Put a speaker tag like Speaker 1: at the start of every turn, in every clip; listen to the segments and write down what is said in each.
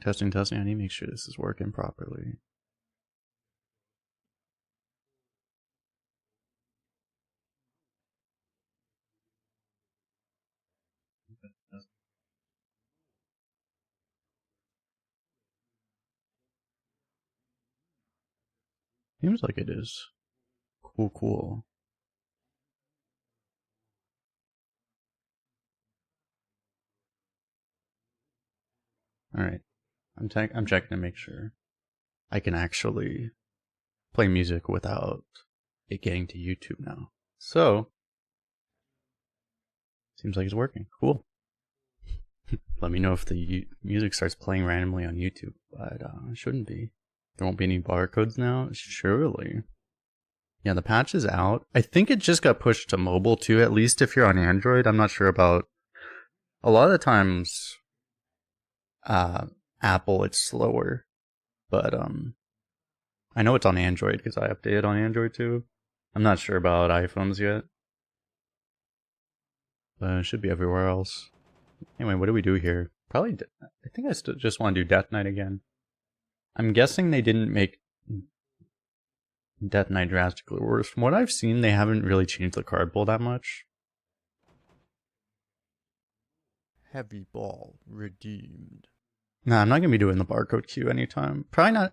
Speaker 1: Testing. I need to make sure this is working properly. Seems like it is. Cool. Alright. I'm checking to make sure I can actually play music without it getting to YouTube now. So, seems like it's working. Cool. Let me know if the music starts playing randomly on YouTube, but it shouldn't be. There won't be any barcodes now? Surely. Yeah, the patch is out. I think it just got pushed to mobile too, at least if you're on Android. I'm not sure about... A lot of the times, Apple, it's slower. But, I know it's on Android because I updated on Android too. I'm not sure about iPhones yet. But it should be everywhere else. Anyway, what do we do here? Probably, I think I still just want to do Death Knight again. I'm guessing they didn't make Death Knight drastically worse. From what I've seen, they haven't really changed the card pool that much.
Speaker 2: Heavy ball redeemed.
Speaker 1: Nah, I'm not going to be doing the barcode queue anytime. Probably not.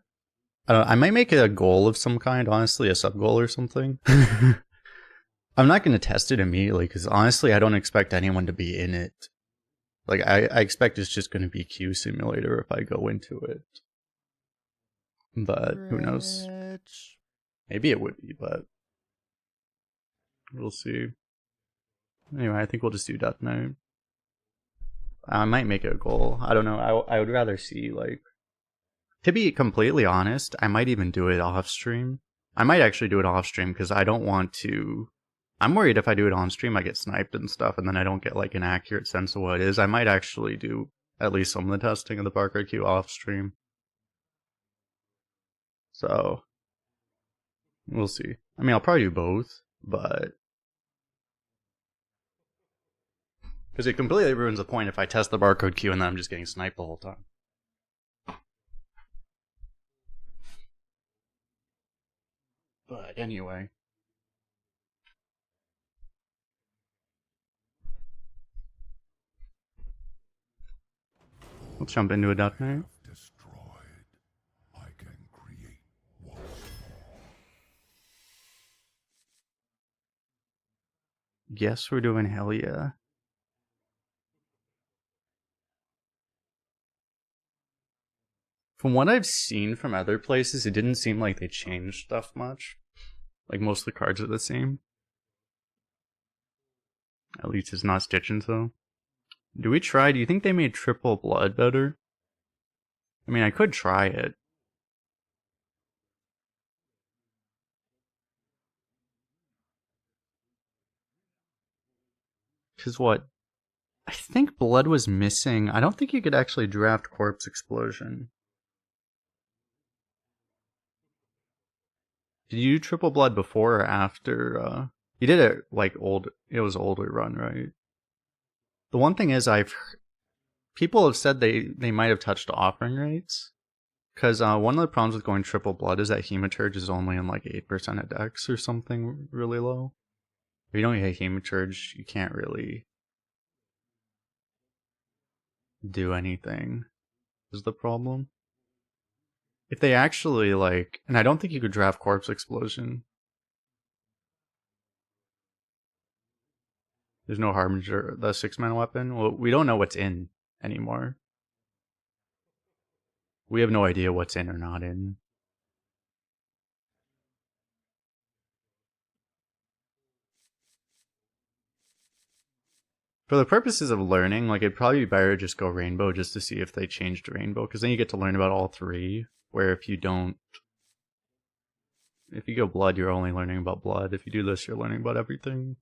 Speaker 1: I might make it a goal of some kind, honestly, a sub-goal or something. I'm not going to test it immediately, because honestly, I don't expect anyone to be in it. Like, I expect it's just going to be queue simulator if I go into it. But, who knows? Maybe it would be, but... we'll see. Anyway, I think we'll just do Death Knight. I might make it a goal. I don't know. I would rather see, like... To be completely honest, I might even do it off stream. I might actually do it off stream because I don't want to... I'm worried if I do it on stream, I get sniped and stuff, and then I don't get like an accurate sense of what it is. I might actually do at least some of the testing of the Barcode queue off stream. So, we'll see. I mean, I'll probably do both, but... because it completely ruins the point if I test the Barcode queue and then I'm just getting sniped the whole time. But anyway. Let's jump into a Death Knight. Guess we're doing hell yeah. From what I've seen from other places, it didn't seem like they changed stuff much. Like, most of the cards are the same. At least it's not Stitchins, though. Do you think they made Triple Blood better? I mean, I could try it. Because what? I think Blood was missing. I don't think you could actually draft Corpse Explosion. Did you do Triple Blood before or after? You did it like it was older run, right? The one thing is, people have said they might have touched offering rates. Because one of the problems with going Triple Blood is that Hematurge is only in like 8% of decks or something really low. If you don't get Hematurge, you can't really do anything, is the problem. If they actually, like... and I don't think you could draft Corpse Explosion. There's no Harbinger, the 6-mana weapon. Well, we don't know what's in anymore. We have no idea what's in or not in. For the purposes of learning, like, it'd probably be better to just go Rainbow just to see if they changed Rainbow, because then you get to learn about all three, where if you don't... if you go Blood, you're only learning about Blood. If you do this, you're learning about everything.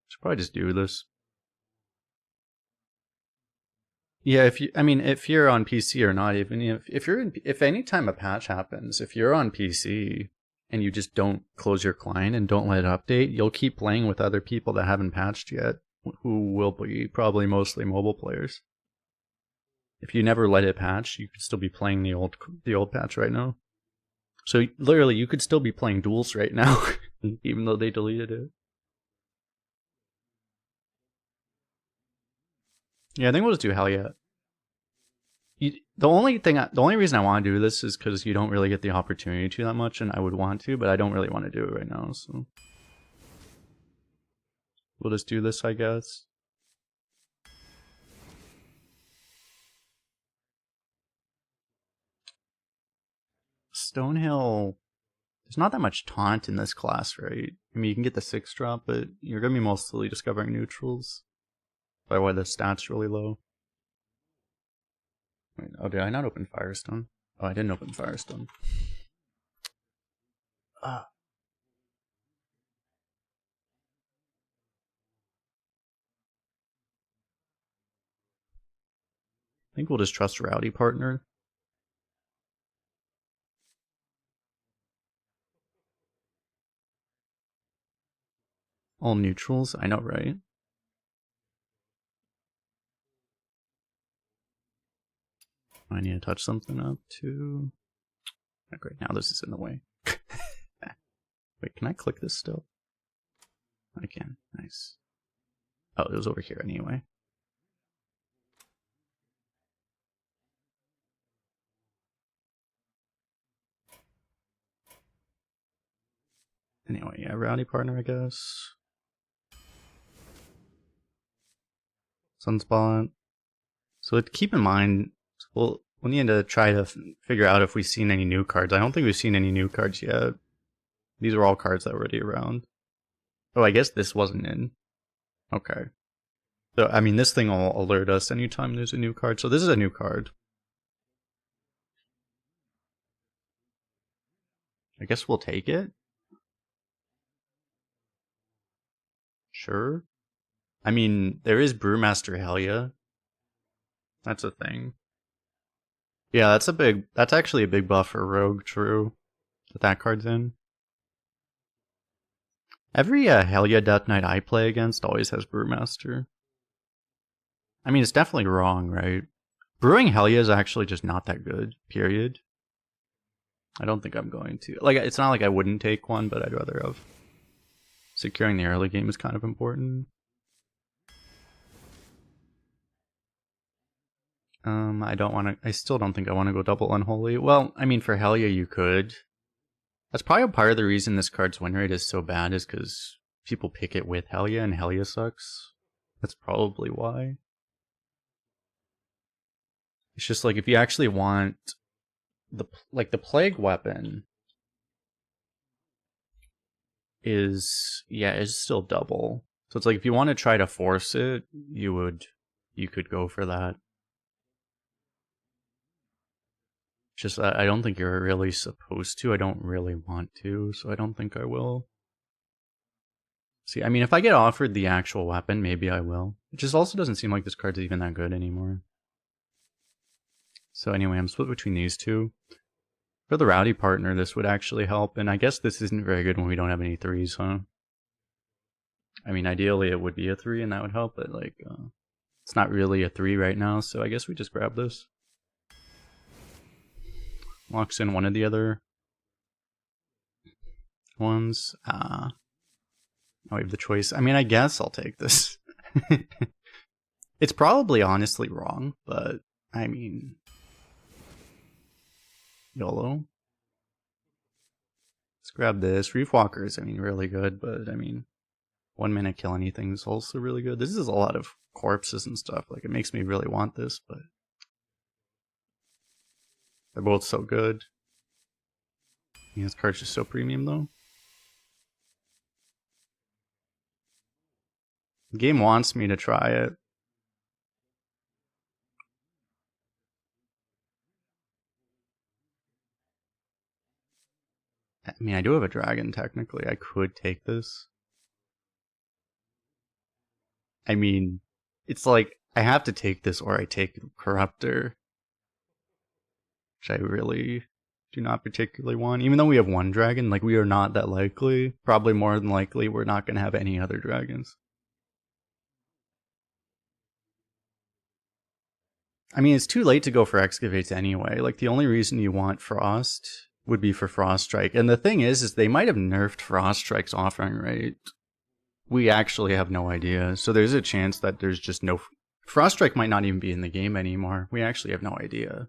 Speaker 1: Should probably just do this. Yeah, if you're on PC or not, even if any time a patch happens, if you're on PC and you just don't close your client and don't let it update, you'll keep playing with other people that haven't patched yet, who will be probably mostly mobile players. If you never let it patch, you could still be playing the old patch right now. So literally, you could still be playing duels right now, even though they deleted it. Yeah, I think we'll just do Hell Yeah. The only reason I want to do this is because you don't really get the opportunity to that much, and I would want to, but I don't really want to do it right now, so we'll just do this, I guess. Stonehill, there's not that much taunt in this class, right? I mean, you can get the 6-drop, but you're gonna be mostly discovering neutrals. By why the stats really low. Wait, oh, did I not open Firestone? Oh, I didn't open Firestone. Ah. I think we'll just trust Rowdy Partner. All neutrals, I know, right? I need to touch something up too. Oh, great, now this is in the way. Wait, can I click this still? I can, nice. Oh, it was over here anyway. Anyway, yeah, Rowdy Partner, I guess. Sunspot. So keep in mind, we'll need to try to figure out if we've seen any new cards. I don't think we've seen any new cards yet. These are all cards that are already around. Oh, I guess this wasn't in. Okay. So, I mean, this thing will alert us anytime there's a new card. So this is a new card. I guess we'll take it. Sure. I mean, there is Brewmaster Helya. That's a thing. Yeah, that's actually a big buff for Rogue, true. That card's in. Every Helya Death Knight I play against always has Brewmaster. I mean, it's definitely wrong, right? Brewing Helya is actually just not that good, period. I don't think I'm going to. Like, it's not like I wouldn't take one, but I'd rather have. Securing the early game is kind of important. I still don't think I want to go double Unholy. Well, I mean, for Helya you could. That's probably part of the reason this card's win rate is so bad is because people pick it with Helya and Helya sucks. That's probably why. It's just like if you actually want the Plague Weapon is still double. So it's like if you want to try to force it, you could go for that. Just I don't think you're really supposed to. I don't really want to, so I don't think I will. See, I mean, if I get offered the actual weapon, maybe I will. It just also doesn't seem like this card's even that good anymore. So anyway, I'm split between these two. For the Rowdy Partner, this would actually help, and I guess this isn't very good when we don't have any 3s, huh? I mean, ideally it would be a 3 and that would help, but like, it's not really a 3 right now, so I guess we just grab this. Locks in one of the other ones. Now we have the choice. I mean, I guess I'll take this. It's probably honestly wrong, but I mean, YOLO. Let's grab this. Reef Walker is, I mean, really good, but I mean, 1 minute kill anything is also really good. This is a lot of corpses and stuff. Like, it makes me really want this, but they're both so good. Yeah, this card's just so premium, though. The game wants me to try it. I mean, I do have a dragon, technically. I could take this. I mean, it's like, I have to take this or I take Corruptor. Which I really do not particularly want. Even though we have one dragon, like, we are not that likely. Probably more than likely, we're not going to have any other dragons. I mean, it's too late to go for excavates anyway. Like, the only reason you want frost would be for frost strike. And the thing is they might have nerfed frost strike's offering rate. We actually have no idea. So there's a chance that there's just no... Frost strike might not even be in the game anymore. We actually have no idea.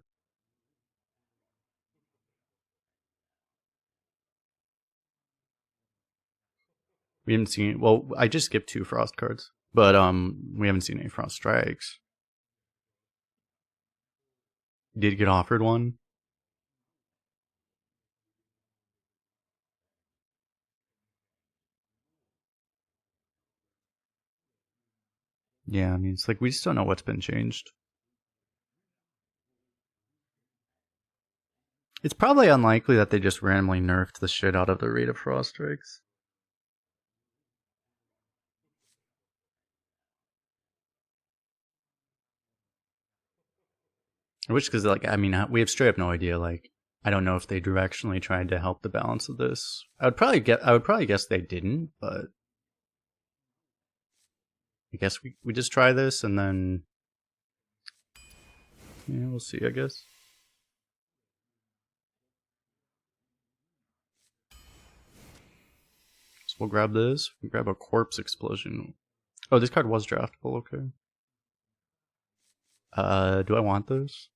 Speaker 1: We haven't seen... Well, I just skipped 2 frost cards. But we haven't seen any frost strikes. Did get offered one. Yeah, I mean, it's like we just don't know what's been changed. It's probably unlikely that they just randomly nerfed the shit out of the rate of frost strikes. Which, because, like, I mean, we have straight up no idea. Like, I don't know if they directionally tried to help the balance of this. I would probably guess they didn't, but I guess we just try this and then, yeah, we'll see, I guess. So we'll grab this. We'll grab a corpse explosion. Oh, this card was draftable. Okay. Do I want this?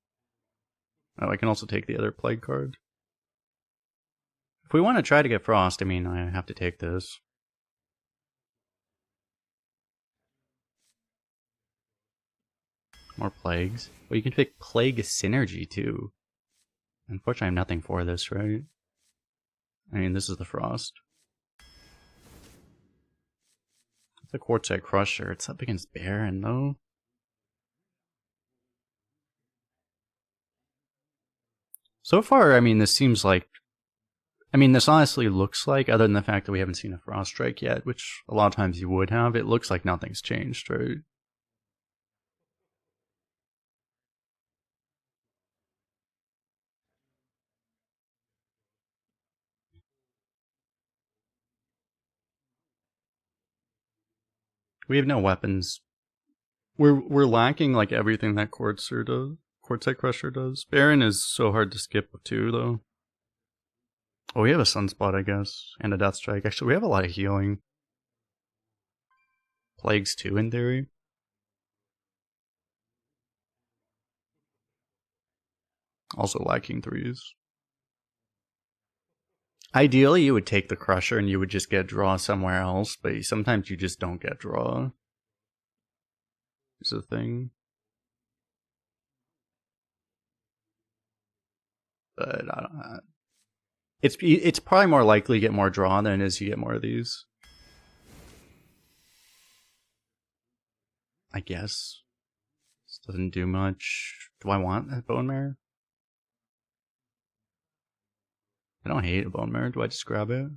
Speaker 1: Oh, I can also take the other plague card. If we want to try to get frost, I mean, I have to take this. More plagues. Well, you can pick plague synergy too. Unfortunately, I have nothing for this, right? I mean, this is the frost. It's a Quartzite Crusher. It's up against Baron, though. So far, I mean, this seems like... I mean, this honestly looks like, other than the fact that we haven't seen a Frost Strike yet, which a lot of times you would have, it looks like nothing's changed, right? We have no weapons. We're lacking, like, everything that Quartzite Crusher does. Baron is so hard to skip, too, though. Oh, we have a Sunspot, I guess, and a Death Strike. Actually, we have a lot of healing. Plagues, too, in theory. Also lacking 3s. Ideally, you would take the Crusher and you would just get draw somewhere else, but sometimes you just don't get draw. Is a thing. But I don't. It's probably more likely to get more draw than it is you get more of these. I guess. This doesn't do much. Do I want a Bone Mare? I don't hate a Bone Mare. Do I just grab it?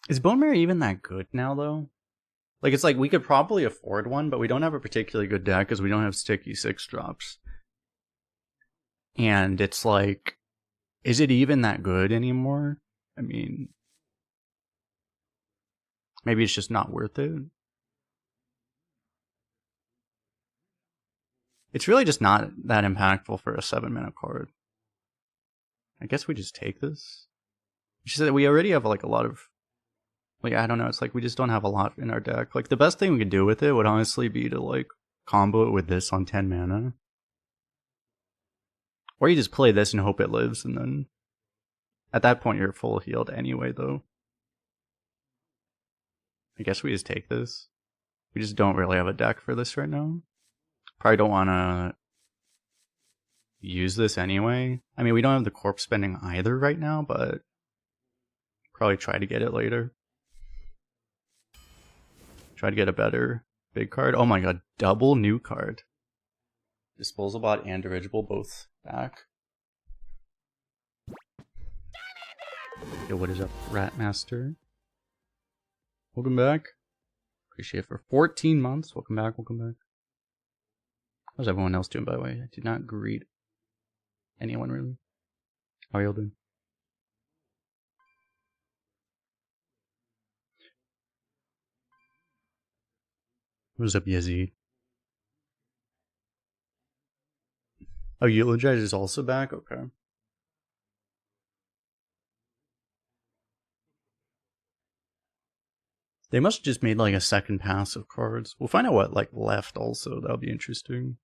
Speaker 1: Is Bone Mare even that good now, though? Like, it's like we could probably afford one, but we don't have a particularly good deck because we don't have sticky 6-drops. And it's like, is it even that good anymore? I mean, maybe it's just not worth it. It's really just not that impactful for a 7-mana card. I guess we just take this. She said we already have like a lot of... Like, I don't know, it's like we just don't have a lot in our deck. Like, the best thing we could do with it would honestly be to, like, combo it with this on 10 mana. Or you just play this and hope it lives, and then... At that point, you're full healed anyway, though. I guess we just take this. We just don't really have a deck for this right now. Probably don't want to use this anyway. I mean, we don't have the corpse spending either right now, but probably try to get it later. Try to get a better big card. Oh my god, double new card. Disposal Bot and Dirigible both back. Yo, what is up, Ratmaster? Welcome back. Appreciate it for 14 months. Welcome back, welcome back. How's everyone else doing, by the way? I did not greet anyone, really. How are y'all doing? What's up, Yazid? Oh, Eulogize is also back? Okay. They must have just made like a second pass of cards. We'll find out what like left also. That'll be interesting.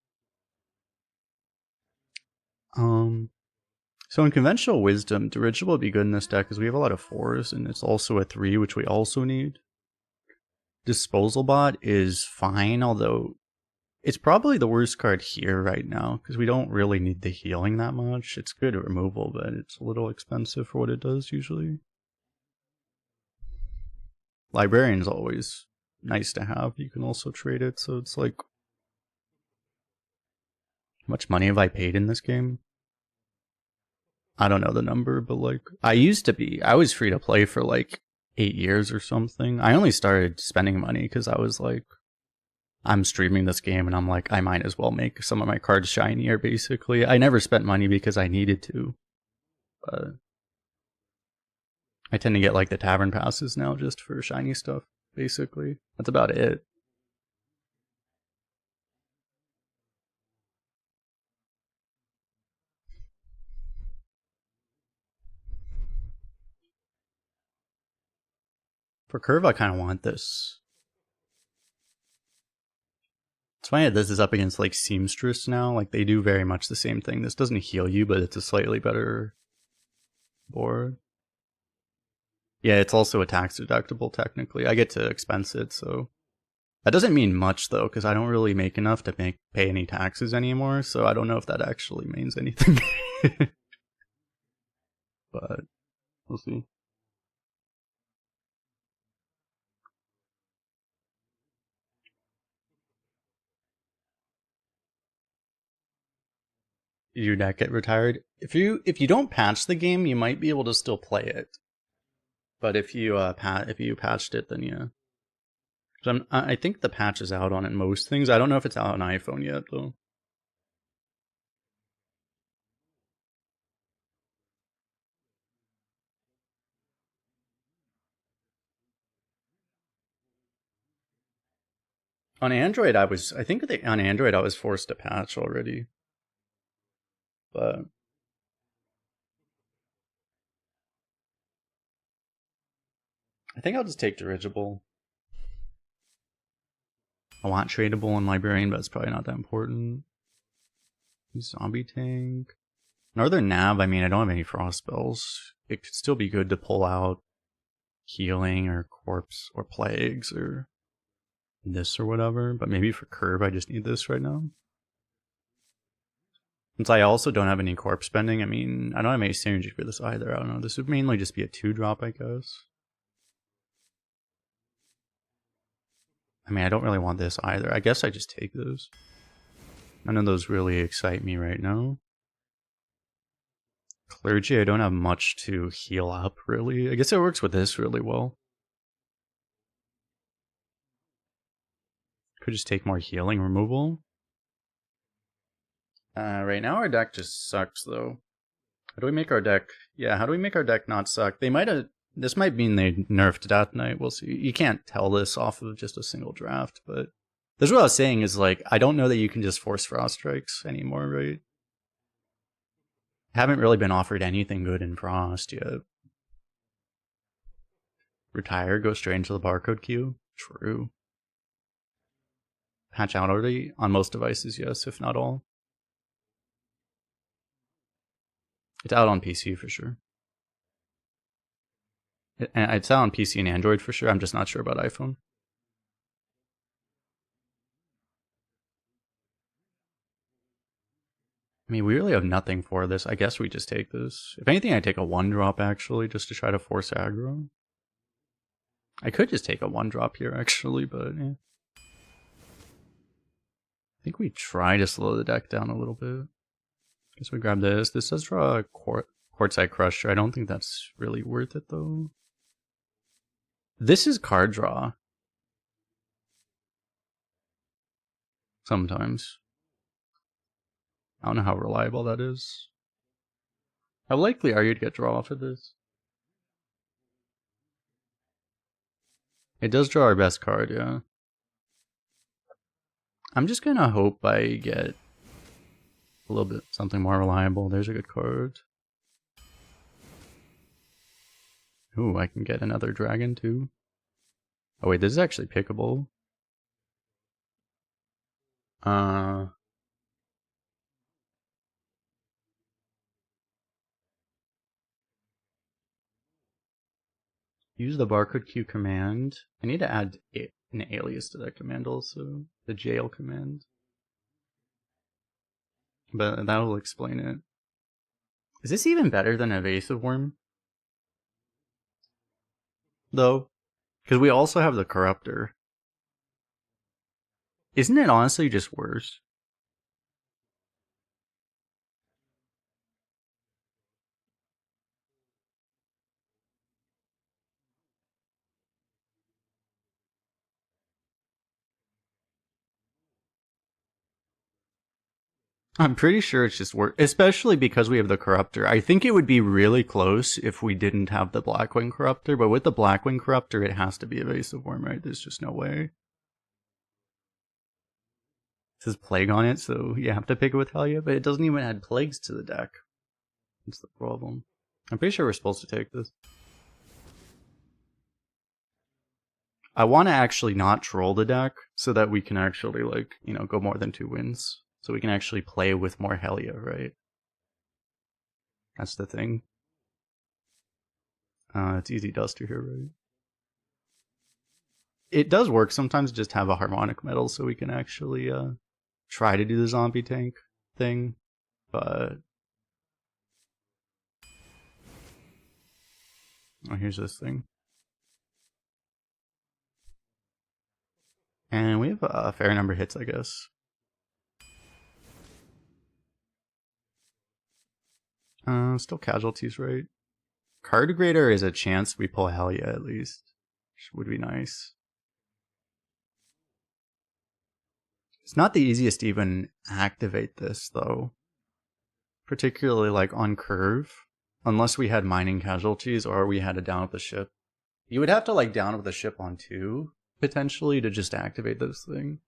Speaker 1: So in conventional wisdom, dirigible would be good in this deck because we have a lot of 4s and it's also a 3, which we also need. Disposal Bot is fine, although it's probably the worst card here right now because we don't really need the healing that much. It's good at removal, but it's a little expensive for what it does usually. Librarian's always nice to have. You can also trade it, so it's like... How much money have I paid in this game? I don't know the number, but like... I was free to play for like 8 years or something. I only started spending money because I was like... I'm streaming this game and I'm like, I might as well make some of my cards shinier, basically. I never spent money because I needed to. But I tend to get like the tavern passes now just for shiny stuff, basically. That's about it. For curve, I kind of want this. It's funny that this is up against like Seamstress now. Like they do very much the same thing. This doesn't heal you, but it's a slightly better board. Yeah, it's also a tax deductible technically. I get to expense it, so that doesn't mean much though, because I don't really make enough to pay any taxes anymore. So I don't know if that actually means anything. But we'll see. Your deck get retired. If you don't patch the game, you might be able to still play it. But if you patched it, then yeah. I think the patch is out on it most things. I don't know if it's out on iPhone yet though. On Android, I was forced to patch already. But I think I'll just take dirigible. I want tradable and librarian, but it's probably not that important. Zombie tank. Northern Nav, I mean, I don't have any frost spells. It could still be good to pull out healing or corpse or plagues or this or whatever, but maybe for curve I just need this right now. Since I also don't have any corpse spending, I mean, I don't have any synergy for this either. I don't know. This would mainly just be a 2-drop, I guess. I mean, I don't really want this either. I guess I just take those. None of those really excite me right now. Clergy, I don't have much to heal up, really. I guess it works with this really well. Could just take more healing removal. Right now our deck just sucks, though. How do we make our deck... Yeah, how do we make our deck not suck? They might have... This might mean they nerfed Death Knight. We'll see. You can't tell this off of just a single draft, but... That's what I was saying is, like, I don't know that you can just force Frost Strikes anymore, right? Haven't really been offered anything good in Frost yet. Retire, go straight into the barcode queue. True. Patch out already? On most devices, yes, if not all. It's out on PC for sure. It's out on PC and Android for sure. I'm just not sure about iPhone. I mean, we really have nothing for this. I guess we just take this. If anything, I take a 1-drop actually, just to try to force aggro. I could just take a 1-drop here actually, but yeah. I think we try to slow the deck down a little bit. Guess we grab this. This does draw a Quartzite Crusher. I don't think that's really worth it though. This is card draw. Sometimes. I don't know how reliable that is. How likely are you to get draw off of this? It does draw our best card, yeah. I'm just gonna hope I get a little bit something more reliable. There's a good card. Ooh, I can get another dragon too. Oh wait, this is actually pickable. Use the barcode Q command. I need to add an alias to that command also. The jail command. But that'll explain it. Is this even better than Evasive Worm? Though? Because we also have the Corruptor. Isn't it honestly just worse? I'm pretty sure it's just worse, especially because we have the Corruptor. I think it would be really close if we didn't have the Blackwing Corruptor, but with the Blackwing Corruptor, it has to be Evasive Worm, right? There's just no way. It says Plague on it, so you have to pick it with Helia, but it doesn't even add Plagues to the deck. That's the problem. I'm pretty sure we're supposed to take this. I want to actually not troll the deck so that we can actually, like, you know, go more than 2 wins. So we can actually play with more Helia, right? That's the thing. It's easy duster here, right? It does work sometimes just have a harmonic metal so we can actually try to do the zombie tank thing, but oh, here's this thing. And we have a fair number of hits, I guess. Still casualties, right? Card degrader is a chance we pull Helia at least, which would be nice. It's not the easiest to even activate this though, particularly like on curve, unless we had mining casualties or we had to down with the ship. You would have to like down with the ship on 2 potentially to just activate this thing.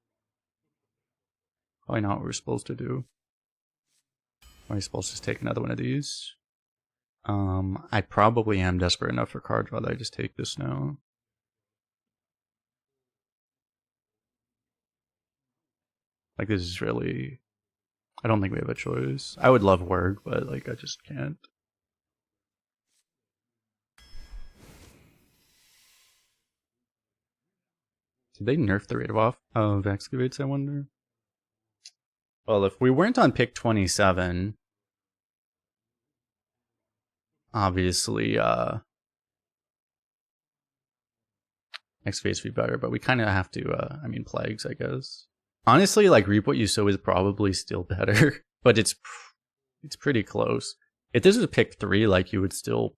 Speaker 1: Probably not what we're supposed to do. Are we supposed to just take another one of these? I probably am desperate enough for card draw that I just take this now. Like this is really, I don't think we have a choice. I would love Werg, but like I just can't. Did they nerf the rate of excavates, I wonder? Well, if we weren't on pick 27, obviously, excavates would be better, but we kind of have to, I mean, plagues, I guess. Honestly, like, reap what you sow is probably still better, but it's pretty close. If this was pick 3, like, you would still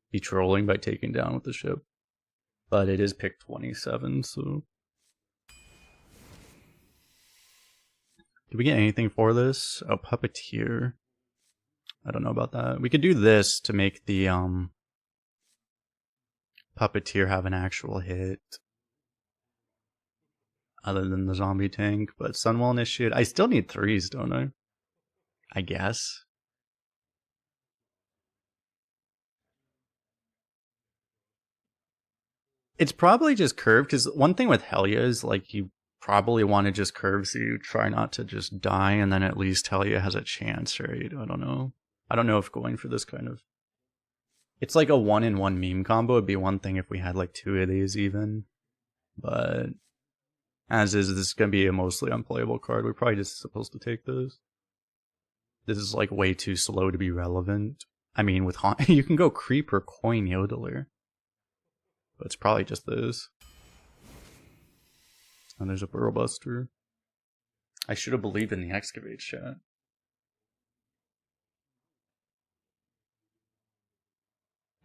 Speaker 1: be trolling by taking down with the ship. But it is pick 27, so... Did we get anything for this? Oh, Puppeteer. I don't know about that. We could do this to make the Puppeteer have an actual hit. Other than the zombie tank. But Sunwell Initiate. I still need 3s, don't I? I guess. It's probably just curve, because one thing with Helia is like you probably want to just curve so you try not to just die, and then at least Helia has a chance, right? I don't know. I don't know if going for this kind of... It's like a 1-in-1 meme combo. It'd be one thing if we had like 2 of these even. But as is, this is going to be a mostly unplayable card. We're probably just supposed to take this. This is like way too slow to be relevant. I mean, with you can go Creep or Coin Yodeler. But it's probably just this. And there's a Burrow Buster. I should have believed in the Excavate chat.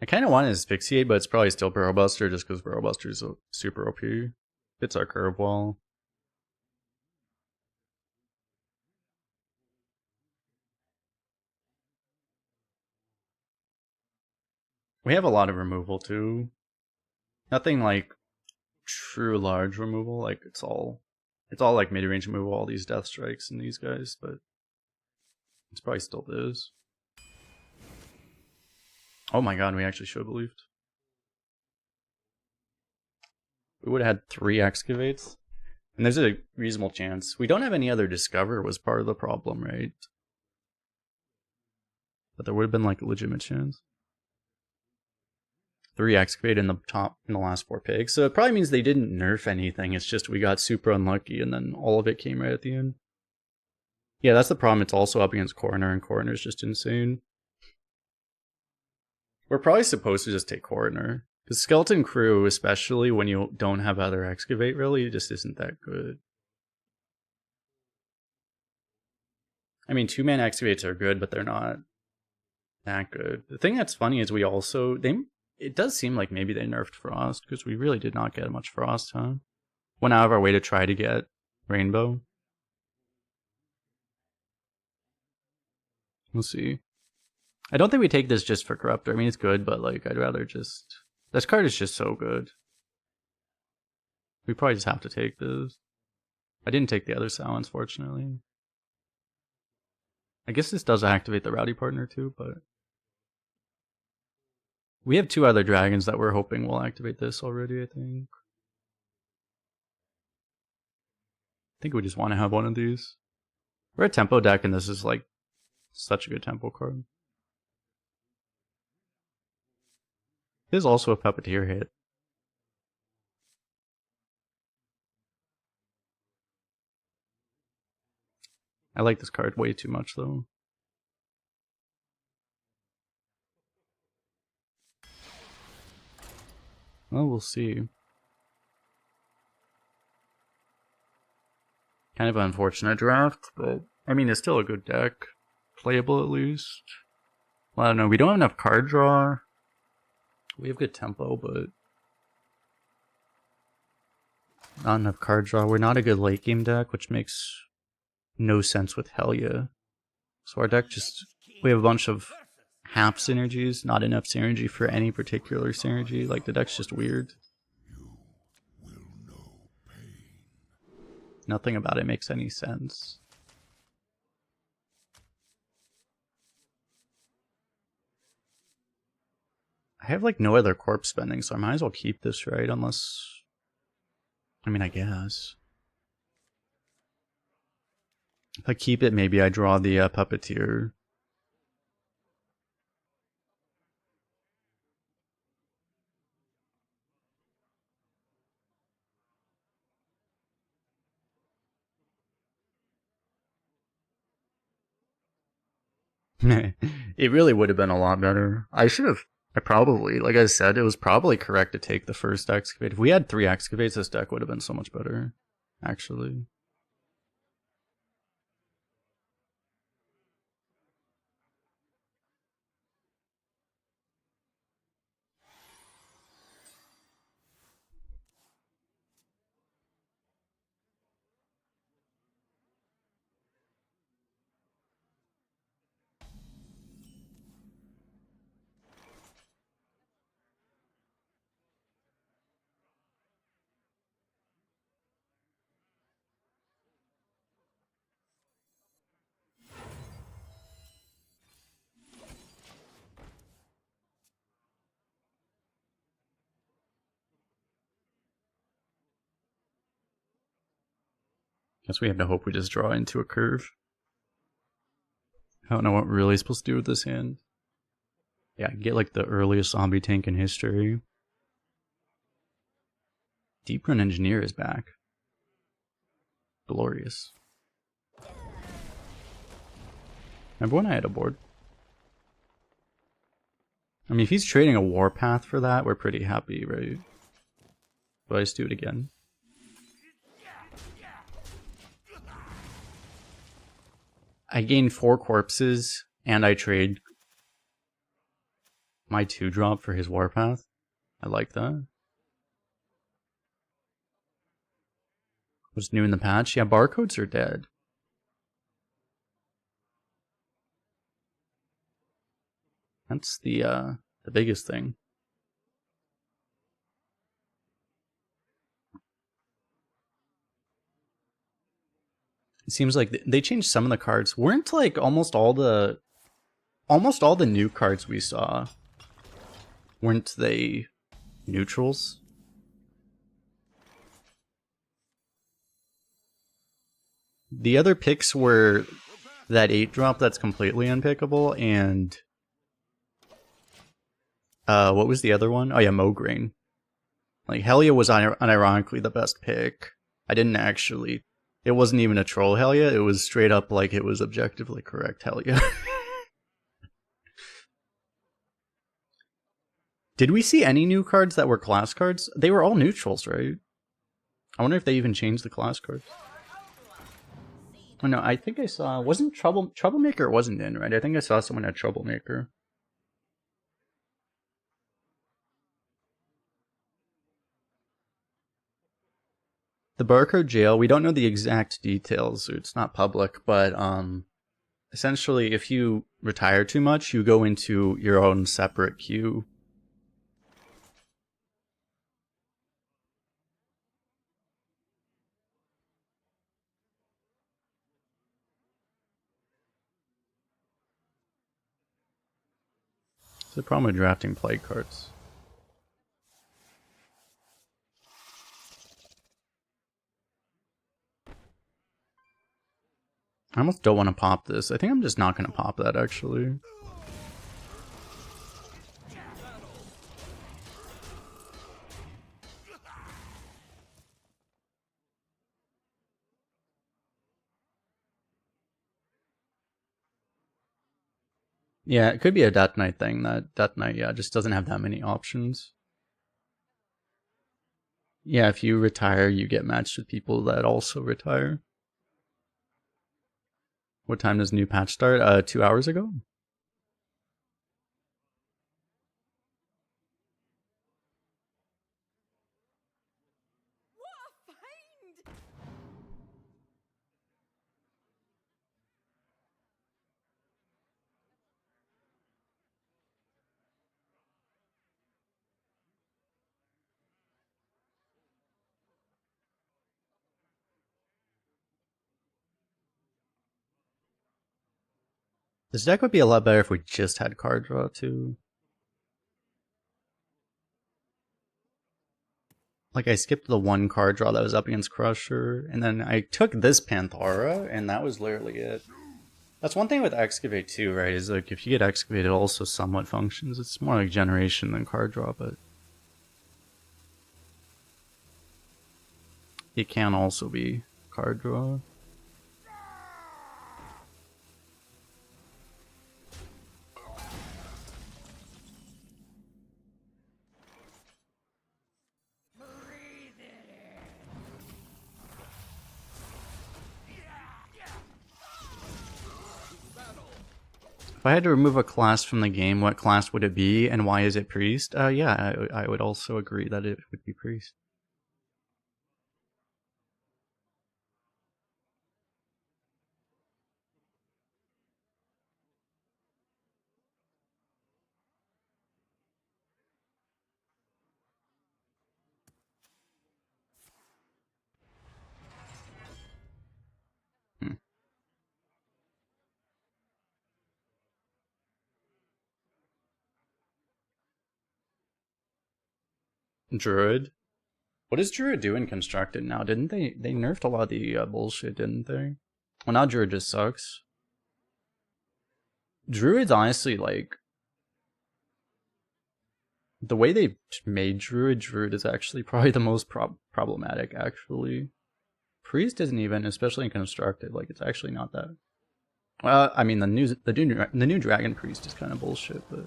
Speaker 1: I kind of wanted to Asphyxiate, but it's probably still Burrow Buster just because Burrow Buster is super OP. It's our curve wall. We have a lot of removal too. Nothing like true large removal, like it's all It's all like mid-range removal, all these death strikes and these guys, but it's probably still is. Oh my god, we actually should have believed. We would have had 3 excavates. And there's a reasonable chance. We don't have any other discover was part of the problem, right? But there would have been like a legitimate chance. 3 excavate in the last 4 pigs. So it probably means they didn't nerf anything. It's just we got super unlucky and then all of it came right at the end. Yeah, that's the problem. It's also up against Coroner, and Coroner is just insane. We're probably supposed to just take Coroner. Because Skeleton Crew, especially when you don't have other excavate, really just isn't that good. I mean, 2-man excavates are good, but they're not that good. The thing that's funny is we also... It does seem like maybe they nerfed Frost, because we really did not get much Frost, huh? Went out of our way to try to get Rainbow. We'll see. I don't think we take this just for Corruptor. I mean, it's good, but like I'd rather just... This card is just so good. We probably just have to take this. I didn't take the other silence, fortunately. I guess this does activate the Rowdy Partner too, but... We have 2 other dragons that we're hoping will activate this already, I think. I think we just want to have one of these. We're a tempo deck, and this is like such a good tempo card. This is also a Puppeteer hit. I like this card way too much, though. Well, we'll see. Kind of an unfortunate draft, but I mean, it's still a good deck. Playable at least. Well, I don't know. We don't have enough card draw. We have good tempo, but not enough card draw. We're not a good late game deck, which makes no sense with Helya. So our deck just... We have a bunch of half synergies, not enough synergy for any particular synergy. Like, the deck's just weird. Nothing about it makes any sense. I have like no other corpse spending, so I might as well keep this, right? Unless... I mean, I guess. If I keep it, maybe I draw the Puppeteer. It really would have been a lot better. I probably, like I said, it was probably correct to take the first excavate. If we had 3 excavates, this deck would have been so much better, actually. Guess we have to hope we just draw into a curve. I don't know what we're really supposed to do with this hand. Yeah, get like the earliest zombie tank in history. Deep Run Engineer is back. Glorious. Remember when I had a board? I mean, if he's trading a Warpath for that, we're pretty happy, right? But I just do it again. I gain 4 corpses, and I trade my 2-drop for his Warpath. I like that. What's new in the patch? Yeah, barcodes are dead. That's the biggest thing. It seems like they changed some of the cards. Weren't like almost all the new cards we saw, weren't they neutrals? The other picks were that 8-drop that's completely unpickable, and what was the other one? Oh yeah, Mograine. Like, Helia was unironically the best pick. I didn't actually... It wasn't even a troll Helia, it was straight up like it was objectively correct Helia. Did we see any new cards that were class cards? They were all neutrals, right? I wonder if they even changed the class cards. Oh no, I think I saw... Wasn't Troublemaker wasn't in, right? I think I saw someone at Troublemaker. The Barcode jail, we don't know the exact details, so it's not public, but essentially if you retire too much, you go into your own separate queue. It's the problem with drafting play cards. I almost don't want to pop this. I think I'm just not going to pop that, actually. Yeah, it could be a Death Knight thing. That Death Knight, yeah, just doesn't have that many options. Yeah, if you retire, you get matched with people that also retire. What time does new patch start? 2 hours ago? This deck would be a lot better if we just had card draw, too. Like, I skipped the one card draw that was up against Crusher, and then I took this Panthara, and that was literally it. That's one thing with Excavate, too, right? Is like, if you get Excavate, it also somewhat functions. It's more like generation than card draw, but it can also be card draw. If I had to remove a class from the game, what class would it be, and why is it Priest? Yeah, I would also agree that it would be Priest. Druid? What does Druid do in Constructed now? Didn't they nerfed a lot of the bullshit, didn't they? Well, now Druid just sucks. Druid's honestly, like, the way they made Druid is actually probably the most problematic, actually. Priest isn't even, especially in Constructed, like, it's actually not that. I mean, the new Dragon Priest is kind of bullshit, but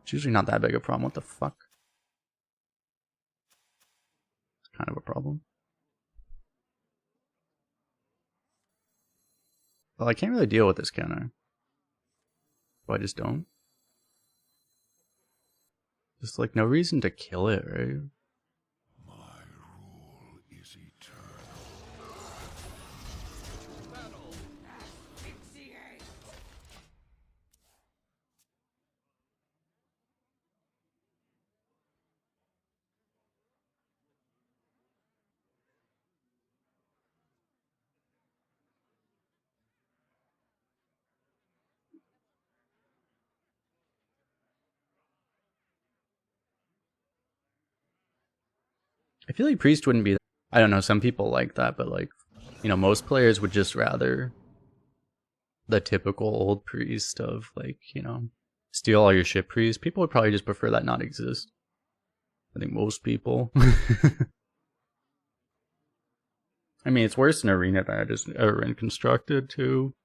Speaker 1: it's usually not that big a problem. What the fuck? Kind of a problem. Well, I can't really deal with this, can I? But I just don't. There's like no reason to kill it, right?
Speaker 3: My rule is eternal.
Speaker 1: I feel like Priest wouldn't be... I don't know, some people like that, but like, you know, most players would just rather the typical old Priest of like, you know, steal all your shit Priest. People would probably just prefer that not exist. I think most people. I mean, it's worse in Arena than it is ever in Constructed, too.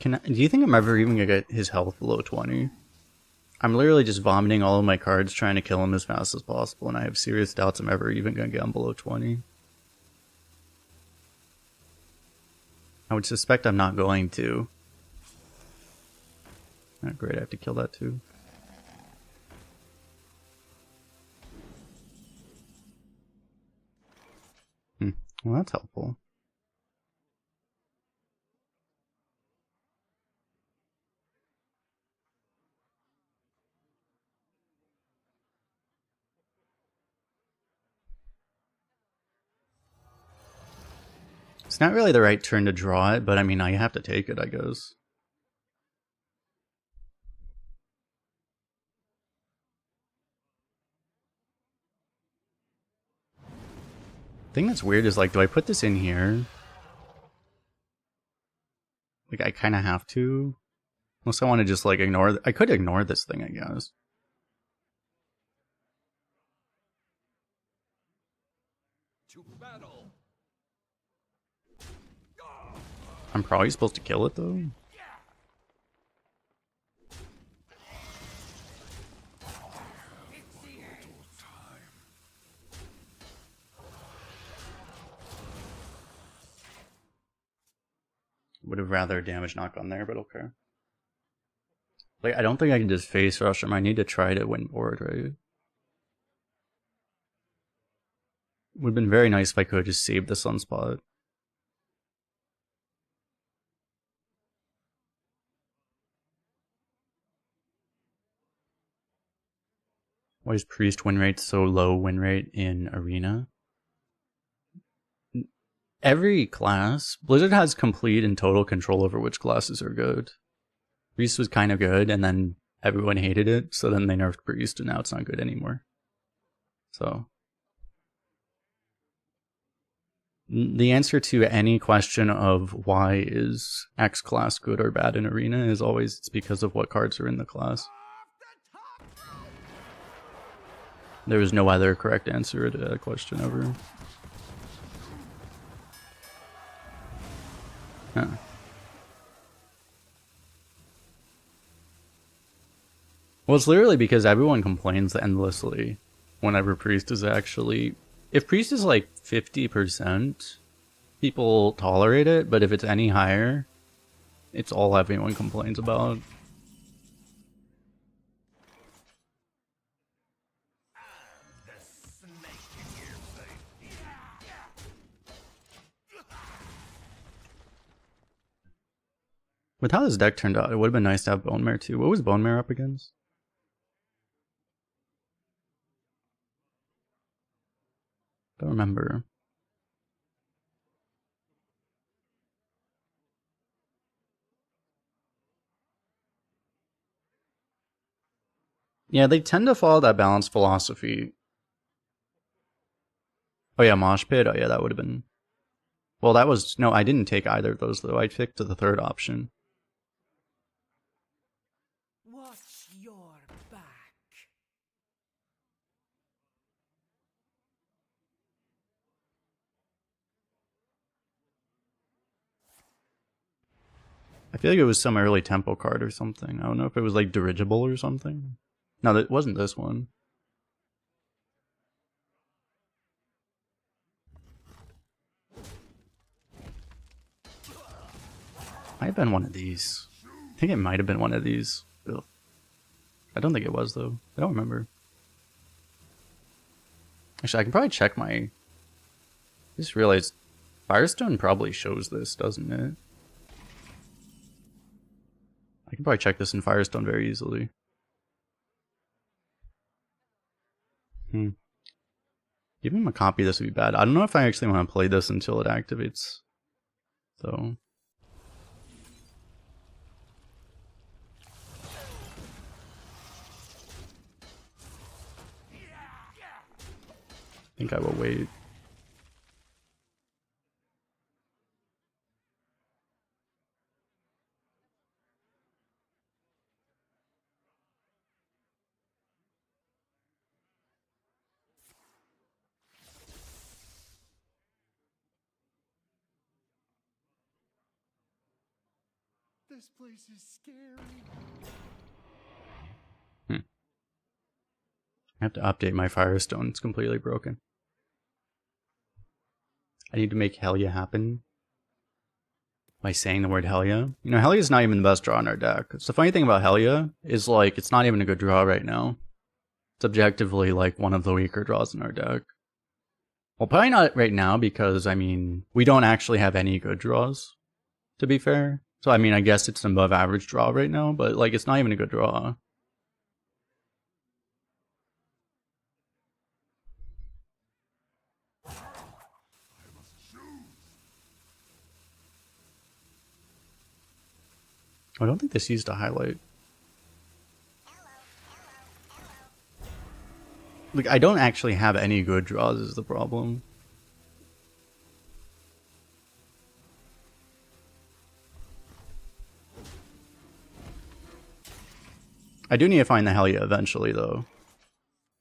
Speaker 1: Do you think I'm ever even gonna get his health below 20? I'm literally just vomiting all of my cards trying to kill him as fast as possible, and I have serious doubts I'm ever even gonna get him below 20. I would suspect I'm not going to. Oh, great, I have to kill that too. Well, that's helpful. It's not really the right turn to draw it, but I mean, I have to take it, I guess. The thing that's weird is, like, do I put this in here? Like, I kind of have to. Unless I want to just, like, ignore... I could ignore this thing, I guess.
Speaker 3: To battle.
Speaker 1: I'm probably supposed to kill it, though. Would have rather damage knock on there, but okay. Like, I don't think I can just face rush him. I need to try to win board, right? Would have been very nice if I could just save the sunspot. Why is Priest win rate so low win rate in Arena? Every class, Blizzard has complete and total control over which classes are good. Priest was kind of good, and then everyone hated it, so then they nerfed Priest, and now it's not good anymore. So, the answer to any question of why is X class good or bad in Arena is always it's because of what cards are in the class. There is no other correct answer to that question ever. Huh. Well, it's literally because everyone complains endlessly whenever Priest is actually... If Priest is like 50%, people tolerate it, but if it's any higher, it's all everyone complains about. With how this deck turned out, it would have been nice to have Bone Mare too. What was Bone Mare up against? Don't remember. Yeah, they tend to follow that balanced philosophy. Oh yeah, Mosh Pit. Oh yeah, that would have been... Well, that was... No, I didn't take either of those though. I picked the third option.
Speaker 4: Watch your back.
Speaker 1: I feel like it was some early tempo card or something. I don't know if it was like dirigible or something. No, that wasn't this one. Might have been one of these. I think it might have been one of these. Ugh. I don't think it was though. I don't remember. Actually, I can probably check my... I just realized Firestone probably shows this, doesn't it? I can probably check this in Firestone very easily. Giving him a copy of this would be bad. I don't know if I actually want to play this until it activates. So. I think I will wait.
Speaker 2: This place is scary.
Speaker 1: I have to update my Firestone. It's completely broken. I need to make Helia happen by saying the word Helia. You know, Helia's not even the best draw in our deck. It's the funny thing about Helia is like it's not even a good draw right now. It's objectively like one of the weaker draws in our deck. Well, probably not right now because I mean we don't actually have any good draws, to be fair. So I mean I guess it's an above average draw right now, but like it's not even a good draw. I don't think this used a highlight. Like, I don't actually have any good draws is the problem. I do need to find the Helia eventually, though.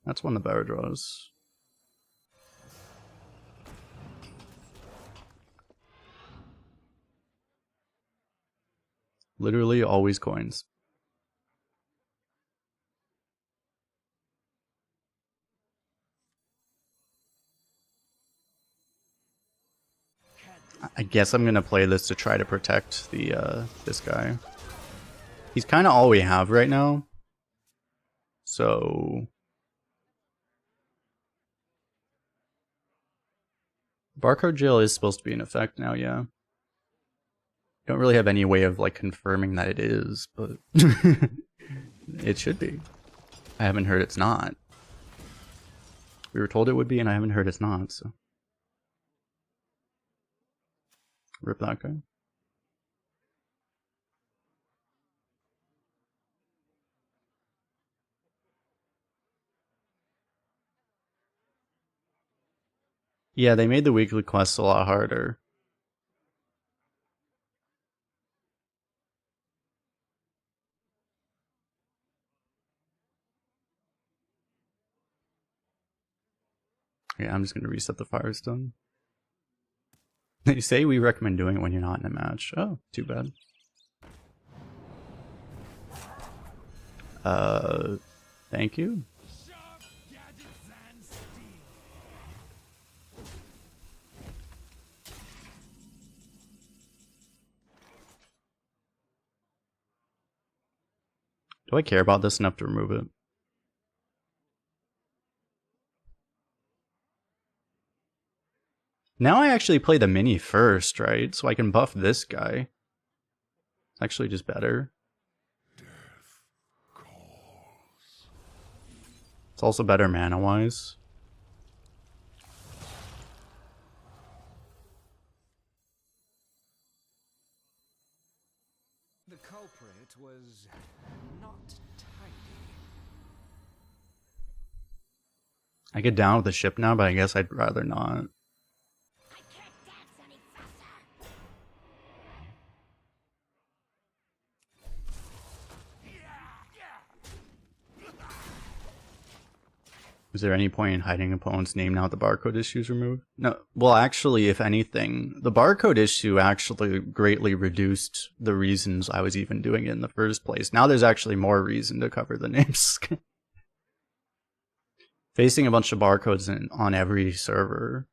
Speaker 1: That's one of the better draws. Literally always coins. I guess I'm gonna play this to try to protect the this guy. He's kind of all we have right now. So Barcode jail is supposed to be in effect now, yeah. Don't really have any way of like confirming that it is, but it should be. I haven't heard it's not. We were told it would be, and I haven't heard it's not, so. Rip that guy. Yeah, they made the weekly quests a lot harder. Yeah, I'm just gonna reset the Firestone. They say we recommend doing it when you're not in a match. Oh, too bad. Thank you. Do I care about this enough to remove it? Now I actually play the mini first, right? So I can buff this guy. It's actually just better. It's also better mana-wise.
Speaker 3: The culprit was not tidy.
Speaker 1: I get down with the ship now, but I guess I'd rather not. Is there any point in hiding opponent's name now that the barcode issue is removed? No. Well, actually, if anything, the barcode issue actually greatly reduced the reasons I was even doing it in the first place. Now there's actually more reason to cover the names. Facing a bunch of barcodes on every server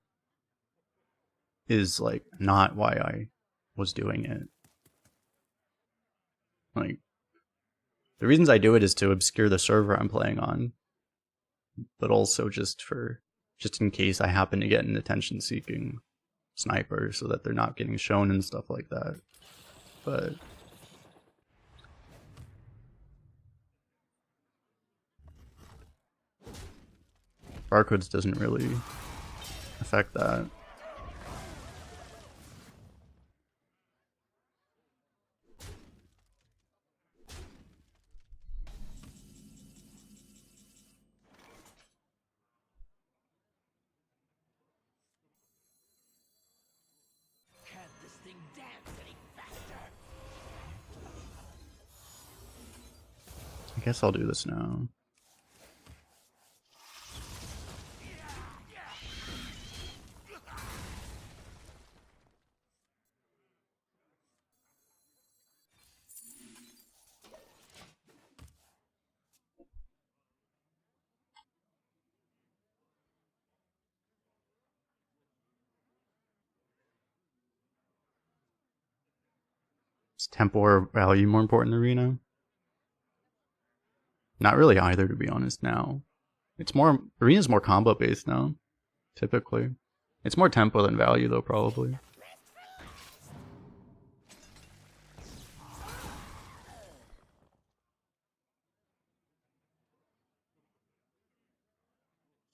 Speaker 1: is, like, not why I was doing it. Like, the reasons I do it is to obscure the server I'm playing on. But also just in case I happen to get an attention-seeking sniper so that they're not getting shown and stuff like that. But Barcodes doesn't really affect that.
Speaker 4: Can't this thing dance any faster?
Speaker 1: I guess I'll do this now. Is tempo or value more important in Arena? Not really either, to be honest. Now, it's more Arena's more combo based now. Typically, it's more tempo than value though. Probably.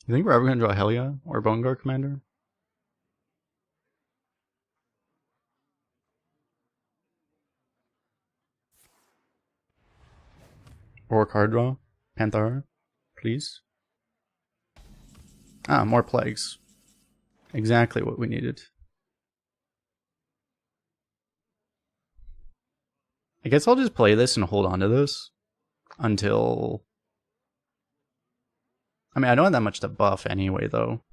Speaker 1: You think we're ever gonna draw Helia or Bone Guard Commander? Or card draw? Panthara, please. Ah, more plagues. Exactly what we needed. I guess I'll just play this and hold on to this until... I mean, I don't have that much to buff anyway, though.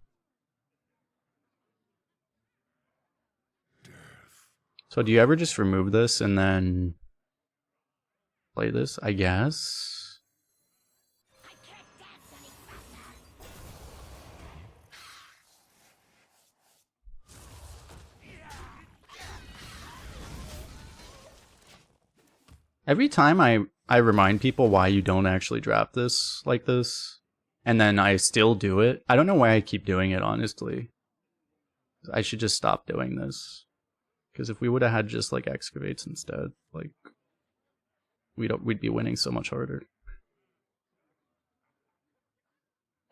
Speaker 1: So do you ever just remove this and then play this? I guess. Every time I remind people why you don't actually draft this like this, and then I still do it. I don't know why I keep doing it, honestly. I should just stop doing this. Because if we would have had just like excavates instead, like we'd be winning so much harder.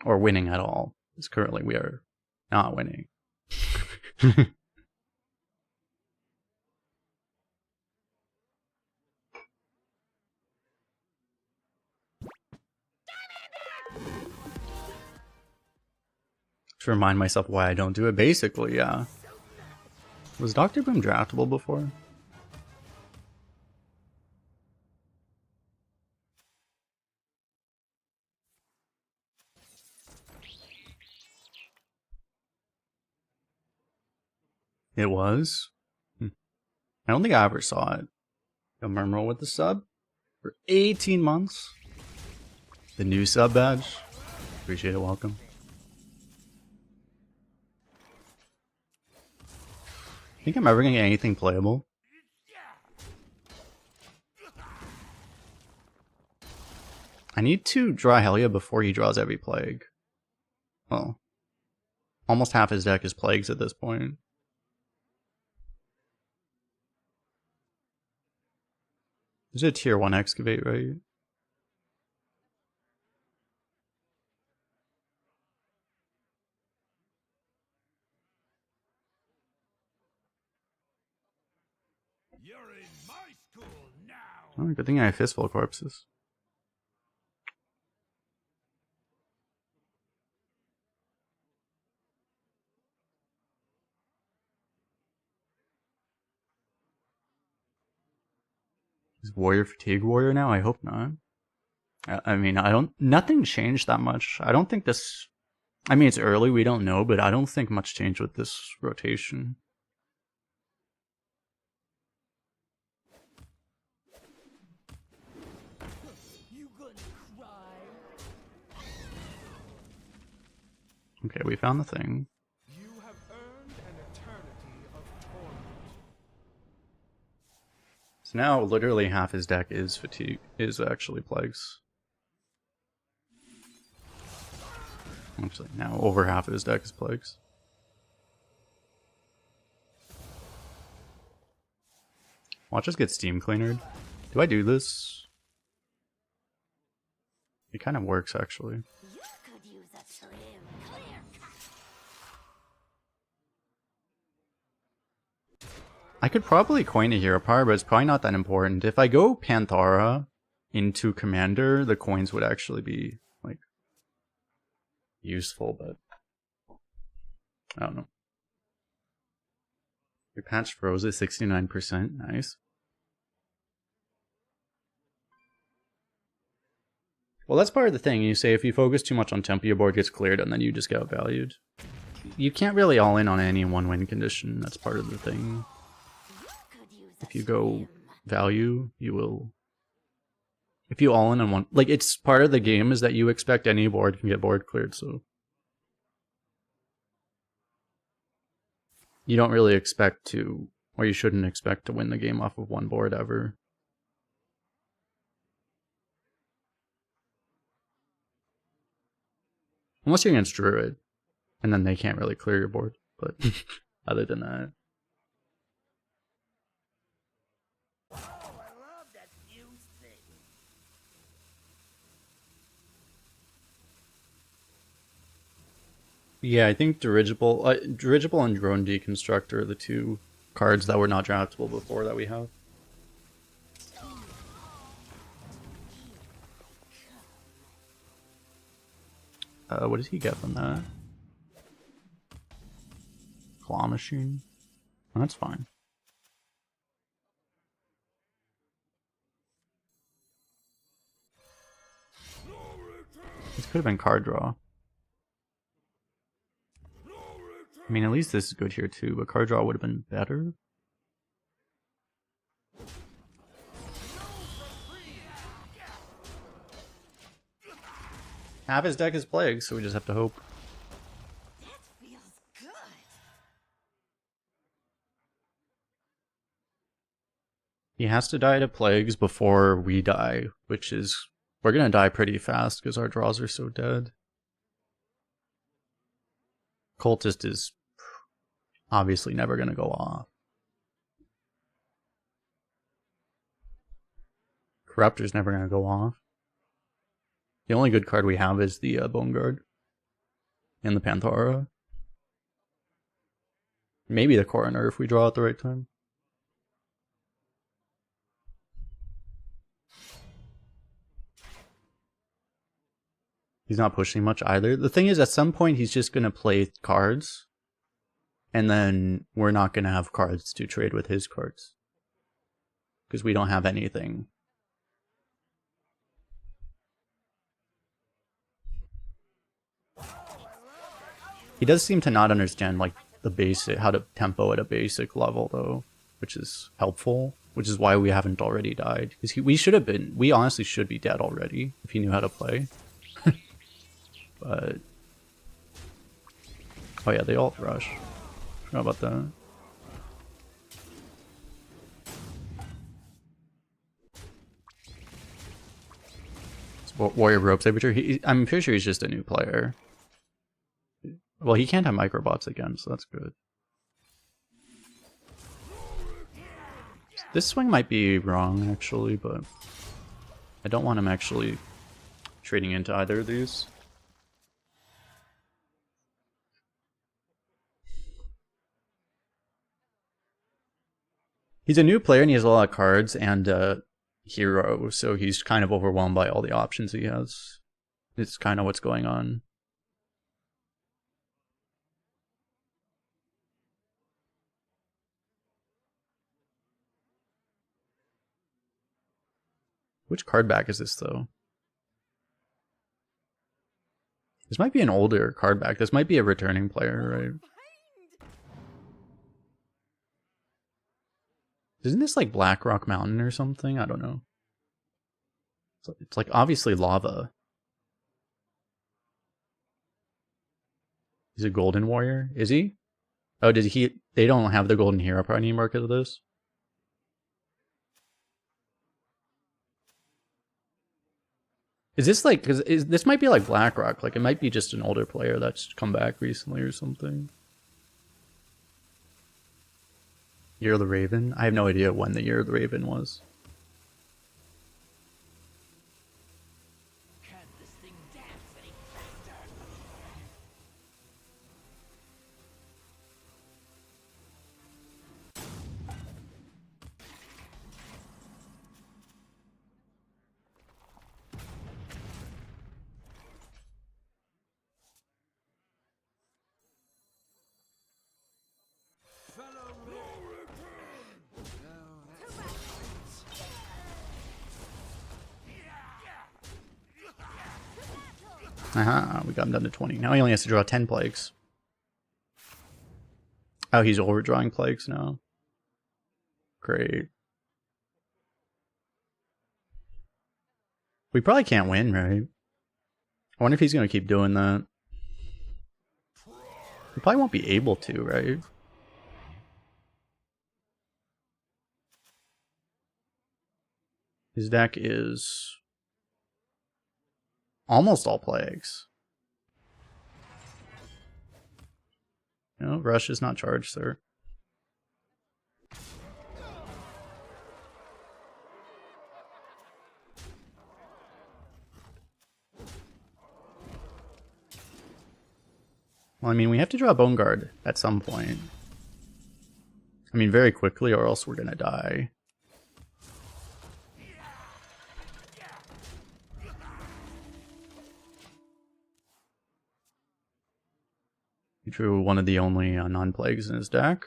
Speaker 1: Or winning at all. Because currently we are not winning. To remind myself why I don't do it. Basically, yeah. Was Dr. Boom draftable before? It was? I don't think I ever saw it. Memorial with the sub for 18 months. The new sub badge. Appreciate it, welcome. Think I'm ever gonna get anything playable? I need to draw Helia before he draws every plague. Well, almost half his deck is plagues at this point. There's a tier 1 excavate, right?
Speaker 3: You're in my school now.
Speaker 1: Oh, good thing I have fistful of corpses. Is Warrior Fatigue Warrior now? I hope not. I mean, nothing changed that much. I don't think this, I mean, it's early, we don't know, but I don't think much changed with this rotation.
Speaker 4: You gonna cry?
Speaker 1: Okay, we found the thing.
Speaker 3: You have earned an eternity of torment.
Speaker 1: So now literally half his deck is fatigue, is actually plagues. Actually, now over half of his deck is plagues. Watch us get steam cleanered. Do I do this? It kind of works actually.
Speaker 5: You could use a trim clear cut.
Speaker 1: I could probably coin a hero power, but it's probably not that important. If I go Panthara into Commander, the coins would actually be, like, useful, but I don't know. Your patch froze at 69%. Nice. Well, that's part of the thing. You say if you focus too much on tempo, your board gets cleared, and then you just get outvalued. You can't really all in on any one win condition. That's part of the thing. If you go value, you will. If you all in on one, like, it's part of the game is that you expect any board can get board cleared, so you don't really expect to, or you shouldn't expect to win the game off of one board ever. Unless you're against Druid, and then they can't really clear your board, but other than that. Yeah, I think Dirigible and Drone Deconstructor are the two cards that were not draftable before that we have. What does he get from that? Claw Machine? Oh, that's fine. This could have been card draw. I mean, at least this is good here too, but card draw would have been better. Half his deck is Plague, so we just have to hope.
Speaker 4: That feels good.
Speaker 1: He has to die to Plagues before we die, which is... We're gonna die pretty fast because our draws are so dead. Cultist is obviously never gonna go off. Corruptor's never gonna go off. The only good card we have is the Bone Guard and the Panthara. Maybe the Coroner if we draw at the right time. He's not pushing much either. The thing is, at some point, he's just going to play cards. And then we're not going to have cards to trade with his cards. Because we don't have anything. He does seem to not understand, like, the basic, how to tempo at a basic level, though. Which is helpful. Which is why we haven't already died. Because we should have been, we honestly should be dead already. If he knew how to play. But oh yeah, they all rush. Forgot about that. It's Warrior Rope Saber. I'm pretty sure he's just a new player. Well, he can't have microbots again, so that's good. This swing might be wrong actually, but I don't want him actually trading into either of these. He's a new player and he has a lot of cards and hero, so he's kind of overwhelmed by all the options he has. It's kind of what's going on. Which card back is this though? This might be an older card back. This might be a returning player, right? Isn't this like Black Rock Mountain or something? I don't know. It's like obviously lava. He's a golden warrior? Is he? Oh, did he? They don't have the golden hero part anymore because of this? Is this like, because this might be like BlackRock, like it might be just an older player that's come back recently or something. Year of the Raven? I have no idea when the Year of the Raven was.
Speaker 4: Can this thing dance any faster?
Speaker 1: Aha, we got him down to 20. Now he only has to draw 10 plagues. Oh, he's overdrawing plagues now. Great. We probably can't win, right? I wonder if he's going to keep doing that. We probably won't be able to, right? His deck is almost all plagues. No, Rush is not charged, sir. Well, I mean, we have to draw Bone Guard at some point. I mean, very quickly, or else we're gonna die. He drew one of the only non-plagues in his deck.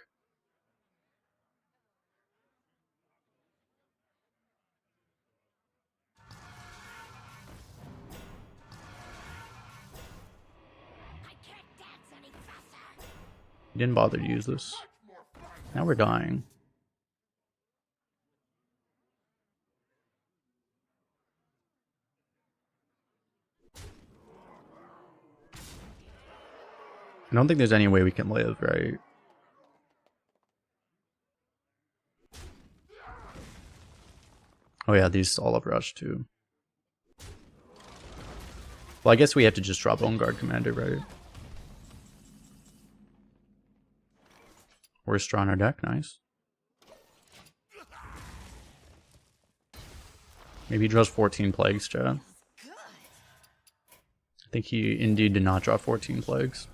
Speaker 1: He didn't bother to use this. Now we're dying. I don't think there's any way we can live, right? Oh yeah, these all have Rush too. Well, I guess we have to just drop Bone Guard Commander, right? Worst draw on our deck, nice. Maybe he draws 14 plagues, Chad. I think he indeed did not draw 14 plagues.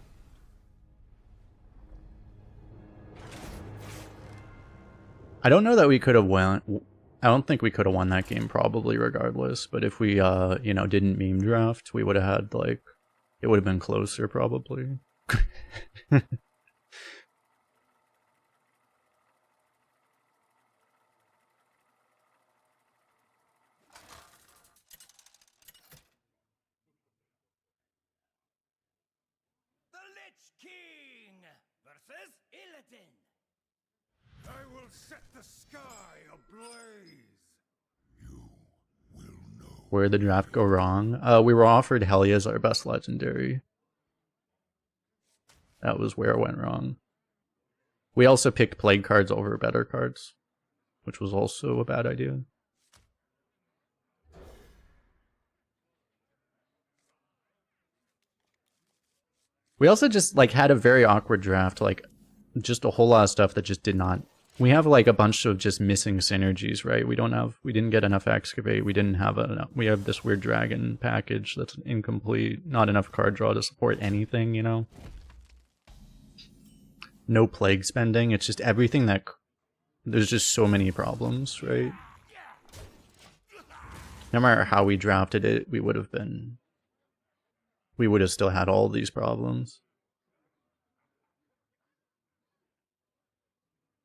Speaker 1: I don't know that we could have won. I don't think we could have won that game probably regardless, but if we you know, didn't meme draft, we would have had like, it would have been closer probably.
Speaker 3: I will set the sky ablaze. You will know.
Speaker 1: Where did the draft go wrong? We were offered Helya as our best legendary. That was where it went wrong. We also picked plague cards over better cards, which was also a bad idea. We also just like had a very awkward draft, like just a whole lot of stuff that just did not. We have like a bunch of just missing synergies, right? We didn't get enough excavate. We didn't have enough. We have this weird dragon package that's incomplete. Not enough card draw to support anything, you know. No plague spending. It's just everything that. There's just so many problems, right? No matter how we drafted it, we would have still had all these problems.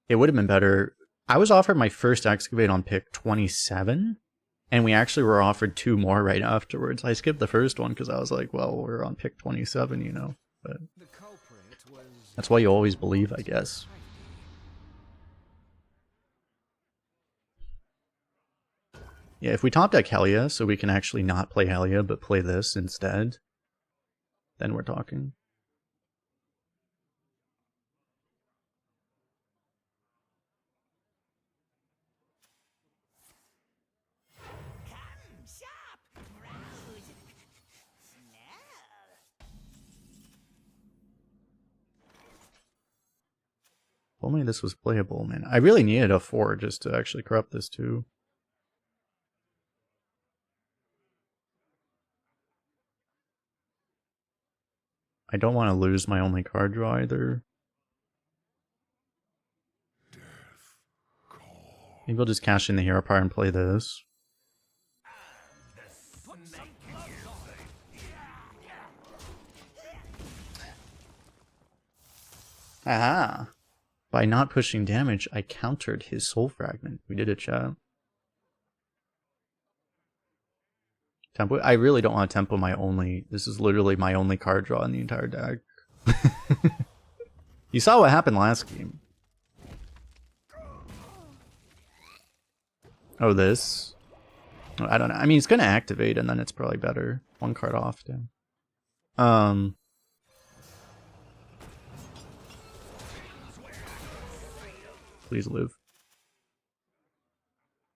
Speaker 1: It would have been better. I was offered my first excavate on pick 27, and we actually were offered 2 more right afterwards. I skipped the first one because I was like, well, we're on pick 27, you know. But that's why you always believe, I guess. Yeah, if we top deck Helya, so we can actually not play Helya, but play this instead, then we're talking. If only this was playable, man. I really needed a 4 just to actually corrupt this too. I don't want to lose my only card draw either. Maybe I'll just cash in the hero power and play this. Aha! By not pushing damage, I countered his soul fragment. We did it, chat. Tempo. I really don't want to tempo my only. This is literally my only card draw in the entire deck. You saw what happened last game. Oh, this? I don't know. I mean, it's gonna activate, and then it's probably better. One card off, damn. Please live.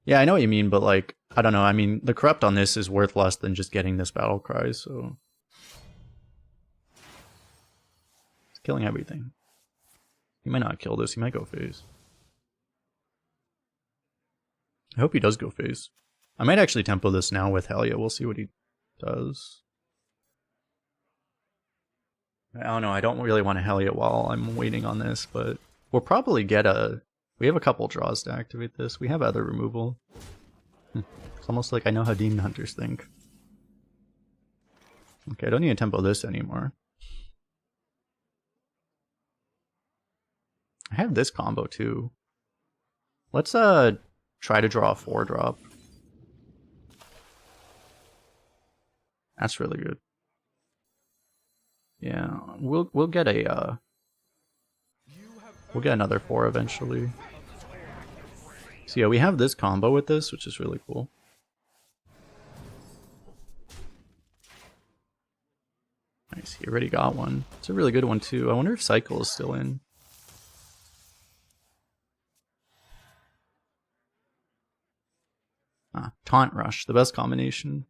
Speaker 1: Yeah, I know what you mean, but like, I don't know. I mean, the corrupt on this is worth less than just getting this battle cry, so it's killing everything. He might not kill this. He might go phase. I hope he does go phase. I might actually tempo this now with Helia. We'll see what he does. I don't know. I don't really want to Helia while I'm waiting on this, but we'll probably get a... We have a couple draws to activate this. We have other removal. It's almost like I know how Demon Hunters think. Okay, I don't need to tempo this anymore. I have this combo too. Let's try to draw a 4-drop. That's really good. Yeah, we'll get a we'll get another 4 eventually. So yeah, we have this combo with this, which is really cool. Nice, he already got one. It's a really good one too. I wonder if Cycle is still in. Ah, Taunt Rush, the best combination.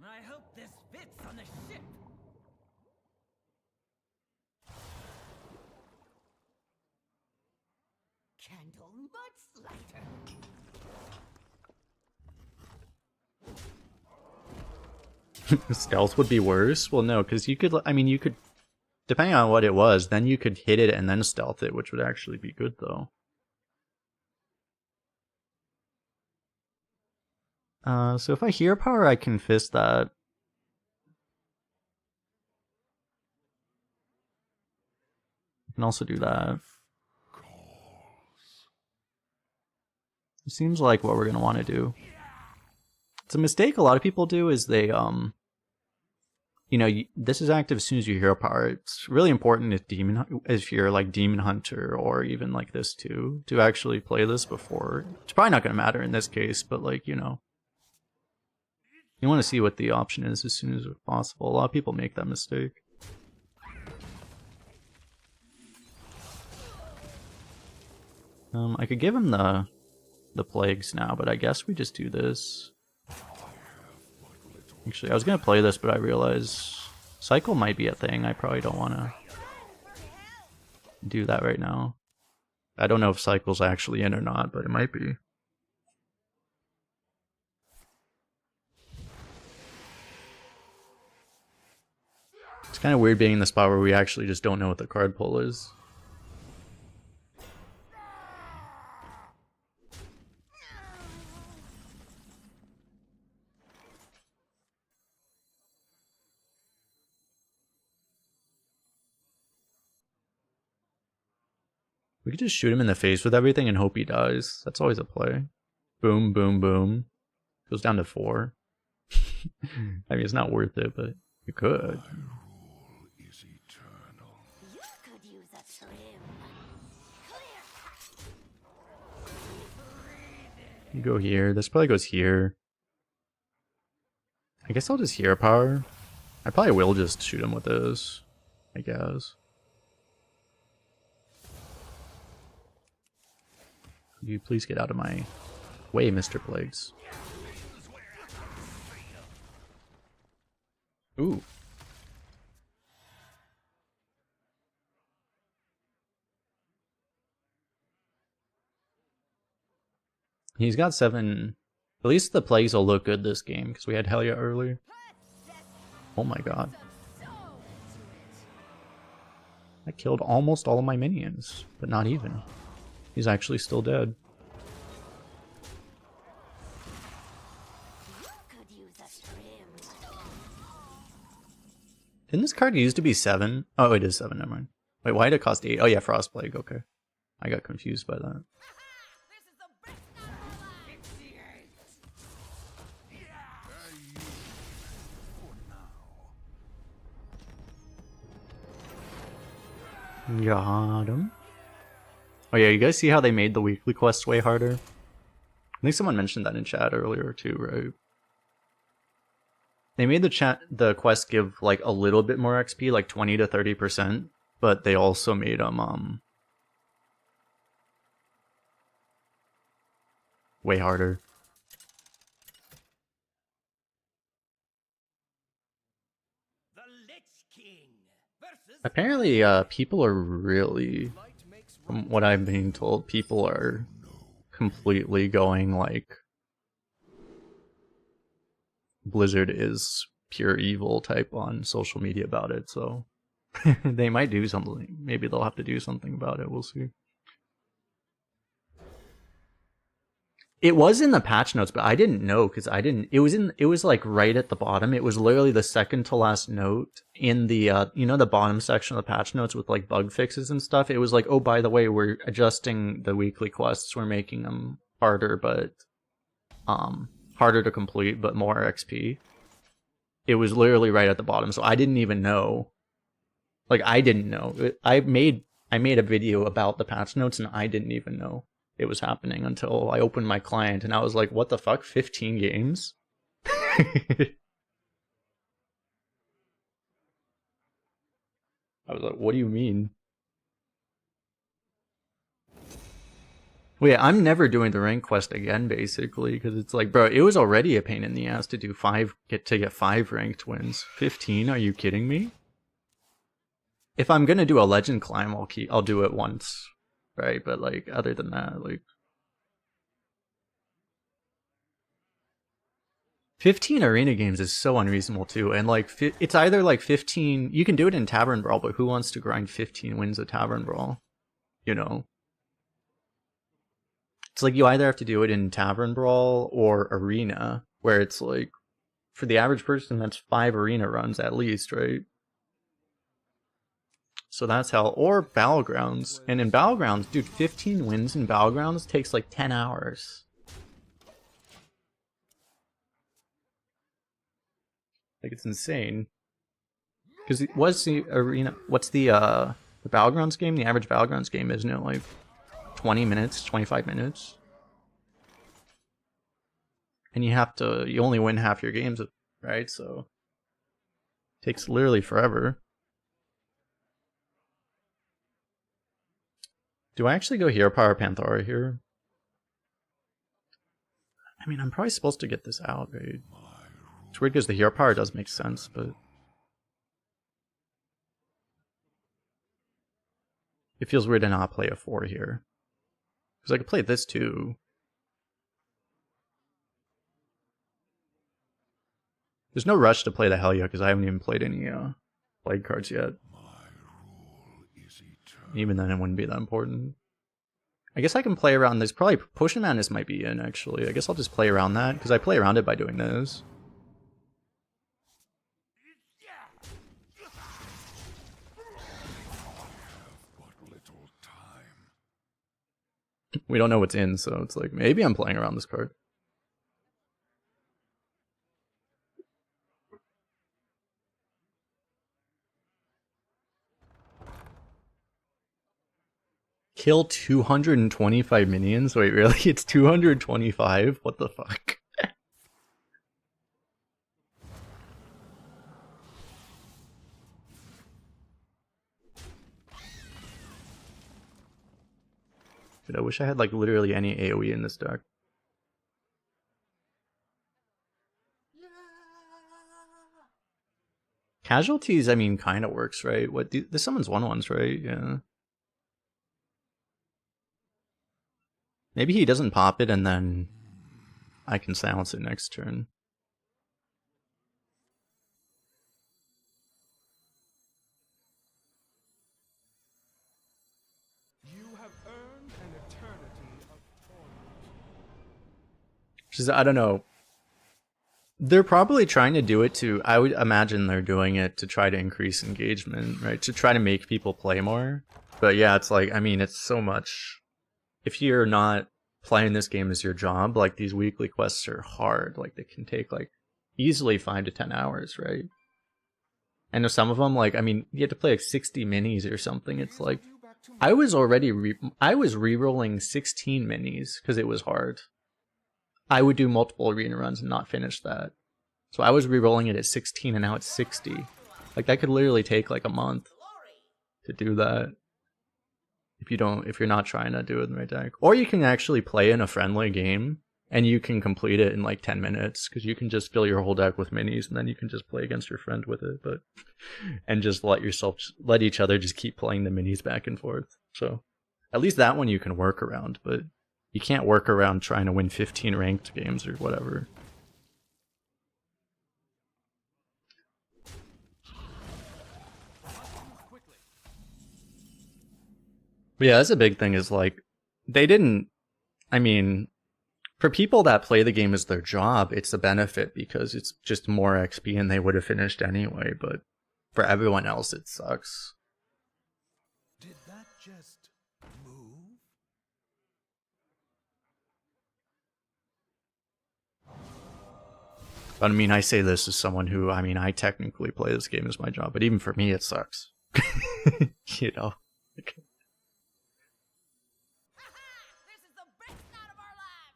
Speaker 4: I hope this fits on the ship. Candle Mudsliter.
Speaker 1: Stealth would be worse? Well, no, because you could, I mean, you could, depending on what it was, then you could hit it and then stealth it, which would actually be good, though. So if I hear power, I can fist that. I can also do that. It seems like what we're going to want to do. It's a mistake a lot of people do is they, you know, this is active as soon as you hero power. It's really important if you're like Demon Hunter or even like this too, to actually play this before. It's probably not going to matter in this case, but like, you know, you want to see what the option is as soon as possible. A lot of people make that mistake. I could give him the plagues now, but I guess we just do this. Actually, I was gonna play this, but I realized Cycle might be a thing. I probably don't want to do that right now. I don't know if Cycle's actually in or not, but it might be. It's kind of weird being in the spot where we actually just don't know what the card pull is. We could just shoot him in the face with everything and hope he dies. That's always a play. Boom, boom, boom. Goes down to 4. I mean, it's not worth it, but you could.
Speaker 4: You could use a trim.
Speaker 1: You go here. This probably goes here. I guess I'll just hero power. I probably will just shoot him with this, I guess. Could you please get out of my way, Mr. Plagues? Ooh. He's got 7. At least the plagues will look good this game, because we had Helia earlier. Oh my god. I killed almost all of my minions, but not even. He's actually still dead. Didn't this card used to be 7? Oh, it is 7, never mind. Wait, why did it cost 8? Oh yeah, Frost Plague, okay. I got confused by that.
Speaker 4: This is the best night of my life.
Speaker 1: Got him. Oh yeah, you guys see how they made the weekly quests way harder? I think someone mentioned that in chat earlier too, right? They made the quest give like a little bit more XP, like 20 to 30%, but they also made them way harder.
Speaker 4: The Lich King versus
Speaker 1: Apparently, people are really, from what I'm being told, people are completely going like Blizzard is pure evil type on social media about it, so they might do something. Maybe they'll have to do something about it. We'll see. It was in the patch notes, but I didn't know because I didn't. It was like right at the bottom. It was literally the second to last note in the you know, the bottom section of the patch notes with like bug fixes and stuff. It was like, oh, by the way, we're adjusting the weekly quests. We're making them harder, but harder to complete, but more XP. It was literally right at the bottom, so I didn't even know. Like, I didn't know. I made a video about the patch notes, and I didn't even know it was happening until I opened my client, and I was like, what the fuck? 15 games? I was like, what do you mean? Wait, I'm never doing the rank quest again, basically, because it's like, bro, it was already a pain in the ass to do get 5 ranked wins. 15? Are you kidding me? If I'm gonna do a legend climb, I'll do it once, right? But like, other than that, like, 15 arena games is so unreasonable too, and like, it's either like 15. You can do it in Tavern Brawl, but who wants to grind 15 wins of Tavern Brawl? You know, it's like you either have to do it in Tavern Brawl or Arena, where it's like, for the average person, that's 5 arena runs at least, right? So that's hell. Or Battlegrounds. And in Battlegrounds, dude, 15 wins in Battlegrounds takes like 10 hours. Like, it's insane. Because what's the arena? What's the Battlegrounds game? The average Battlegrounds game, isn't it like 20 minutes, 25 minutes? And you only win half your games, right? So it takes literally forever. Do I actually go Hero Power Panthara here? I mean, I'm probably supposed to get this out, right? It's weird because the Hero Power does make sense, but it feels weird to not play a 4 here. Because I could play this too. There's no rush to play the Helya because I haven't even played any Plague cards yet. Even then, it wouldn't be that important. I guess I can play around this. Probably Potion Madness might be in, actually. I guess I'll just play around that, because I play around it by doing this. We don't know what's in, so it's like, maybe I'm playing around this card. Kill 225 minions? Wait, really? It's 225? What the fuck? Dude, I wish I had like literally any AoE in this deck. Casualties, I mean, kind of works, right? What? This summons 1/1s, right? Yeah. Maybe he doesn't pop it and then I can silence it next turn.
Speaker 3: You have earned an eternity of torment.
Speaker 1: Which is, I don't know. They're probably trying to do it to, I would imagine they're doing it to try to increase engagement, right? To try to make people play more. But yeah, it's like, I mean, it's so much. If you're not playing this game as your job, like these weekly quests are hard. Like they can take like easily 5 to 10 hours, right? And some of them, like, I mean, you have to play like 60 minis or something. It's like, I was re-rolling 16 minis because it was hard. I would do multiple arena runs and not finish that. So I was re-rolling it at 16 and now it's 60. Like that could literally take like a month to do that. If you're not trying to do it in the right deck. Or you can actually play in a friendly game and you can complete it in like 10 minutes because you can just fill your whole deck with minis and then you can just play against your friend with it, but and just let each other just keep playing the minis back and forth. So at least that one you can work around, but you can't work around trying to win 15 ranked games or whatever. But yeah, that's a big thing is like, I mean, for people that play the game as their job, it's a benefit because it's just more XP and they would have finished anyway, but for everyone else, it sucks.
Speaker 3: Did that just move?
Speaker 1: But I mean, I say this as someone who, I mean, I technically play this game as my job, but even for me, it sucks. You know?
Speaker 4: This is the best night of our lives.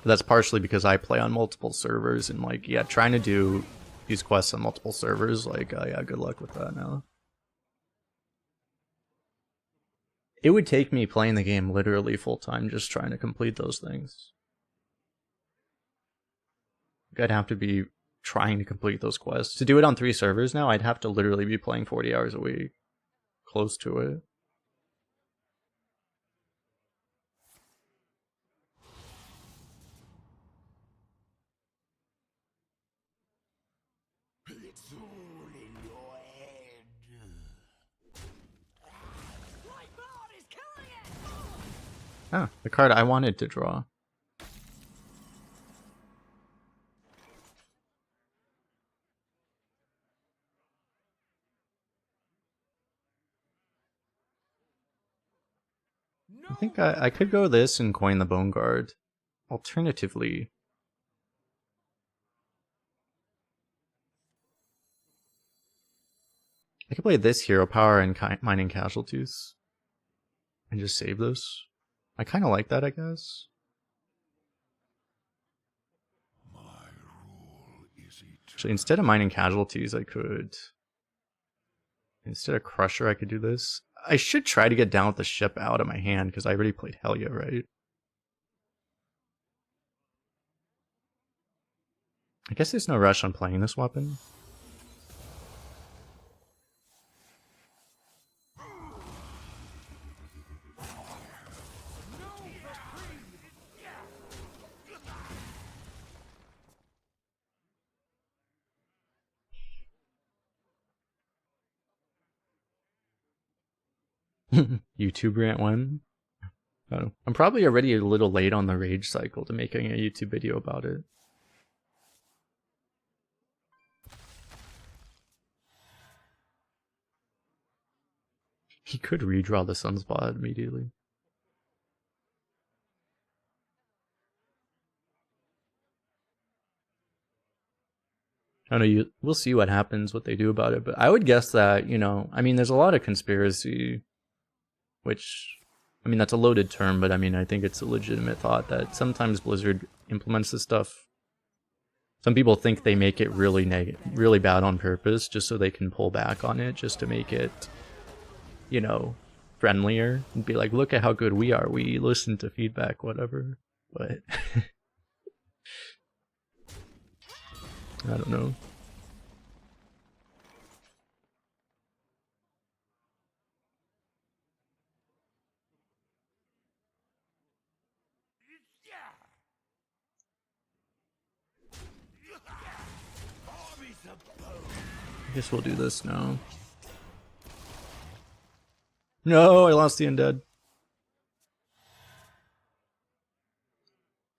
Speaker 1: That's partially because I play on multiple servers and like, yeah, trying to do these quests on multiple servers, like, yeah, good luck with that now. It would take me playing the game literally full time just trying to complete those things. I'd have to be trying to complete those quests. To do it on 3 servers now, I'd have to literally be playing 40 hours a week. Close to it.
Speaker 4: It's all in your head. Lightboard is killing it.
Speaker 1: Ah, the card I wanted to draw. I think I could go this and coin the Bone Guard. Alternatively, I could play this Hero Power and Mining Casualties and just save this. I kind of like that, I guess. Actually, instead of Mining Casualties, I could... Instead of Crusher, I could do this. I should try to get down with the ship out of my hand, because I already played Helya, right? I guess there's no rush on playing this weapon. YouTube rant 1? Oh, I'm probably already a little late on the rage cycle to making a YouTube video about it. He could redraw the Sunspot immediately. I don't know, we'll see what happens, what they do about it, but I would guess that, you know, I mean, there's a lot of conspiracy, which, I mean, that's a loaded term, but I mean, I think it's a legitimate thought that sometimes Blizzard implements this stuff. Some people think they make it really bad on purpose, just so they can pull back on it, just to make it, you know, friendlier, and be like, look at how good we are, we listen to feedback, whatever, but... I don't know. I guess we'll do this now. No, I lost the undead.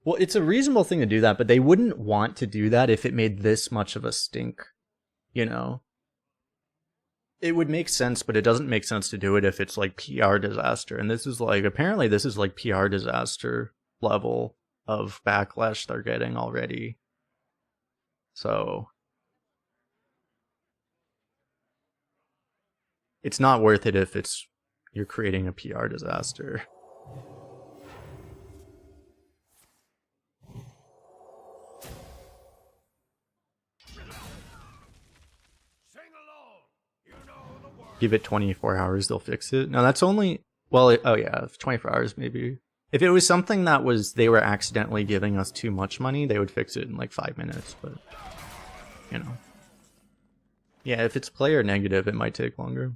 Speaker 1: Well, it's a reasonable thing to do that, but they wouldn't want to do that if it made this much of a stink, you know? It would make sense, but it doesn't make sense to do it if it's like PR disaster. And this is like, apparently this is like PR disaster level of backlash they're getting already. So it's not worth it if you're creating a PR disaster. Give it 24 hours, they'll fix it. No, that's only, well, oh yeah, 24 hours maybe. If it was something that they were accidentally giving us too much money, they would fix it in like 5 minutes, but, you know. Yeah, if it's player negative, it might take longer.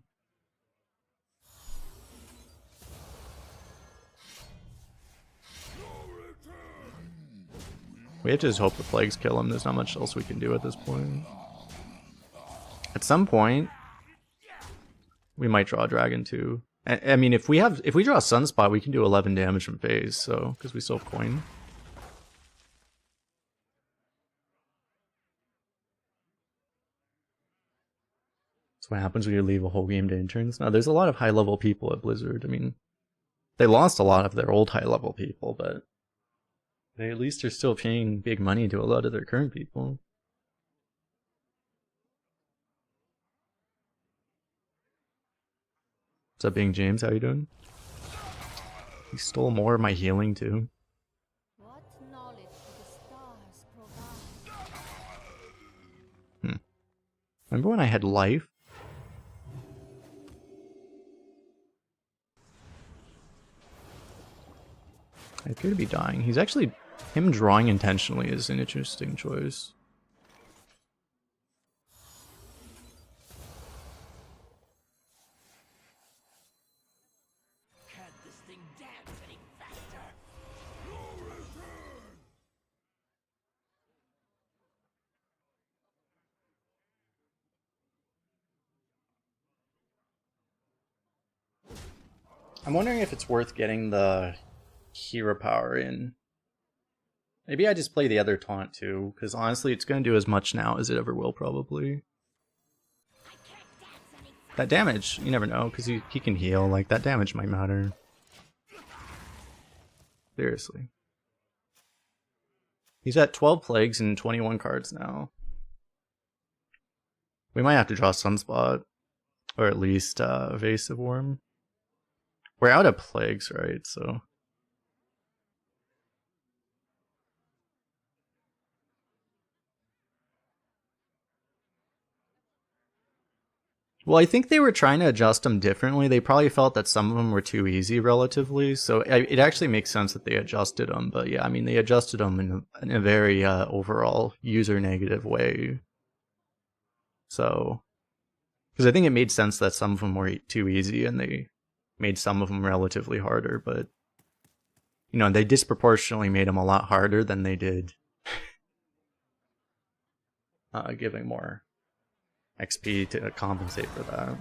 Speaker 1: We have to just hope the plagues kill him. There's not much else we can do at this point. At some point, we might draw a dragon too. I mean, if we draw a sunspot, we can do 11 damage from phase, so because we still have coin. That's what happens when you leave a whole game to interns. Now, there's a lot of high-level people at Blizzard. I mean, they lost a lot of their old high-level people, but they at least are still paying big money to a lot of their current people. What's up, Bing James? How you doing? He stole more of my healing too.
Speaker 5: What knowledge do the stars provide?
Speaker 1: Remember when I had life? I appear to be dying. He's actually... Him drawing intentionally is an interesting choice.
Speaker 4: Can't this thing dance any faster?
Speaker 1: I'm wondering if it's worth getting the hero power in. Maybe I just play the other taunt too, because honestly it's going to do as much now as it ever will probably. That damage, you never know, because he can heal, like that damage might matter. Seriously. He's at 12 plagues and 21 cards now. We might have to draw Sunspot, or at least Evasive Worm. We're out of plagues, right? So well, I think they were trying to adjust them differently. They probably felt that some of them were too easy relatively, so it actually makes sense that they adjusted them. But yeah, I mean, they adjusted them in a very overall user negative way. So, because I think it made sense that some of them were too easy and they made some of them relatively harder, but you know, they disproportionately made them a lot harder than they did giving more XP to compensate for that.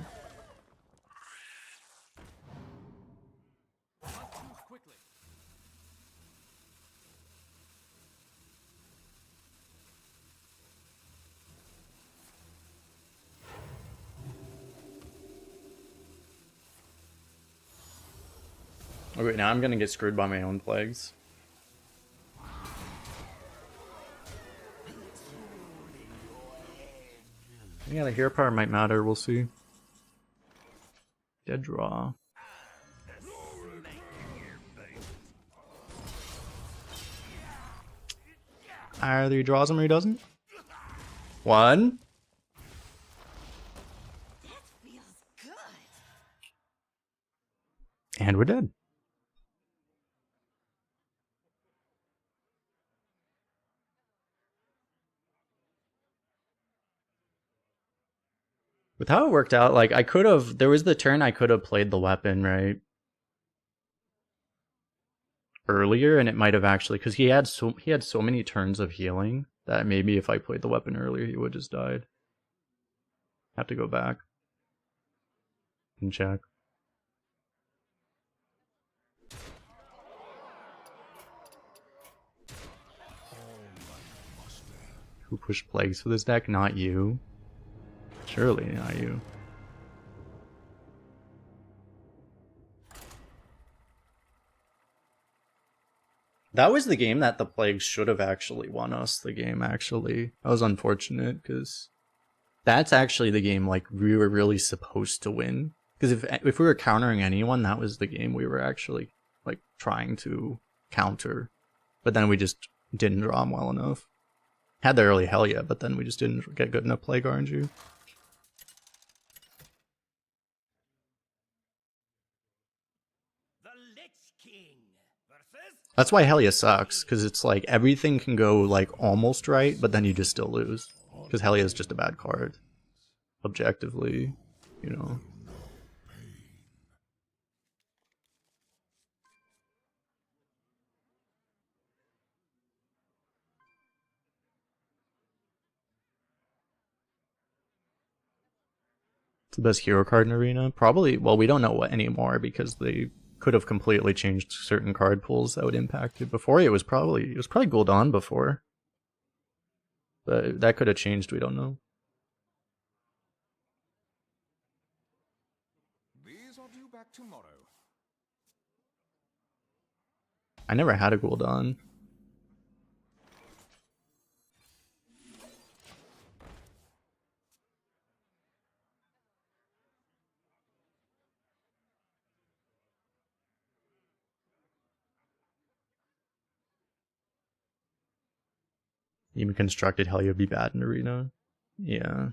Speaker 1: Okay, now I'm gonna get screwed by my own plagues. Yeah, the hero power might matter, we'll see. Dead draw. Either he draws him or he doesn't. One.
Speaker 5: That feels good.
Speaker 1: And we're dead. With how it worked out, like I could have, there was the turn I could have played the weapon, right? Earlier, and it might have actually, because he had so many turns of healing that maybe if I played the weapon earlier, he would have just died. Have to go back and check. push plagues for this deck, not you. Surely not you. That was the game that the plagues should have actually won us the game, actually. That was unfortunate, because that's actually the game like we were really supposed to win. Because if we were countering anyone, that was the game we were actually like trying to counter. But then we just didn't draw them well enough. Had the early hell yeah, but then we just didn't get good enough plague RNG. That's why Helia sucks, because it's like everything can go like almost right, but then you just still lose. Because Helia is just a bad card. Objectively, you know. It's the best hero card in Arena? Probably, well, we don't know what anymore because they could have completely changed certain card pools that would impact it. Before it was probably Gul'dan before. But that could have changed, we don't know.
Speaker 3: These are due back tomorrow.
Speaker 1: I never had a Gul'dan. Even constructed Helia would be bad in Arena. Yeah.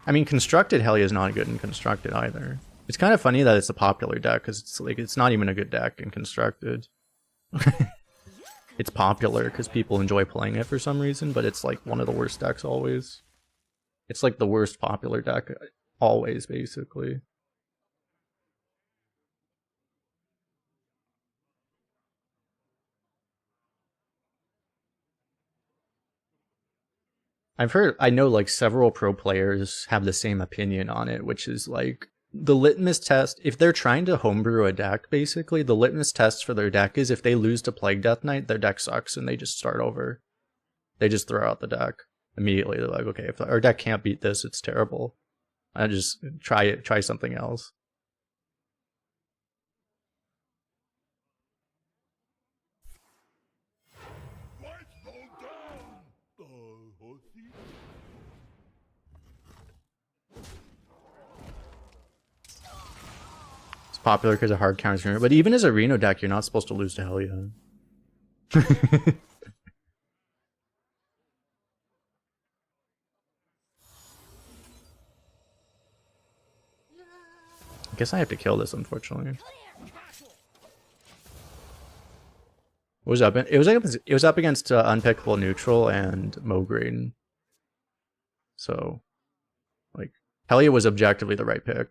Speaker 1: I mean, constructed Helia is not good in constructed either. It's kind of funny that it's a popular deck, because it's like it's not even a good deck in constructed. It's popular because people enjoy playing it for some reason, but it's like one of the worst decks always. It's like the worst popular deck always, basically. I know like several pro players have the same opinion on it, which is like the litmus test, if they're trying to homebrew a deck, basically, the litmus test for their deck is if they lose to Plague Death Knight, their deck sucks and they just start over. They just throw out the deck immediately. They're like, okay, if our deck can't beat this, it's terrible. I just try something else. Popular because of hard counters, but even as a Reno deck, you're not supposed to lose to Helia. I guess I have to kill this, unfortunately. What was up? It was up against Unpickable Neutral and Mograine. So, like, Helia was objectively the right pick.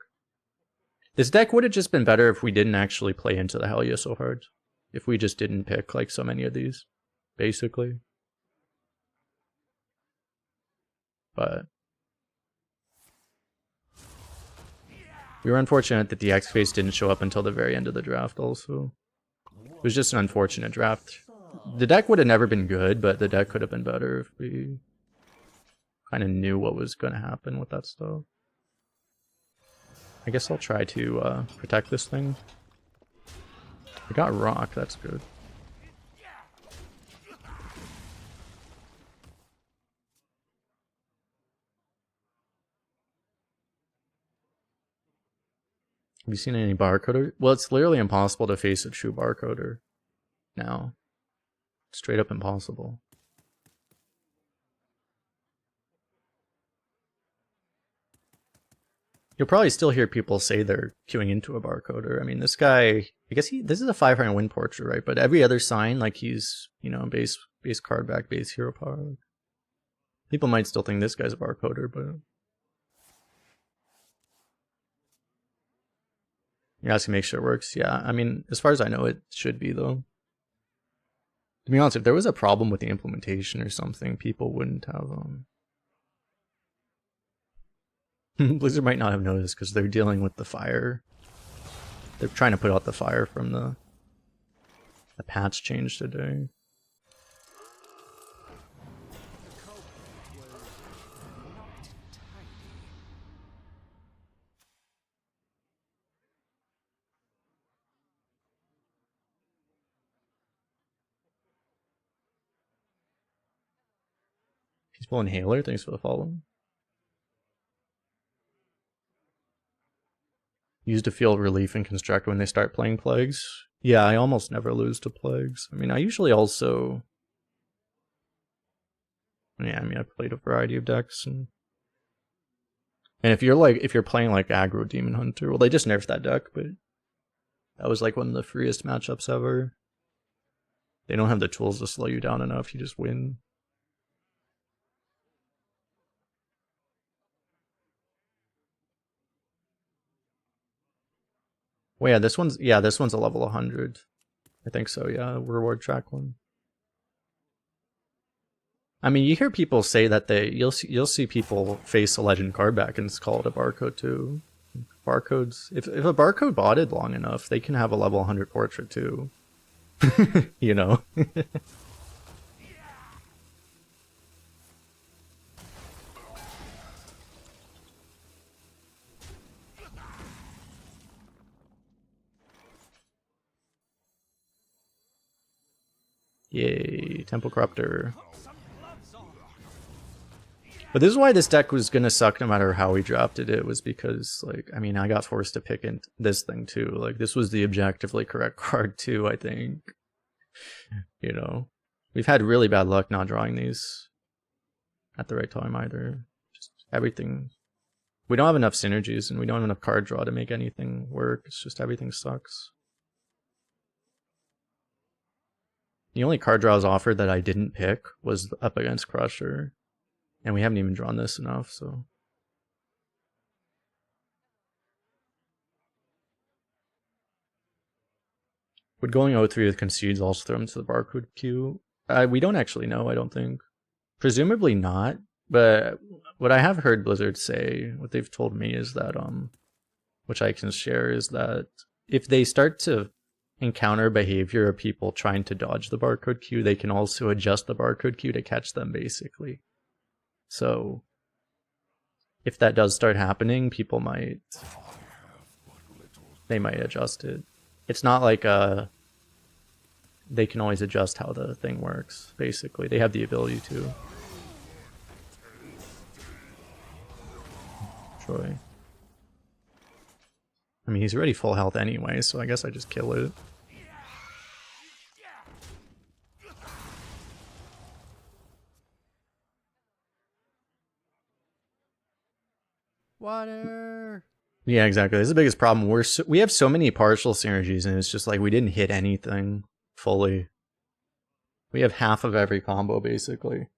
Speaker 1: This deck would have just been better if we didn't actually play into the Helia so hard. If we just didn't pick like so many of these, basically. But we were unfortunate that the X-Face didn't show up until the very end of the draft also. It was just an unfortunate draft. The deck would have never been good, but the deck could have been better if we kind of knew what was going to happen with that stuff. I guess I'll try to protect this thing. I got rock, that's good. Have you seen any barcoder? Well, it's literally impossible to face a true barcoder now. Straight up impossible. You'll probably still hear people say they're queuing into a barcoder. I mean, this guy, I guess this is a 500 win portrait, right? But every other sign, like he's, you know, base card back, base hero power. People might still think this guy's a barcoder, but you're asking to make sure it works. Yeah, I mean, as far as I know, it should be though. To be honest, if there was a problem with the implementation or something, people wouldn't have Blizzard might not have noticed because they're dealing with the fire. They're trying to put out the fire from the patch change today. He's pulling Hailer. Thanks for the follow. Used to feel relief in Construct when they start playing Plagues. Yeah, I almost never lose to Plagues. I mean, I usually also... Yeah, I mean, I played a variety of decks. And if you're playing like aggro Demon Hunter, well, they just nerfed that deck, but that was like one of the freest matchups ever. They don't have the tools to slow you down enough, you just win. Well, yeah, this one's a level 100. I think so, yeah, reward track one. I mean, you hear people say that you'll see people face a legend card back and call it a barcode too. Barcodes, if a barcode botted long enough, they can have a level 100 portrait too. You know. Yay, Temple Corruptor. But this is why this deck was gonna suck no matter how we drafted it, was because, like, I mean, I got forced to pick in this thing too. Like, this was the objectively correct card too, I think. You know, we've had really bad luck not drawing these at the right time either. Just everything. We don't have enough synergies and we don't have enough card draw to make anything work. It's just everything sucks. The only card draws offered that I didn't pick was up against Crusher. And we haven't even drawn this enough, so. Would going 0-3 with concedes also throw him to the barcode queue? We don't actually know, I don't think. Presumably not, but what I have heard Blizzard say, what they've told me is that, which I can share, is that if they start to encounter behavior of people trying to dodge the barcode queue, they can also adjust the barcode queue to catch them, basically. So, if that does start happening, people might adjust it. It's not like they can always adjust how the thing works, basically. They have the ability to. Troy. I mean, he's already full health anyway, so I guess I just kill it.
Speaker 2: Water.
Speaker 1: Yeah, exactly. This is the biggest problem. We have so many partial synergies, and it's just like we didn't hit anything fully. We have half of every combo, basically.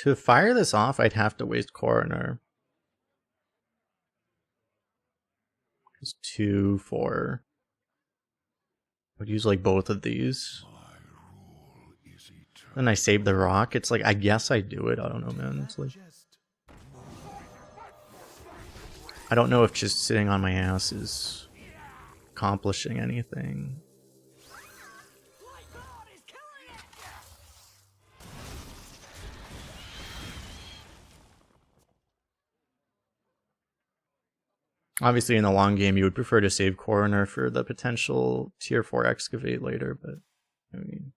Speaker 1: To fire this off, I'd have to waste Coroner. It's 2, 4. I'd use like both of these. Then I save the rock. It's like, I guess I do it. I don't know, man. It's like, I don't know if just sitting on my ass is accomplishing anything. Obviously, in the long game, you would prefer to save Coroner for the potential tier 4 excavate later, but I mean.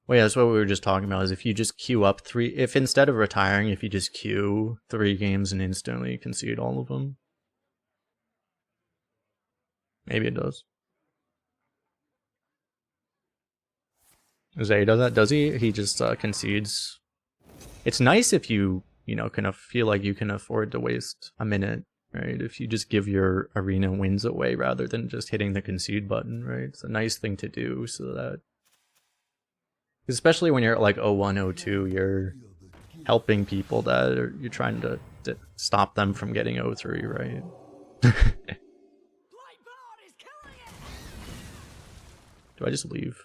Speaker 1: Well, yeah, that's what we were just talking about, is if you just queue up 3, if instead of retiring, if you just queue 3 games and instantly concede all of them. Maybe it does. Zay does that? Does he? He just concedes. It's nice if you can feel like you can afford to waste a minute, right? If you just give your arena wins away rather than just hitting the concede button, right? It's a nice thing to do so that Especially when you're at like 01, 02, you're helping people that you're trying to stop them from getting 03, right? Do I just leave?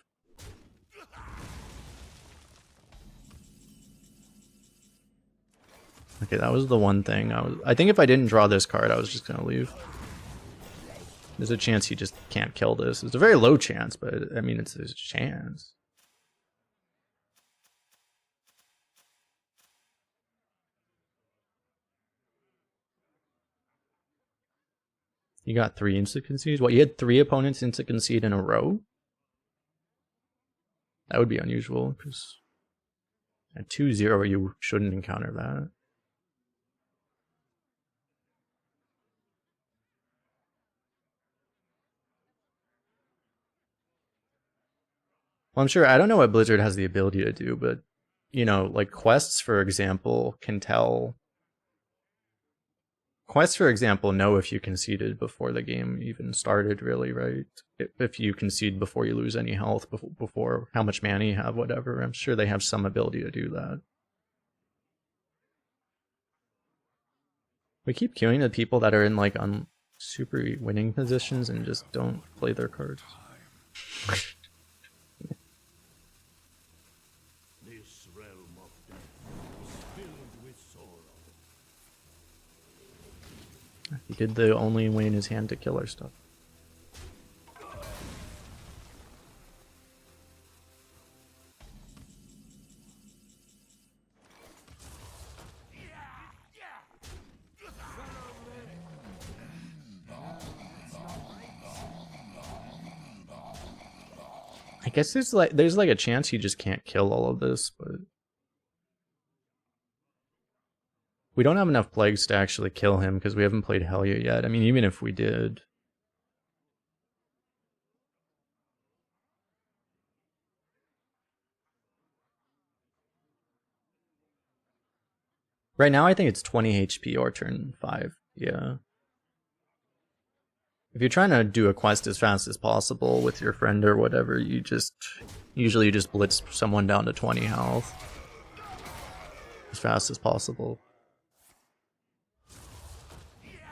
Speaker 1: Okay, that was the one thing I think if I didn't draw this card, I was just gonna leave. There's a chance he just can't kill this. It's a very low chance, but I mean, it's a chance. You got 3 instant concedes? What, you had 3 opponents instant concede in a row? That would be unusual, because at 2-0 you shouldn't encounter that. Well, I'm sure, I don't know what Blizzard has the ability to do, but, you know, like quests, for example, can tell... Quests, for example, know if you conceded before the game even started, really, right? If you concede before you lose any health, before how much mana you have, whatever. I'm sure they have some ability to do that. We keep queuing the people that are in, like, on super winning positions and just don't play their cards.
Speaker 4: This realm of death is filled with sorrow.
Speaker 1: He did the only way in his hand to kill our stuff. I guess there's like a chance he just can't kill all of this, but we don't have enough plagues to actually kill him because we haven't played Helya yet. I mean, even if we did. Right now, I think it's 20 HP or turn 5. Yeah. If you're trying to do a quest as fast as possible with your friend or whatever, usually you just blitz someone down to 20 health as fast as possible.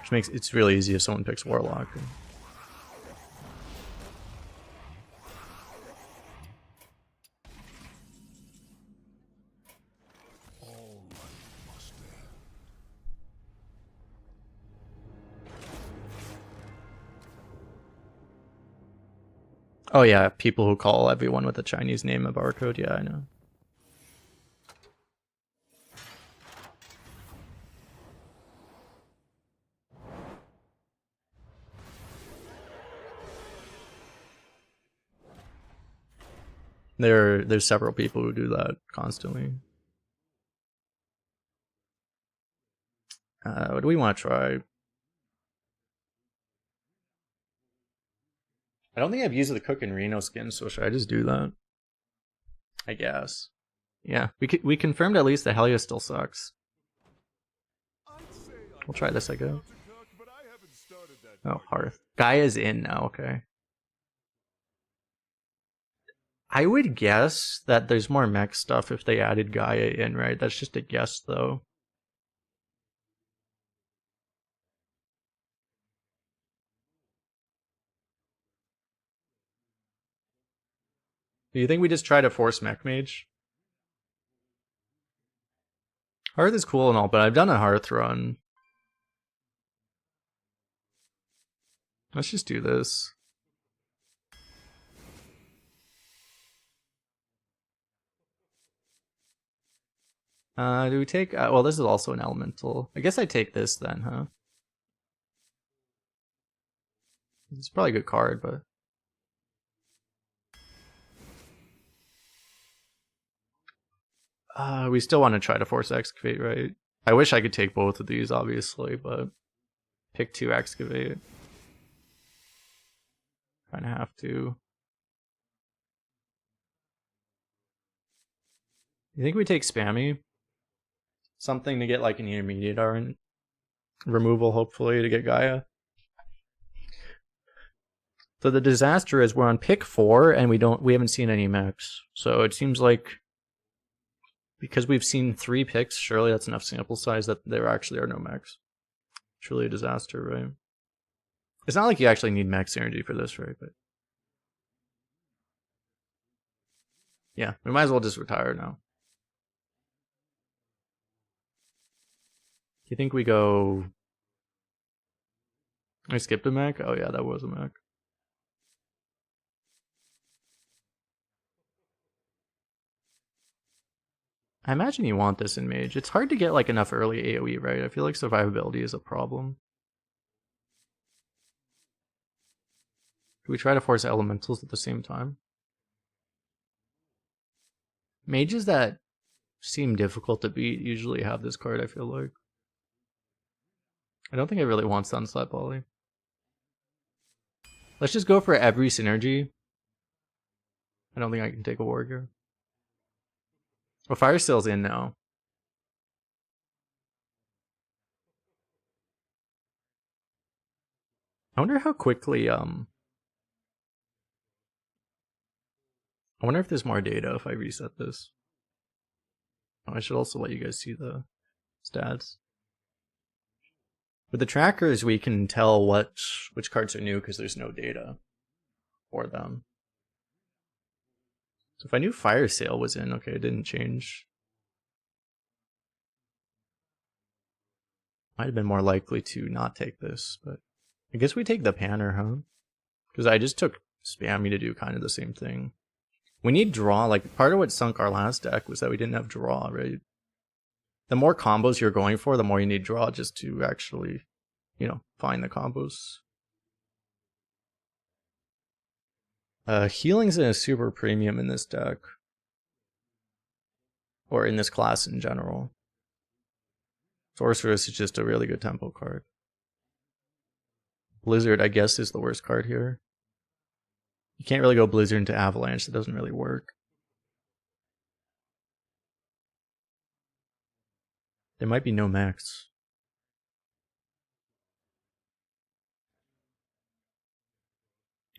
Speaker 1: Which makes it's really easy if someone picks Warlock. Oh yeah, people who call everyone with a Chinese name a barcode, yeah, I know. There's several people who do that constantly. What do we want to try? I don't think I've used the Cook and Reno skin, so should I just do that? I guess. Yeah, we confirmed at least the Helya still sucks. We'll try this, I guess. Oh, Hearth. Gaia's in now, okay. I would guess that there's more mech stuff if they added Gaia in, right? That's just a guess, though. Do you think we just try to force Mech Mage? Hearth is cool and all, but I've done a Hearth run. Let's just do this. Do we take... well, this is also an elemental. I guess I take this then, huh? It's probably a good card, but... we still want to try to force Excavate, right? I wish I could take both of these, obviously, but... Pick 2 Excavate. Kinda have to. You think we take Spammy? Something to get like an intermediate Iron removal, hopefully, to get Gaia. So the disaster is we're on pick 4 and we haven't seen any mechs. So it seems like because we've seen 3 picks, surely that's enough sample size that there actually are no mechs. It's really a disaster, right? It's not like you actually need max energy for this, right? But yeah, we might as well just retire now. You think we go... I skipped a mech? Oh yeah, that was a mech. I imagine you want this in Mage. It's hard to get like enough early AoE, right? I feel like survivability is a problem. Do we try to force elementals at the same time? Mages that seem difficult to beat usually have this card, I feel like. I don't think I really want Sunslap Volley. Let's just go for every synergy. I don't think I can take a Warrior. Well, Fire Steel's in now. I wonder how quickly, I wonder if there's more data if I reset this. Oh, I should also let you guys see the stats. With the trackers, we can tell which cards are new because there's no data for them. So if I knew Fire Sale was in, okay, it didn't change. Might have been more likely to not take this, but I guess we take the Panner, huh? Because I just took Spammy to do kind of the same thing. We need draw. Like, part of what sunk our last deck was that we didn't have draw, right? The more combos you're going for, the more you need draw just to actually, you know, find the combos. Healing's a super premium in this deck. Or in this class in general. Sorceress is just a really good tempo card. Blizzard, I guess, is the worst card here. You can't really go Blizzard into Avalanche, that doesn't really work. There might be no max.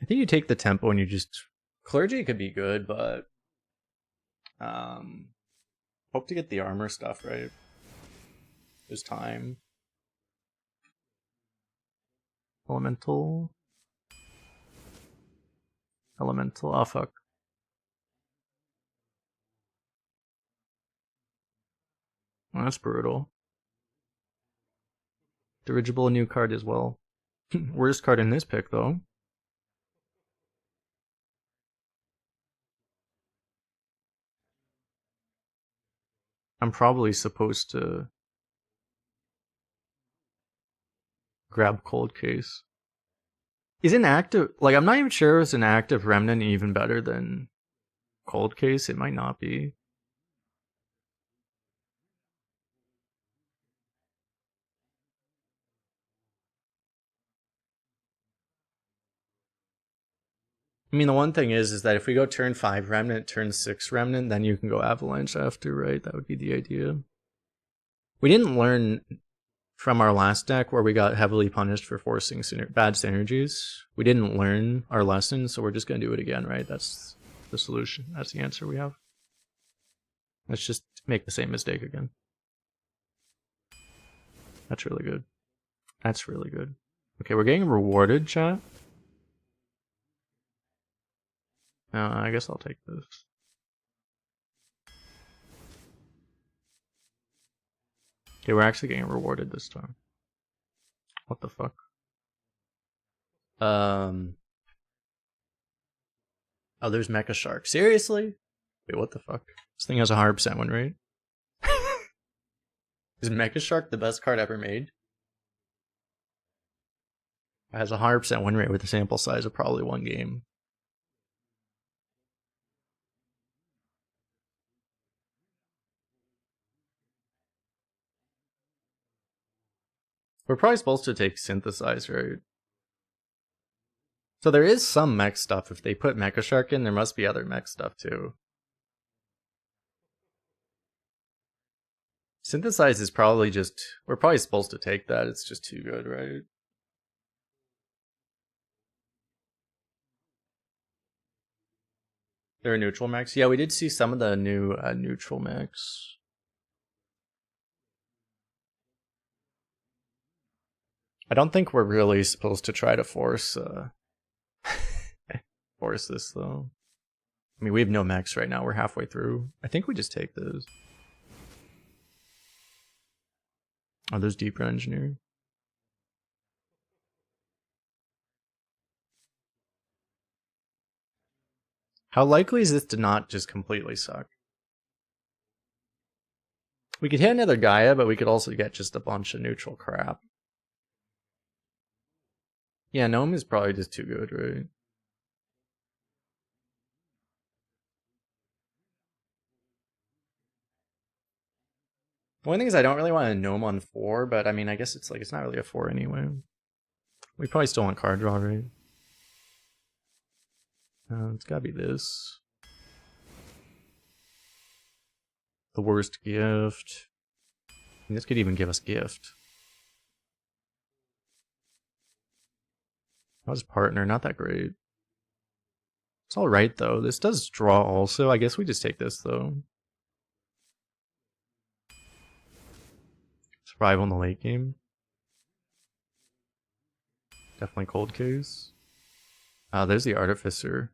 Speaker 1: I think you take the tempo and you just... Clergy could be good, but... hope to get the armor stuff, right? There's time. Elemental. Oh fuck. Well, that's brutal. Dirigible, new card as well. Worst card in this pick, though. I'm probably supposed to grab Cold Case. Is an active... Like, I'm not even sure if it's an active Remnant even better than Cold Case. It might not be. I mean, the one thing is that if we go turn 5 Remnant, turn 6 Remnant, then you can go Avalanche after, right? That would be the idea. We didn't learn from our last deck where we got heavily punished for forcing bad synergies. We didn't learn our lesson, so we're just going to do it again, right? That's the solution. That's the answer we have. Let's just make the same mistake again. That's really good. That's really good. Okay, we're getting rewarded, chat. I guess I'll take this. Okay, we're actually getting rewarded this time. What the fuck? Oh, there's Mecha Shark. Seriously? Wait, what the fuck? This thing has a 100% win rate. Is Mecha Shark the best card ever made? It has a 100% win rate with a sample size of probably 1 game. We're probably supposed to take Synthesize, right? So there is some mech stuff. If they put Mecha Shark in, there must be other mech stuff too. Synthesize is probably just... We're probably supposed to take that. It's just too good, right? They're a neutral mechs. Yeah, we did see some of the new neutral mechs. I don't think we're really supposed to try to force force this though. I mean, we have no mechs right now. We're halfway through. I think we just take those. Oh, there's deeper engineering. How likely is this to not just completely suck? We could hit another Gaia, but we could also get just a bunch of neutral crap. Yeah, Gnome is probably just too good, right? One thing is I don't really want a Gnome on 4, but I mean, I guess it's like, it's not really a 4 anyway. We probably still want card draw, right? It's gotta be this. The worst gift. And this could even give us gift. How's partner? Not that great. It's alright though. This does draw also. I guess we just take this though. Survival in the late game. Definitely cold case. There's the Artificer.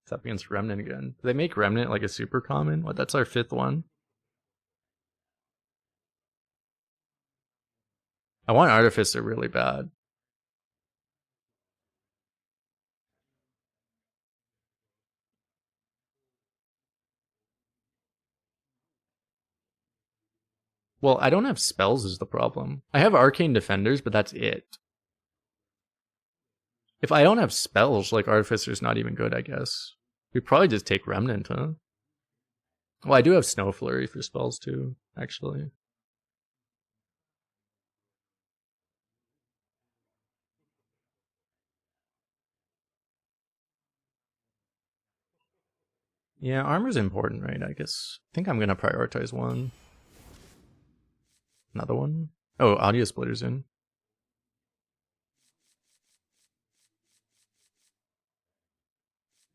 Speaker 1: It's up against Remnant again. Do they make Remnant like a super common? What, that's our 5th one? I want Artificer really bad. Well, I don't have spells is the problem. I have Arcane Defenders, but that's it. If I don't have spells, like Artificer's not even good, I guess. We'd probably just take Remnant, huh? Well, I do have Snow Flurry for spells too, actually. Yeah, armor's important, right? I guess. I think I'm gonna prioritize one. Another one? Oh, Audio Splitter's in.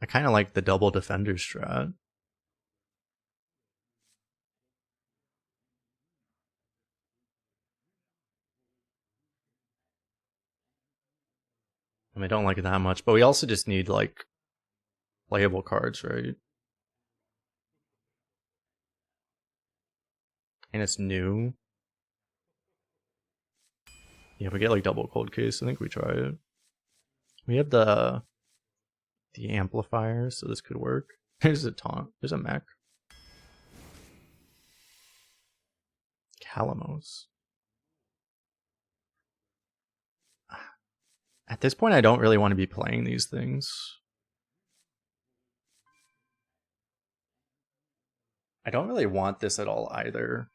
Speaker 1: I kind of like the double defender strat. I mean, I don't like it that much, but we also just need, like, playable cards, right? And it's new. Yeah, if we get, like, double cold case, I think we try it. We have the amplifier, so this could work. There's a taunt. There's a mech. Calamos. At this point, I don't really want to be playing these things. I don't really want this at all either.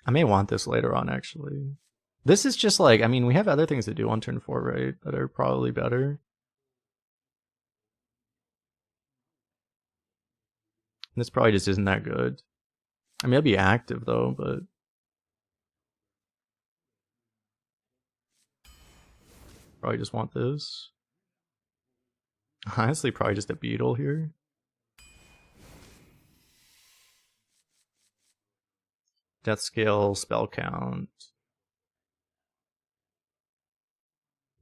Speaker 1: I may want this later on, actually. This is just like, I mean, we have other things to do on turn 4, right? That are probably better. This probably just isn't that good. I mean, it'll be active though, but probably just want this. Honestly, probably just a beetle here. Death scale, spell count.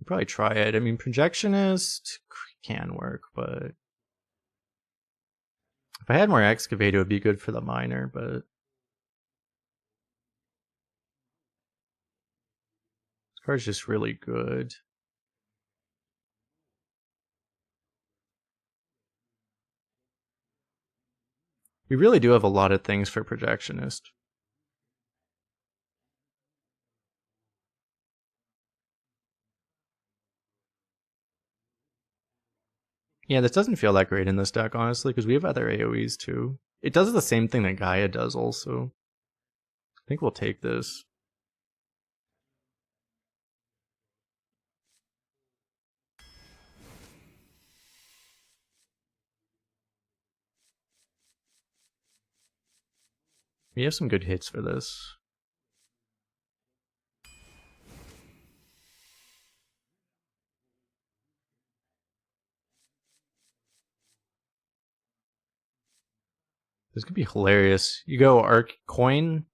Speaker 1: Probably try it. I mean, projectionist can work, but if I had more excavate, it would be good for the miner, but this card's just really good. We really do have a lot of things for projectionist. Yeah, this doesn't feel that great in this deck, honestly, because we have other AoEs too. It does the same thing that Gaia does also. I think we'll take this. We have some good hits for this. This could be hilarious. You go arc coin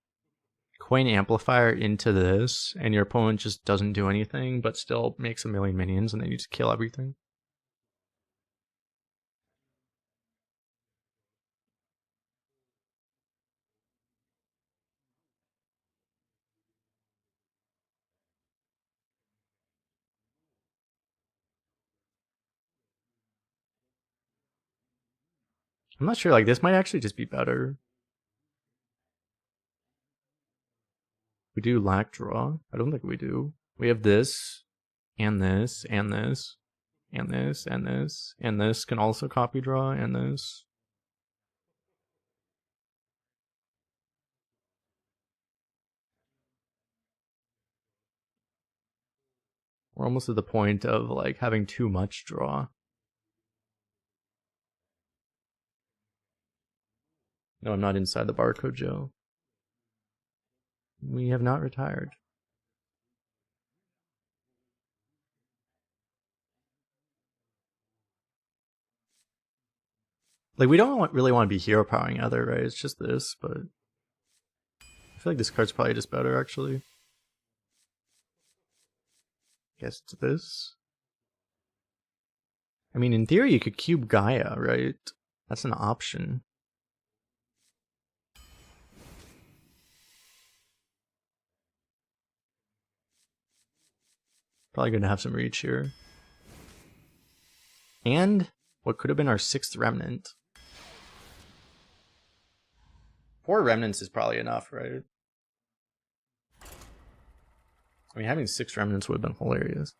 Speaker 1: amplifier into this, and your opponent just doesn't do anything, but still makes a million minions, and then you just kill everything. I'm not sure, like, this might actually just be better. We do lack draw? I don't think we do. We have this, and this, and this, and this, and this, and this can also copy draw, and this. We're almost at the point of, like, having too much draw. No, I'm not inside the barcode, Joe. We have not retired. Like, we don't really want to be hero powering either, right? It's just this, but I feel like this card's probably just better, actually. Guess it's this. I mean, in theory, you could cube Gaia, right? That's an option. Probably going to have some reach here. And what could have been our 6th remnant. 4 remnants is probably enough, right? I mean, having 6 remnants would have been hilarious.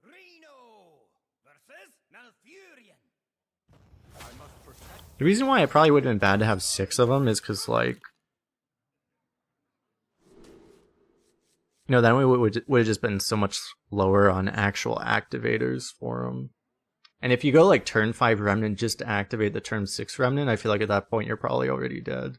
Speaker 4: Reno versus Malfurion.
Speaker 1: The reason why it probably would have been bad to have 6 of them is because, like, you know, then we would have just been so much lower on actual activators for them. And if you go like turn 5 remnant just to activate the turn 6 remnant, I feel like at that point you're probably already dead.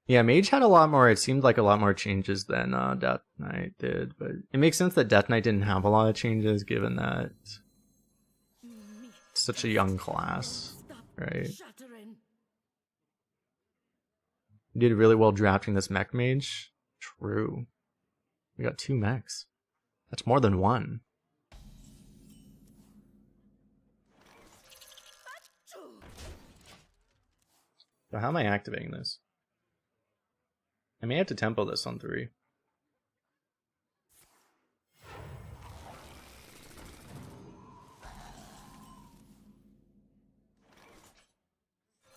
Speaker 1: Yeah, Mage had a lot more, it seemed like a lot more changes than Death Knight did, but it makes sense that Death Knight didn't have a lot of changes given that it's such a young class, right? You did really well drafting this mech mage. True. We got 2 mechs. That's more than 1. So how am I activating this? I may have to tempo this on 3.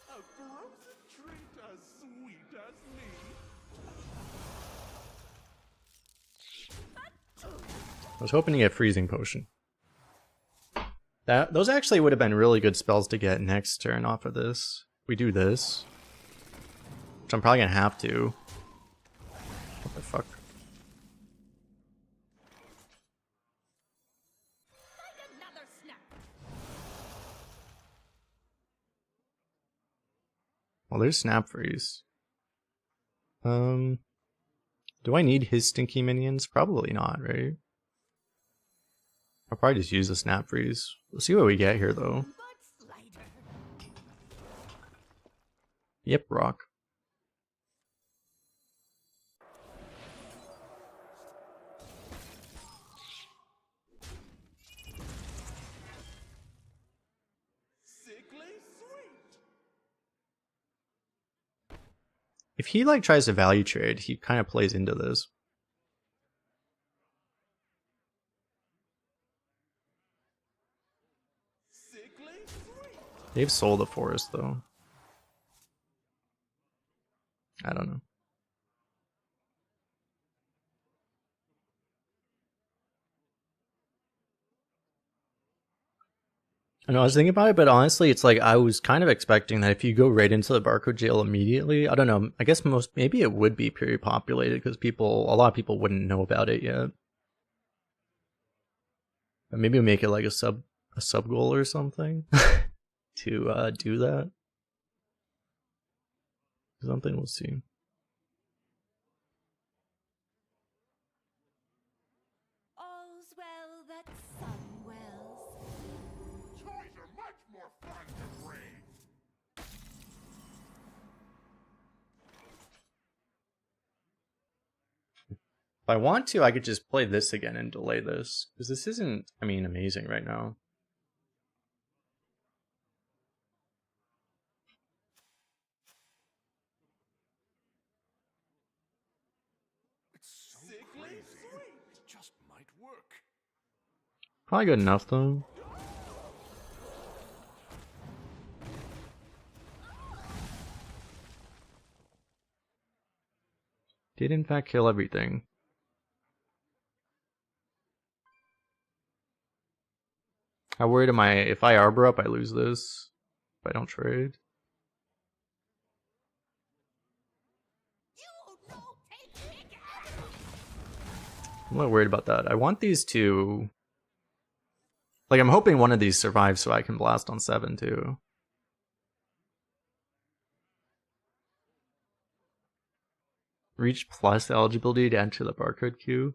Speaker 2: A frozen treat as sweet as me.
Speaker 1: I was hoping to get freezing potion. Those actually would have been really good spells to get next turn off of this. We do this, which I'm probably gonna have to. What the fuck? Well, there's snap freeze. Do I need his stinky minions? Probably not, right? I'll probably just use the snap freeze. We'll see what we get here, though. Yep, rock.
Speaker 2: Sickly sweet.
Speaker 1: If he like tries to value trade, he kind of plays into this.
Speaker 2: Sickly sweet.
Speaker 1: They've sold the forest though. I don't know. I know I was thinking about it, but honestly, it's like I was kind of expecting that if you go right into the barcode jail immediately, I don't know. I guess maybe it would be period populated because a lot of people wouldn't know about it yet. But maybe make it like a sub goal or something to do that. Something, we'll see.
Speaker 5: All's well that sun wells.
Speaker 2: Toys are much more fun to breed.
Speaker 1: If I want to, I could just play this again and delay this. Because this isn't, I mean, amazing right now.
Speaker 2: It's so crazy. It just might work.
Speaker 1: Probably good enough, though. Did in fact kill everything. How worried am I? If I arbor up, I lose this. If I don't trade. I'm not worried about that. I want these two. Like, I'm hoping one of these survives so I can blast on 7 too. Reach plus eligibility to enter the barcode queue.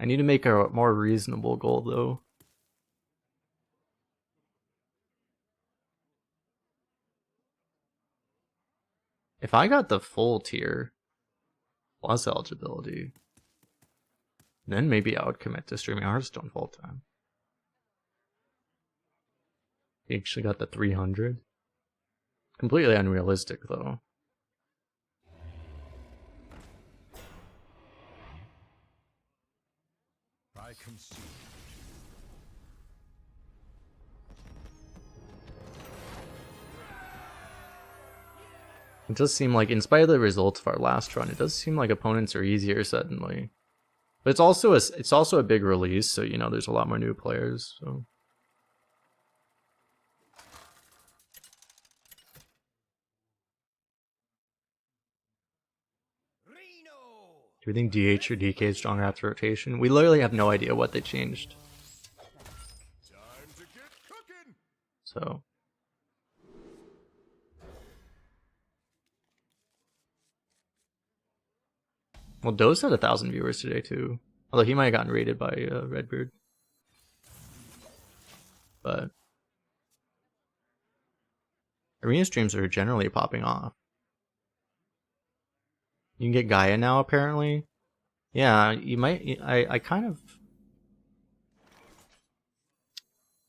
Speaker 1: I need to make a more reasonable goal though. If I got the full tier plus eligibility, then maybe I would commit to streaming Hearthstone full time. He actually got the 300. Completely unrealistic though.
Speaker 3: I concede.
Speaker 1: It does seem like, in spite of the results of our last run, it does seem like opponents are easier suddenly. But it's also a big release, so you know there's a lot more new players. So do we think DH or DK is stronger after rotation? We literally have no idea what they changed.
Speaker 2: Time to get cooking.
Speaker 1: So well, Doze had 1,000 viewers today too. Although he might have gotten raided by Redbeard. But arena streams are generally popping off. You can get Gaia now, apparently. Yeah, you might. I kind of.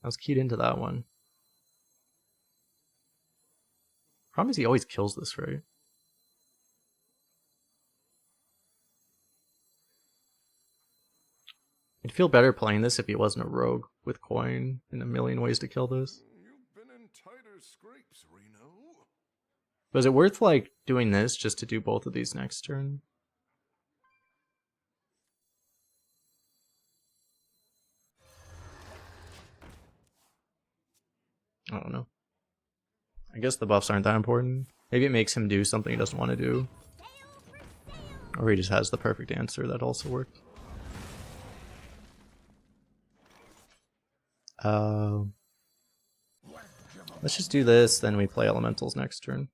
Speaker 1: I was keyed into that one. Problem is, he always kills this, right? I'd feel better playing this if he wasn't a rogue with coin and a million ways to kill this.
Speaker 2: You've been in tighter scrapes, Reno.
Speaker 1: But is it worth like doing this just to do both of these next turn? I don't know. I guess the buffs aren't that important. Maybe it makes him do something he doesn't want to do. Or he just has the perfect answer that also worked. Let's just do this, then we play elementals next turn.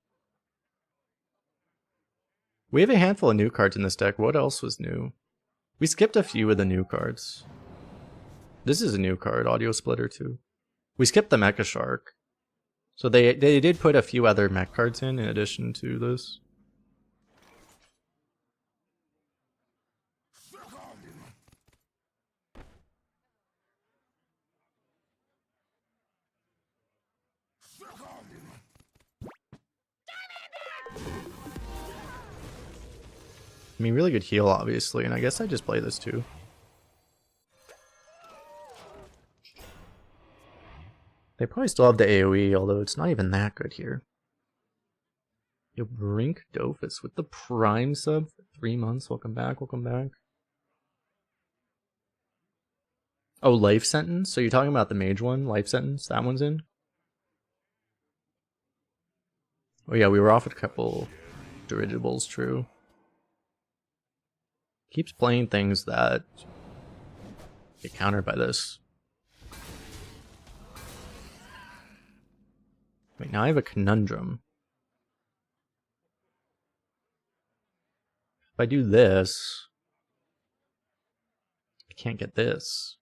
Speaker 1: We have a handful of new cards in this deck. What else was new? We skipped a few of the new cards. This is a new card, Audio Splitter too. We skipped the Mecha Shark. So they did put a few other mech cards in addition to this. I mean, really good heal, obviously, and I guess I just play this too. They probably still have the AoE, although it's not even that good here. Yo, Brink Dofus with the Prime sub for 3 months. Welcome back, welcome back. Oh, Life Sentence? So you're talking about the Mage one? Life Sentence? That one's in? Oh yeah, we were off a couple dirigibles, true. Keeps playing things that get countered by this. Wait, now I have a conundrum. If I do this, I can't get this.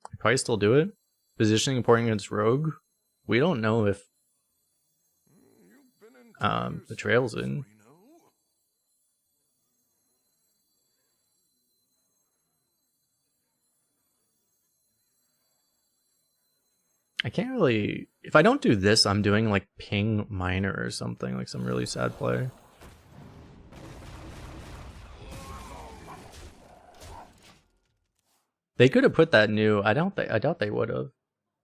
Speaker 1: I probably still do it. Positioning important against rogue. We don't know if Betrayal's in. I can't really... If I don't do this, I'm doing like ping minor or something, like some really sad play. They could have put that new... I doubt they would have.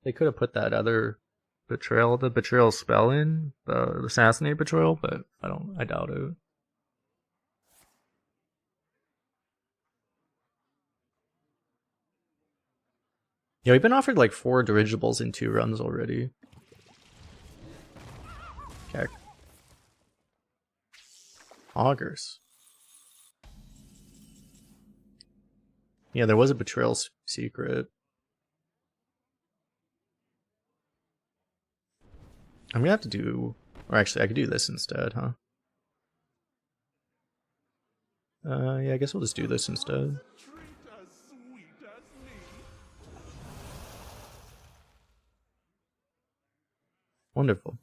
Speaker 1: They could have put that other betrayal, the betrayal spell in, the assassinate betrayal, but I doubt it. Yeah, we've been offered like 4 dirigibles in 2 runs already. Okay. Augurs. Yeah, there was a betrayal secret. I'm gonna have to do... Or actually, I could do this instead, huh? Yeah, I guess we'll just do this instead. Wonderful.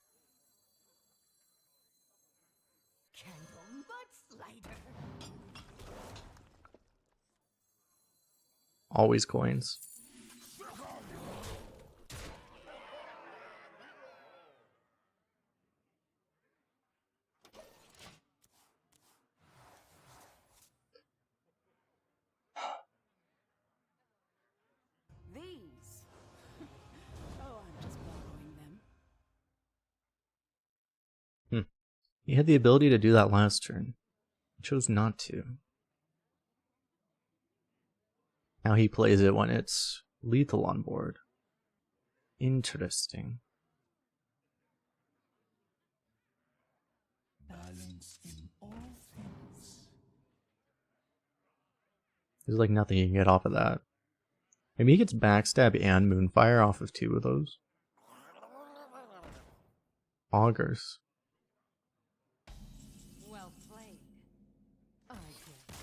Speaker 1: Always coins.
Speaker 5: These. Oh, I'm just borrowing them.
Speaker 1: He had the ability to do that last turn. He chose not to. Now he plays it when it's lethal on board. Interesting.
Speaker 2: Balance in all things.
Speaker 1: There's like nothing you can get off of that. Maybe he gets backstab and moonfire off of 2 of those. Augurs.
Speaker 5: Well played. I guess.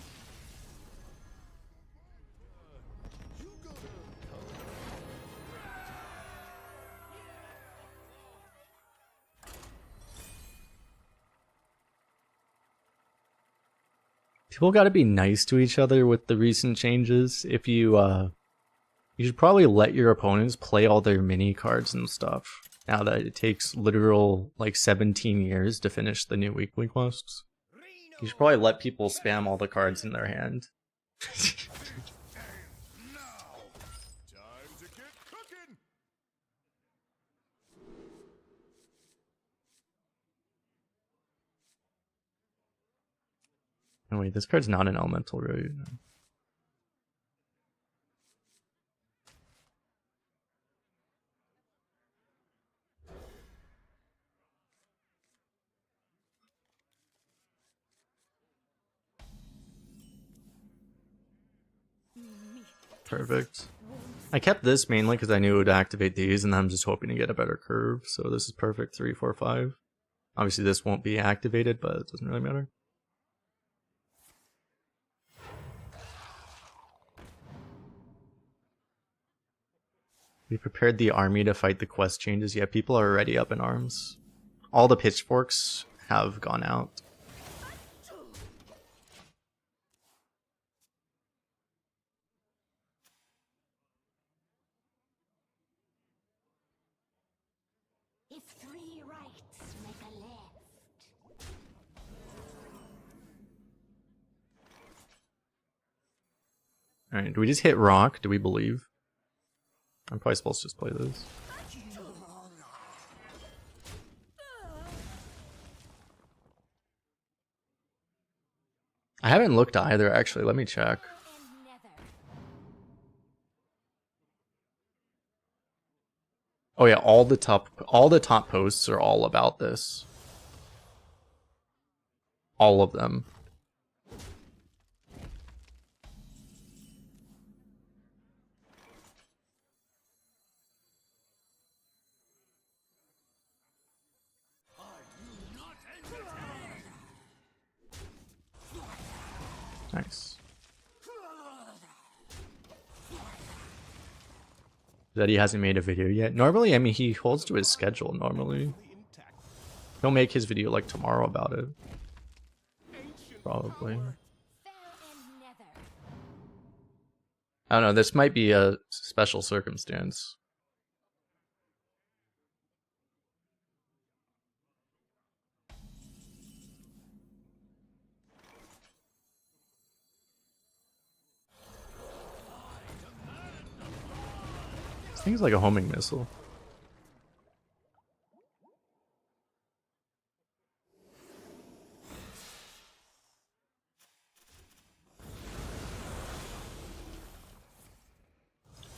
Speaker 1: People gotta be nice to each other with the recent changes. If you, you should probably let your opponents play all their mini cards and stuff. Now that it takes literal, like, 17 years to finish the new weekly quests. You should probably let people spam all the cards in their hand. Oh wait, this card's not an elemental, right? Perfect. I kept this mainly because I knew it would activate these, and I'm just hoping to get a better curve. So this is perfect 3, 4, 5. Obviously this won't be activated, but it doesn't really matter. We prepared the army to fight the quest changes. Yeah, people are already up in arms. All the pitchforks have gone out.
Speaker 5: If 3 rights make a left.
Speaker 1: Alright, do we just hit rock? Do we believe? I'm probably supposed to just play this. I haven't looked either, actually. Let me check.
Speaker 5: And never.
Speaker 1: Oh yeah, all the top posts are all about this. All of them. that he hasn't made a video yet. Normally, I mean, he holds to his schedule normally. He'll make his video like tomorrow about it. Probably.
Speaker 5: Fell and nether.
Speaker 1: I don't know, this might be a special circumstance. This thing's like a homing missile.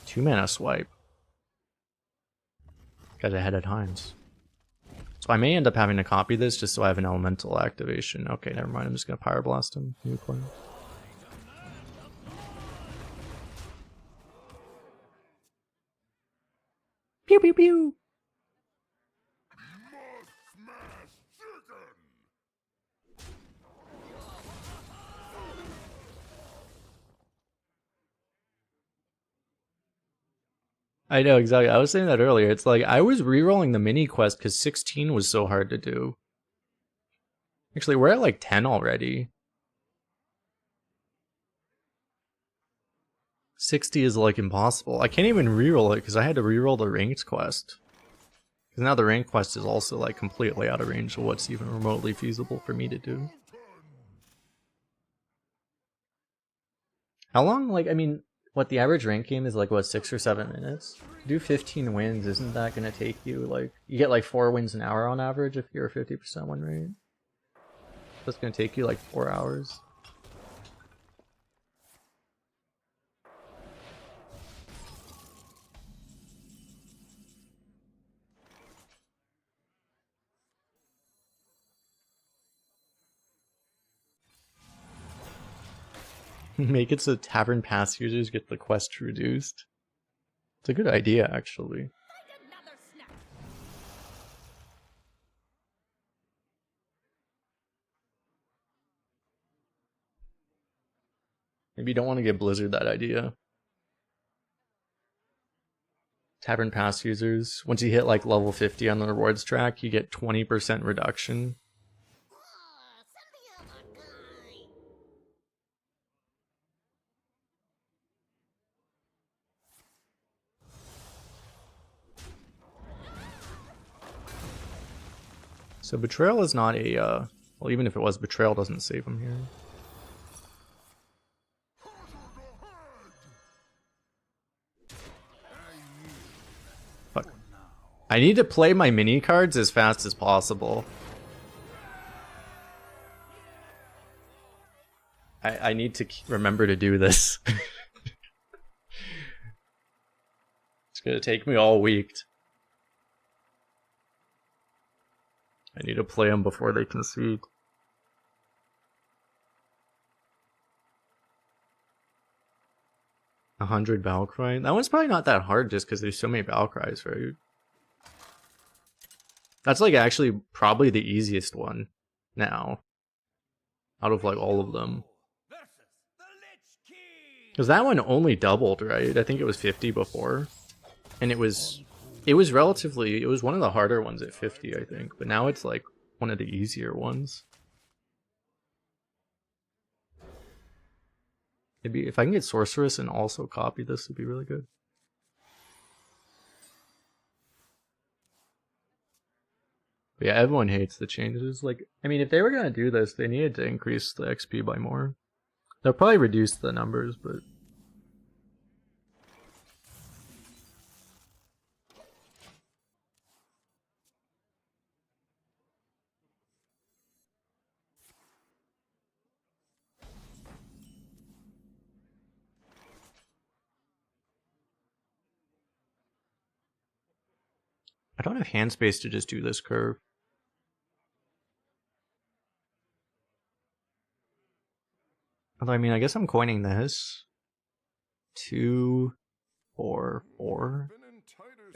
Speaker 1: Two-mana swipe. Got ahead of times. So I may end up having to copy this just so I have an elemental activation. Okay, never mind. I'm just gonna Pyroblast him. New play. Pew pew pew! I know, exactly. I was saying that earlier. It's like, I was rerolling the mini quest because 16 was so hard to do. Actually, we're at like 10 already. 60 is like impossible. I can't even reroll it because I had to reroll the ranked quest. Because now the ranked quest is also like completely out of range of what's even remotely feasible for me to do. How long, like, I mean, what, the average rank game is like, what, 6 or 7 minutes? To do 15 wins, isn't that going to take you, like, you get like 4 wins an hour on average if you're a 50% win rate? That's going to take you like 4 hours. Make it so Tavern Pass users get the quest reduced. It's a good idea, actually. Maybe you don't want to give Blizzard that idea. Tavern Pass users, once you hit like level 50 on the rewards track, you get 20% reduction. So Betrayal is not a, well, even if it was, Betrayal doesn't save him here. Fuck. I need to play my mini cards as fast as possible. I need to remember to do this. It's gonna take me all week. I need to play them before they concede. A 100 Valkyrie. That one's probably not that hard just because there's so many Valkyries, right? That's like actually probably the easiest one now. Out of like all of them. Because that one only doubled, right? I think it was 50 before. And it was relatively, it was one of the harder ones at 50, I think. But now it's like one of the easier ones. Maybe if I can get Sorceress and also copy this, would be really good. But yeah, everyone hates the changes. Like, I mean, if they were gonna do this, they needed to increase the XP by more. They'll probably reduce the numbers, but I don't have hand space to just do this curve. Although, I mean, I guess I'm coining this. 2, 4, 4.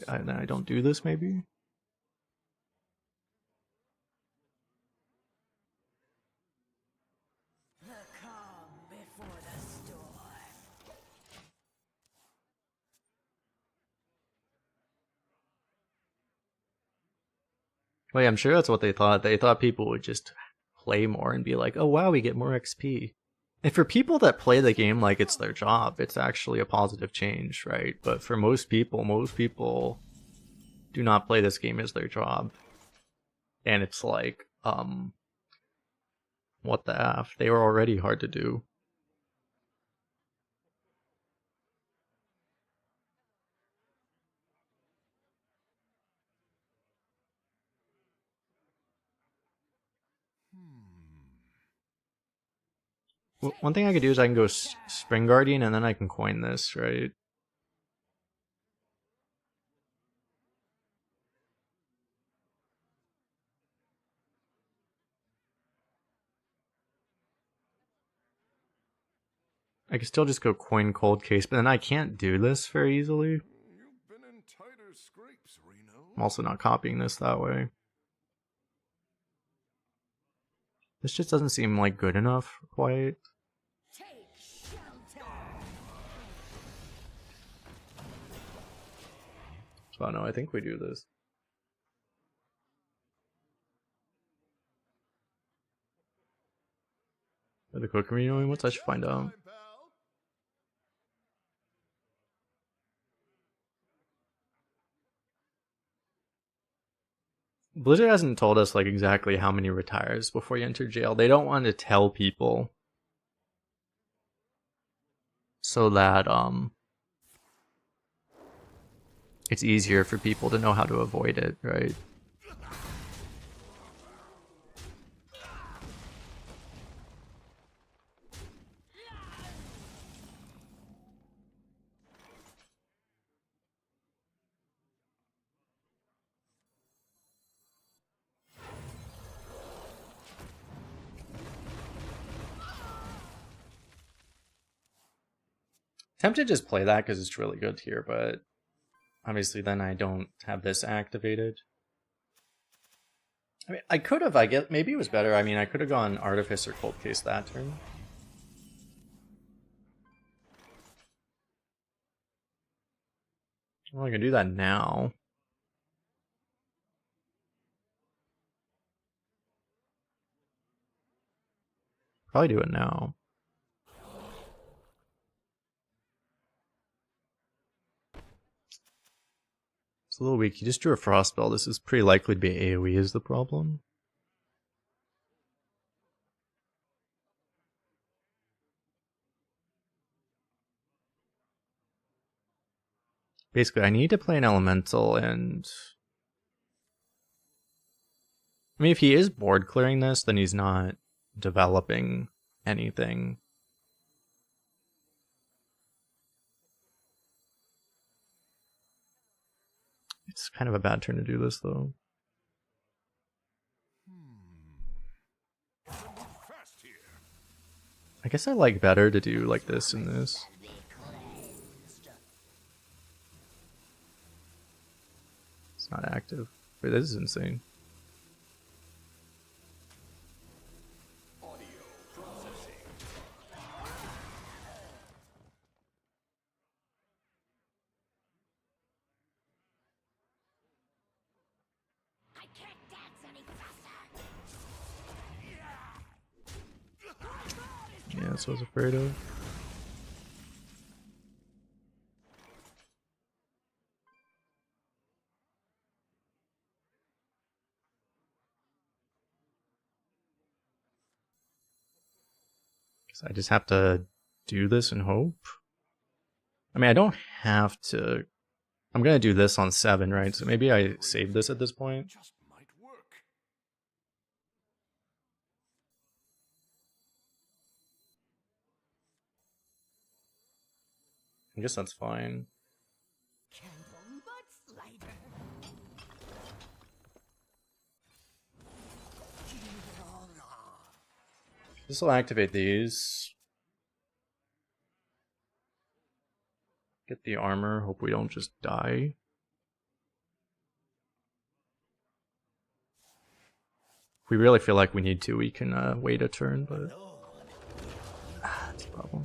Speaker 1: And then I don't do this, maybe?
Speaker 5: The calm before the storm.
Speaker 1: Wait, I'm sure that's what they thought. They thought people would just play more and be like, oh wow, we get more XP. And for people that play the game like it's their job, it's actually a positive change, right? But for most people do not play this game as their job. And it's like, what the F? They were already hard to do. One thing I could do is I can go Spring Guardian and then I can coin this, right? I could still just go coin Cold Case, but then I can't do this very easily.
Speaker 2: You've been in tighter scrapes, Reno.
Speaker 1: I'm also not copying this that way. This just doesn't seem like good enough quite.
Speaker 5: Take shelter.
Speaker 1: So no, I think we do this. Are the cooking renewing? What's I should find out. Blizzard hasn't told us like exactly how many retires before you enter jail. They don't want to tell people so that it's easier for people to know how to avoid it, right? Tempted to just play that because it's really good here, but obviously then I don't have this activated. I mean, I could have, I guess, maybe it was better. I mean, I could have gone Artifice or Cold Case that turn. Well, I can do that now. Probably do it now. It's a little weak. You just drew a Frost Spell. This is pretty likely to be AoE is the problem. Basically, I need to play an Elemental and... I mean, if he is board clearing this, then he's not developing anything. It's kind of a bad turn to do this, though.
Speaker 2: Fast here.
Speaker 1: I guess I like better to do like this and this. It's not active. Wait, this is insane.
Speaker 5: I can't dance any faster.
Speaker 1: Yeah, that's what I was afraid of. I just have to do this and hope. I mean, I don't have to. I'm gonna do this on 7, right? So maybe I save this at this point.
Speaker 2: Just might work.
Speaker 1: I guess that's fine.
Speaker 5: Candle mudslider.
Speaker 1: This will activate these. Get the armor. Hope we don't just die. If we really feel like we need to, we can wait a turn, but that's a problem.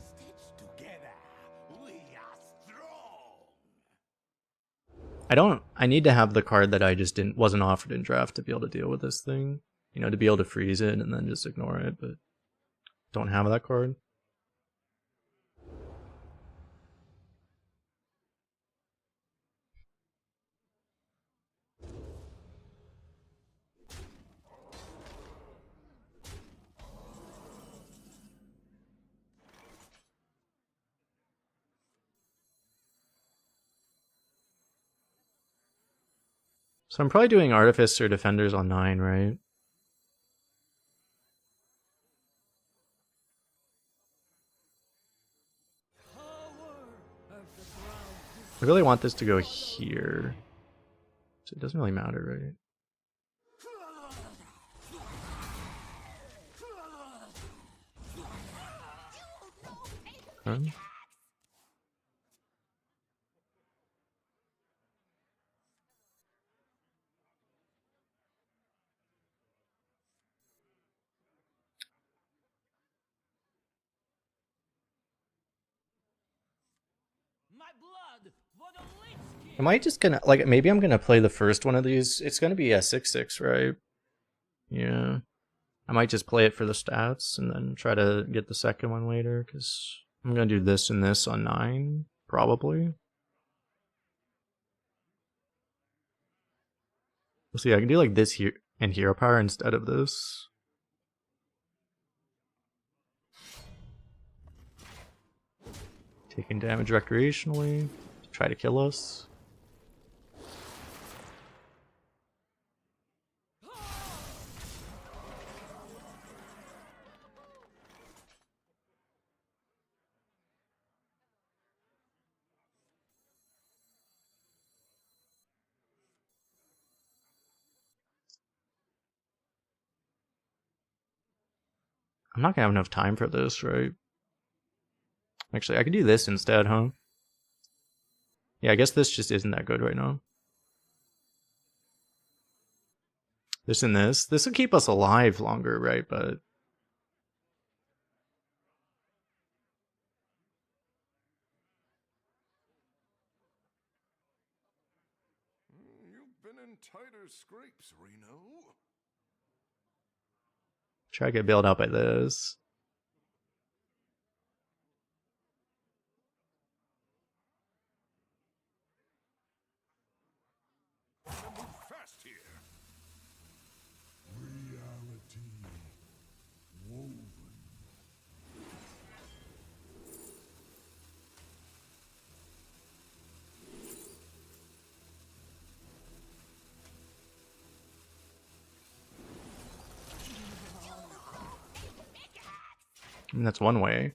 Speaker 2: Together, we are strong.
Speaker 1: I need to have the card that I just wasn't offered in draft to be able to deal with this thing. You know, to be able to freeze it and then just ignore it, but don't have that card. So I'm probably doing Artifice or Defenders on 9, right? I really want this to go here. So it doesn't really matter, right? Huh?
Speaker 4: My blood for the Lich King.
Speaker 1: Am I just gonna, like, maybe I'm gonna play the first one of these. It's gonna be a 6/6, right? Yeah. I might just play it for the stats and then try to get the second one later, because I'm gonna do this and this on 9, probably. Let's see, I can do like this here and hero power instead of this. Taking damage recreationally to try to kill us. I'm not gonna have enough time for this, right? Actually, I could do this instead, huh? Yeah, I guess this just isn't that good right now. This and this. This will keep us alive longer, right? But
Speaker 2: You've been in tighter scrapes, Reno.
Speaker 1: try to get bailed out by this.
Speaker 2: Move fast here. Reality woven.
Speaker 1: I mean, that's one way.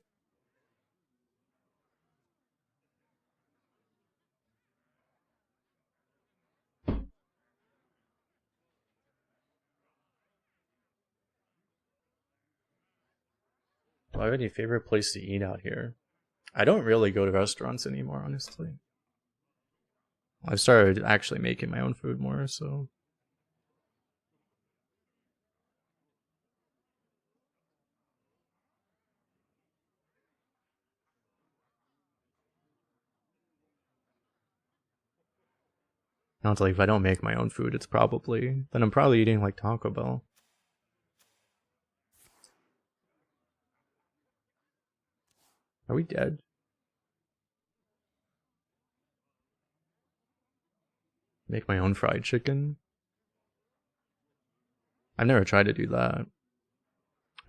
Speaker 1: Do I have any favorite place to eat out here? I don't really go to restaurants anymore, honestly. I've started actually making my own food more, so. Now it's like if I don't make my own food, then I'm probably eating like Taco Bell. Are we dead? Make my own fried chicken? I've never tried to do that.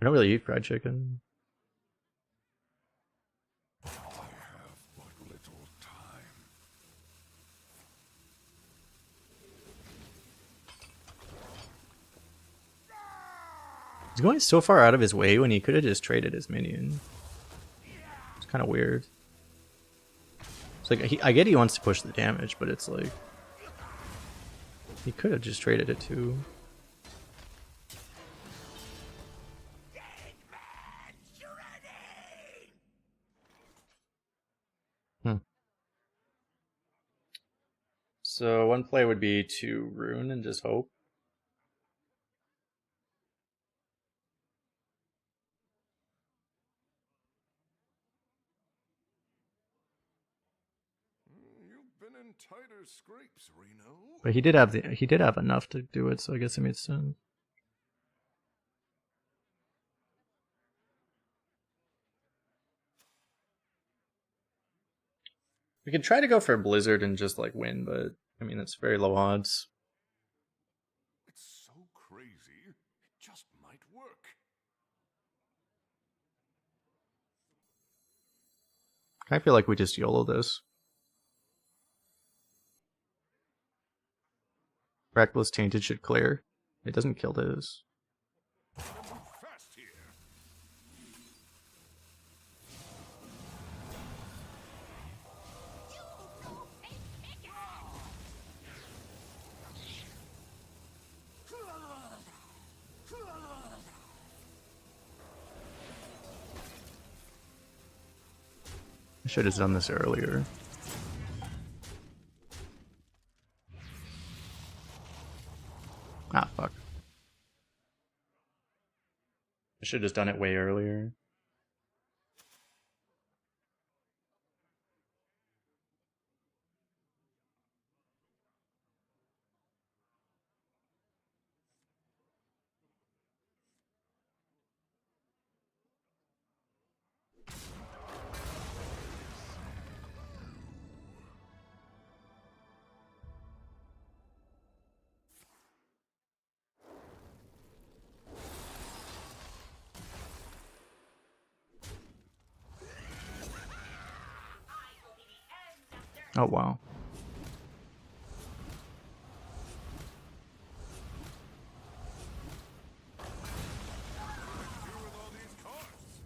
Speaker 1: I don't really eat fried chicken.
Speaker 2: I have but little time.
Speaker 1: He's going so far out of his way when he could have just traded his minion. It's kind of weird. It's like, I get he wants to push the damage, but it's like... He could have just traded it too. So one play would be to rune and just hope.
Speaker 2: You've been in tighter scrapes, Reno.
Speaker 1: But he did have enough to do it, so I guess it made sense. We could try to go for a Blizzard and just like win, but I mean it's very low odds.
Speaker 2: It's so crazy, it just might work.
Speaker 1: I feel like we just YOLO this. Reckless Tainted should clear. It doesn't kill this.
Speaker 2: Fast here.
Speaker 1: I should have done this earlier. Ah, fuck. I should have just done it way earlier. Oh wow.
Speaker 2: Do with all these cards.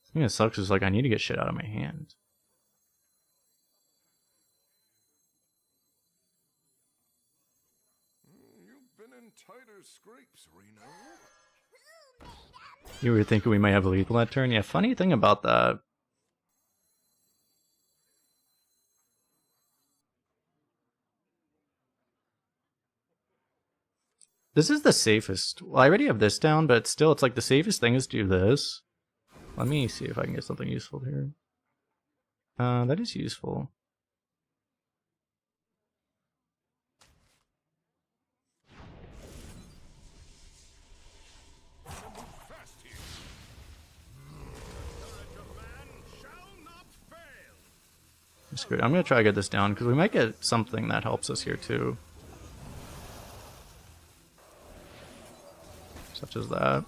Speaker 1: The thing that sucks is like I need to get shit out of my hand.
Speaker 2: You've been in tighter scrapes, Reno.
Speaker 1: You were thinking we might have lethal that turn? Yeah, funny thing about that. This is the safest. Well, I already have this down, but still, it's like the safest thing is to do this. Let me see if I can get something useful here. That is useful.
Speaker 2: Fast here. Man shall not fail.
Speaker 1: Screw it. I'm gonna try to get this down because we might get something that helps us here too. Such as that.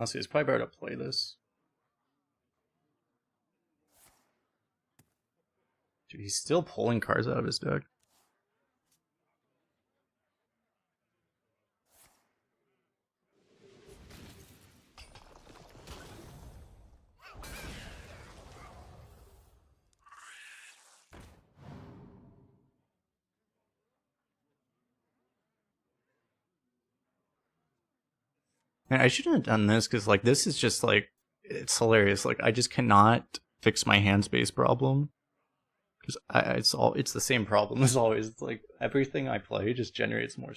Speaker 1: Honestly, it's probably better to play this. Dude, he's still pulling cards out of his deck. Man, I shouldn't have done this because, like, this is just like it's hilarious. Like, I just cannot fix my hand space problem because it's the same problem as always. It's like everything I play just generates more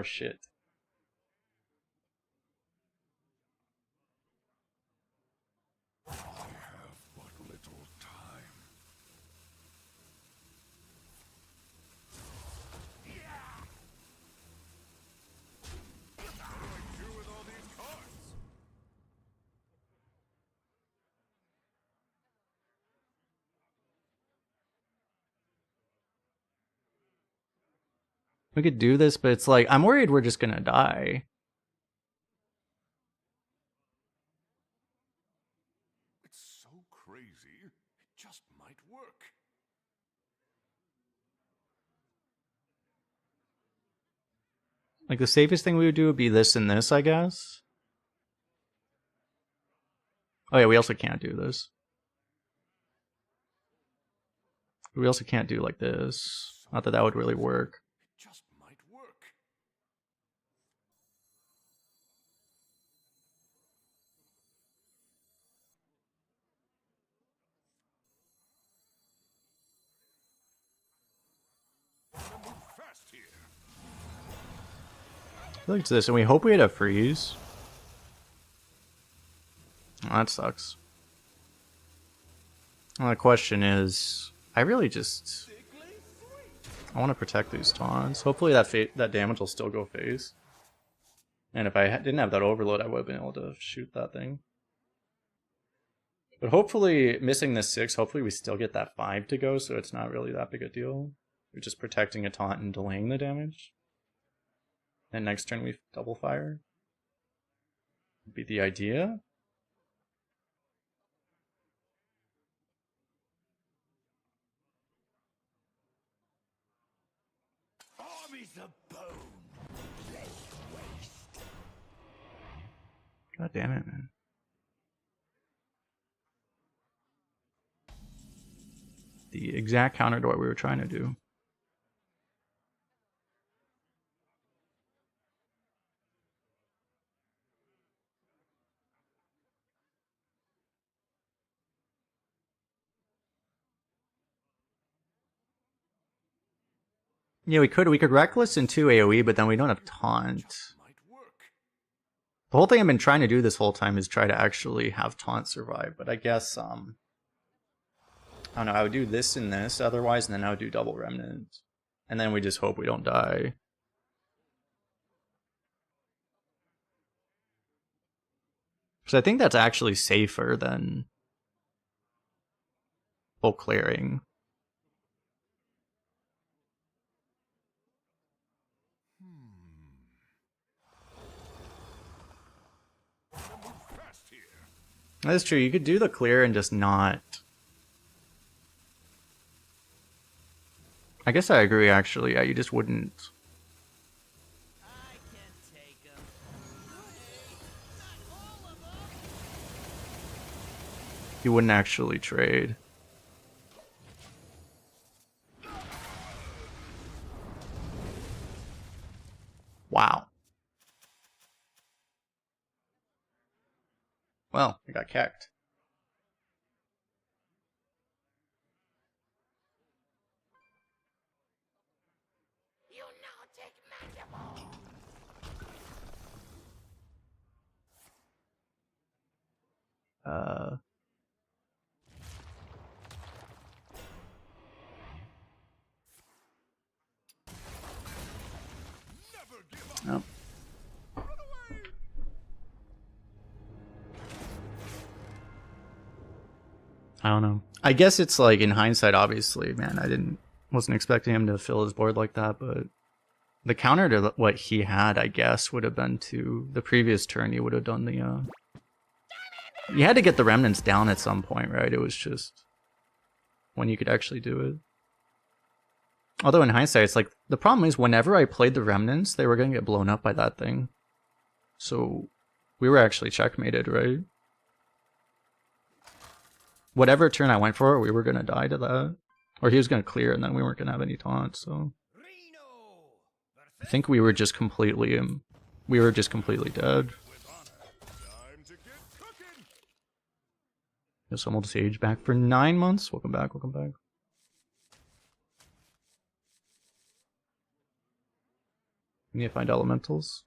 Speaker 1: shit.
Speaker 2: I have but little time. What do I do with all these cards?
Speaker 1: We could do this, but it's like I'm worried we're just gonna die.
Speaker 2: It's so crazy, it just might work.
Speaker 1: Like the safest thing we would do would be this and this, I guess. Oh yeah, we also can't do this. We also can't do like this. Not that that would really work.
Speaker 2: It just might work.
Speaker 1: feel like it's this, and we hope we had a freeze. Oh, that sucks. Well, the question is, I really just... I want to protect these taunts. Hopefully that damage will still go phase. And if I didn't have that overload, I would have been able to shoot that thing. But hopefully, missing this 6, hopefully we still get that 5 to go, so it's not really that big a deal. We're just protecting a taunt and delaying the damage. And next turn we double fire. Would be the idea.
Speaker 2: Armies of bone. Let waste.
Speaker 1: God damn it, man. The exact counter to what we were trying to do. Yeah, we could Reckless into AoE, but then we don't have Taunt.
Speaker 2: Might work.
Speaker 1: The whole thing I've been trying to do this whole time is try to actually have Taunt survive, but I guess, I don't know, I would do this and this otherwise, and then I would do double Remnant. And then we just hope we don't die. Because I think that's actually safer than full clearing.
Speaker 2: Fast here.
Speaker 1: That's true, you could do the clear and just not... I guess I agree, actually. Yeah, you just wouldn't...
Speaker 4: I can take them. Not all of them.
Speaker 1: You wouldn't actually trade. Wow. Well, I got cacked.
Speaker 5: You nautic mandible!
Speaker 2: Never give up.
Speaker 1: Oh. I don't know. I guess it's like, in hindsight, obviously, man, wasn't expecting him to fill his board like that, but the counter to what he had, I guess, would have been to the previous turn. He would have done the, you had to get the remnants down at some point, right? It was just when you could actually do it. Although in hindsight, it's like, the problem is whenever I played the remnants, they were going to get blown up by that thing. So we were actually checkmated, right? Whatever turn I went for, we were going to die to that. Or he was going to clear, and then we weren't going to have any taunts, so... I think we were just completely, dead.
Speaker 2: With honor. Time to get cooking.
Speaker 1: Guess I'm old Sage back for 9 months. Welcome back, welcome back. We need to find elementals.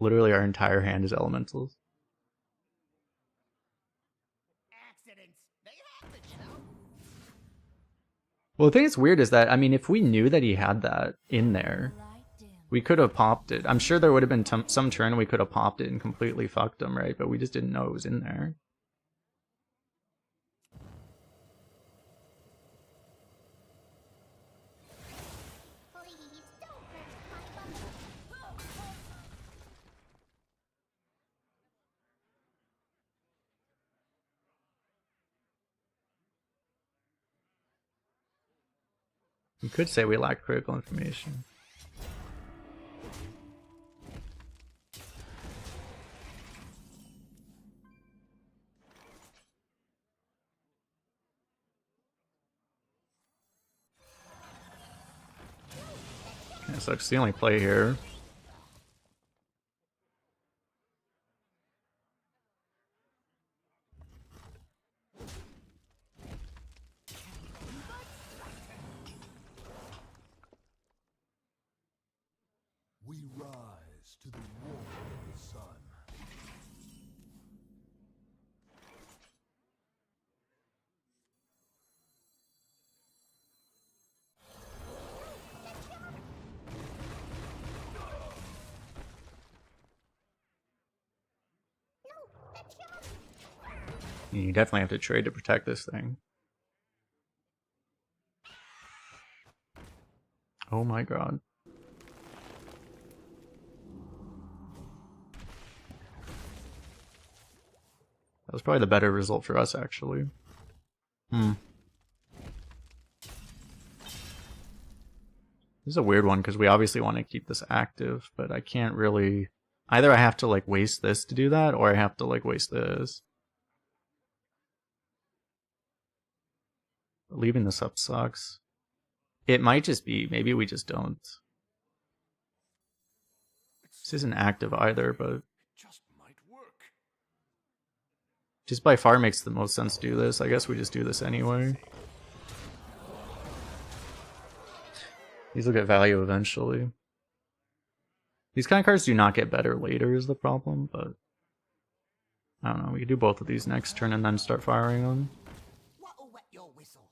Speaker 1: Literally our entire hand is elementals.
Speaker 4: Accidents. They happen, you know.
Speaker 1: Well, the thing that's weird is that, I mean, if we knew that he had that in there, we could have popped it. I'm sure there would have been some turn we could have popped it and completely fucked him, right? But we just didn't know it was in there.
Speaker 5: Please don't hurt my bubble.
Speaker 1: You could say we lack critical information. Sucks the only play here.
Speaker 2: We rise to the war of the sun.
Speaker 1: You definitely have to trade to protect this thing. Oh my god. That was probably the better result for us, actually. This is a weird one, because we obviously want to keep this active, but I can't really... Either I have to, like, waste this to do that, or I have to, like, waste this. But leaving this up sucks. It might just be, maybe we just don't. This isn't active either, but...
Speaker 2: Just might work.
Speaker 1: Just by far makes the most sense to do this. I guess we just do this anyway. These will get value eventually. These kind of cards do not get better later is the problem, but... I don't know, we could do both of these next turn and then start firing them.
Speaker 4: What'll wet your whistle?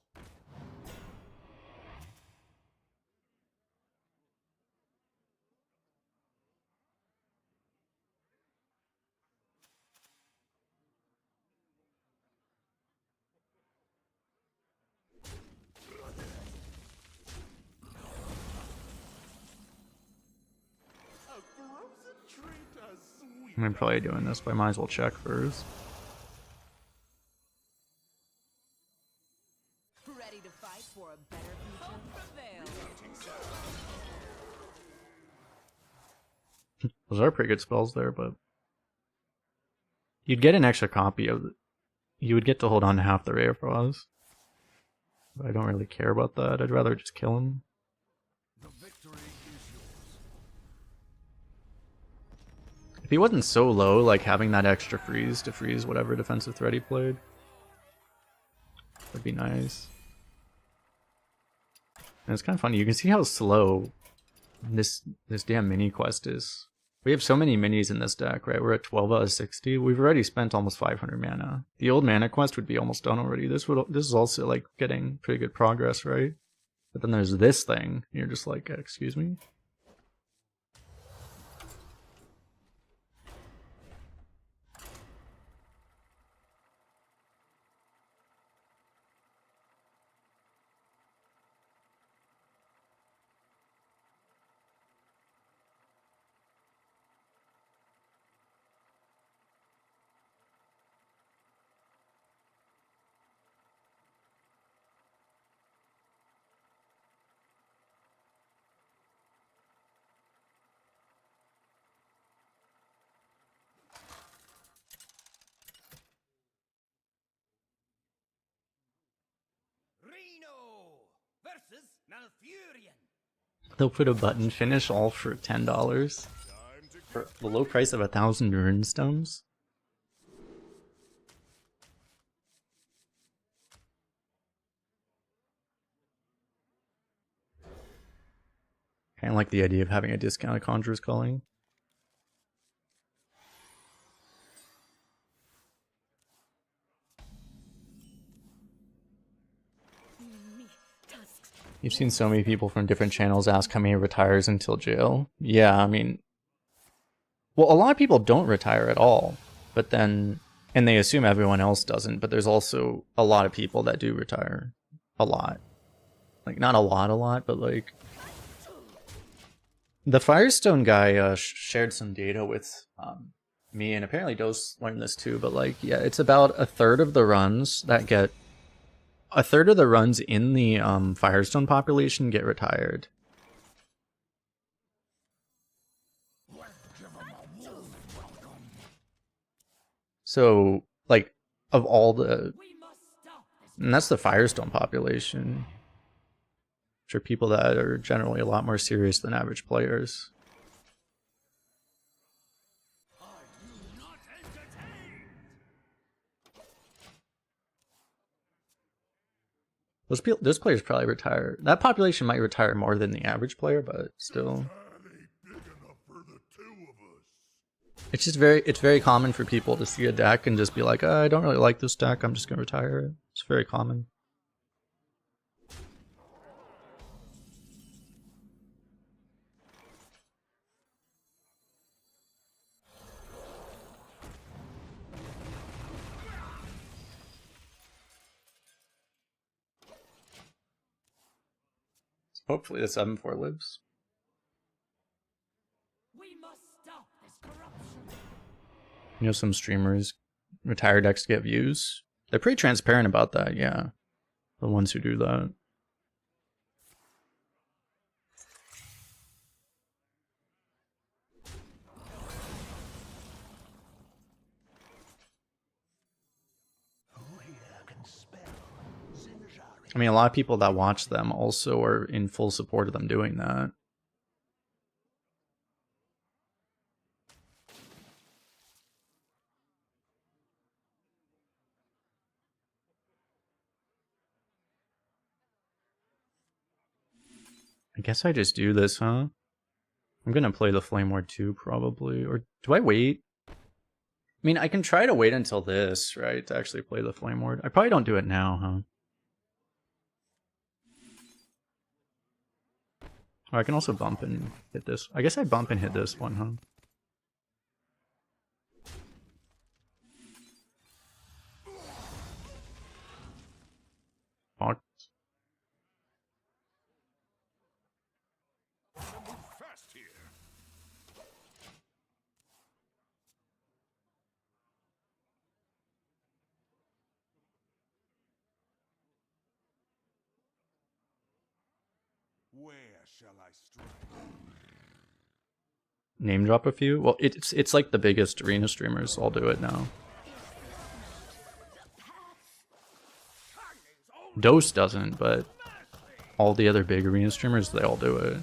Speaker 2: A frozen treat as sweet.
Speaker 1: I'm probably doing this, but I might as well check first.
Speaker 6: Ready to fight for a better future? Prevail.
Speaker 1: Those are pretty good spells there, but... You'd get an extra copy of... You would get to hold on to half the Ray of Frost. But I don't really care about that. I'd rather just kill him.
Speaker 2: The victory is yours.
Speaker 1: If he wasn't so low, like having that extra freeze to freeze whatever defensive threat he played, would be nice. And it's kind of funny, you can see how slow this damn mini quest is. We have so many minis in this deck, right? We're at 12 out of 60. We've already spent almost 500 mana. The old mana quest would be almost done already. This is also like getting pretty good progress, right? But then there's this thing. And you're just like, excuse me?
Speaker 4: Reno versus Malfurion.
Speaker 1: They'll put a button finish all for $10 for the low price of 1,000 runestones. Kind of like the idea of having a discounted Conjurer's Calling. You've seen so many people from different channels ask how many retires until jail. Yeah, I mean... Well, a lot of people don't retire at all, but then... And they assume everyone else doesn't, but there's also a lot of people that do retire. A lot. Like, not a lot, but like... The Firestone guy shared some data with me, and apparently Dose learned this too, but like, yeah, it's about a third of the runs that get... A third of the runs in the Firestone population get retired. So, like, of all the... And that's the Firestone population. which are people that are generally a lot more serious than average players. Those players probably retire. That population might retire more than the average player, but still. It's just very common for people to see a deck and just be like, oh, I don't really like this deck, I'm just gonna retire it. It's very common. Hopefully the 7-4 lives.
Speaker 4: We must stop this corruption.
Speaker 1: You know, some streamers retire decks to get views. They're pretty transparent about that, yeah. The ones who do that. I mean, a lot of people that watch them also are in full support of them doing that. I guess I just do this, huh? I'm gonna play the Flame Ward too, probably. Or do I wait? I mean, I can try to wait until this, right? To actually play the Flame Ward. I probably don't do it now, huh? Or I can also bump and hit this. I guess I bump and hit this one, huh? Fuck.
Speaker 2: Fast here. Where shall I strike?
Speaker 1: Name drop a few? Well, it's like the biggest arena streamers all do it now. Dose doesn't, but all the other big arena streamers, they all do it.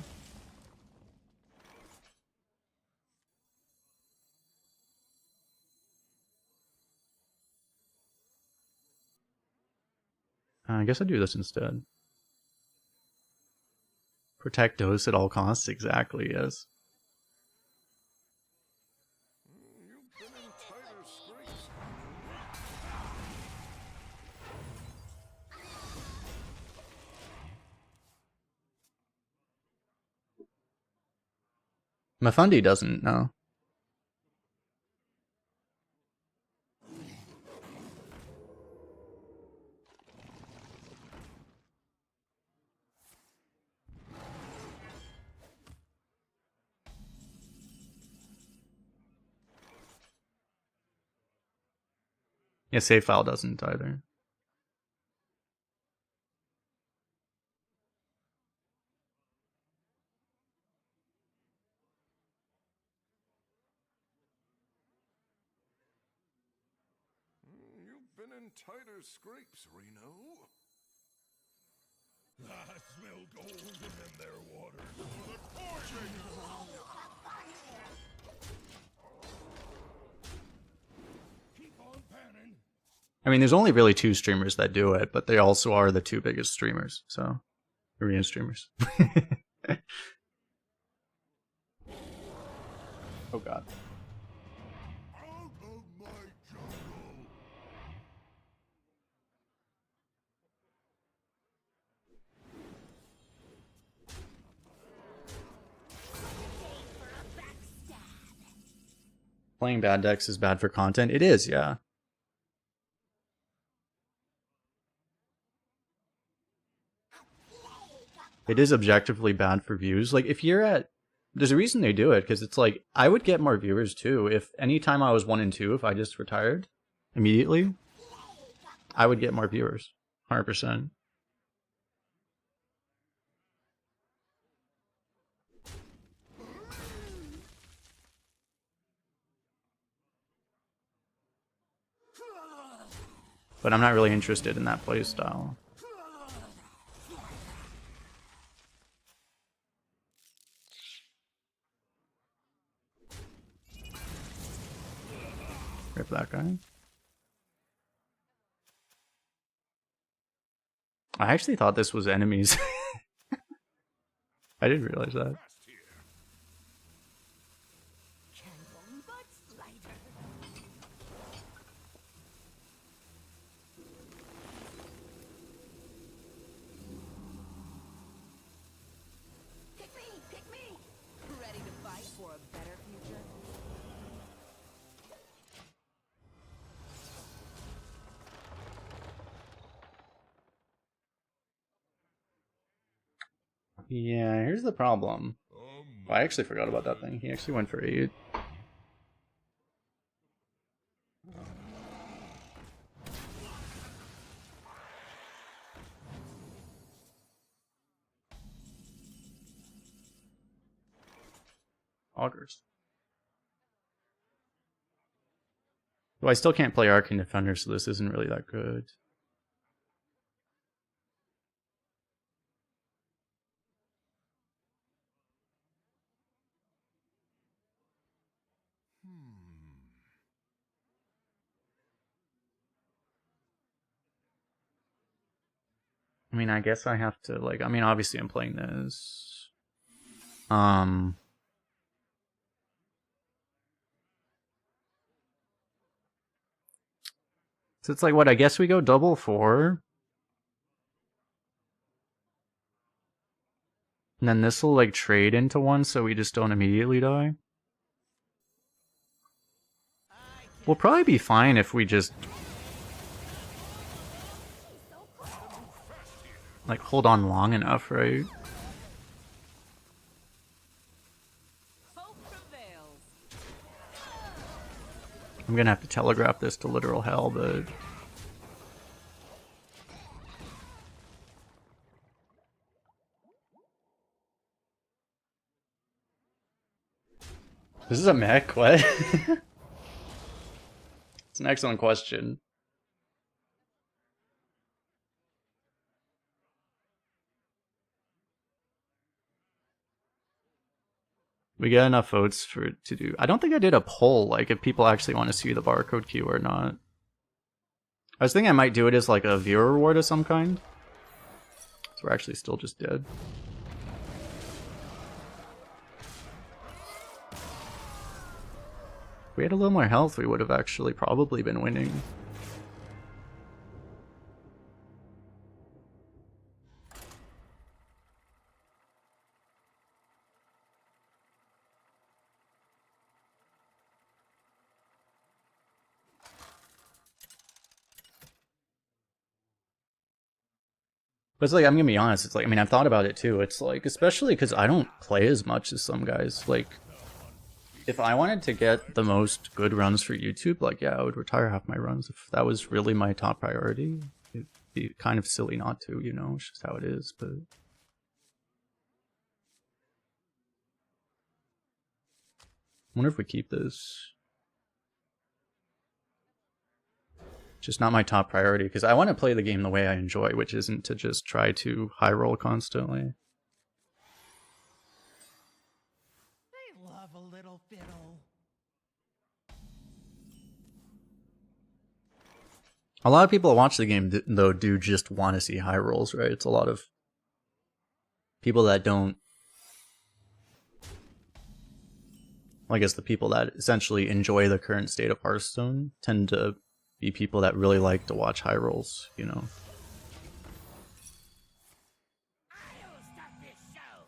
Speaker 1: I guess I'd do this instead. Protect Dose at all costs, exactly, yes. Mafundi doesn't, no. Yeah, save file doesn't either.
Speaker 2: You've been in tighter scrapes, Reno. I smell gold in their waters. The torture! Keep on panning.
Speaker 1: I mean, there's only really 2 streamers that do it, but they also are the 2 biggest streamers, so arena streamers. Oh god.
Speaker 2: Out of my jungle!
Speaker 1: Playing bad decks is bad for content. It is, yeah. It is objectively bad for views. Like, if you're at... There's a reason they do it, because it's like, I would get more viewers too. If anytime I was 1 and 2, if I just retired immediately, I would get more viewers. 100%. But I'm not really interested in that playstyle. I actually thought this was enemies. I didn't realize that.
Speaker 2: Fast here.
Speaker 4: Gentle but slighter.
Speaker 5: Pick me! Pick me!
Speaker 6: Ready to fight for a better future?
Speaker 1: Yeah, here's the problem. I actually forgot about that thing. He actually went for 8. Augers. Well, I still can't play Arcane Defender, so this isn't really that good. I mean, I guess I have to, like, I mean, obviously I'm playing this. So it's like, what, I guess we go double 4. And then this will, like, trade into 1 so we just don't immediately die. We'll probably be fine if we just, like, hold on long enough, right?
Speaker 6: Hope prevails.
Speaker 1: I'm gonna have to telegraph this to literal hell, but... This is a mech? What? It's an excellent question. We get enough votes for it to do... I don't think I did a poll, like, if people actually want to see the barcode queue or not. I was thinking I might do it as, like, a viewer reward of some kind. So we're actually still just dead. If we had a little more health, we would have actually probably been winning. But it's like, I'm gonna be honest, it's like, I mean, I've thought about it too. It's like, especially because I don't play as much as some guys. Like, if I wanted to get the most good runs for YouTube, like, yeah, I would retire half my runs. If that was really my top priority, it'd be kind of silly not to, you know, it's just how it is. But I wonder if we keep this. Just not my top priority, because I want to play the game the way I enjoy, which isn't to just try to high roll constantly.
Speaker 4: They love a little fiddle.
Speaker 1: A lot of people that watch the game, though, do just want to see high rolls, right? It's a lot of people that don't... I guess the people that essentially enjoy the current state of Hearthstone tend to be people that really like to watch high rolls, you know?
Speaker 5: I'll stop this show!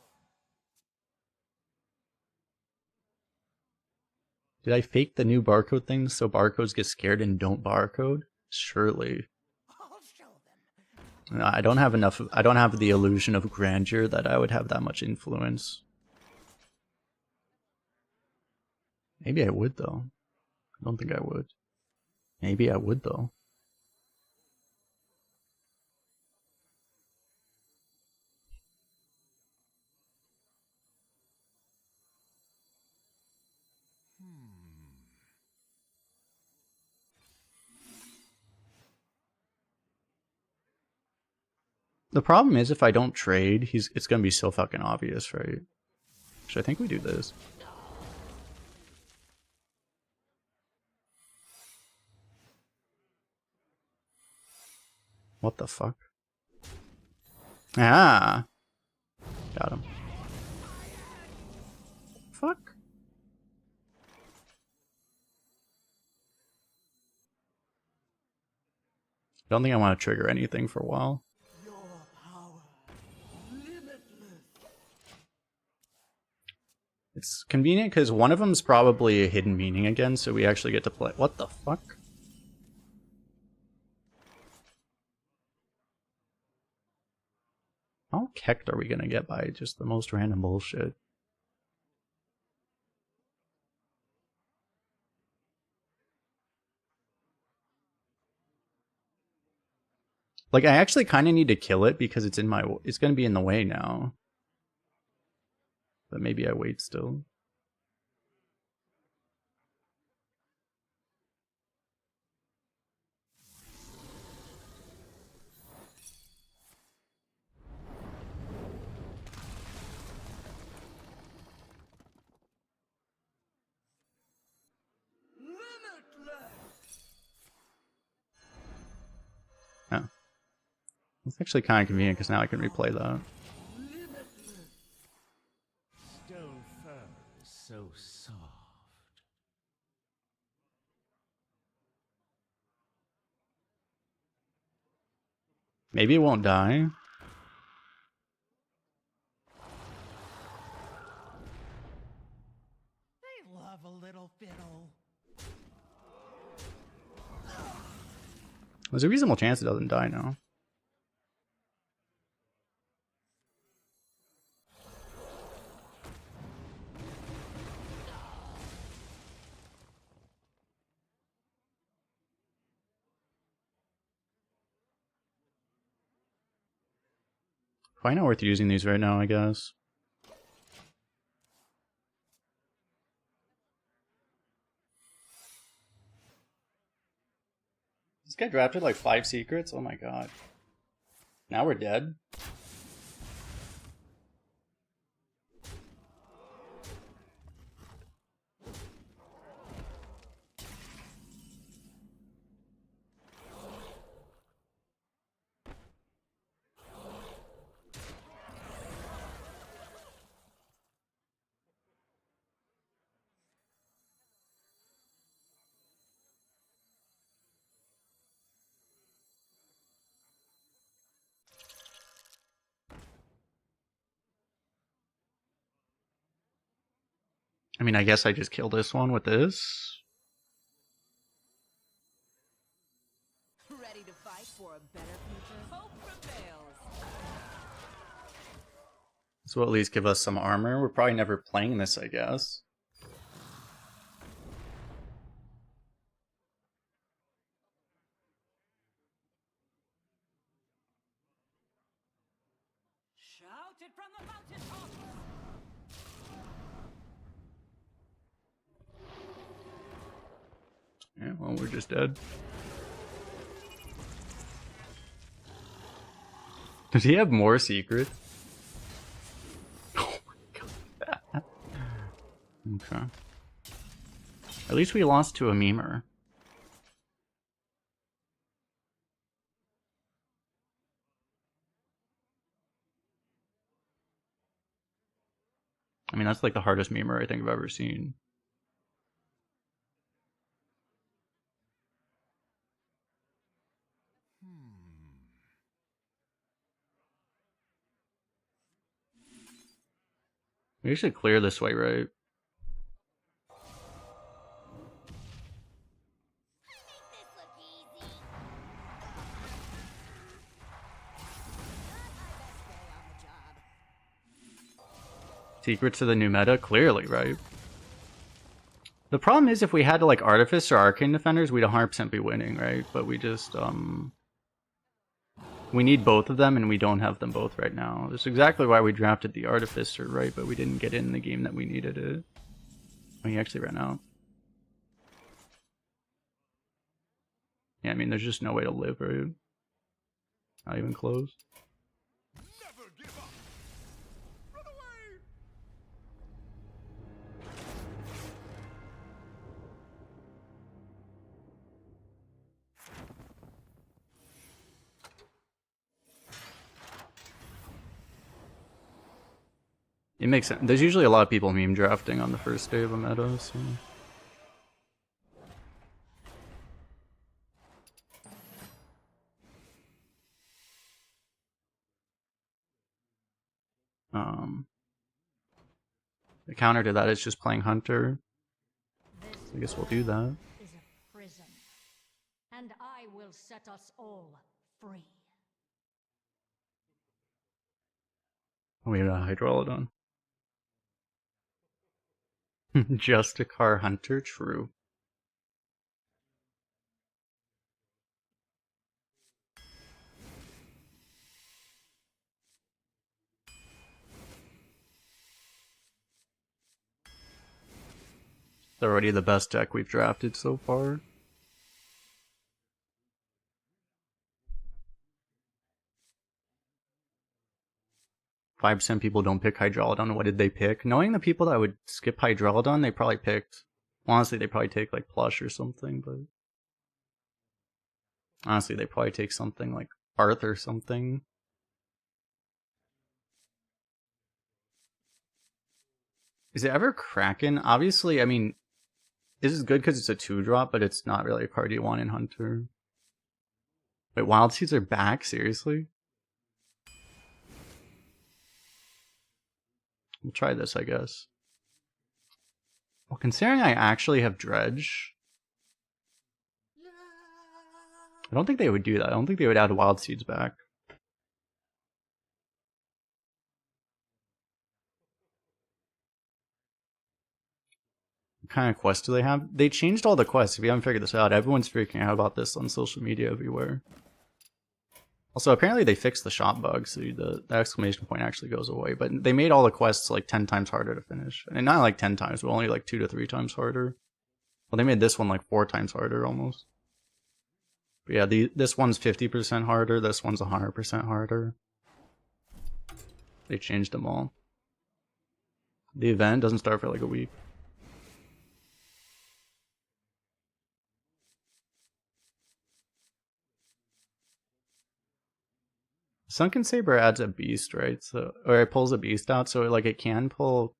Speaker 1: Did I fake the new barcode thing so barcodes get scared and don't barcode? Surely.
Speaker 5: I'll show them.
Speaker 1: I don't have enough. I don't have the illusion of grandeur that I would have that much influence. Maybe I would, though. I don't think I would. Maybe I would, though. The problem is if I don't trade, it's gonna be so fucking obvious, right? Actually, I think we do this. What the fuck? Ah. Got him. Fuck. I don't think I want to trigger anything for a while.
Speaker 5: Your power, limitless.
Speaker 1: It's convenient because one of them's probably a hidden meaning again, so we actually get to play. What the fuck? How kecked are we gonna get by just the most random bullshit? Like, I actually kind of need to kill it because it's in my. It's gonna be in the way now. But maybe I wait still. Yeah. It's actually kind of convenient because now I can replay that.
Speaker 4: Stone fur is so soft.
Speaker 1: Maybe it won't die.
Speaker 5: They love a little fiddle.
Speaker 1: There's a reasonable chance it doesn't die now. Probably not worth using these right now, I guess. This guy drafted like 5 secrets? Oh my god. Now we're dead? I mean, I guess I just kill this one with this.
Speaker 6: Ready to fight for a better future? Hope prevails.
Speaker 1: This will at least give us some armor. We're probably never playing this, I guess.
Speaker 5: Shout it from the mountaintop.
Speaker 1: Yeah, well, we're just dead. Does he have more secrets? Oh my god. Okay. At least we lost to a memer. I mean, that's like the hardest memer I think I've ever seen. We should clear this way, right?
Speaker 5: This look easy.
Speaker 1: Secrets to the new meta? Clearly, right? The problem is if we had to like Artifice or Arcane Defenders, we'd 100% be winning, right? But we just, we need both of them and we don't have them both right now. That's exactly why we drafted the Artificer, right? But we didn't get in the game that we needed it. Oh, he actually ran out. Yeah, I mean, there's just no way to live, right? Not even close.
Speaker 2: Never give up. Run away.
Speaker 1: It makes sense. There's usually a lot of people meme drafting on the first day of a meta, so... The counter to that is just playing Hunter. So I guess we'll do that.
Speaker 7: Is a prison, and I will set us all free.
Speaker 1: Oh, we got Hydrolodon. Just a car Hunter, true. It's already the best deck we've drafted so far. %5 people don't pick Hydrolodon. What did they pick? Knowing the people that would skip Hydrolodon, they probably picked... Honestly, they probably take like Plush or something, but... Honestly, they probably take something like Arth or something. Is it ever Kraken? Obviously, I mean... This is good because it's a 2-drop, but it's not really a card you want in Hunter. Wait, Wild Seeds are back? Seriously? We'll try this, I guess. Well, considering I actually have Dredge... I don't think they would do that. I don't think they would add Wild Seeds back. What kind of quests do they have? They changed all the quests. If you haven't figured this out, everyone's freaking out about this on social media everywhere. Also, apparently they fixed the shop bug, so the exclamation point actually goes away. But they made all the quests like 10 times harder to finish. And not like 10 times, but only like 2 to 3 times harder. Well, they made this one like 4 times harder almost. But yeah, this one's 50% harder, this one's 100% harder. They changed them all. The event doesn't start for like a week. Sunken Saber adds a beast, right? So, or it pulls a beast out, so like it can pull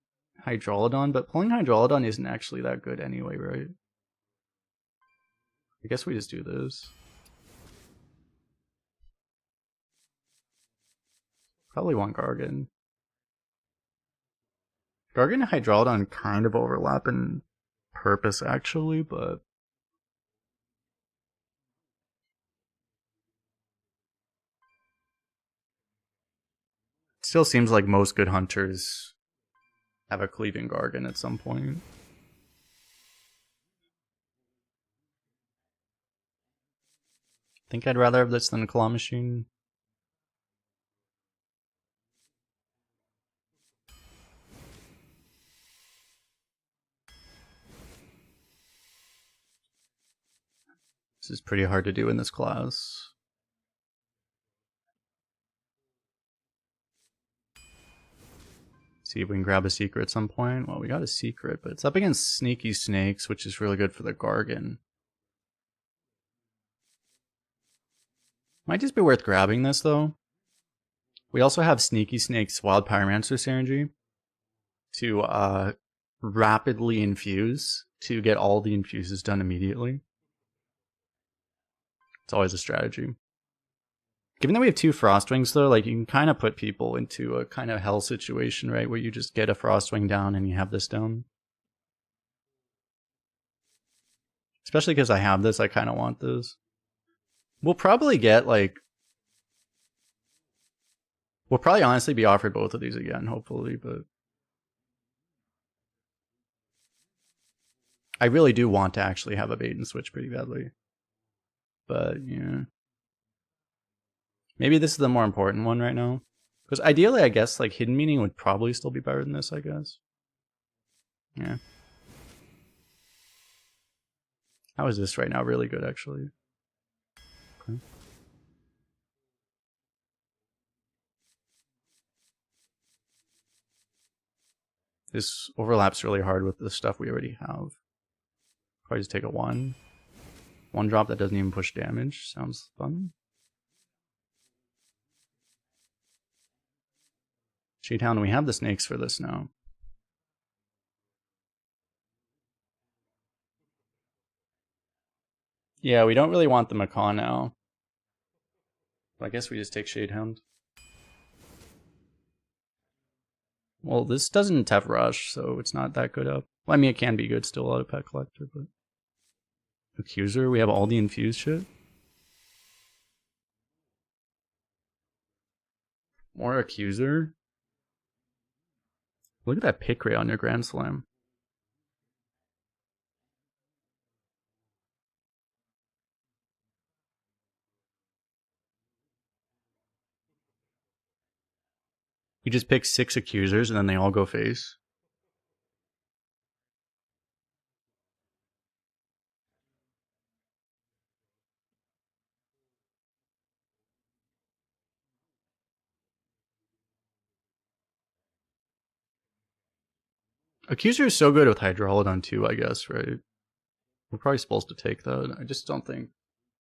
Speaker 1: Hydrolodon, but pulling Hydrolodon isn't actually that good anyway, right? I guess we just do this. Probably want Gargan. Gargan and Hydrolodon kind of overlap in purpose actually, but... Still seems like most good hunters have a cleaving Gargan at some point. I think I'd rather have this than a Claw Machine. This is pretty hard to do in this class. See if we can grab a secret at some point. Well, we got a secret, but it's up against Sneaky Snakes, which is really good for the Gargan. Might just be worth grabbing this, though. We also have Sneaky Snakes Wild Pyromancer synergy to rapidly infuse, to get all the infuses done immediately. It's always a strategy. Given that we have 2 Frostwings, though, like you can kind of put people into a kind of hell situation, right? Where you just get a Frostwing down and you have this down. Especially because I have this, I kind of want this. We'll probably get, like... We'll probably honestly be offered both of these again, hopefully, but... I really do want to actually have a bait and switch pretty badly. But, yeah. Maybe this is the more important one right now. Because ideally, I guess, like, Hidden Meaning would probably still be better than this, I guess. Yeah. How is this right now? Really good, actually. Okay. This overlaps really hard with the stuff we already have. Probably just take a 1. 1 drop that doesn't even push damage. Sounds fun. Shadehound, we have the snakes for this now. Yeah, we don't really want the Macaw now. I guess we just take Shadehound. Well, this doesn't have Rush, so it's not that good up. Well, I mean, it can be good still out of Pet Collector, but... Accuser, we have all the infused shit. More Accuser? Look at that pick rate on your Grand Slam. You just pick 6 Accusers and then they all go face. Accuser is so good with Hydrolodon too, I guess, right? We're probably supposed to take that. I just don't think...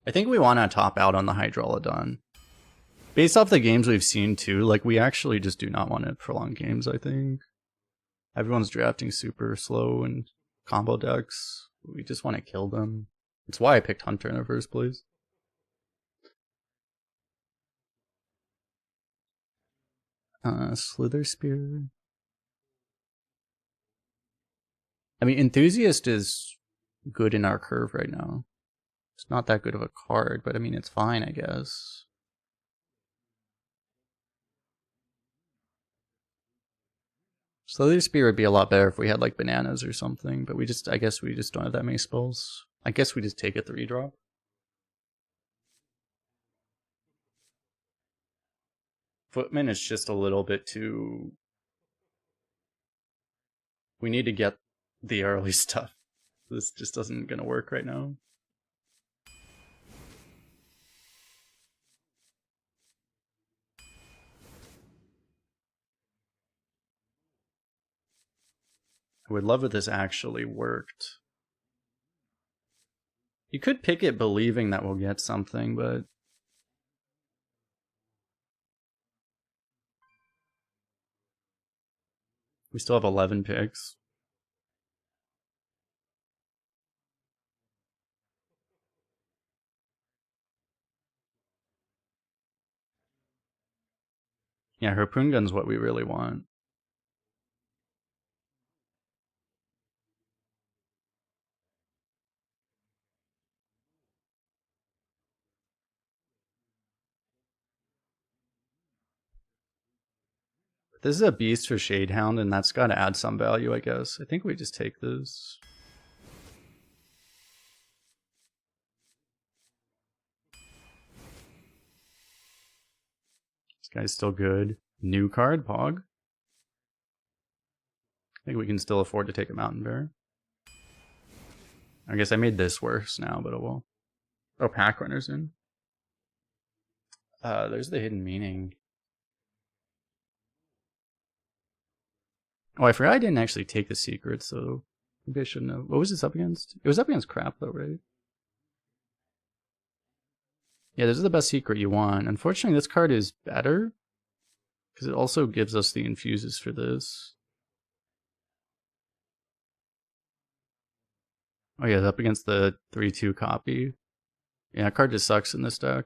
Speaker 1: I think we want to top out on the Hydrolodon. Based off the games we've seen too, like we actually just do not want to prolong games, I think. Everyone's drafting super slow and combo decks. We just want to kill them. That's why I picked Hunter in the first place. Slither Spear. I mean, Enthusiast is good in our curve right now. It's not that good of a card, but I mean, it's fine, I guess. Slither Spear would be a lot better if we had like bananas or something, but I guess we just don't have that many spells. I guess we just take a 3-drop. Footman is just a little bit too... We need to get the early stuff. This just isn't gonna work right now. I would love if this actually worked. You could pick it believing that we'll get something, but... We still have 11 picks. Yeah, Harpoon Gun's what we really want. This is a beast for Shadehound, and that's got to add some value, I guess. I think we just take this. This guy's still good. New card, Pog. I think we can still afford to take a Mountain Bear. I guess I made this worse now, but oh well. Oh, Pack Runner's in. There's the Hidden Meaning. Oh, I forgot I didn't actually take the secret, so maybe I shouldn't have. What was this up against? It was up against crap though, right? Yeah, this is the best secret you want. Unfortunately, this card is better because it also gives us the infuses for this. Oh yeah, it's up against the 3/2 copy. Yeah, card just sucks in this deck.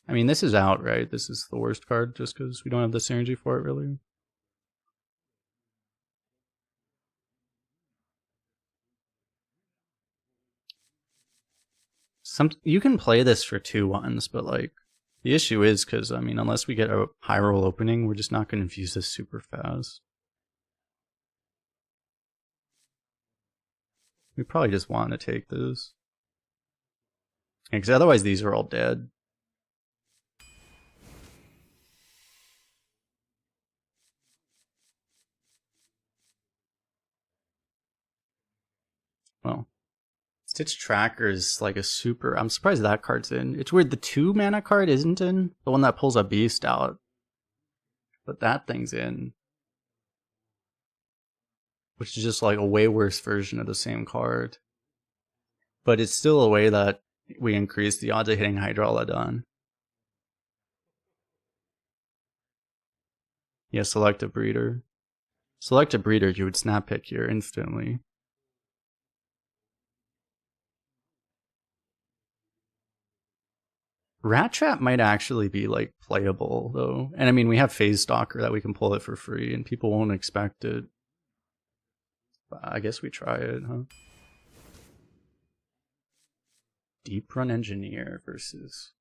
Speaker 1: I mean, this is out, right? This is the worst card just because we don't have the synergy for it, really. You can play this for 2/1s, but like, the issue is because, I mean, unless we get a high roll opening, we're just not going to infuse this super fast. We probably just want to take this. Because otherwise these are all dead. Well, Stitch Tracker is like a super... I'm surprised that card's in. It's weird, the 2 mana card isn't in. The one that pulls a beast out. But that thing's in. Which is just like a way worse version of the same card. but it's still a way that we increase the odds of hitting Hydralodon. Yeah, select a breeder. Select a breeder, you would snap pick here instantly. Rat Trap might actually be like playable though. And I mean, we have Phase Stalker that we can pull it for free and people won't expect it. But I guess we try it, huh? Deep Run Engineer versus...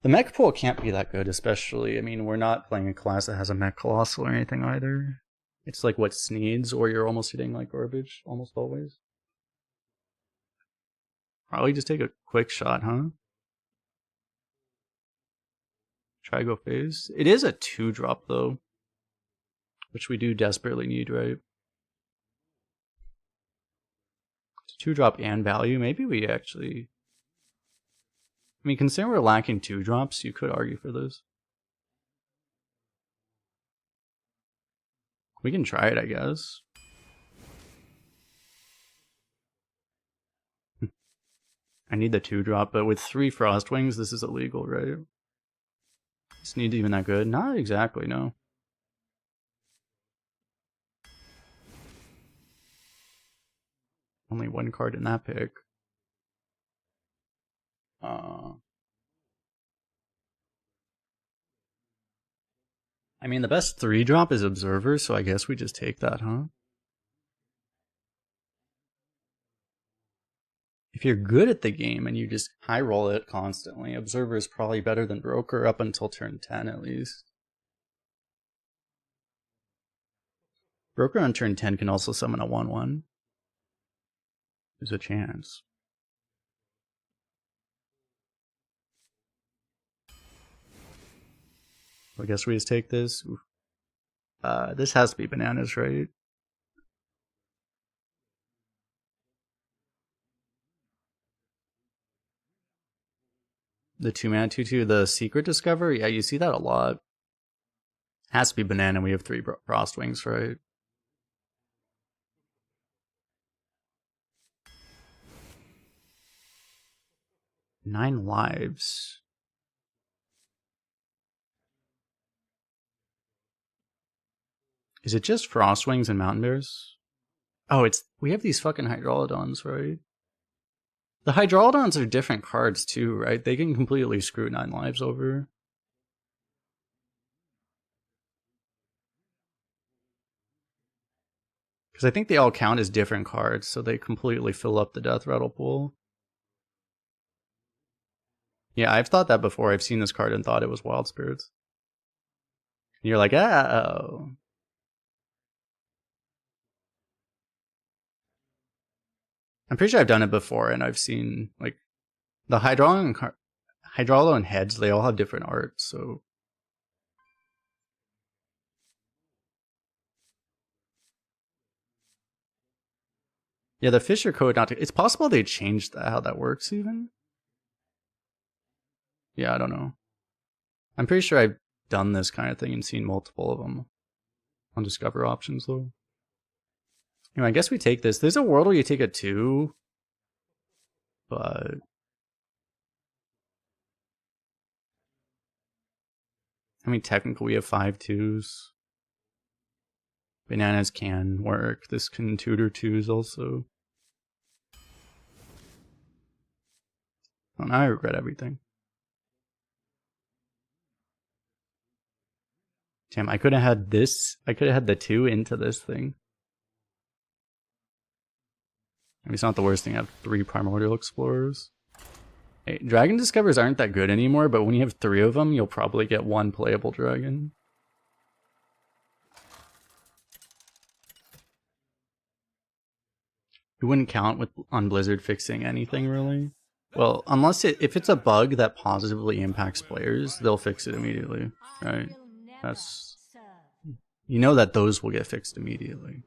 Speaker 1: The mech pool can't be that good, especially. I mean, we're not playing a class that has a mech colossal or anything either. It's like what Sneeds, or you're almost hitting like garbage, almost always. Probably just take a quick shot, huh? Try go phase. It is a 2-drop though, which we do desperately need, right? 2-drop and value. Maybe we actually... I mean, considering we're lacking 2-drops, you could argue for this. We can try it, I guess. I need the 2-drop, but with 3 Frostwings, this is illegal, right? This need's even that good? Not exactly, no. Only 1 card in that pick. I mean, the best 3-drop is Observer, so I guess we just take that, huh? If you're good at the game and you just high roll it constantly, Observer is probably better than Broker up until turn 10 at least. Broker on turn 10 can also summon a 1/1. There's a chance. I guess we just take this. This has to be bananas, right? The 2-mana 2/2, the Secret Discover? Yeah, you see that a lot. Has to be banana, we have 3 Frostwings, right? Nine lives. Is it just Frostwings and Mountain Bears? Oh, we have these fucking Hydralodons, right? The Hydralodons are different cards too, right? They can completely screw 9 lives over. Because I think they all count as different cards, so they completely fill up the Death Rattle pool. Yeah, I've thought that before. I've seen this card and thought it was Wild Spirits. And you're like, oh. I'm pretty sure I've done it before, and I've seen, like, the Hydraulo and Heads, they all have different art, so... Yeah, the Fisher code, it's possible they changed that, how that works, even? Yeah, I don't know. I'm pretty sure I've done this kind of thing and seen multiple of them on Discover options, though. Anyway, I guess we take this. There's a world where you take a 2, but... I mean, technically we have 5 2s. Bananas can work. This can tutor 2s also. Oh, now I regret everything. Damn, I could have had this. I could have had the 2 into this thing. I mean, it's not the worst thing. I have 3 Primordial Explorers. Hey, Dragon Discovers aren't that good anymore, but when you have 3 of them, you'll probably get 1 playable dragon. It wouldn't count on Blizzard fixing anything, really. Well, unless if it's a bug that positively impacts players, they'll fix it immediately, right? That's... You know that those will get fixed immediately.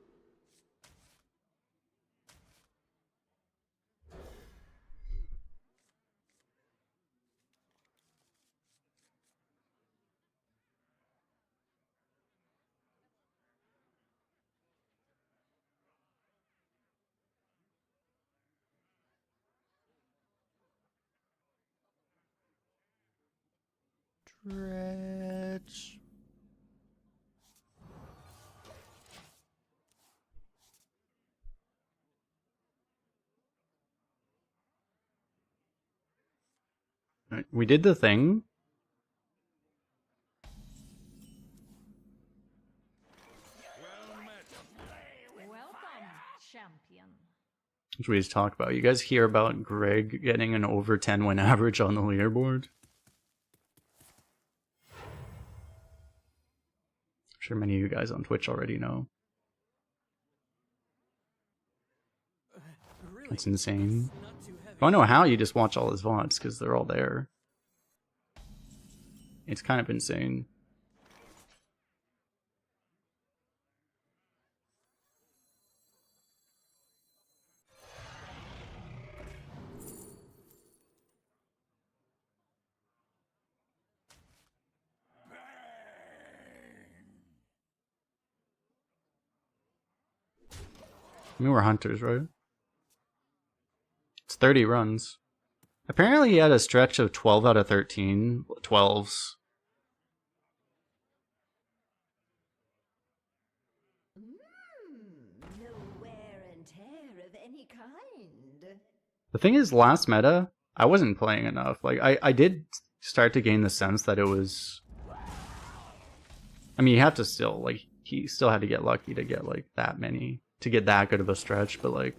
Speaker 1: Stretch. Alright, we did the thing.
Speaker 7: Welcome, champion.
Speaker 1: Which we just talked about. You guys hear about Greg getting an over 10 win average on the leaderboard? I'm sure many of you guys on Twitch already know. It's insane. I don't know how you just watch all his VODs, because they're all there. It's kind of insane. I mean, we're hunters, right? It's 30 runs. Apparently he had a stretch of 12 out of 13. 12s.
Speaker 6: No wear and tear of any kind.
Speaker 1: The thing is, last meta, I wasn't playing enough. Like, I did start to gain the sense that it was... I mean, you have to still, like, he still had to get lucky to get, like, that many. To get that good of a stretch, but, like...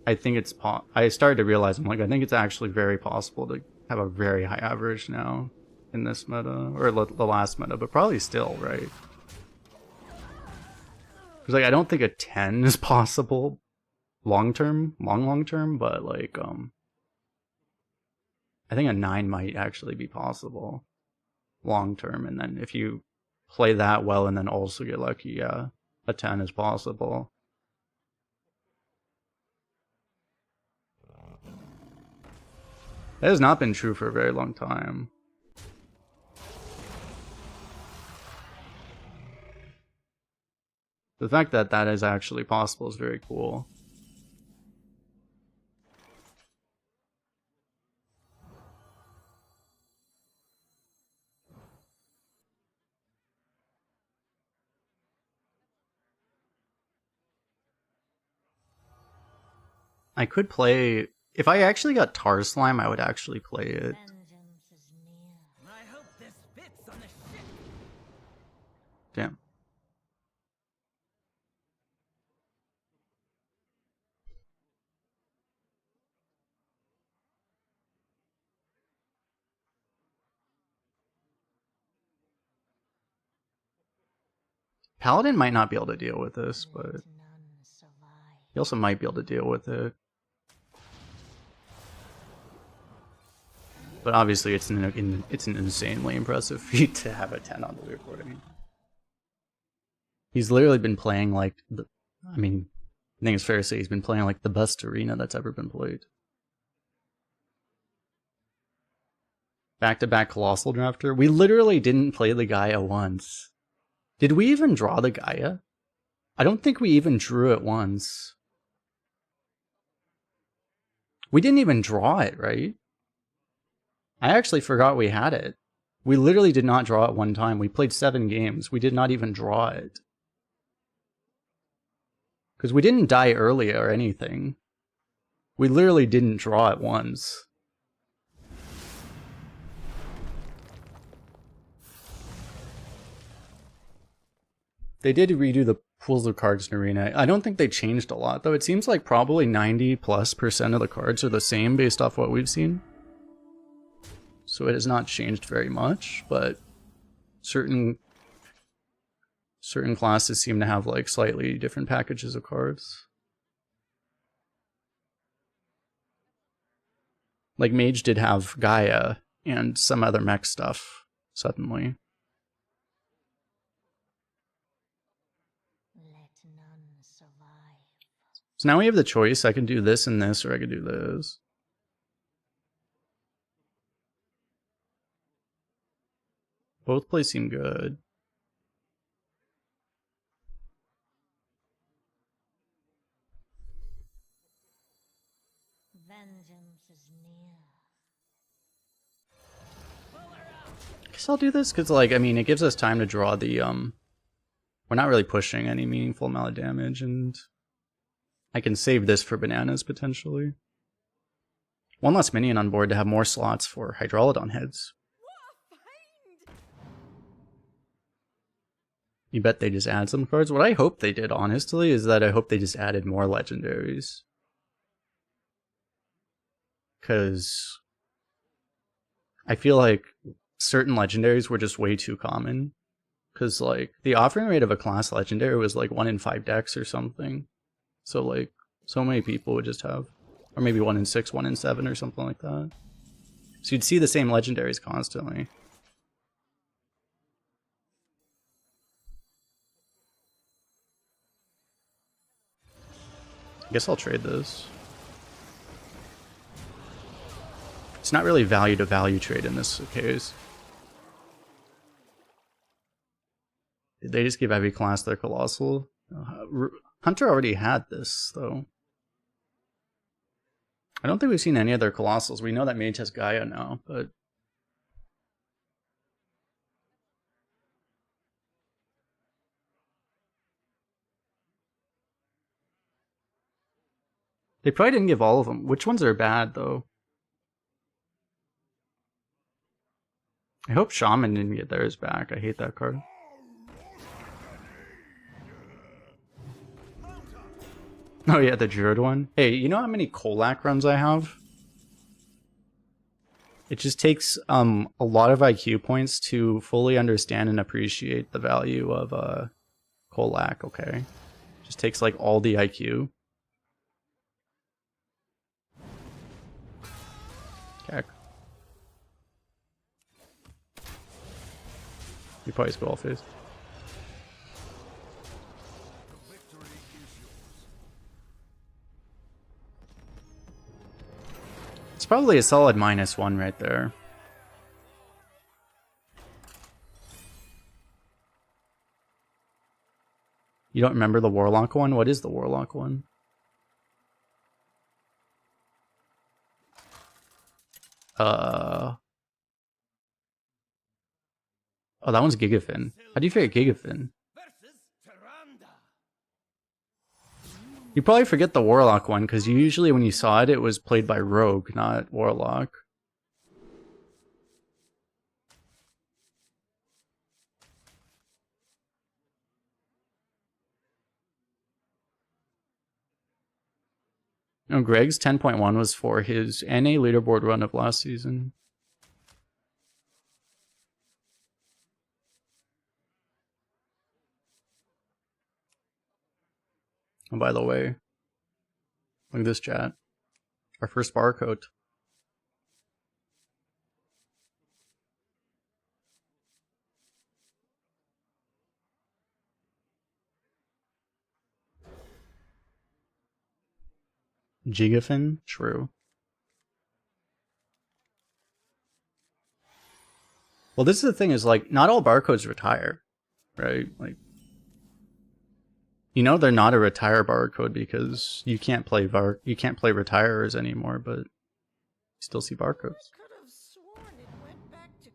Speaker 1: I think it's... I started to realize, I'm like, I think it's actually very possible to have a very high average now in this meta. Or the last meta, but probably still, right? Because, like, I don't think a 10 is possible long term, long term, but like I think a 9 might actually be possible long term, and then if you play that well and then also get lucky, yeah, a 10 is possible. That has not been true for a very long time. The fact that that is actually possible is very cool. I could play... If I actually got Tar Slime, I would actually play it.
Speaker 7: Vengeance is near.
Speaker 4: I hope this fits on the ship.
Speaker 1: Damn. Paladin might not be able to deal with this, but
Speaker 7: Let none survive.
Speaker 1: he also might be able to deal with it. But obviously, it's an insanely impressive feat to have a 10 on the leaderboard. I mean, he's literally been playing like the... I mean, I think it's fair to say he's been playing like the best arena that's ever been played. Back-to-back Colossal Drafter. We literally didn't play the Gaia once. Did we even draw the Gaia? I don't think we even drew it once. We didn't even draw it, right? I actually forgot we had it. We literally did not draw it one time. We played 7 games. We did not even draw it. Because we didn't die early or anything. We literally didn't draw it once. They did redo the pools of cards in Arena. I don't think they changed a lot, though. It seems like probably 90+% of the cards are the same based off what we've seen. So it has not changed very much, but certain classes seem to have like slightly different packages of cards. Like Mage did have Gaia and some other mech stuff suddenly.
Speaker 7: Let none survive.
Speaker 1: So now we have the choice. I can do this and this, or I could do this. Both plays seem good.
Speaker 7: Vengeance is near.
Speaker 4: Pull her out.
Speaker 1: guess I'll do this because, like, I mean, it gives us time to draw the we're not really pushing any meaningful amount of damage, and I can save this for bananas potentially. One less minion on board to have more slots for Hydrolodon heads. You bet they just add some cards? What I hope they did, honestly, is that I hope they just added more legendaries. Because I feel like certain legendaries were just way too common. Because, like, the offering rate of a class legendary was like 1 in 5 decks or something. So, like, so many people would just have, or maybe 1 in 6, 1 in 7 or something like that. So you'd see the same legendaries constantly. I guess I'll trade this. It's not really value to value trade in this case. Did they just give every class their Colossal? Hunter already had this, though. I don't think we've seen any other Colossals. We know that Mage has Gaia now, but... They probably didn't give all of them. Which ones are bad, though? I hope Shaman didn't get theirs back. I hate that card. Oh yeah, the Druid one. Hey, you know how many Kolak runs I have? It just takes a lot of IQ points to fully understand and appreciate the value of Kolak, okay? Just takes like all the IQ. Okay. You probably skull face. It's probably a solid -1 right there. You don't remember the Warlock one? What is the Warlock one? Oh, that one's Gigafin. How do you figure Gigafin? You probably forget the Warlock one, because usually when you saw it, it was played by Rogue, not Warlock. No, Greg's 10.1 was for his NA leaderboard run of last season. And by the way, look at this chat. Our first barcode. Gigafin? True. Well, this is the thing, is like, not all barcodes retire, right? Like, you know they're not a retire barcode because you can't play retirers anymore, but you still see barcodes.
Speaker 5: Could have sworn it went back together.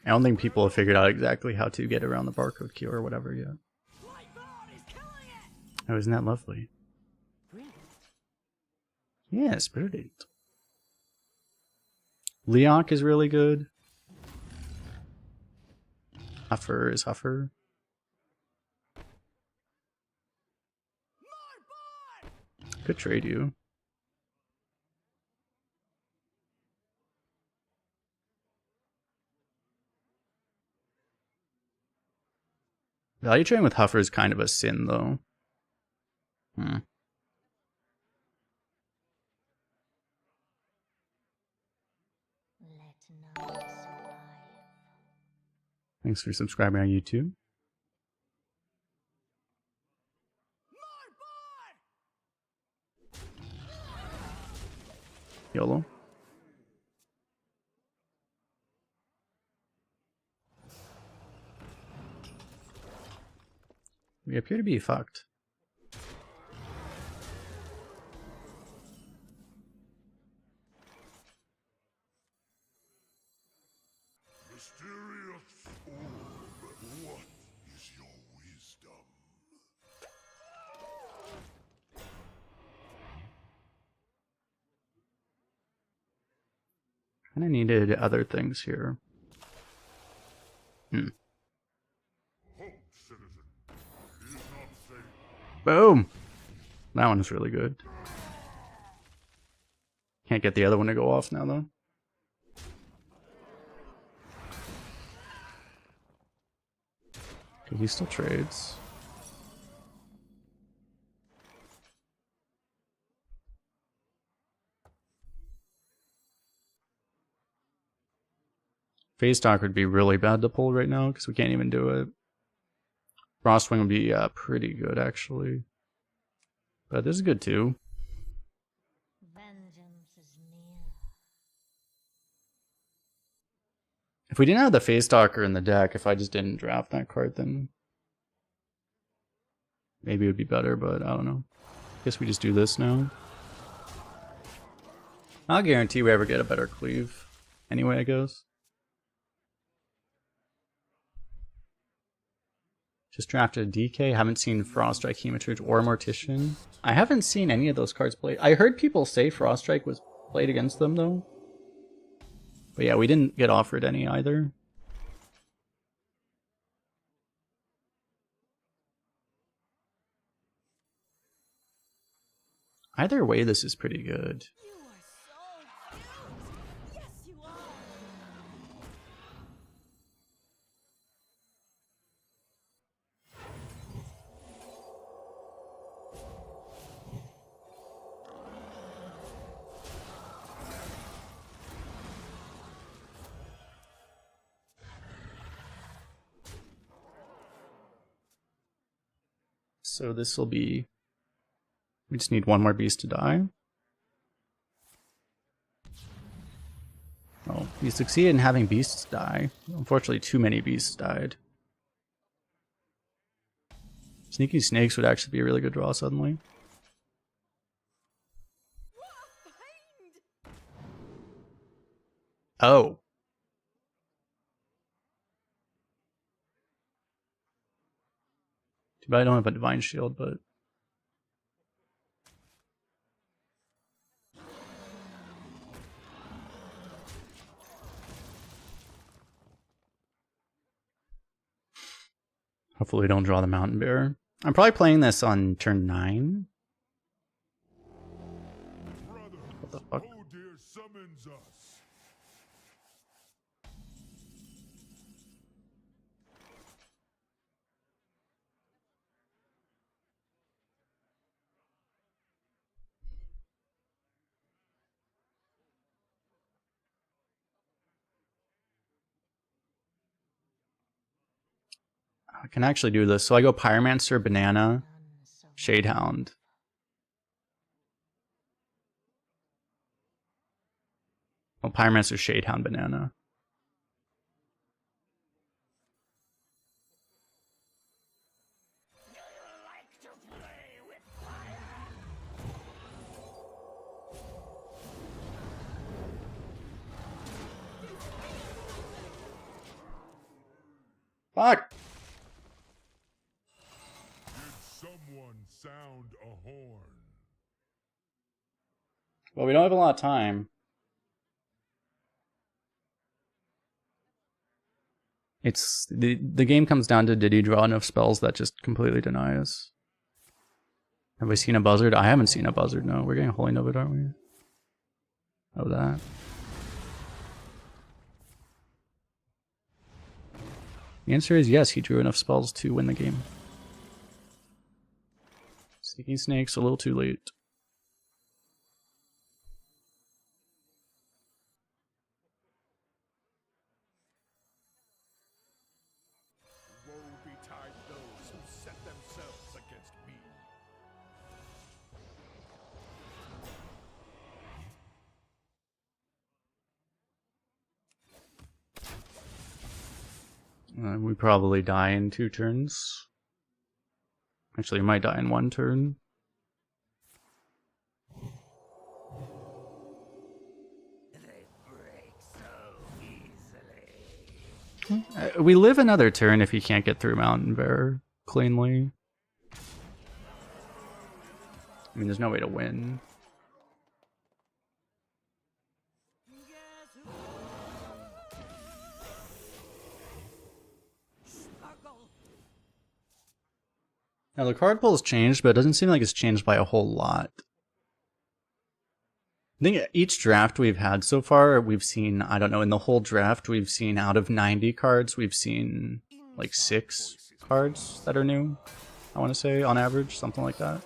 Speaker 1: I don't think people have figured out exactly how to get around the barcode queue or whatever yet. Oh, isn't that lovely? Yes, brilliant. Leok is really good. Huffer is Huffer. Could trade you. Value trading with Huffer is kind of a sin, though. Thanks for subscribing on YouTube. YOLO. We appear to be fucked.
Speaker 2: Mysterious orb, what is your wisdom?
Speaker 1: Kinda needed other things here.
Speaker 2: Hope, citizen. It is not safe.
Speaker 1: Boom! That one's really good. Can't get the other one to go off now, though. Okay, he still trades. Phase Talk would be really bad to pull right now because we can't even do it. Frostwing would be pretty good, actually. But this is good, too.
Speaker 7: Vengeance is near.
Speaker 1: If we didn't have the Phase Talker in the deck, if I just didn't draft that card, then maybe it would be better, but I don't know. Guess we just do this now. I'll guarantee we ever get a better cleave. Anyway, it goes. Just drafted a DK. Haven't seen Froststrike, Hematurge, or Mortician. I haven't seen any of those cards played. I heard people say Froststrike was played against them, though. But yeah, we didn't get offered any either. Either way, this is pretty good.
Speaker 6: You are so cute! Yes, you are!
Speaker 1: So this will be... We just need one more beast to die. Oh, we succeeded in having beasts die. Unfortunately, too many beasts died. Sneaky Snakes would actually be a really good draw suddenly. Oh. Too bad I don't have a Divine Shield, but... Hopefully we don't draw the Mountain Bear. I'm probably playing this on turn 9. What the fuck?
Speaker 2: Oh dear summons us.
Speaker 1: I can actually do this. So I go Pyromancer, Banana, Shadehound. Well, Pyromancer, Shadehound, Banana. Fuck!
Speaker 2: Someone sound a horn.
Speaker 1: Well, we don't have a lot of time. It's the game comes down to, did he draw enough spells that just completely deny us? Have we seen a buzzard? I haven't seen a buzzard, no. We're getting Holy Novid, aren't we? Oh, that. The answer is yes, he drew enough spells to win the game. Sneaking Snakes, a little too late.
Speaker 3: Woe betide those who set themselves against me.
Speaker 1: We probably die in 2 turns. Actually, we might die in 1 turn. We live another turn if he can't get through Mountain Bear cleanly. I mean, there's no way to win. Now the card pool's changed, but it doesn't seem like it's changed by a whole lot. I think each draft we've had so far, we've seen, I don't know, in the whole draft, we've seen out of 90 cards, we've seen like 6 cards that are new, I want to say, on average, something like that.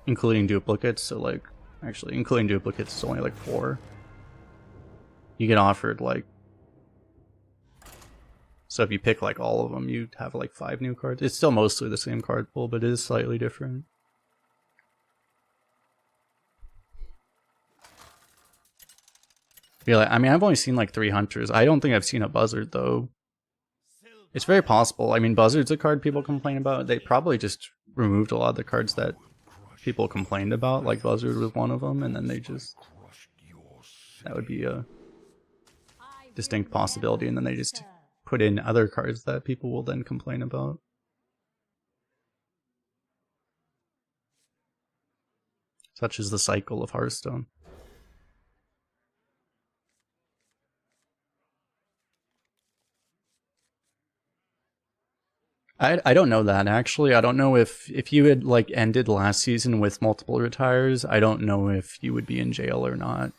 Speaker 1: Including duplicates, so like, actually, including duplicates, it's only like 4. You get offered like, so if you pick like all of them, you'd have like 5 new cards. It's still mostly the same card pool, but it is slightly different. Yeah, I mean, I've only seen like 3 hunters. I don't think I've seen a buzzard though. It's very possible. I mean, buzzard's a card people complain about. They probably just removed a lot of the cards that people complained about, like buzzard was one of them, and then they just, that would be a distinct possibility, and then they just put in other cards that people will then complain about. Such is the cycle of Hearthstone. I don't know that, actually. I don't know if you had like ended last season with multiple retires, I don't know if you would be in jail or not.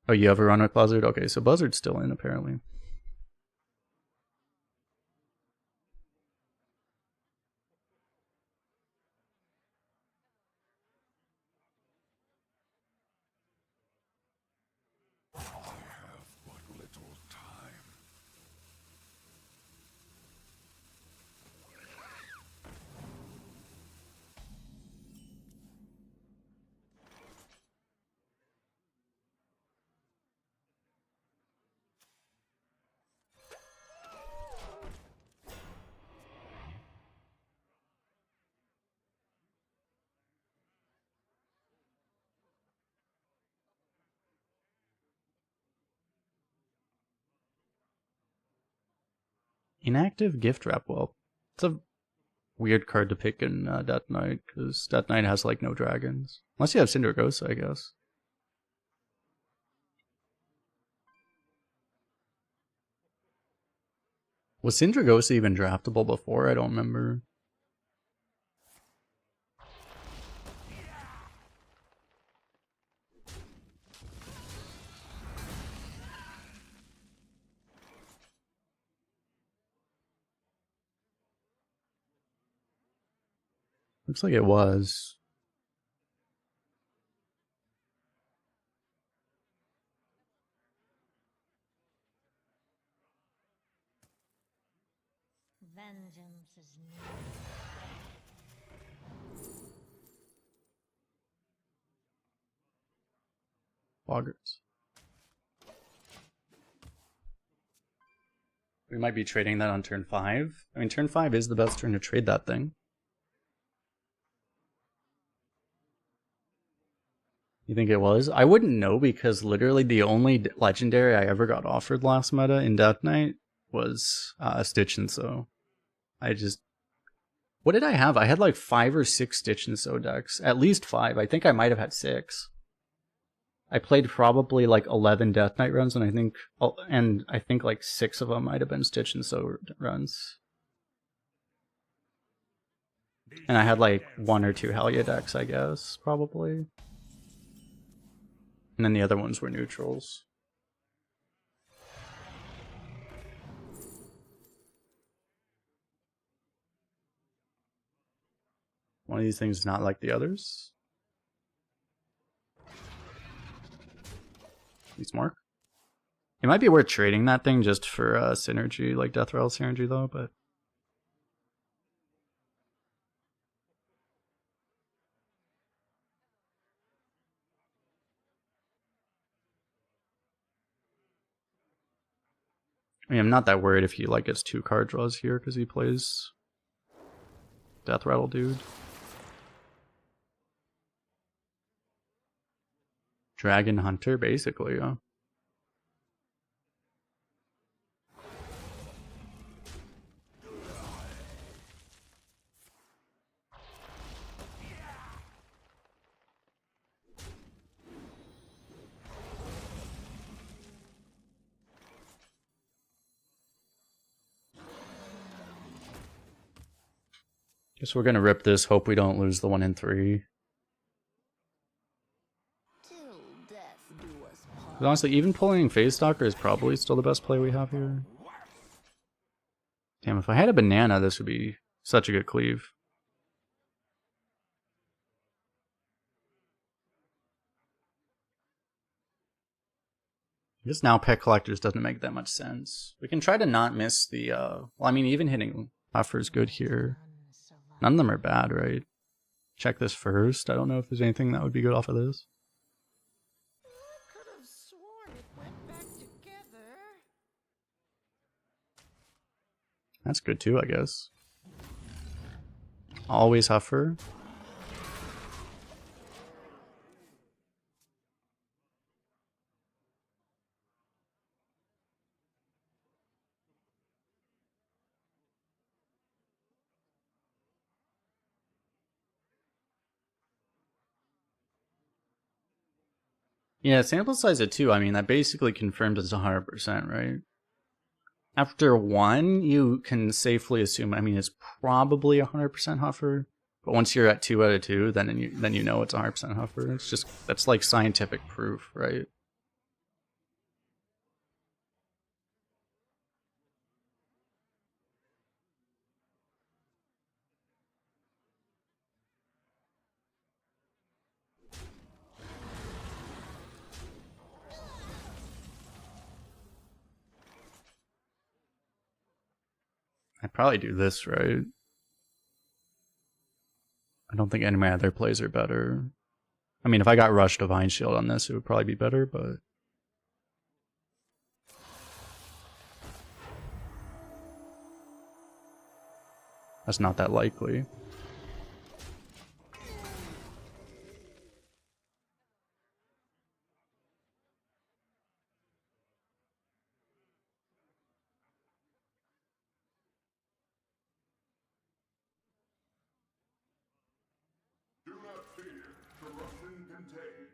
Speaker 1: Oh, you have a run with Buzzard? Okay, so Buzzard's still in, apparently.
Speaker 2: I have but little time.
Speaker 1: Inactive Gift Wrap. Well, it's a weird card to pick in Death Knight, because Death Knight has like no dragons. Unless you have Cindergosa, I guess. Was Cindergosa even draftable before? I don't remember. Looks like it was.
Speaker 7: Vengeance is near.
Speaker 1: Boggarts. We might be trading that on turn 5. I mean, turn 5 is the best turn to trade that thing. You think it was? I wouldn't know, because literally the only legendary I ever got offered last meta in Death Knight was Stitch and Sew. I just... What did I have? I had like 5 or 6 Stitch and Sew decks. At least 5. I think I might have had 6. I played probably like 11 Death Knight runs, and I think like 6 of them might have been Stitch and Sew runs. And I had like 1 or 2 Helya decks, I guess, probably. And then the other ones were neutrals. One of these things is not like the others. Please mark. It might be worth trading that thing just for synergy, like Death Rattle synergy though, but... I mean, I'm not that worried if he like gets 2 card draws here because he plays Death Rattle Dude. Dragon Hunter, basically, yeah. Guess we're gonna rip this, hope we don't lose the 1 in 3.
Speaker 6: Till death do us part.
Speaker 1: But honestly, even pulling Phase Stalker is probably still the best play we have here. Damn, if I had a banana, this would be such a good cleave. I guess now Pet Collectors doesn't make that much sense. We can try to not miss the, well, I mean, even hitting Buffer is good here. None of them are bad, right? Check this first. I don't know if there's anything that would be good off of this.
Speaker 5: I could have sworn it went back together.
Speaker 1: That's good too, I guess. Always Huffer. Yeah, sample size of 2, I mean, that basically confirms it's 100%, right? After 1, you can safely assume, I mean, it's probably 100% Huffer. But once you're at 2 out of 2, then you know it's 100% Huffer. It's just, that's like scientific proof, right? I'd probably do this, right? I don't think any of my other plays are better. I mean, if I got Rush Divine Shield on this, it would probably be better, but... that's not that likely.
Speaker 3: Do not fear, corruption contained.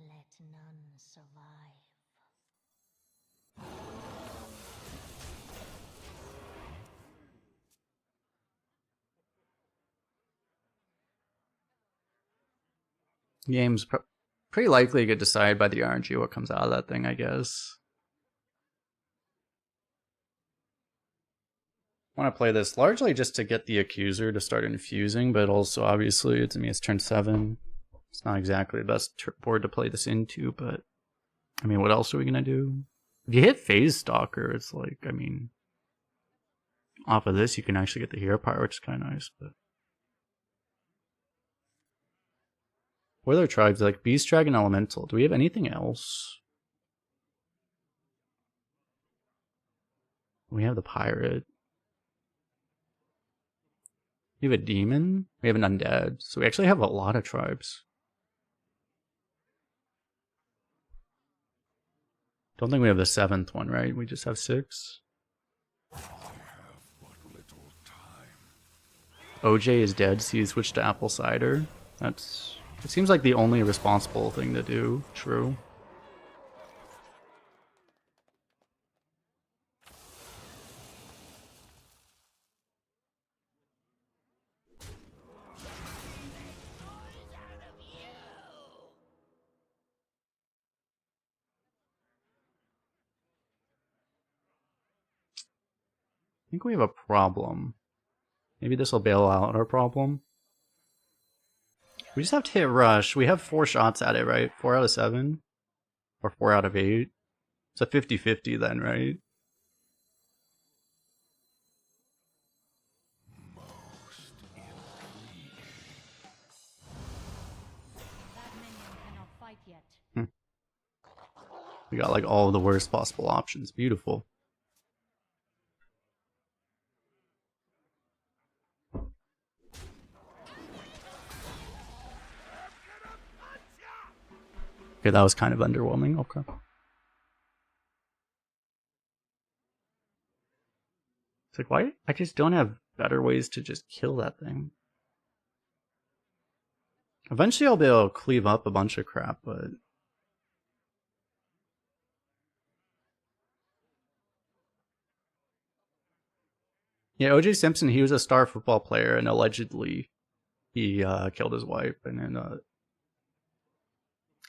Speaker 7: Let none survive.
Speaker 1: Game's pretty likely get decided by the RNG what comes out of that thing, I guess. I want to play this largely just to get the Accuser to start infusing, but also obviously it's turn 7. It's not exactly the best board to play this into, but I mean, what else are we gonna do? If you hit Phase Stalker, it's like, I mean, off of this you can actually get the hero power, which is kind of nice, but... what other tribes? Like Beast Dragon Elemental. Do we have anything else? We have the Pirate. We have a Demon. We have an Undead. So we actually have a lot of tribes. Don't think we have the 7th one, right? We just have 6.
Speaker 3: I have but little time.
Speaker 1: OJ is dead, so you switch to Apple Cider. That's... it seems like the only responsible thing to do. True. think we have a problem. Maybe this will bail out our problem. We just have to hit rush. We have 4 shots at it, right? 4 out of 7? Or 4 out of 8? It's a 50-50 then, right?
Speaker 7: That minion cannot fight yet.
Speaker 1: We got like all the worst possible options. Beautiful. Okay, that was kind of underwhelming. Okay. It's like, why? I just don't have better ways to just kill that thing. Eventually I'll be able to cleave up a bunch of crap, but... Yeah, O.J. Simpson, he was a star football player, and allegedly he killed his wife. And then,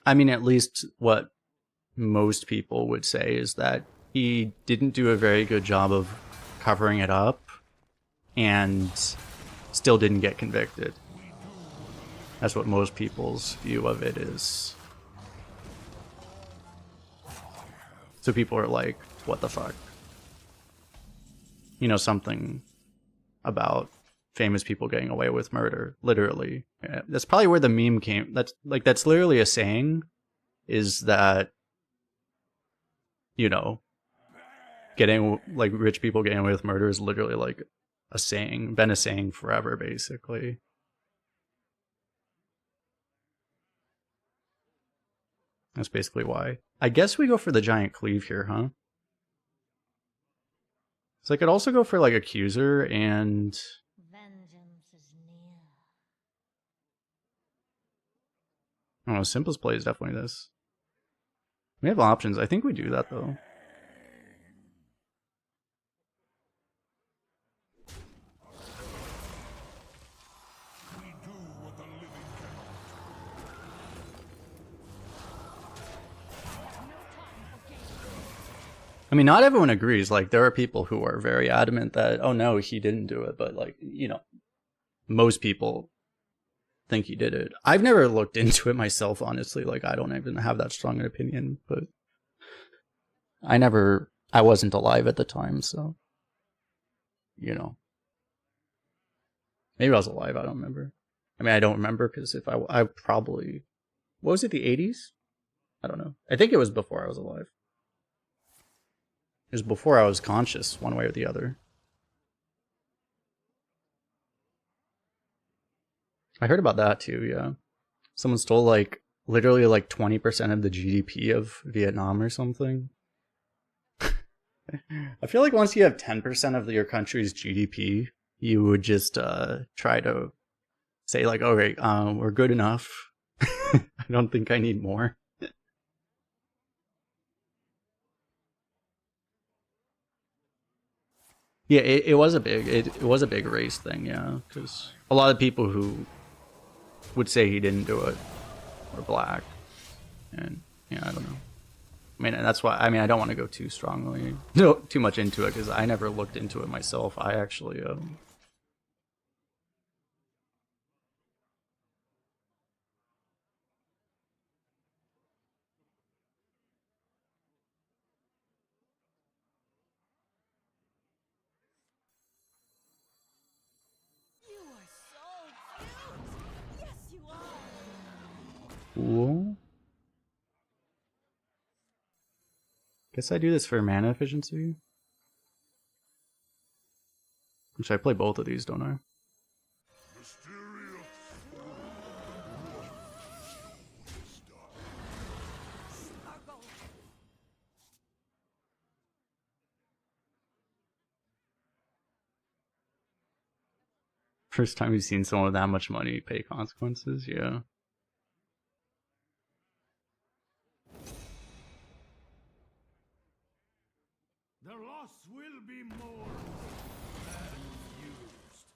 Speaker 1: I mean, at least what most people would say is that he didn't do a very good job of covering it up and still didn't get convicted. That's what most people's view of it is. So people are like, what the fuck? You know, something about famous people getting away with murder, literally. Yeah, that's probably where the meme came. That's literally a saying, is that, you know, getting, like, rich people getting away with murder is literally like a saying, been a saying forever, basically. That's basically why. I guess we go for the giant cleave here, huh? So I could also go for like accuser and...
Speaker 7: Vengeance is near.
Speaker 1: I don't know, simplest play is definitely this. We have options. I think we do that though. I mean, not everyone agrees. Like, there are people who are very adamant that, oh no, he didn't do it. But, like, you know, most people think he did it. I've never looked into it myself, honestly. Like, I don't even have that strong an opinion. But I wasn't alive at the time, so, you know. Maybe I was alive, I don't remember. I mean, I don't remember because if I probably... What was it, the 80s? I don't know. I think it was before I was alive. It was before I was conscious, one way or the other. I heard about that too, yeah. Someone stole like, literally like 20% of the GDP of Vietnam or something. I feel like once you have 10% of your country's GDP, you would just try to say like, okay, we're good enough. I don't think I need more. Yeah, it was a big race thing, yeah, because a lot of people who would say he didn't do it were black, and yeah, I don't know. I mean, that's why. I mean, I don't want to go too strongly, too much into it, because I never looked into it myself. I actually,
Speaker 6: You are so cute! Yes, you are!
Speaker 1: cool. Guess I do this for mana efficiency. Which I play both of these, don't I? First time you've seen someone with that much money pay consequences, yeah.
Speaker 3: The loss will be more than used.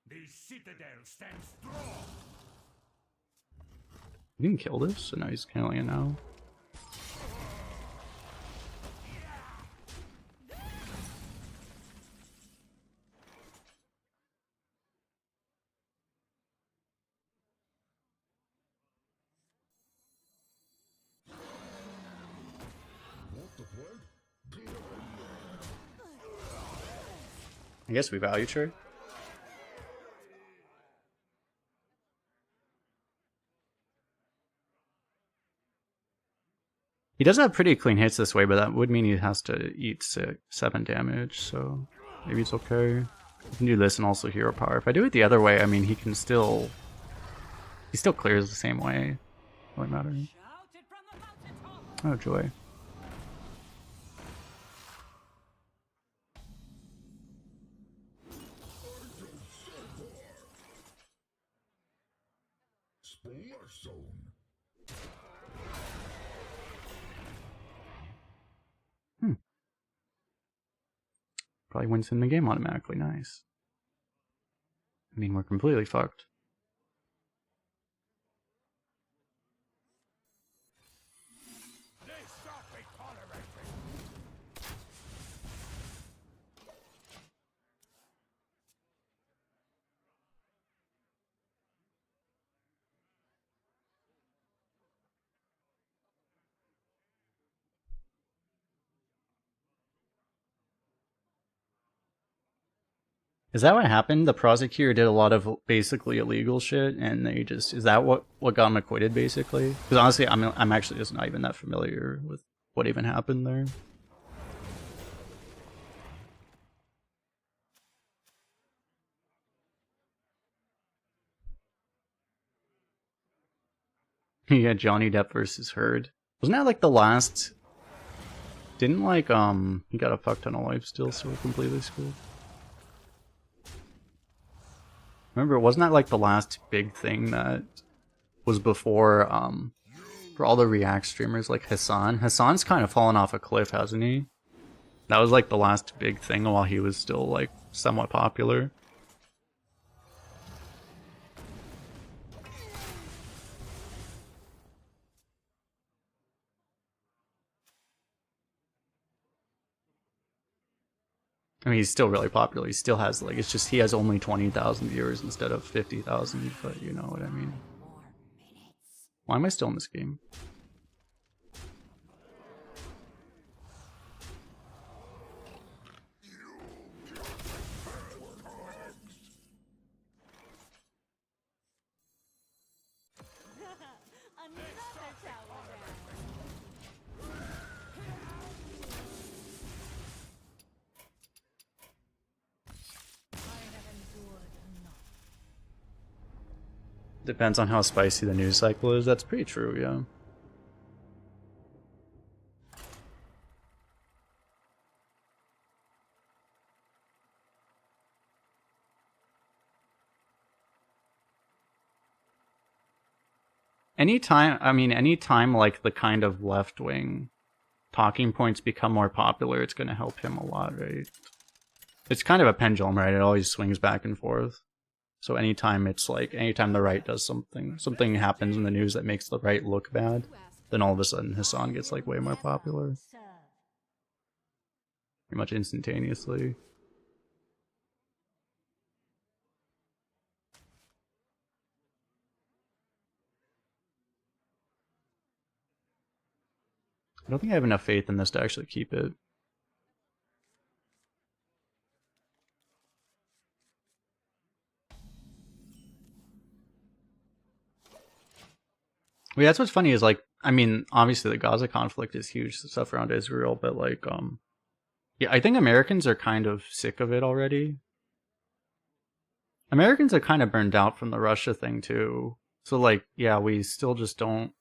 Speaker 3: The citadel stands strong.
Speaker 1: He didn't kill this, so now he's killing it now. I guess we value trade. He does have pretty clean hits this way, but that would mean he has to eat 7 damage, so maybe it's okay. I can do this and also hero power. If I do it the other way, I mean, he still clears the same way. Doesn't matter. Oh, joy. Probably wins in the game automatically. Nice. I mean, we're completely fucked. Is that what happened? The prosecutor did a lot of basically illegal shit, and they just is that what got him acquitted basically? Because honestly, I'm actually just not even that familiar with what even happened there. Yeah, Johnny Depp versus Heard. Wasn't that like the last? Didn't like he got a fuck ton of life still, so we're completely screwed. Remember, wasn't that like the last big thing that was before for all the React streamers like Hassan? Hassan's kind of fallen off a cliff, hasn't he? That was like the last big thing while he was still like somewhat popular. I mean, he's still really popular. He still has like, it's just he has only 20,000 viewers instead of 50,000, but you know what I mean. Why am I still in this game? Depends on how spicy the news cycle is. That's pretty true, yeah. Anytime like the kind of left-wing talking points become more popular, it's going to help him a lot, right? It's kind of a pendulum, right? It always swings back and forth. So anytime the right does something happens in the news that makes the right look bad, then all of a sudden Hassan gets like way more popular. Pretty much instantaneously. I don't think I have enough faith in this to actually keep it. Well, yeah, that's what's funny is like, I mean, obviously the Gaza conflict is huge, the stuff around Israel, but like, yeah, I think Americans are kind of sick of it already. Americans are kind of burned out from the Russia thing too. So like, yeah, we still just don't.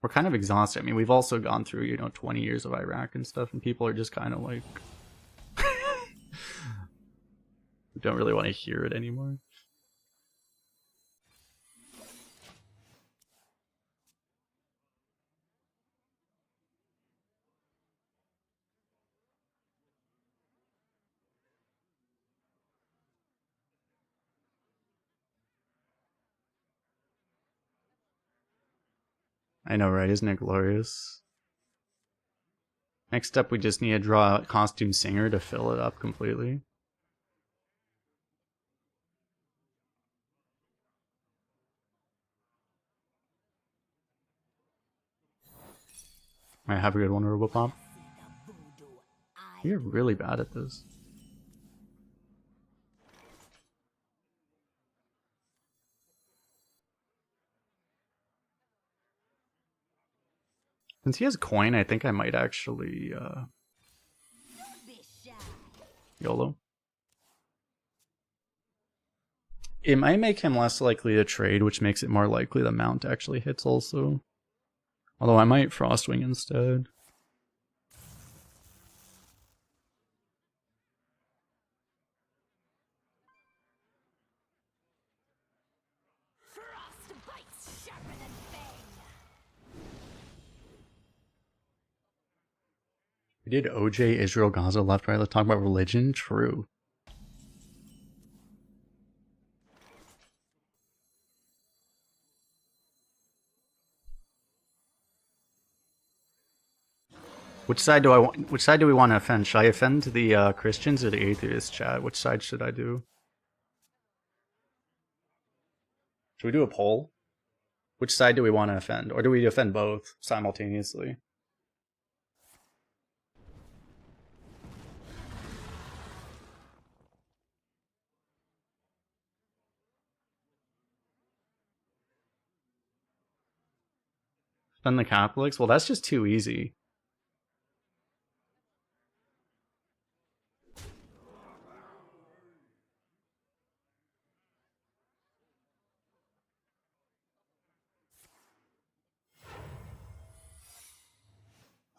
Speaker 1: We're kind of exhausted. I mean, we've also gone through, 20 years of Iraq and stuff, and people are just kind of like, don't really want to hear it anymore. I know, right? Isn't it glorious? Next up, we just need to draw a costume singer to fill it up completely. Alright, have a good one, Robopop. You're really bad at this. Since he has coin, I think I might actually YOLO. It might make him less likely to trade, which makes it more likely the mount actually hits also. Although I might Frostwing instead. We did OJ, Israel, Gaza, left, right. Let's talk about religion. True. Which side do I want? Which side do we want to offend? Should I offend the Christians or the atheists, chat? Which side should I do? Should we do a poll? Which side do we want to offend, or do we offend both simultaneously? Offend the Catholics? Well, that's just too easy.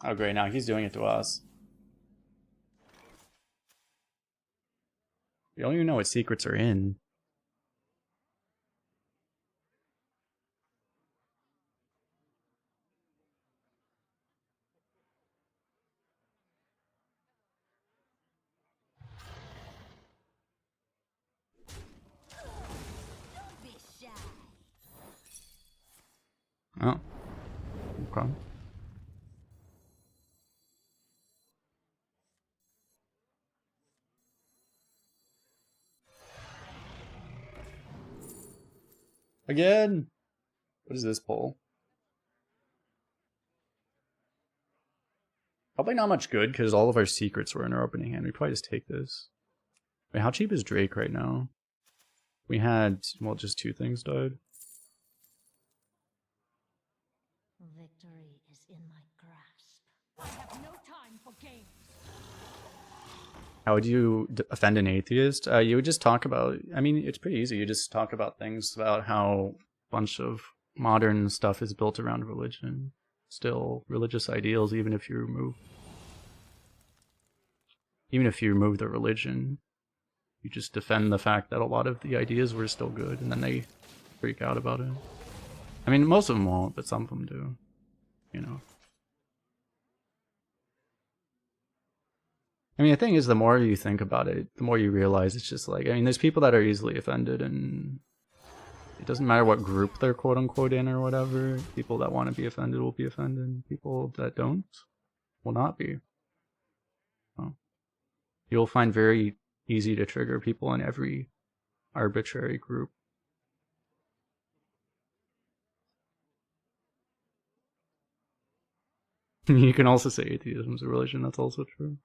Speaker 1: Oh great, now he's doing it to us. We don't even know what secrets are in. Oh. Okay. Again! What is this poll? Probably not much good, because all of our secrets were in our opening hand. We probably just take this. Wait, how cheap is Drake right now? We had, well, just 2 things died.
Speaker 7: Victory is in my grasp. I have no time for games.
Speaker 1: How would you offend an atheist? You would just talk about, I mean, it's pretty easy. You just talk about things about how a bunch of modern stuff is built around religion. Still, religious ideals, even if you remove the religion, you just defend the fact that a lot of the ideas were still good, and then they freak out about it. I mean, most of them won't, but some of them do, you know. I mean, the thing is, the more you think about it, the more you realize it's just like, I mean, there's people that are easily offended, and it doesn't matter what group they're quote-unquote in or whatever. People that want to be offended will be offended. People that don't will not be. So, you'll find very easy to trigger people in every arbitrary group. You can also say atheism is a religion, that's also true.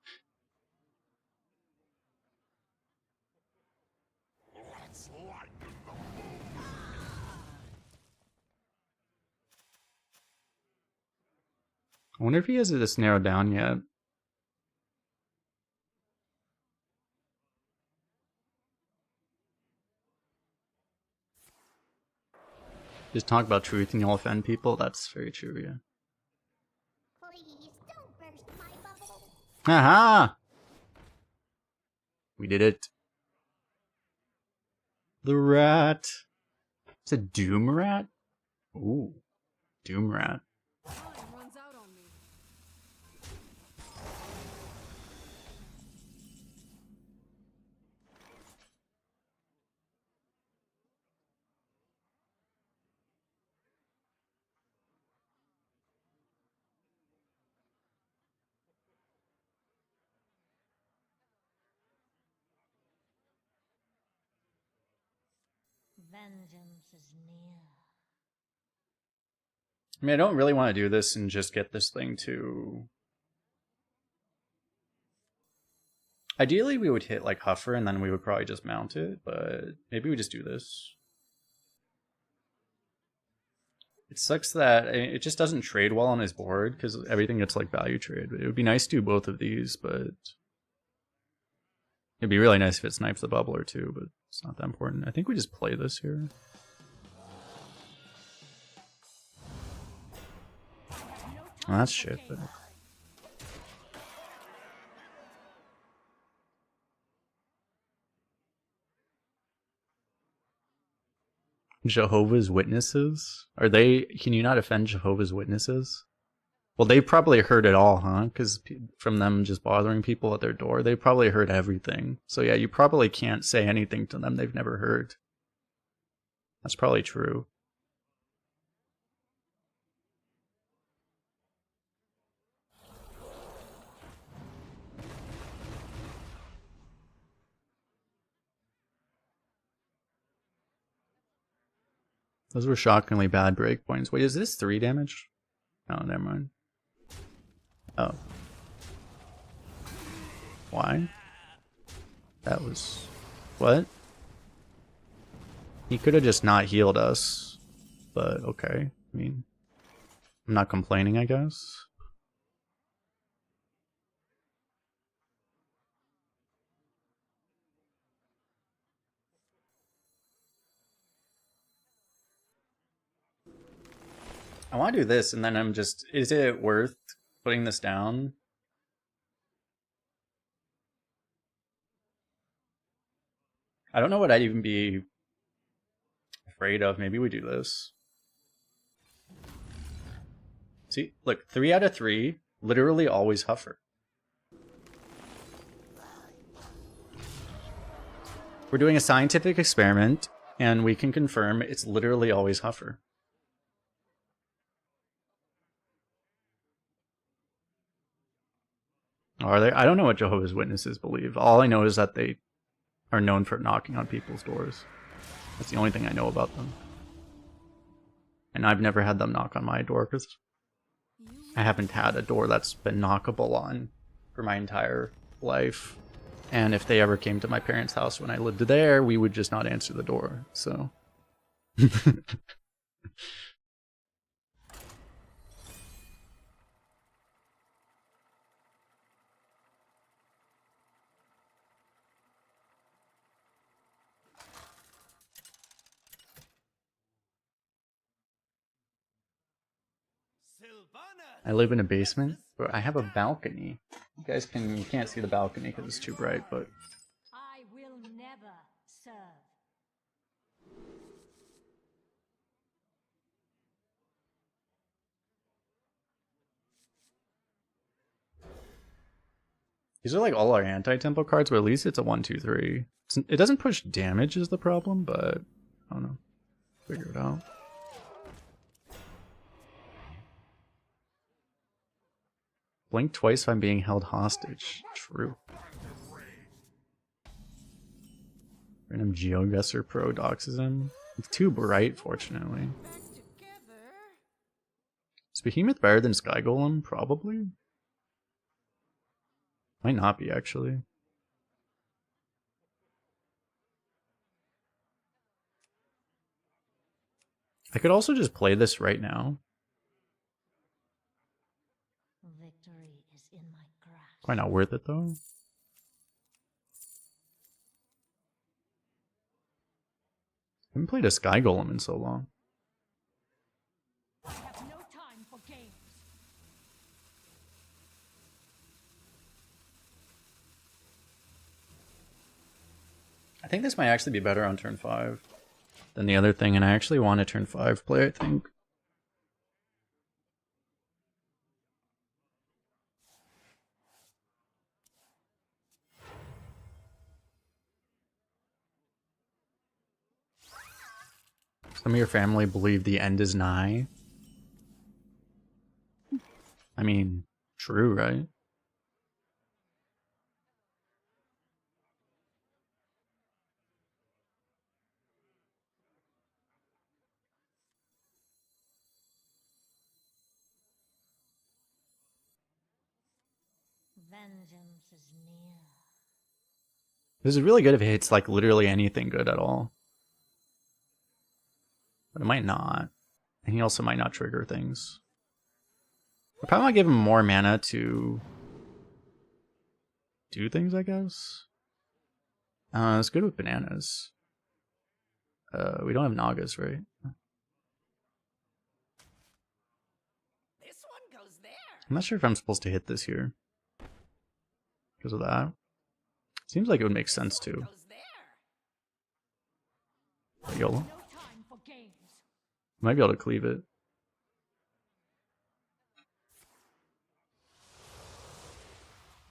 Speaker 1: I wonder if he has this narrowed down yet. Just talk about truth and you'll offend people? That's very true, yeah.
Speaker 5: Please don't burst my bubble.
Speaker 1: Aha! We did it. The rat. It's a doom rat? Ooh. Doom rat.
Speaker 6: Time runs out on me.
Speaker 7: Vengeance is near.
Speaker 1: I mean, I don't really want to do this and just get this thing to... Ideally, we would hit like Huffer and then we would probably just mount it, but maybe we just do this. It sucks that it just doesn't trade well on his board because everything gets like value trade. It would be nice to do both of these, but it'd be really nice if it snipes the bubbler too, but it's not that important. I think we just play this here. Well, that's shit, but... Jehovah's Witnesses? Are they... Can you not offend Jehovah's Witnesses? Well, they probably heard it all, huh? Because from them just bothering people at their door, they probably heard everything. So yeah, you probably can't say anything to them they've never heard. That's probably true. Those were shockingly bad breakpoints. Wait, is this 3 damage? Oh, never mind. Oh. Why? That was... What? He could have just not healed us. But okay. I mean... I'm not complaining, I guess. I want to do this, and then I'm just... Is it worth putting this down? I don't know what I'd even be afraid of. Maybe we do this. See, look, 3 out of 3, literally always Huffer. We're doing a scientific experiment, and we can confirm it's literally always Huffer. Are they? I don't know what Jehovah's Witnesses believe. All I know is that they are known for knocking on people's doors. That's the only thing I know about them. And I've never had them knock on my door because I haven't had a door that's been knockable on for my entire life. And if they ever came to my parents' house when I lived there, we would just not answer the door. So... I live in a basement, but I have a balcony. You can't see the balcony because it's too bright, but...
Speaker 7: I will never serve.
Speaker 1: These are like all our anti-tempo cards, but at least it's a 1-2-3. It doesn't push damage is the problem, but I don't know. Figure it out. Blink twice if I'm being held hostage. True. Random GeoGuessr Pro doxes him. It's too bright, fortunately. Is Behemoth better than Sky Golem? Probably. Might not be, actually. I could also just play this right now.
Speaker 7: Victory is in my grasp.
Speaker 1: Quite not worth it, though. I haven't played a Sky Golem in so long.
Speaker 7: I have no time for games.
Speaker 1: I think this might actually be better on turn 5 than the other thing, and I actually want a turn 5 play, I think. Some of your family believe the end is nigh. I mean, true, right?
Speaker 7: Vengeance is near.
Speaker 1: This is really good if it hits like literally anything good at all. But it might not. And he also might not trigger things. I probably might give him more mana to do things, I guess. It's good with bananas. We don't have Nagas, right?
Speaker 5: This one goes there.
Speaker 1: I'm not sure if I'm supposed to hit this here. Because of that. Seems like it would make sense too.
Speaker 5: Goes there.
Speaker 1: YOLO.
Speaker 7: No time for games.
Speaker 1: Might be able to cleave it.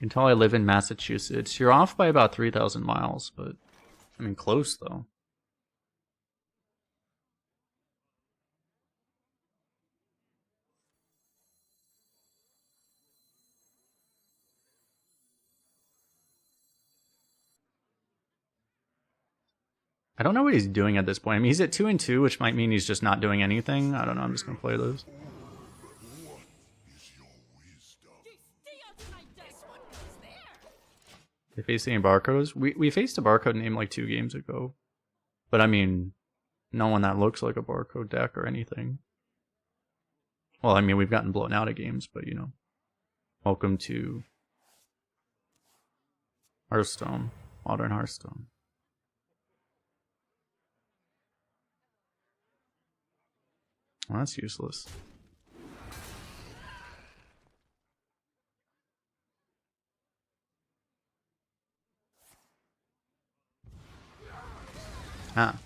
Speaker 1: You can tell I live in Massachusetts. You're off by about 3,000 miles, but I mean close though. I don't know what he's doing at this point. I mean, he's at 2 and 2, which might mean he's just not doing anything. I don't know. I'm just gonna play those. They face any barcodes? We faced a barcode name like 2 games ago. But I mean, no one that looks like a barcode deck or anything. Well, I mean, we've gotten blown out of games, but you know. Welcome to Hearthstone. Modern Hearthstone. Well, that's useless. Ah.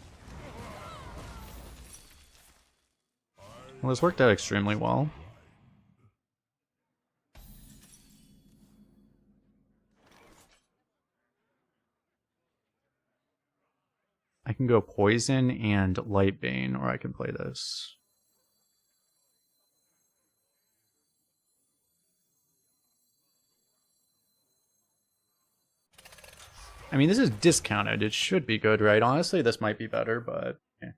Speaker 1: Well, this worked out extremely well. I can go Poison and Lightbane, or I can play this. I mean, this is discounted. It should be good, right? Honestly, this might be better, but... yeah.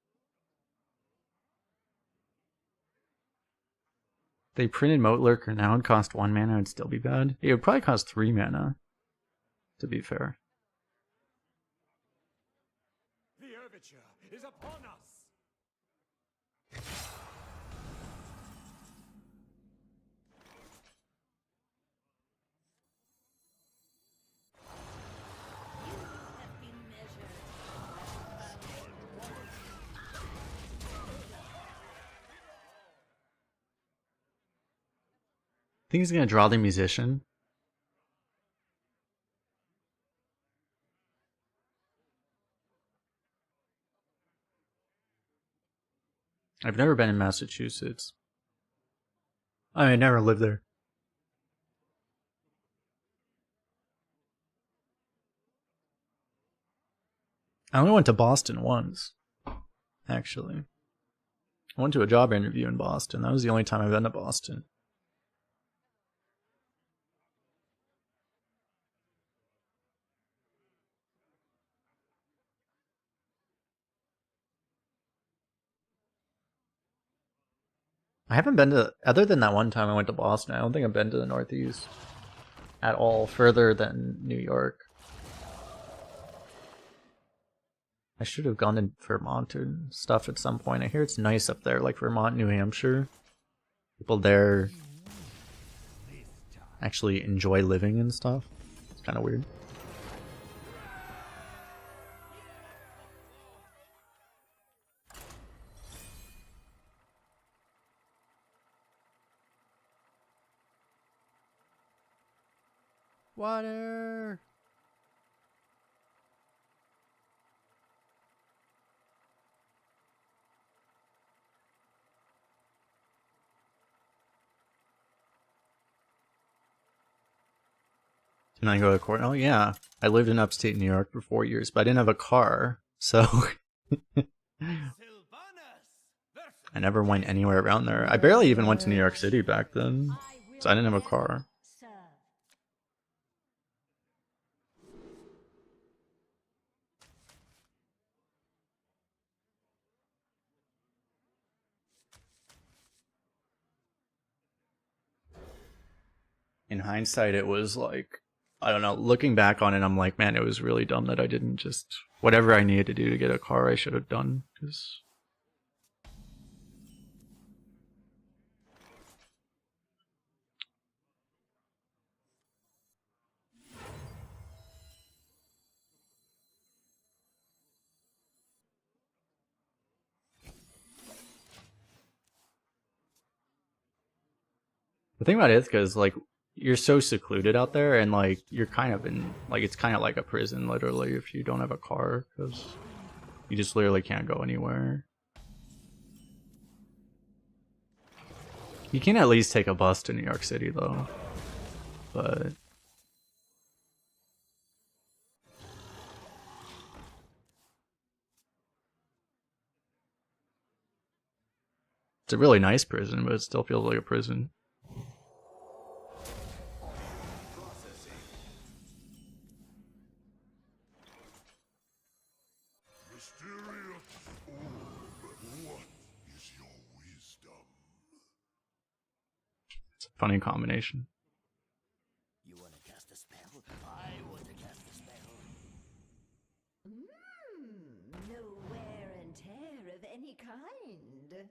Speaker 1: They printed Moat Lurker now and cost 1 mana and still be bad. It would probably cost 3 mana, to be fair.
Speaker 3: The overture is upon us.
Speaker 5: Have been measured.
Speaker 1: Think he's gonna draw the Musician? I've never been in Massachusetts. I never lived there. I only went to Boston once, actually. I went to a job interview in Boston. That was the only time I've been to Boston. I haven't been to, other than that one time I went to Boston, I don't think I've been to the Northeast at all, further than New York. I should have gone to Vermont and stuff at some point. I hear it's nice up there, like Vermont, New Hampshire. People there actually enjoy living and stuff. It's kind of weird. Water! Didn't I go to court? Oh yeah, I lived in upstate New York for 4 years, but I didn't have a car, so I never went anywhere around there. I barely even went to New York City back then, so I didn't have a car.
Speaker 7: Serve.
Speaker 1: in hindsight, it was like, I don't know, looking back on it, I'm like, man, it was really dumb that I didn't just, whatever I needed to do to get a car, I should have done, because... The thing about Ithaca is, like, you're so secluded out there, and, like, you're kind of in, like, it's kind of like a prison, literally, if you don't have a car, because you just literally can't go anywhere. You can at least take a bus to New York City, though, but... It's a really nice prison, but it still feels like a prison. It's a funny combination.
Speaker 4: You want to cast a spell? I want to cast a spell.
Speaker 6: No wear and tear of any kind.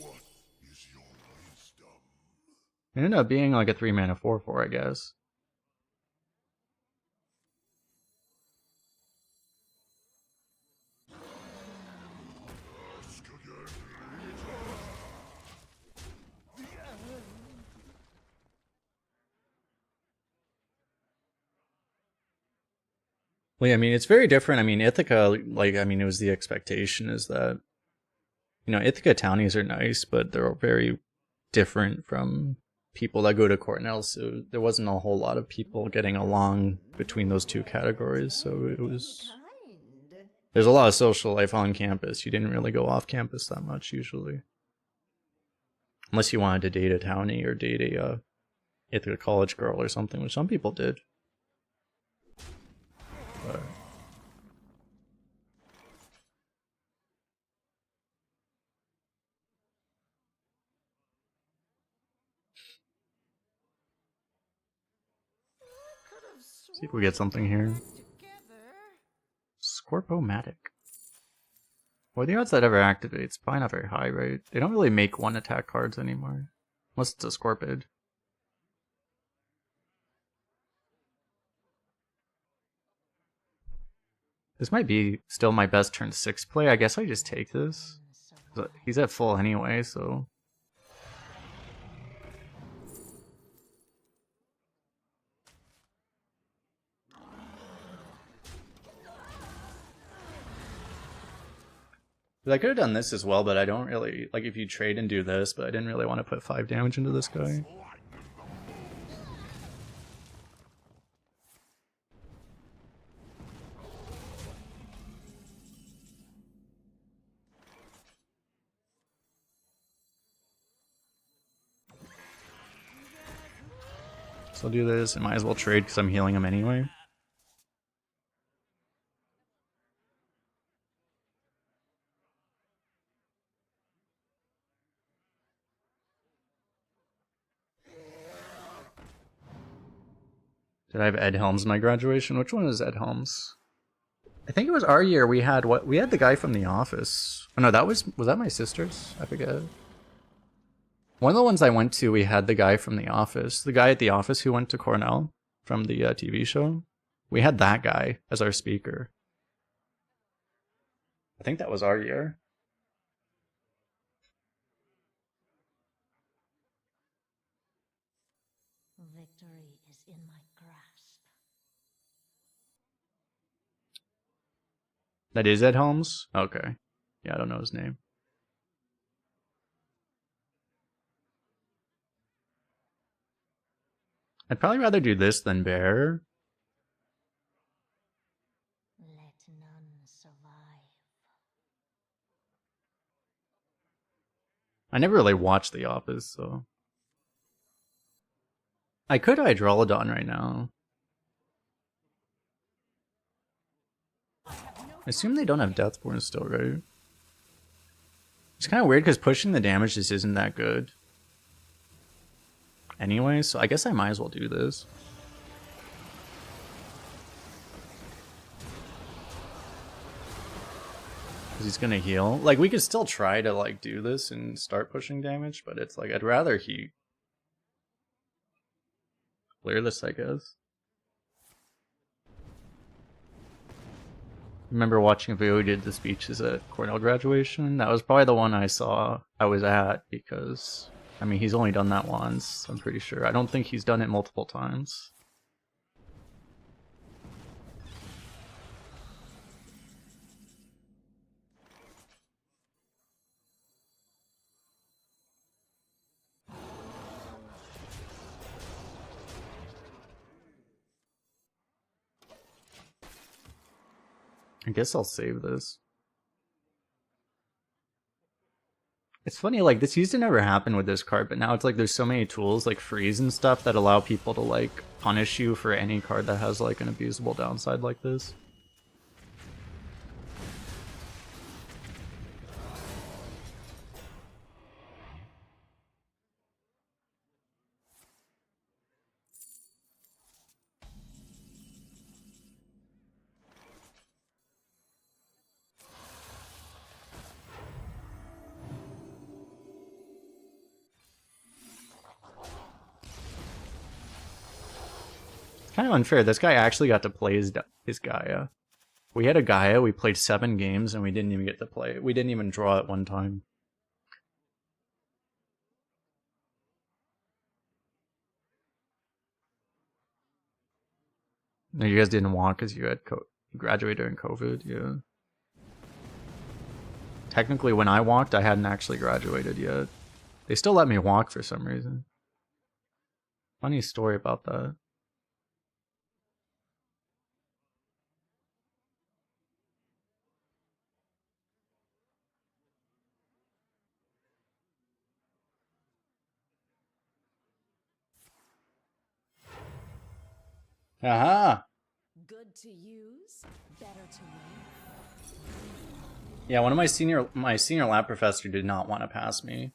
Speaker 2: What is your wisdom?
Speaker 1: It ended up being like a 3-mana 4/4, I guess. Well, yeah, I mean, it's very different. I mean, Ithaca, like, I mean, it was the expectation is that, you know, Ithaca townies are nice, but they're very different from people that go to Cornell, so there wasn't a whole lot of people getting along between those two categories, so it was... There's a lot of social life on campus. You didn't really go off campus that much, usually. Unless you wanted to date a townie or date a Ithaca college girl or something, which some people did. But... See if we get something here. Scorpomatic. What are the odds that ever activates? Probably not very high, right? They don't really make 1 attack cards anymore. Unless it's a Scorpid. This might be still my best turn 6 play. I guess I just take this. He's at full anyway, so... I could have done this as well, but I don't really... Like, if you trade and do this, but I didn't really want to put 5 damage into this guy. So I'll do this, and might as well trade because I'm healing him anyway. Did I have Ed Helms in my graduation? Which one is Ed Helms? I think it was our year. We had what? We had the guy from The Office. Oh no, that was that my sister's? I forget. One of the ones I went to, we had the guy from The Office. The guy at The Office who went to Cornell from the TV show. We had that guy as our speaker. I think that was our year.
Speaker 7: Victory is in my grasp.
Speaker 1: That is Ed Helms? Okay. Yeah, I don't know his name. I'd probably rather do this than Bear.
Speaker 7: Let none survive.
Speaker 1: I never really watched The Office, so... I could Hydrolodon right now.
Speaker 6: I have no
Speaker 1: I assume they don't have Deathborn still, right? It's kind of weird because pushing the damage just isn't that good. Anyway, so I guess I might as well do this. Because he's gonna heal. Like, we could still try to, like, do this and start pushing damage, but it's like, I'd rather he clear this, I guess. Remember watching a video we did the speeches at Cornell graduation? That was probably the one I was at, because, I mean, he's only done that once, I'm pretty sure. I don't think he's done it multiple times. I guess I'll save this. It's funny, like, this used to never happen with this card, but now it's like there's so many tools, like freeze and stuff, that allow people to, like, punish you for any card that has, like, an abusable downside like this. Kind of unfair. This guy actually got to play his Gaia. We had a Gaia, we played 7 games, and we didn't even get to play it. We didn't even draw it one time. No, you guys didn't walk because you had graduated during COVID, yeah. Technically, when I walked, I hadn't actually graduated yet. They still let me walk for some reason. Funny story about that. Aha!
Speaker 6: Good to use, better to win.
Speaker 1: Yeah, one of my senior lab professor did not want to pass me.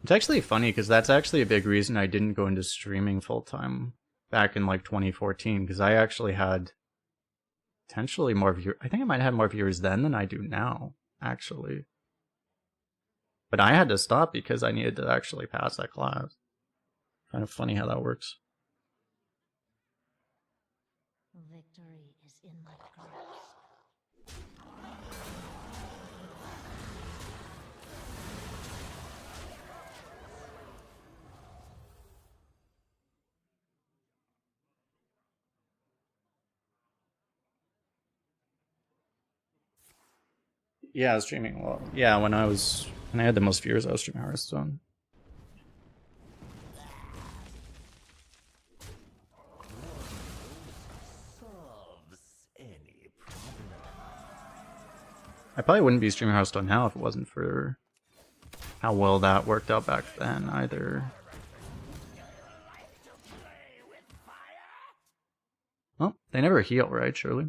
Speaker 1: It's actually funny because that's actually a big reason I didn't go into streaming full time back in like 2014, because I actually had potentially more viewers. I think I might have had more viewers then than I do now, actually. But I had to stop because I needed to actually pass that class. Kind of funny how that works.
Speaker 7: Victory is in my grasp.
Speaker 1: Yeah, I was streaming. Well, yeah, when I had the most viewers, I was streaming Hearthstone. I probably wouldn't be streaming Hearthstone now if it wasn't for how well that worked out back then either. Well, they never heal, right, surely?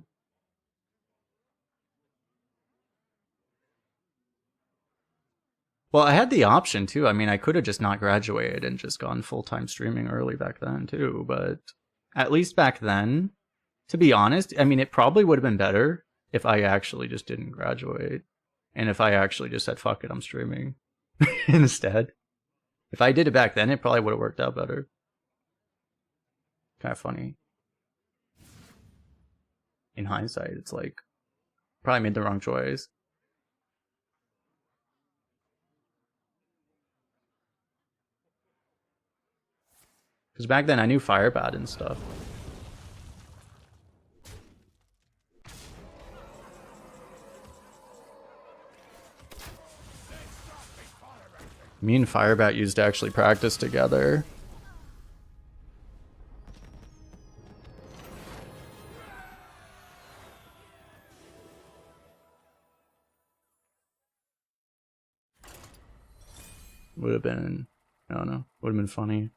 Speaker 1: Well, I had the option too. I mean, I could have just not graduated and just gone full-time streaming early back then too, but at least back then, to be honest, I mean, it probably would have been better if I actually just didn't graduate. And if I actually just said, fuck it, I'm streaming instead. If I did it back then, it probably would have worked out better. Kind of funny. In hindsight, it's like, probably made the wrong choice. Because back then I knew Firebat and stuff. Me and Firebat used to actually practice together. Would have been, I don't know, would have been funny.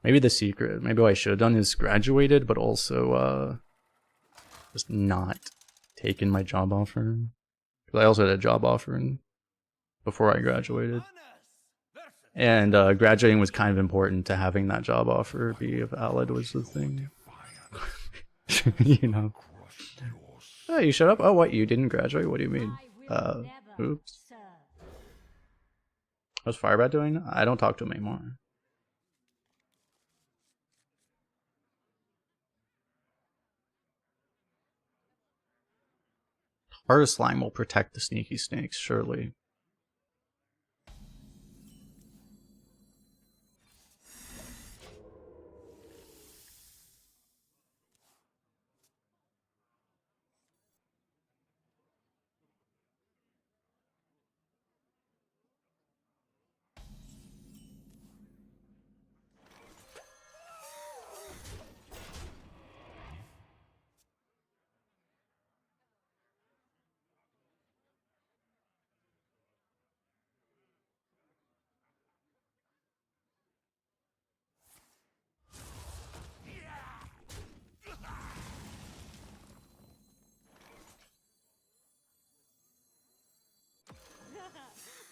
Speaker 1: Maybe the secret, maybe what I should have done is graduated, but also just not taken my job offer. Because I also had a job offer before I graduated. And graduating was kind of important to having that job offer be valid was the thing. You know. Oh, you shut up? Oh, what? You didn't graduate? What do you mean? Oops. What's Firebat doing? I don't talk to him anymore. Our slime will protect the sneaky snakes, surely.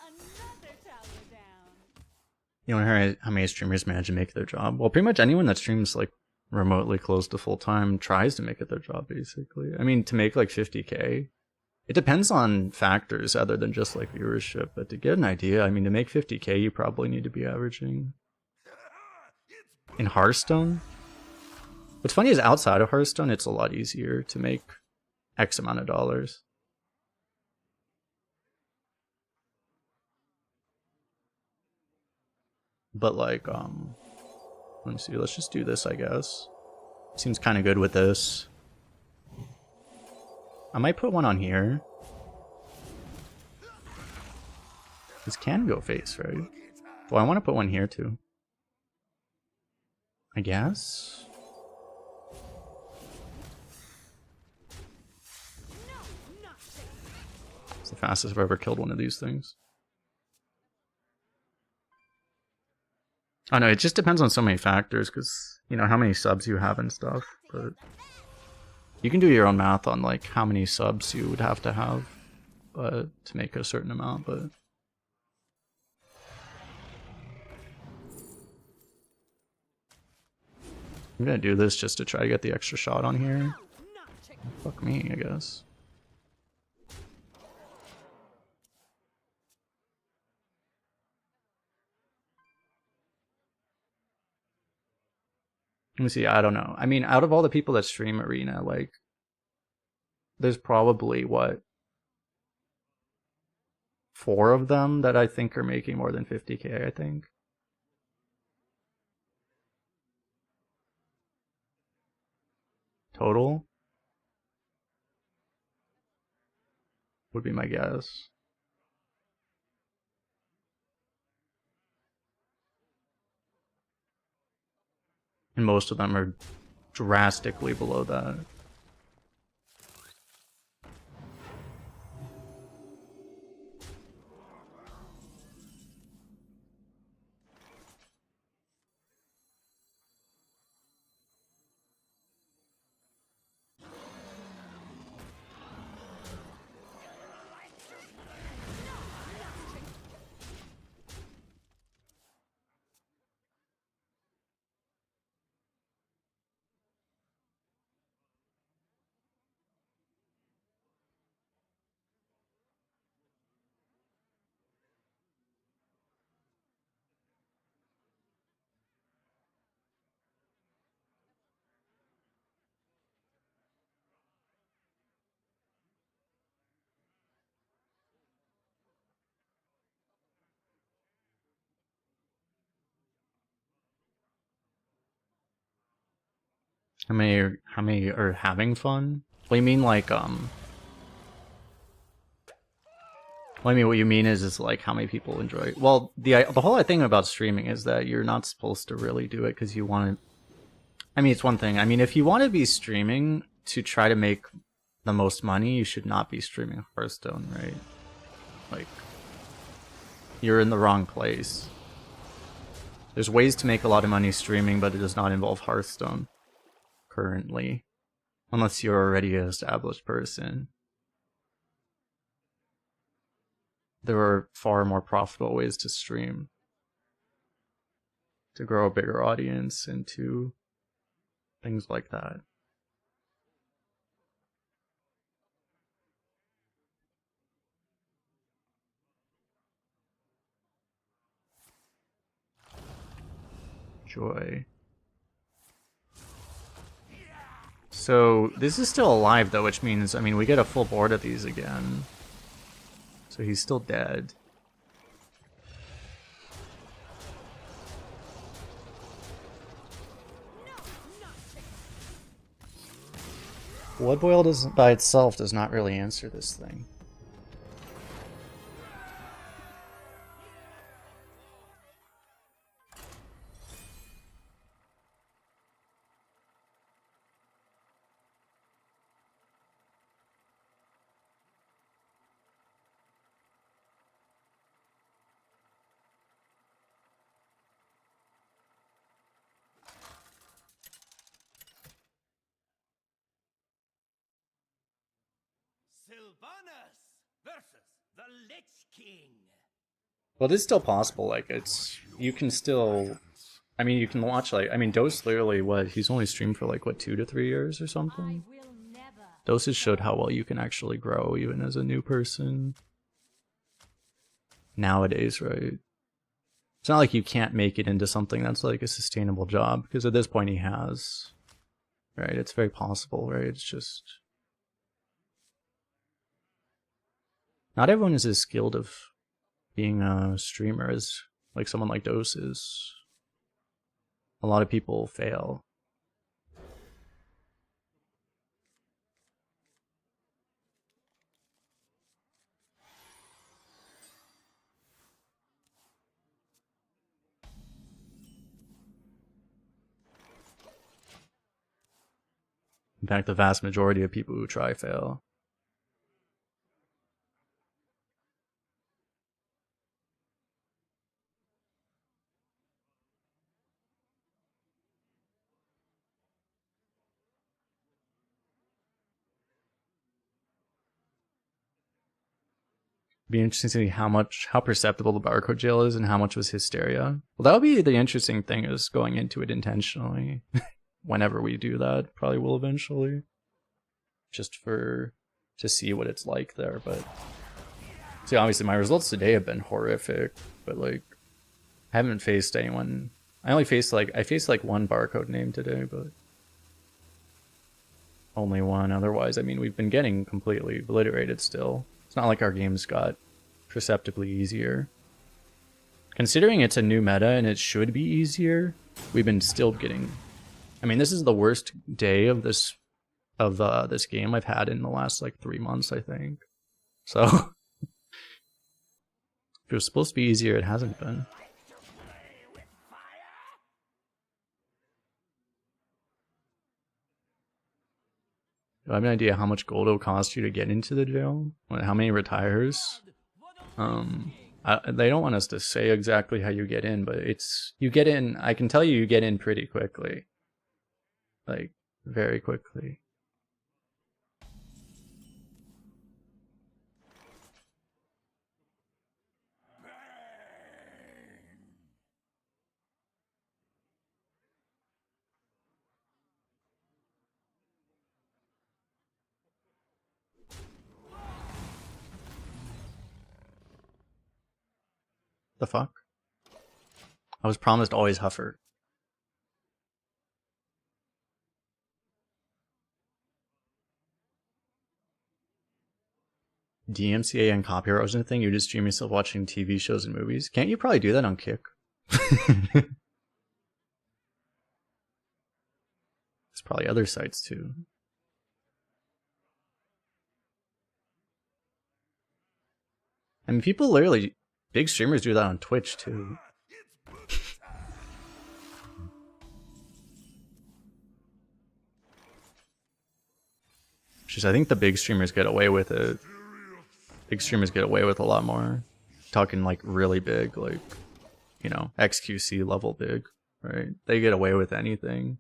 Speaker 6: Another tower down.
Speaker 1: You want to hear how many streamers manage to make their job? Well, pretty much anyone that streams like remotely close to full time tries to make it their job, basically. I mean, to make like 50K, it depends on factors other than just like viewership. But to get an idea, I mean, to make 50K, you probably need to be averaging in Hearthstone. What's funny is outside of Hearthstone, it's a lot easier to make X amount of dollars. But like, let me see, let's just do this, I guess. Seems kind of good with this. I might put one on here. This can go face, right? Well, I want to put one here too. I guess? It's the fastest I've ever killed one of these things. I know, it just depends on so many factors, because, you know, how many subs you have and stuff, but you can do your own math on, like, how many subs you would have to make a certain amount, but... I'm gonna do this just to try to get the extra shot on here. Fuck me, I guess. Let me see, I don't know. I mean, out of all the people that stream Arena, like, there's probably, what, 4 of them that I think are making more than 50K, I think. Total? Would be my guess. And most of them are drastically below that. How many are having fun? What do you mean, like, how Well, I mean, what you mean is like how many people enjoy it. Well, the whole thing about streaming is that you're not supposed to really do it because you want to. I mean, it's one thing. I mean, if you want to be streaming to try to make the most money, you should not be streaming Hearthstone, right? Like, you're in the wrong place. There's ways to make a lot of money streaming, but it does not involve Hearthstone currently, unless you're already an established person. There are far more profitable ways to stream, to grow a bigger audience, and to things like that. Joy. So this is still alive though, which means, I mean, we get a full board of these again. So he's still dead. Blood Boil by itself does not really answer this thing.
Speaker 4: Sylvanas versus the Lich King.
Speaker 1: Well, this is still possible. Like, it's, you can still, I mean, you can watch, like, I mean, Dose literally, what, he's only streamed for like, what, 2 to 3 years or something? Dose has showed how well you can actually grow even as a new person nowadays, right? It's not like you can't make it into something that's like a sustainable job, because at this point he has, right? It's very possible, right? It's just, not everyone is as skilled of being a streamer as like someone like Dose is. A lot of people fail. In fact, the vast majority of people who try fail. Be interesting to see how perceptible the barcode jail is and how much was hysteria. Well, that would be the interesting thing, is going into it intentionally. Whenever we do that, probably will eventually. Just to see what it's like there, but see, obviously my results today have been horrific, but like I haven't faced anyone. I faced like one barcode name today, but only one. Otherwise, I mean, we've been getting completely obliterated still. It's not like our games got perceptibly easier. Considering it's a new meta and it should be easier, we've been still getting, I mean, this is the worst day of this game I've had in the last like 3 months, I think. So if it was supposed to be easier, it hasn't been. Do I have an idea how much gold it'll cost you to get into the jail? How many retires? They don't want us to say exactly how you get in, but you get in, I can tell you get in pretty quickly. Like, very quickly. The fuck? I was promised always Huffer. DMCA and copy erosion thing? You just stream yourself watching TV shows and movies? Can't you probably do that on Kick? There's probably other sites too. I mean, people literally, big streamers do that on Twitch too. Just, I think the big streamers get away with it. Big streamers get away with a lot more. Talking like really big, like, you know, XQC level big, right? They get away with anything.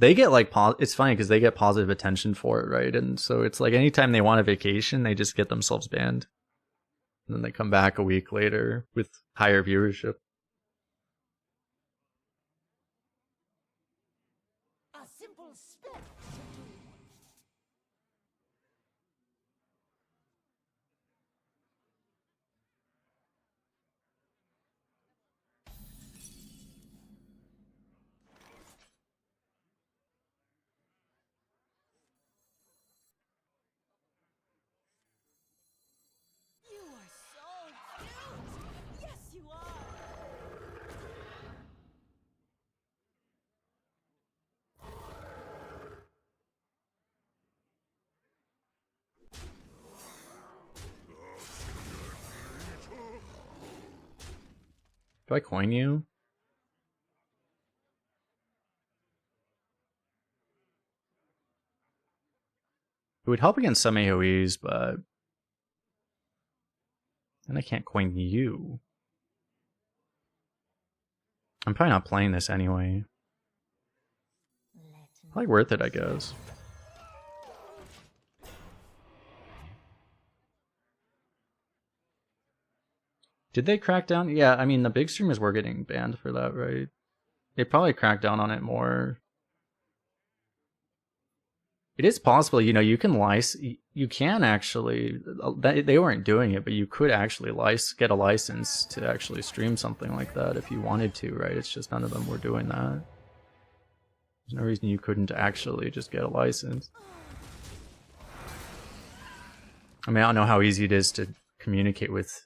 Speaker 1: They get like, it's funny because they get positive attention for it, right? And so it's like anytime they want a vacation, they just get themselves banned. And then they come back a week later with higher viewership.
Speaker 4: A simple spell.
Speaker 6: You are so cute! Yes, you are!
Speaker 1: Do I coin you? It would help against some AoEs, but then I can't coin you. I'm probably not playing this anyway. Probably worth it, I guess. Did they crack down? Yeah, I mean, the big streamers were getting banned for that, right? They probably cracked down on it more. It is possible, you know, you can you can actually, they weren't doing it, but you could actually get a license to actually stream something like that if you wanted to, right? It's just none of them were doing that. There's no reason you couldn't actually just get a license. I mean, I don't know how easy it is to communicate with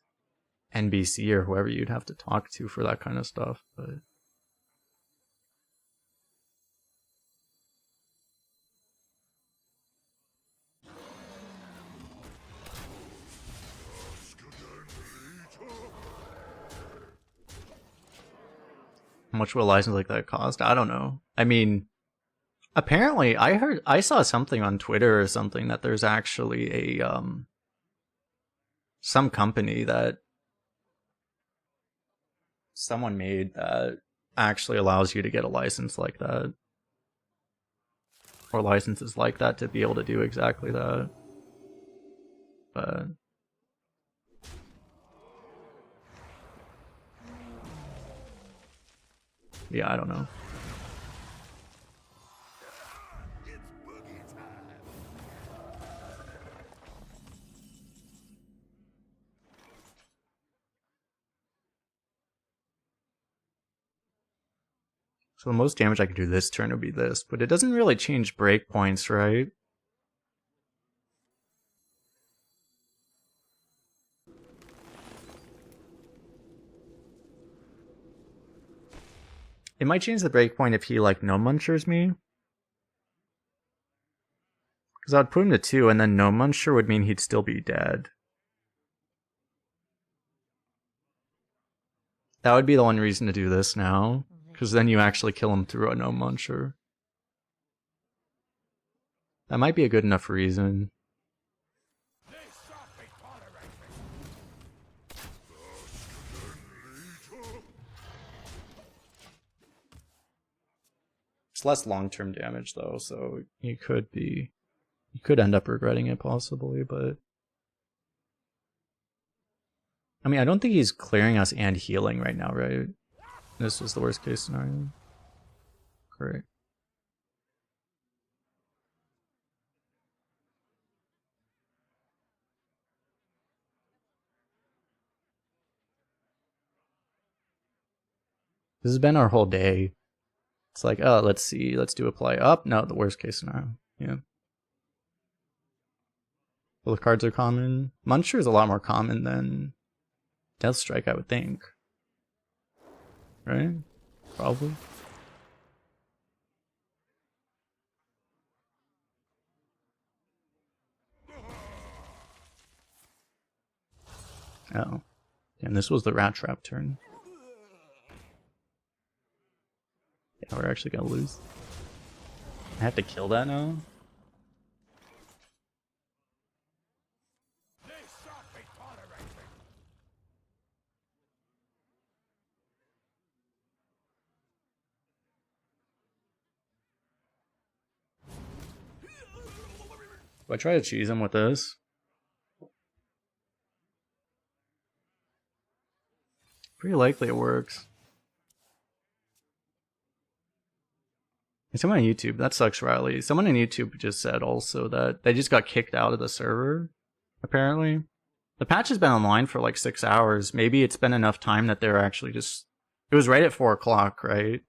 Speaker 1: NBC or whoever you'd have to talk to for that kind of stuff, but... How much will a license like that cost? I don't know. I mean, apparently, I saw something on Twitter or something that there's actually a some company that someone made that actually allows you to get a license like that, or licenses like that to be able to do exactly that. But yeah, I don't know. So the most damage I could do this turn would be this, but it doesn't really change breakpoints, right? It might change the breakpoint if he, like, no-munchers me. Because I would put him to 2, and then no-muncher would mean he'd still be dead. That would be the one reason to do this now. Because then you actually kill him through a no-muncher. That might be a good enough reason. It's less long-term damage though, so you could end up regretting it possibly, but I mean, I don't think he's clearing us and healing right now, right? This was the worst case scenario. Great. This has been our whole day. It's like, oh, let's see, let's do a play up. No, the worst case scenario. Yeah. Both cards are common. Muncher is a lot more common than Deathstrike, I would think. Right? Probably. Oh. And this was the rat trap turn. Yeah, we're actually gonna lose. I have to kill that now? Do I try to cheese him with this? Pretty likely it works. Someone on YouTube, that sucks, Riley. Someone on YouTube just said also that they just got kicked out of the server, apparently. The patch has been online for like 6 hours. Maybe it's been enough time that they're actually just... It was right at 4 o'clock, right?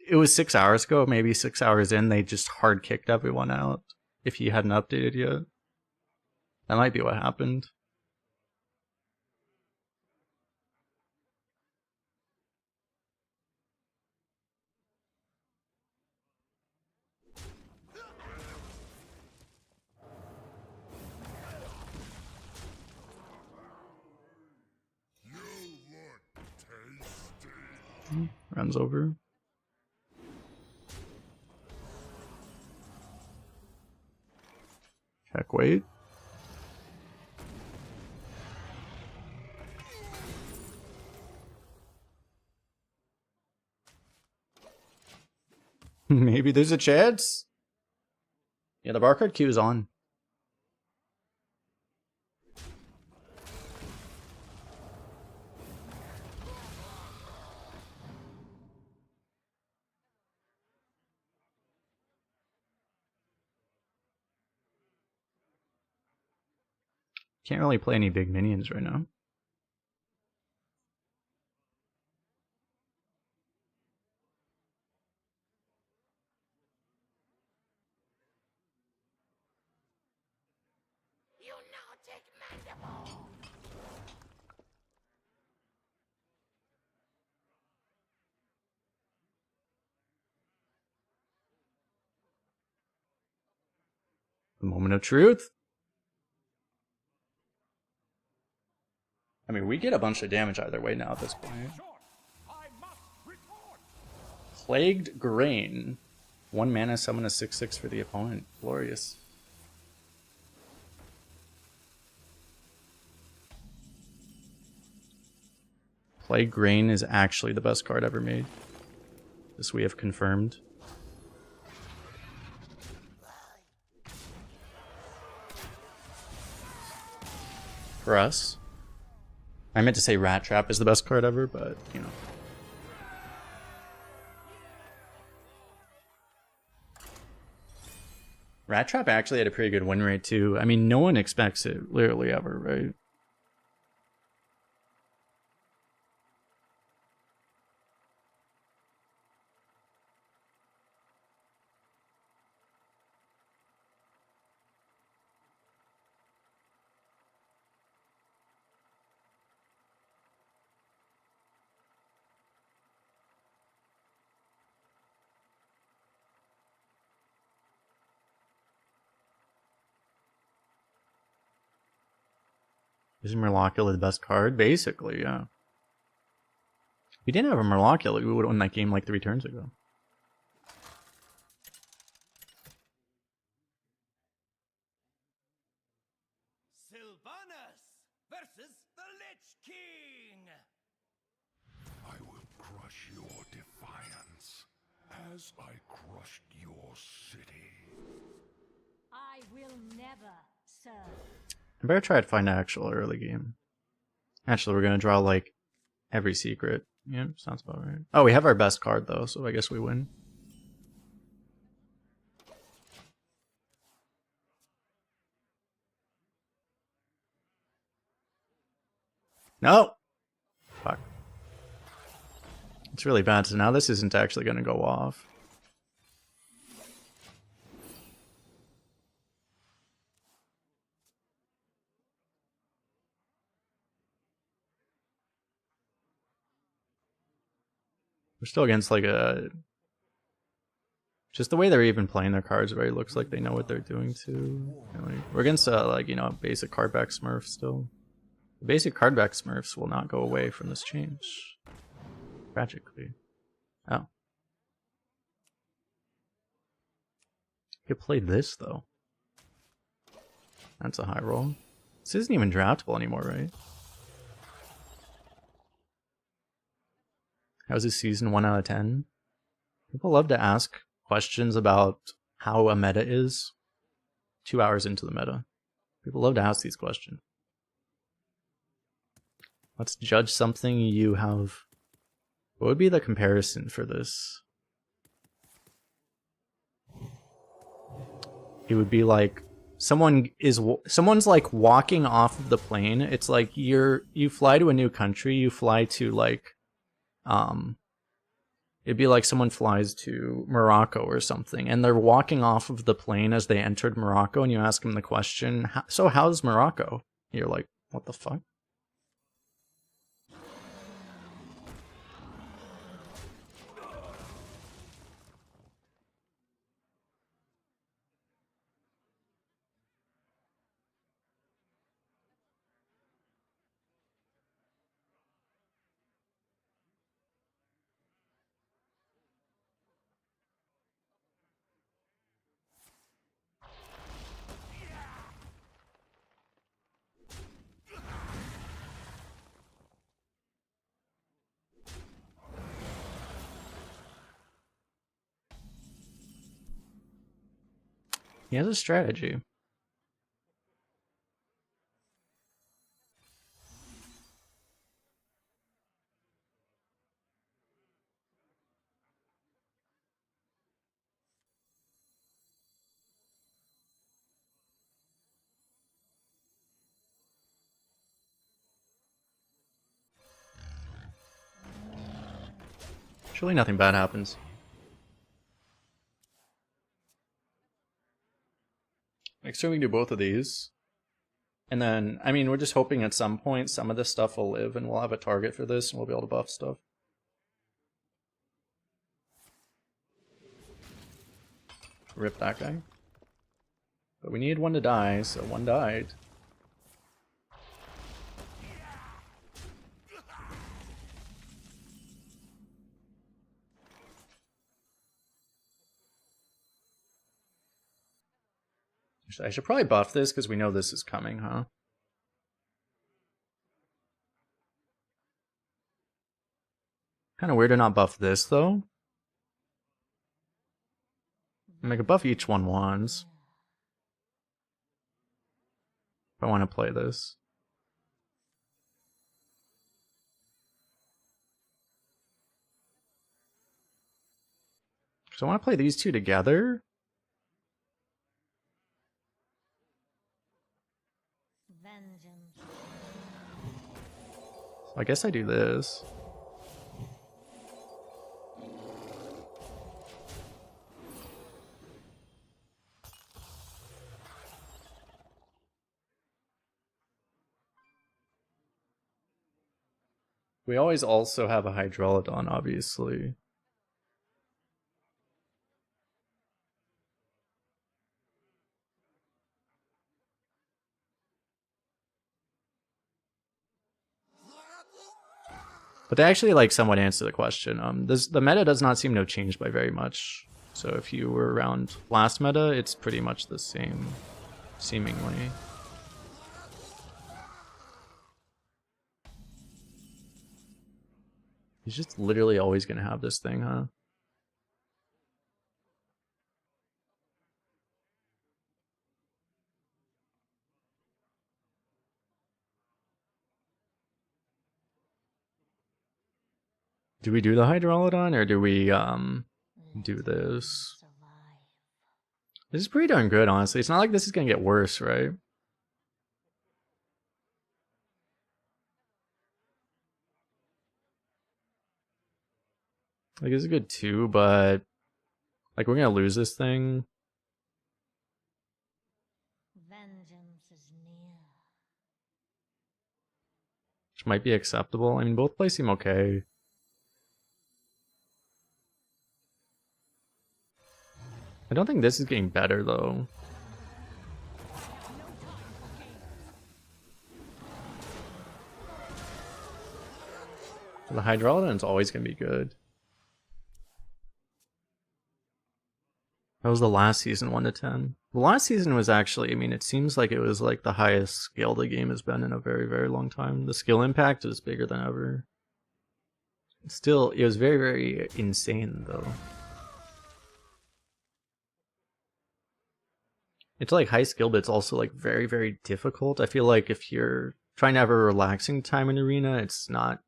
Speaker 1: It was 6 hours ago, maybe 6 hours in, they just hard kicked everyone out. If he hadn't updated yet. That might be what happened. Runs over. Check, wait. Maybe there's a chance. Yeah, the Barcode queue is on. Can't really play any big minions right now.
Speaker 5: You now take mandible.
Speaker 1: The moment of truth. I mean, we get a bunch of damage either way now at this point. Plagued Grain. 1 mana, summon a 6/6 for the opponent. Glorious. Plagued Grain is actually the best card ever made. This we have confirmed. For us. I meant to say Rat Trap is the best card ever, but, you know. Rat Trap actually had a pretty good win rate, too. I mean, no one expects it, literally ever, right? Isn't Murloculus the best card? Basically, yeah. If we didn't have a Murloculus, we would have won that game like 3 turns ago.
Speaker 4: Sylvanas versus the Lich King!
Speaker 3: I will crush your defiance as I crushed your city.
Speaker 7: I will never serve.
Speaker 1: I better try to find an actual early game. Actually, we're gonna draw like every secret. Yeah, sounds about right. Oh, we have our best card though, so I guess we win. No! Fuck. It's really bad, so now this isn't actually gonna go off. We're still against like a... Just the way they're even playing their cards, right? It looks like they know what they're doing too. We're against like, you know, basic card back Smurf still. The basic card back smurfs will not go away from this change. Tragically. Oh. You could play this though. That's a high roll. This isn't even draftable anymore, right? How's this season 1 out of 10? People love to ask questions about how a meta is 2 hours into the meta. People love to ask these questions. Let's judge something you have. What would be the comparison for this? It would be like someone's like walking off of the plane. It's like you fly to a new country, you fly to like it'd be like someone flies to Morocco or something, and they're walking off of the plane as they entered Morocco, and you ask them the question, so how's Morocco? You're like, what the fuck? He has a strategy. Surely nothing bad happens. Next time we can do both of these. And then, I mean, we're just hoping at some point some of this stuff will live and we'll have a target for this and we'll be able to buff stuff. Rip that guy. But we needed one to die, so one died. I should probably buff this because we know this is coming, huh? Kind of weird to not buff this, though. I could buff each one once. If I want to play this. So I want to play these two together. So I guess I do this. We always also have a Hydrolodon, obviously. But they actually like somewhat answer the question. The meta does not seem to have changed by very much. So if you were around last meta, it's pretty much the same, seemingly. He's just literally always gonna have this thing, huh? Do we do the Hydrolodon or do we do this? This is pretty darn good, honestly. It's not like this is gonna get worse, right? Like, it's a good 2, but like we're gonna lose this thing.
Speaker 7: Vengeance is near.
Speaker 1: Which might be acceptable. I mean, both plays seem okay. I don't think this is getting better, though. The Hydraulin's always gonna be good. That was the last season, 1 to 10. The last season was actually, I mean, it seems like it was like the highest skill the game has been in a very, very long time. The skill impact is bigger than ever. Still, it was very, very insane though. It's like high skill, but it's also like very, very difficult. I feel like if you're trying to have a relaxing time in Arena, it's not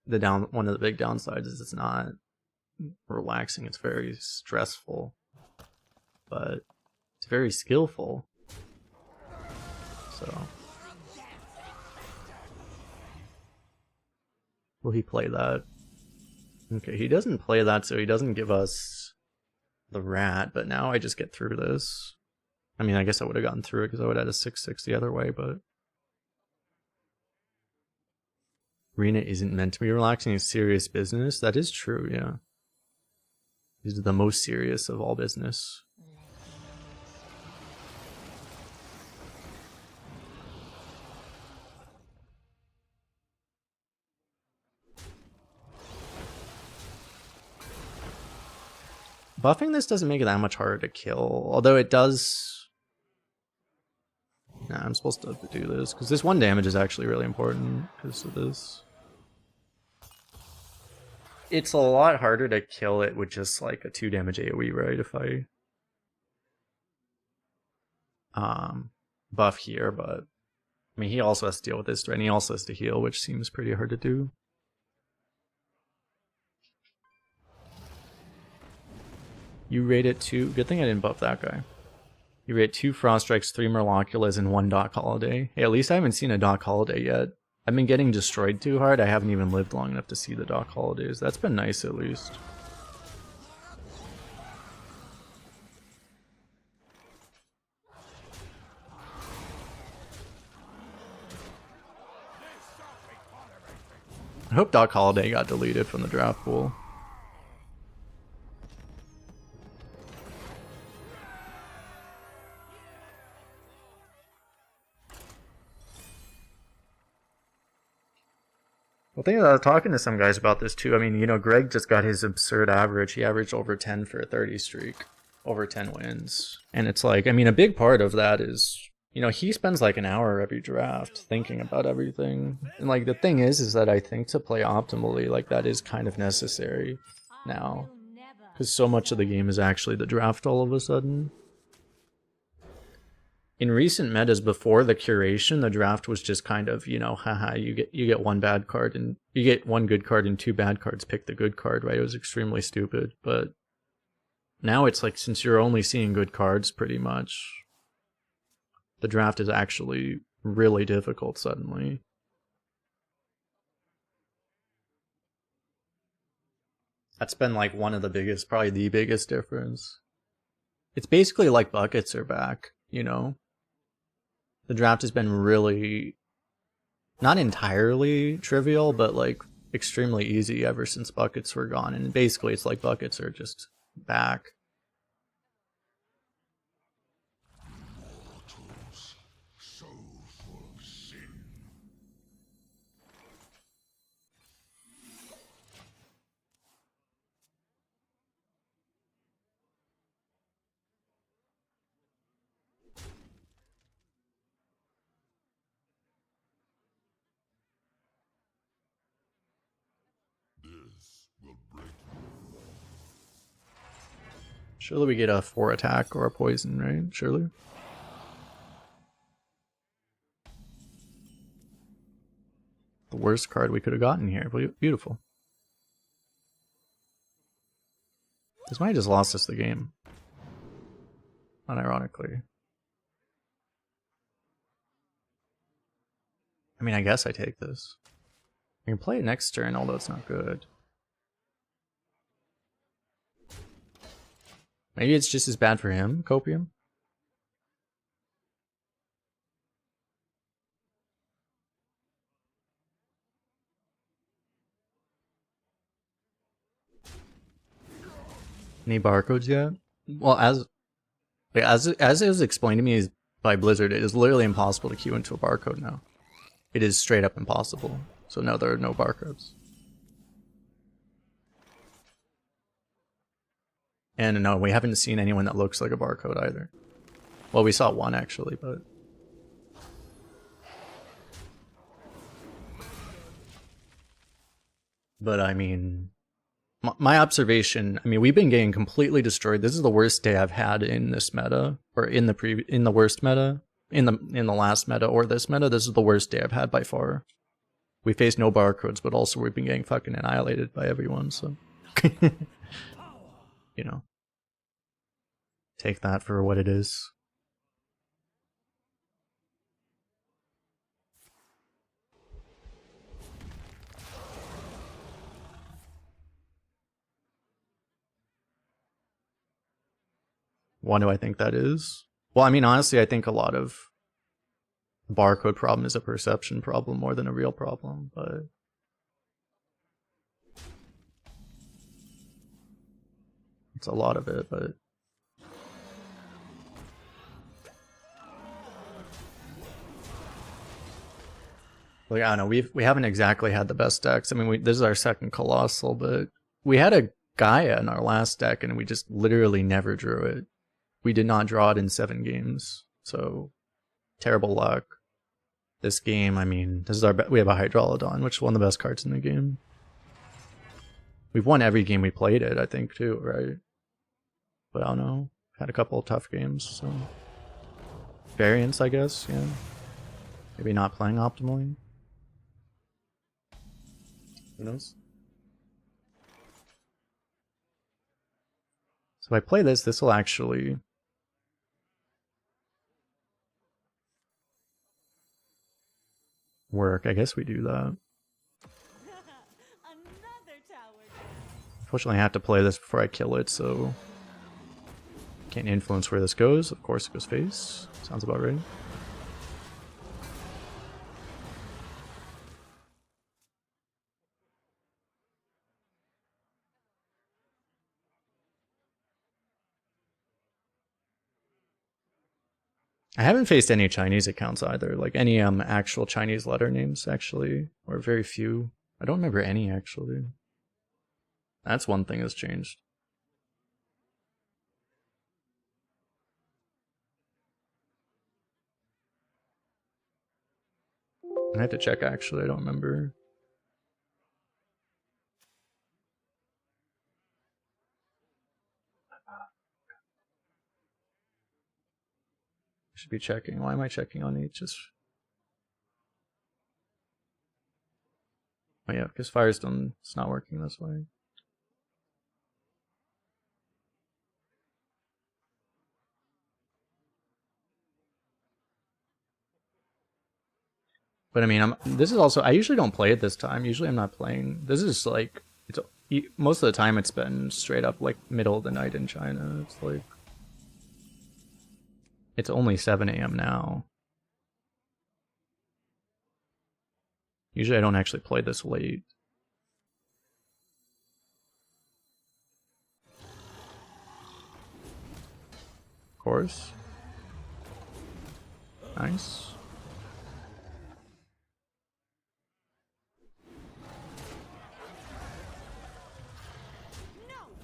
Speaker 1: one of the big downsides is it's not relaxing, it's very stressful. But it's very skillful. So will he play that? Okay, he doesn't play that, so he doesn't give us the rat, but now I just get through this. I mean, I guess I would have gotten through it because I would have had a 6/6 the other way, but Arena isn't meant to be relaxing, it's serious business. That is true, yeah. This is the most serious of all business. Buffing this doesn't make it that much harder to kill, although it does. Nah, I'm supposed to do this because this 1 damage is actually really important because of this. It's a lot harder to kill it with just like a 2 damage AoE, right? If I buff here, but I mean he also has to deal with this, right? And he also has to heal, which seems pretty hard to do. You rated 2. Good thing I didn't buff that guy. You rate 2 Frost Strikes, 3 Murloculas, and 1 Doc Holiday. Hey, at least I haven't seen a Doc Holiday yet. I've been getting destroyed too hard. I haven't even lived long enough to see the Doc Holidays. That's been nice at least. I hope Doc Holiday got deleted from the draft pool. Well, I think I was talking to some guys about this too. I mean, you know, Greg just got his absurd average. He averaged over 10 for a 30 streak, over 10 wins. And it's like, I mean, a big part of that is, you know, he spends like an hour every draft thinking about everything. And like the thing is that I think to play optimally, like that is kind of necessary now. Because so much of the game is actually the draft all of a sudden. In recent metas before the curation, the draft was just kind of, you know, haha, you get 1 bad card and you get 1 good card and 2 bad cards, pick the good card, right? It was extremely stupid, but now it's like since you're only seeing good cards pretty much, the draft is actually really difficult suddenly. That's been like one of the biggest, probably the biggest difference. It's basically like buckets are back, you know? The draft has been really, not entirely trivial, but like extremely easy ever since buckets were gone. And basically it's like buckets are just back. Surely we get a 4 attack or a poison, right? Surely. The worst card we could have gotten here. Beautiful. This might have just lost us the game. Unironically. I mean, I guess I take this. I can play it next turn, although it's not good. Maybe it's just as bad for him, Copium? Any barcodes yet? Well, as it was explained to me by Blizzard, it is literally impossible to queue into a barcode now. It is straight up impossible. So no, there are no barcodes. And no, we haven't seen anyone that looks like a barcode either. Well, we saw one actually, but... But I mean... My observation, I mean, we've been getting completely destroyed. This is the worst day I've had in this meta, or in the worst meta, in the last meta or this meta. This is the worst day I've had by far. We faced no barcodes, but also we've been getting fucking annihilated by everyone. So, you know, take that for what it is. Why do I think that is? Well, I mean, honestly, I think a lot of the barcode problem is a perception problem more than a real problem, but... It's a lot of it, but... Like, I don't know, we haven't exactly had the best decks. I mean, this is our second Colossal, but we had a Gaia in our last deck, and we just literally never drew it. We did not draw it in 7 games, so terrible luck. This game, I mean, this is we have a Hydralodon, which is one of the best cards in the game. We've won every game we played it, I think, too, right? But I don't know. Had a couple of tough games, so... Variance, I guess, yeah. Maybe not playing optimally. Who knows? So if I play this, this will actually... work. I guess we do that. Unfortunately, I have to play this before I kill it, so... Can't influence where this goes. Of course it goes face. Sounds about right. I haven't faced any Chinese accounts either, like any actual Chinese letter names actually, or very few. I don't remember any actually. That's one thing that's changed. I have to check actually, I don't remember. Should be checking. Why am I checking on each? Just... Oh yeah, because Firestone is not working this way. But I mean, this is also... I usually don't play it this time. Usually I'm not playing... This is like... most of the time it's been straight up like middle of the night in China. It's like... It's only 7 AM now. Usually I don't actually play this late. Of course. Nice.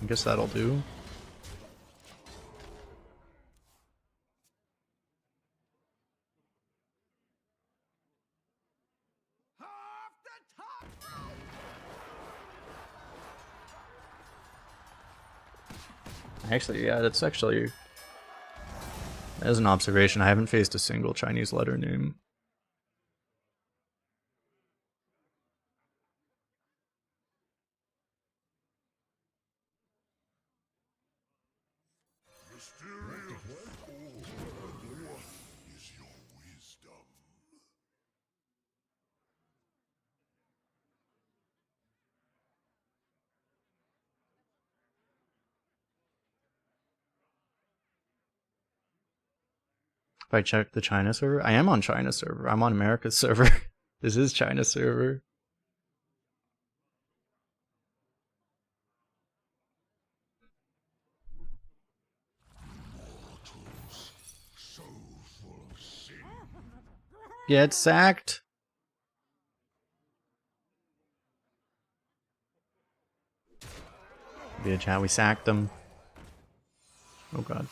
Speaker 1: I guess that'll do. Actually, yeah, that's actually... As an observation, I haven't faced a single Chinese letter name. If I check the China server, I am on China server. I'm on America's server. This is China server. Get sacked. Bitch, how we sacked them. Oh god.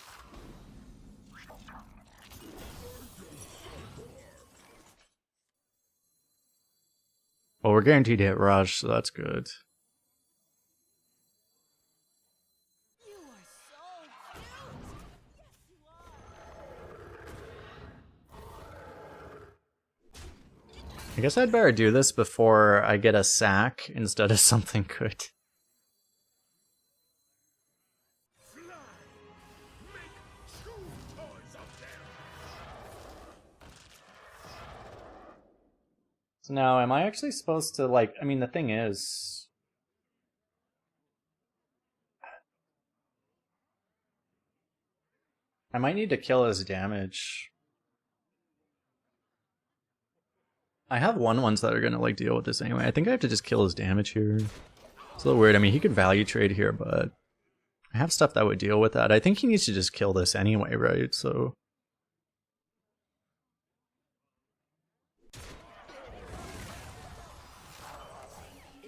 Speaker 1: Well, we're guaranteed to hit rush, so that's good.
Speaker 6: You are so cute. Yes, you are.
Speaker 1: I guess I'd better do this before I get a sack instead of something good. So now, am I actually supposed to, like, I mean, the thing is... I might need to kill his damage. I have 1/1s that are gonna, like, deal with this anyway. I think I have to just kill his damage here. It's a little weird. I mean, he could value trade here, but... I have stuff that would deal with that. I think he needs to just kill this anyway, right? So...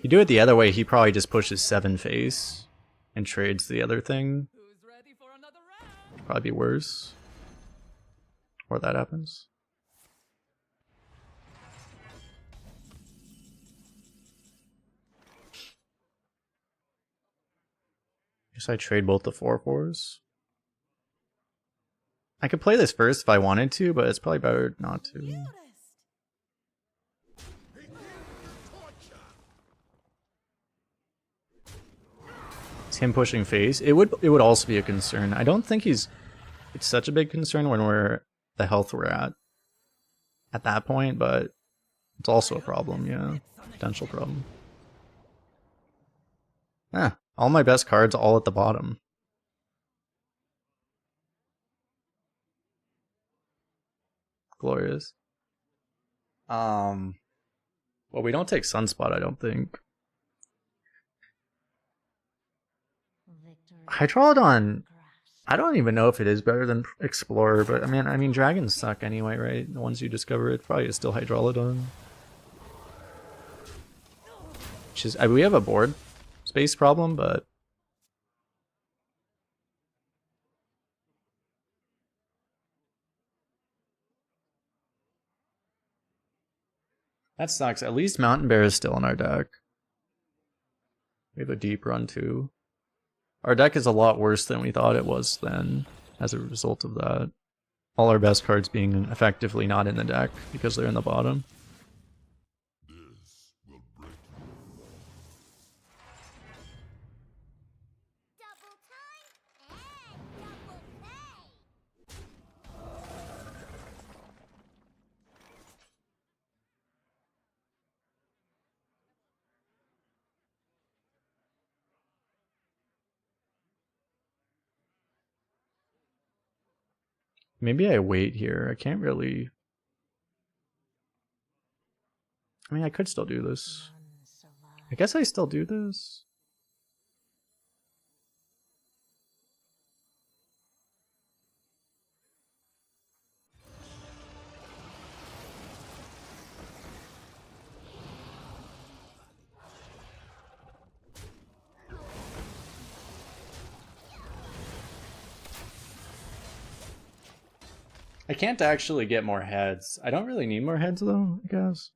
Speaker 1: you do it the other way, he probably just pushes 7 face and trades the other thing.
Speaker 6: Who's ready for another round?
Speaker 1: Probably be worse. Or that happens. Guess I trade both the 4/4s. I could play this first if I wanted to, but it's probably better not to.
Speaker 6: Cutest.
Speaker 1: It's him pushing face. It would also be a concern. I don't think it's such a big concern when we're the health we're at that point, but it's also a problem, yeah. Potential problem. Ah, all my best cards all at the bottom. Glorious. Well, we don't take Sunspot, I don't think. Hydrolodon, I don't even know if it is better than Explorer, but I mean dragons suck anyway, right? The ones you discover, it probably is still Hydrolodon. Which is, we have a board space problem, but that sucks. At least Mountain Bear is still in our deck. We have a deep run too. Our deck is a lot worse than we thought it was then, as a result of that. All our best cards being effectively not in the deck because they're in the bottom.
Speaker 7: Double time and double pay.
Speaker 1: Maybe I wait here. I can't really... I mean, I could still do this.
Speaker 7: None survive.
Speaker 1: I guess I still do this. I can't actually get more heads. I don't really need more heads though, I guess.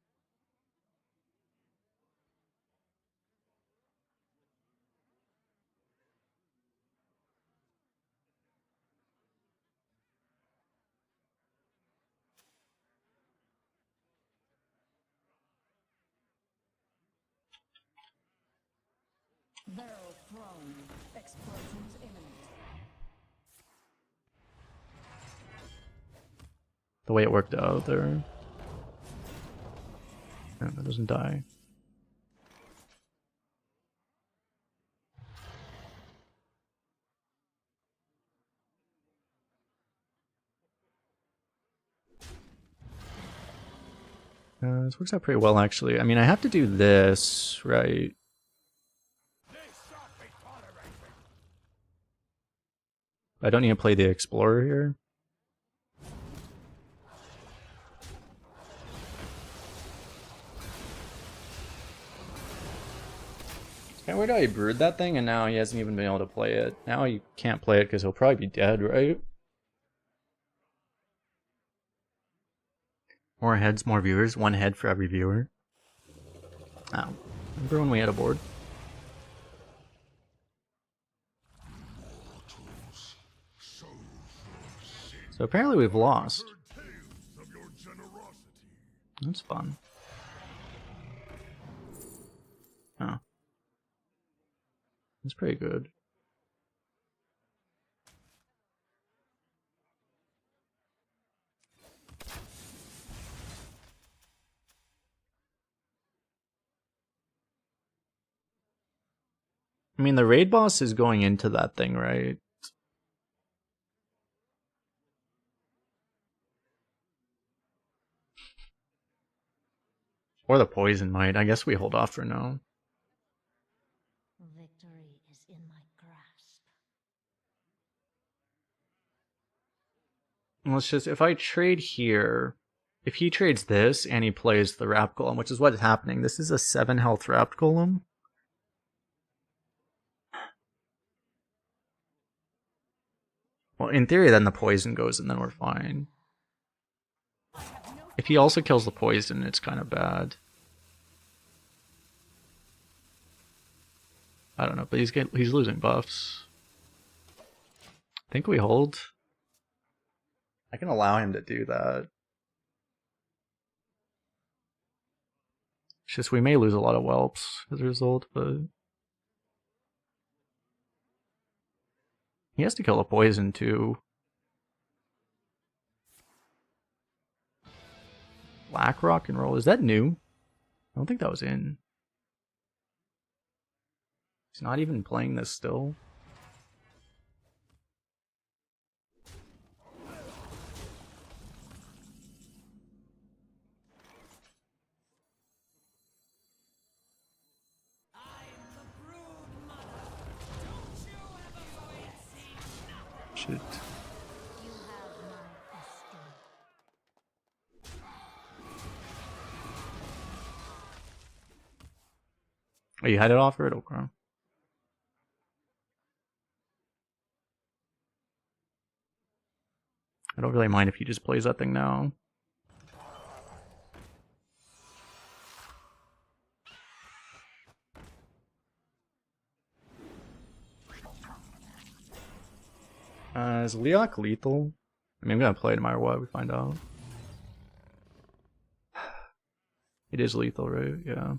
Speaker 6: Barrel thrown. Explosions imminent.
Speaker 1: The way it worked out there. Yeah, that doesn't die. This works out pretty well, actually. I mean, I have to do this, right? I don't need to play the Explorer here. This Can't wait till he brewed that thing and now he hasn't even been able to play it. Now he can't play it because he'll probably be dead, right? More heads, more viewers. 1 head for every viewer. Oh, remember when we had a board? So apparently we've lost. That's fun. Oh. That's pretty good. I mean, the raid boss is going into that thing, right? Or the poison might. I guess we hold off for now.
Speaker 7: Victory is in my grasp.
Speaker 1: Let's just, if I trade here, if he trades this and he plays the Wrapped Golem, which is what is happening. This is a 7 health Wrapped Golem. Well, in theory, then the poison goes and then we're fine. If he also kills the poison, it's kind of bad. I don't know, but he's losing buffs. I think we hold. I can allow him to do that. It's just we may lose a lot of whelps as a result, but he has to kill the poison too. Black Rock and Roll, is that new? I don't think that was in. He's not even playing this still. Shit.
Speaker 7: You have my escape.
Speaker 1: Oh, you had it off it? Okay. I don't really mind if he just plays that thing now. Is Leok lethal? I mean, I'm gonna play no matter what we find out. It is lethal, right? Yeah.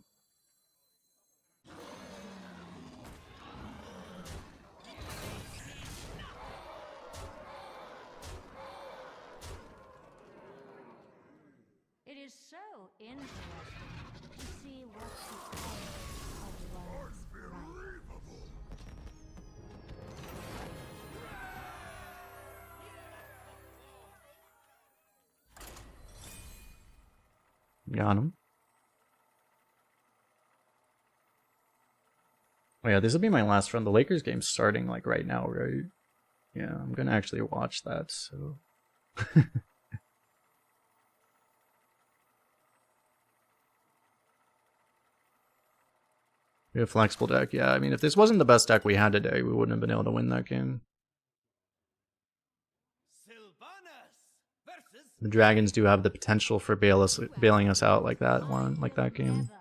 Speaker 7: It is so interesting to see what becomes of one's right.
Speaker 1: Got him. Oh yeah, this will be my last run. The Lakers game's starting like right now, right? Yeah, I'm gonna actually watch that, so. We have flexible deck, yeah. I mean, if this wasn't the best deck we had today, we wouldn't have been able to win that game. The Dragons do have the potential for bailing us out like that one, like that game.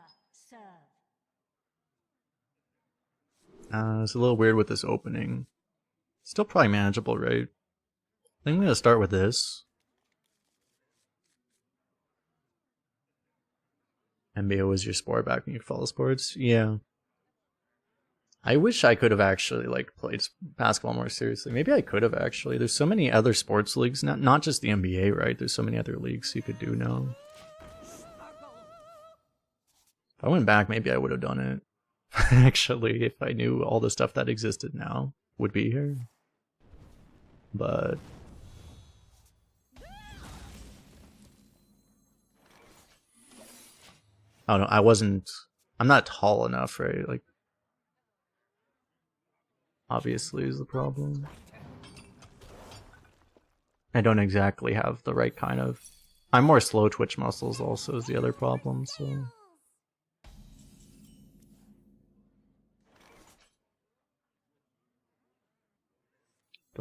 Speaker 1: It's a little weird with this opening. Still probably manageable, right? I think I'm gonna start with this. MBO is your sport back when you follow sports. Yeah. I wish I could have actually like played basketball more seriously. Maybe I could have actually. There's so many other sports leagues, not just the NBA, right? There's so many other leagues you could do now. If I went back, maybe I would have done it. Actually, if I knew all the stuff that existed now would be here. But I don't know, I'm not tall enough, right? Like, obviously is the problem. I don't exactly have the right kind of... I'm more slow twitch muscles also is the other problem, so...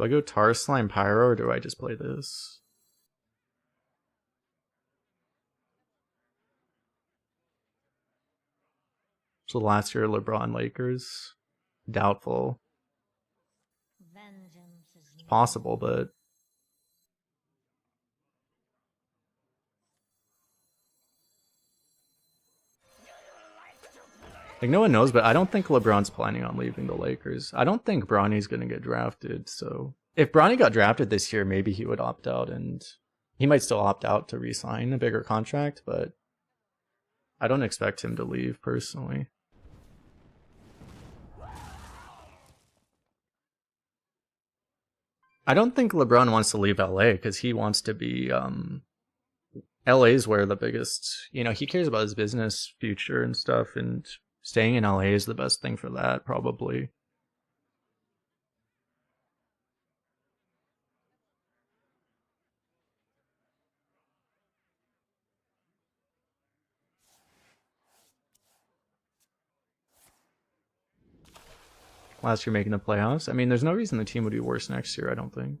Speaker 1: Do I go Tar Slime Pyro or do I just play this? So last year LeBron Lakers, doubtful.
Speaker 7: Vengeance is
Speaker 1: It's possible, but like no one knows. But I don't think LeBron's planning on leaving the Lakers. I don't think Bronny's gonna get drafted. So if Bronny got drafted this year, maybe he would opt out, and he might still opt out to re-sign a bigger contract. But I don't expect him to leave personally. I don't think LeBron wants to leave LA because he wants to be LA's where the biggest, you know, he cares about his business future and stuff, and staying in LA is the best thing for that, probably. Last year making the playoffs. I mean, there's no reason the team would be worse next year, I don't think.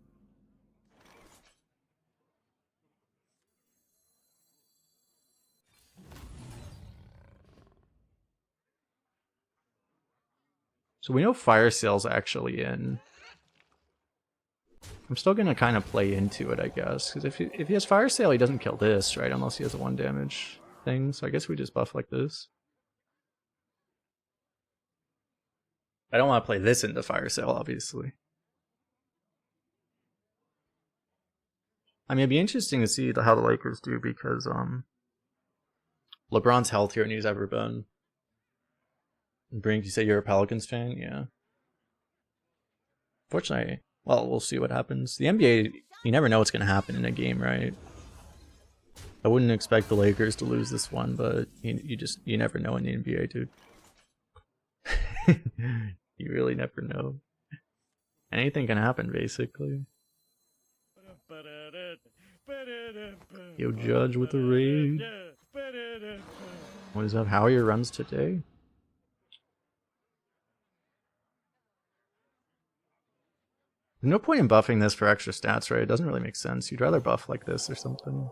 Speaker 1: So we know Fire Sale's actually in. I'm still gonna kind of play into it, I guess, because if he has Fire Sale, he doesn't kill this, right? Unless he has a 1 damage thing. So I guess we just buff like this. I don't want to play this into Fire Sale, obviously. I mean, it'd be interesting to see how the Lakers do because LeBron's healthier than he's ever been. Brink, you say you're a Pelicans fan? Yeah. Fortunately, well, we'll see what happens. The NBA, you never know what's going to happen in a game, right? I wouldn't expect the Lakers to lose this one, but you never know in the NBA, dude. You really never know. Anything can happen, basically. Yo, Judge with the raid. What is up? How are your runs today? There's no point in buffing this for extra stats, right? It doesn't really make sense. You'd rather buff like this or something.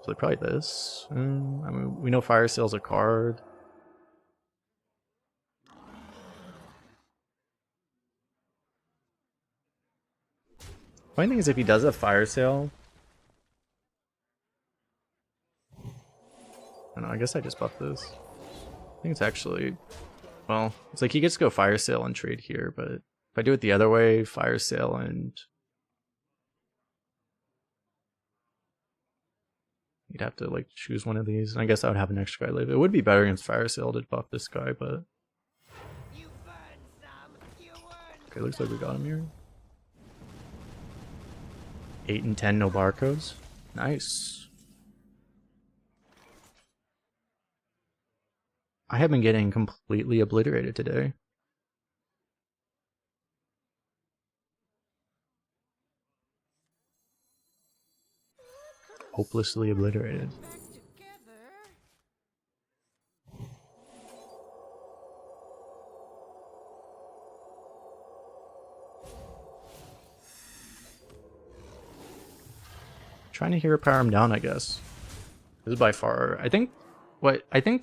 Speaker 1: So probably this. I mean, we know Fire Sale's a card. Funny thing is, if he does a Fire Sale, I don't know. I guess I just buff this. I think it's actually, well, it's like he gets to go Fire Sale and trade here, but if I do it the other way, Fire Sale and you'd have to like choose one of these, and I guess I would have an extra guy live. It would be better against Fire Sale to buff this guy, but okay, looks like we got him here. 8 and 10, no barcodes. Nice. I have been getting completely obliterated today. Hopelessly obliterated. Trying to hero power him down, I guess. This is by far, I think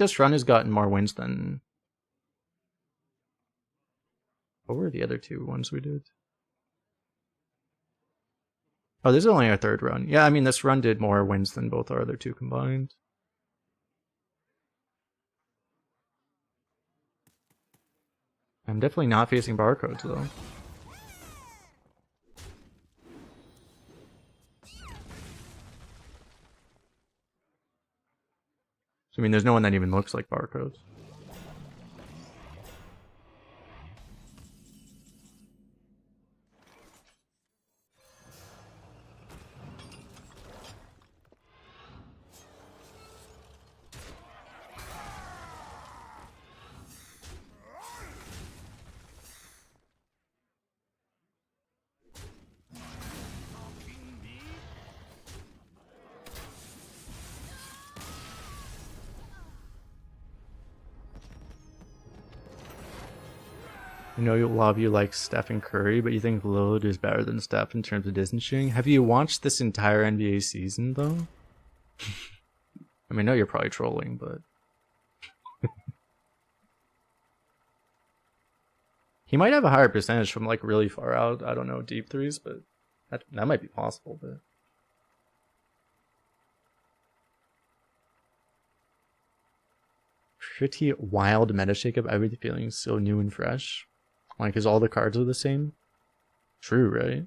Speaker 1: this run has gotten more wins than, what were the other 2 ones we did? Oh, this is only our 3rd run. Yeah, I mean, this run did more wins than both our other 2 combined. I'm definitely not facing barcodes, though. So, I mean, there's no one that even looks like barcodes. I know a lot of you like Steph and Curry, but you think Lillard is better than Steph in terms of distance shooting. Have you watched this entire NBA season, though? I mean, I know you're probably trolling, but... He might have a higher percentage from, like, really far out. I don't know, deep threes, but that might be possible, but... Pretty wild meta shakeup. Everything feeling so new and fresh. Like, because all the cards are the same. True, right?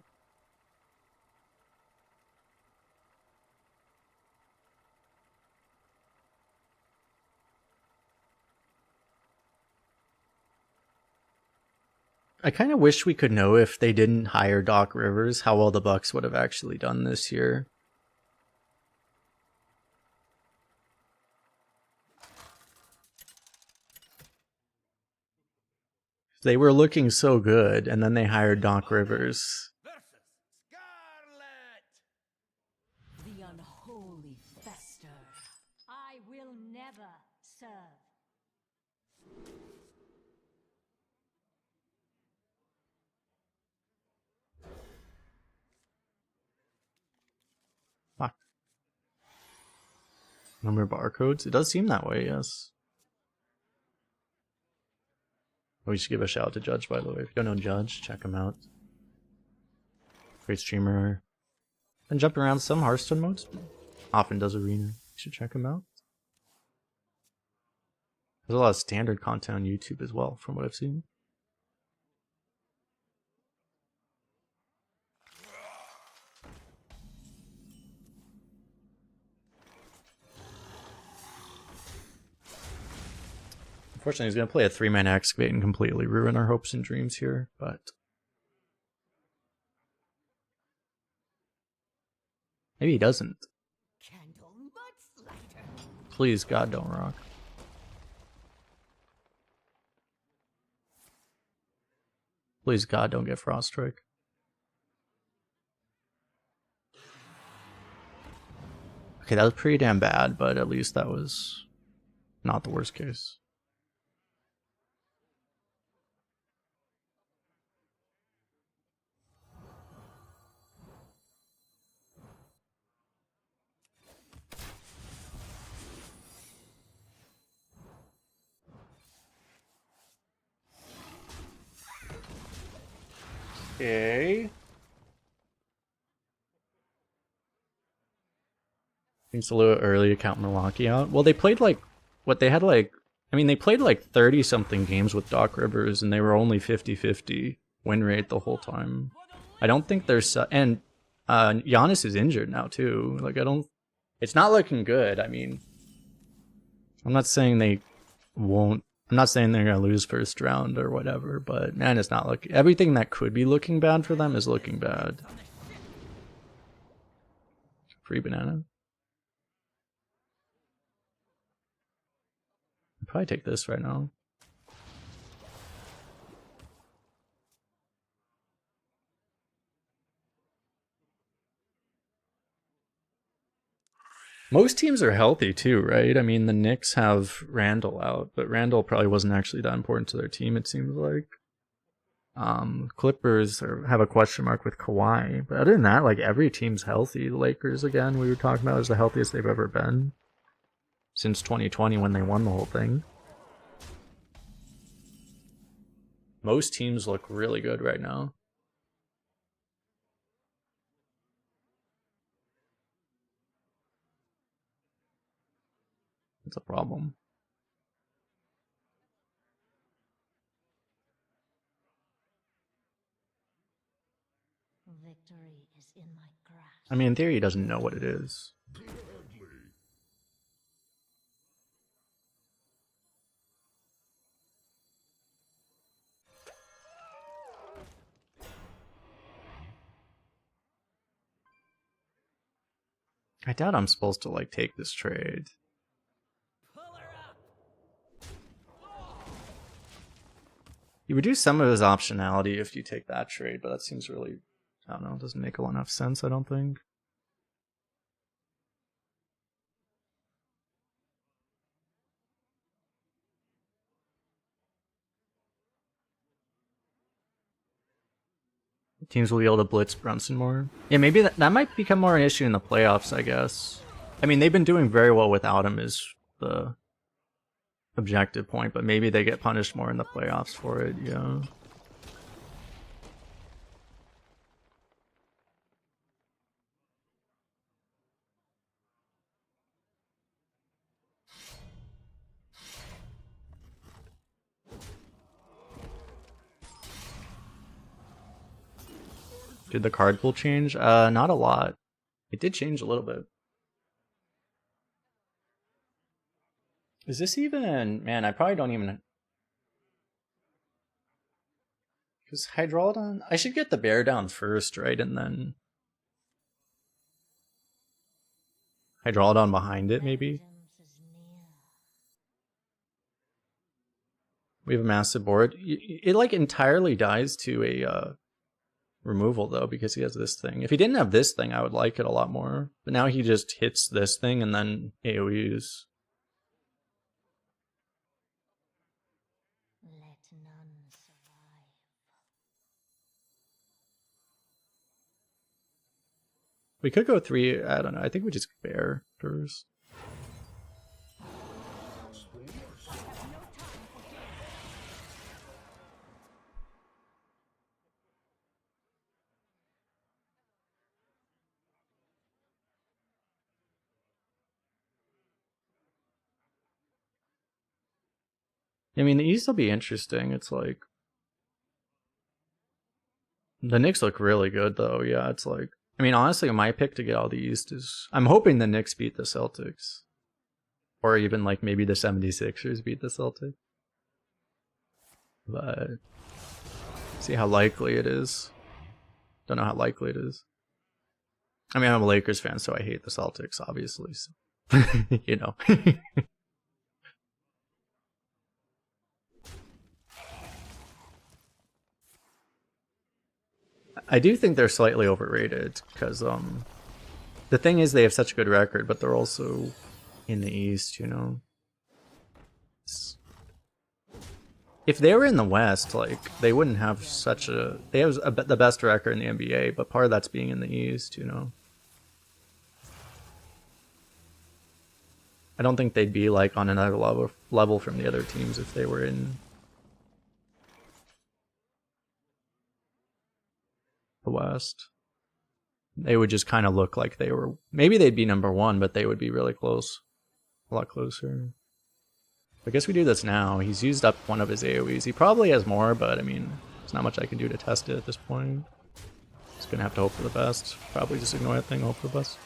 Speaker 1: I kind of wish we could know if they didn't hire Doc Rivers, how well the Bucks would have actually done this year. They were looking so good, and then they hired Doc Rivers.
Speaker 6: The unholy fester.
Speaker 7: I will never serve.
Speaker 1: Fuck. Number of barcodes? It does seem that way, yes. We should give a shout out to Judge, by the way. If you don't know Judge, check him out. Great streamer. Been jumping around some Hearthstone modes. Often does Arena. You should check him out. There's a lot of standard content on YouTube as well, from what I've seen. Unfortunately, he's going to play a 3-mana excavate and completely ruin our hopes and dreams here, but... Maybe he doesn't.
Speaker 5: Candle much lighter.
Speaker 1: Please, God, don't rock. Please, God, don't get Frost Strike. Okay, that was pretty damn bad, but at least that was not the worst case. Okay. It's a little early to count Milwaukee out. Well, they played like what they had like. I mean, they played like 30 something games with Doc Rivers, and they were only 50-50 win rate the whole time. I don't think there's and Giannis is injured now too. Like I don't. It's not looking good. I mean, I'm not saying they won't. I'm not saying they're gonna lose first round or whatever, but man, it's not looking. Everything that could be looking bad for them is looking bad. Free banana. I'll probably take this right now. Most teams are healthy too, right? I mean, the Knicks have Randall out, but Randall probably wasn't actually that important to their team, it seems like. Clippers have a question mark with Kawhi, but other than that, like every team's healthy. The Lakers, again, we were talking about, is the healthiest they've ever been since 2020 when they won the whole thing. Most teams look really good right now. It's a problem.
Speaker 7: Victory is in my grasp.
Speaker 1: I mean, in theory, he doesn't know what it is. I doubt I'm supposed to, like, take this trade. You reduce some of his optionality if you take that trade, but that seems really, I don't know, it doesn't make enough sense, I don't think. Teams will be able to blitz Brunson more. Yeah, maybe that might become more an issue in the playoffs, I guess. I mean, they've been doing very well without him is the objective point, but maybe they get punished more in the playoffs for it, yeah. Did the card pool change? Not a lot. It did change a little bit. Is this even... Man, I probably don't even... Because Hydrolodon... I should get the bear down first, right? And then... Hydrolodon behind it, maybe? We have a massive board. It like entirely dies to a... removal though, because he has this thing. If he didn't have this thing, I would like it a lot more. But now he just hits this thing and then AoEs.
Speaker 7: Let none survive.
Speaker 1: We could go 3, I don't know. I think we just bear first. I mean, the East will be interesting. It's like... The Knicks look really good, though. Yeah, it's like... I mean, honestly, my pick to get all the East is... I'm hoping the Knicks beat the Celtics. Or even, like, maybe the 76ers beat the Celtics. But... See how likely it is. Don't know how likely it is. I mean, I'm a Lakers fan, so I hate the Celtics, obviously. So. You know. I do think they're slightly overrated because the thing is they have such a good record, but they're also in the East, you know. If they were in the West, like they wouldn't have such a. They have the best record in the NBA, but part of that's being in the East, you know. I don't think they'd be like on another level from the other teams if they were in the West. They would just kind of look like they were... Maybe they'd be number 1, but they would be really close. A lot closer. I guess we do this now. He's used up one of his AoEs. He probably has more, but I mean, there's not much I can do to test it at this point. Just gonna have to hope for the best. Probably just ignore that thing, hope for the best.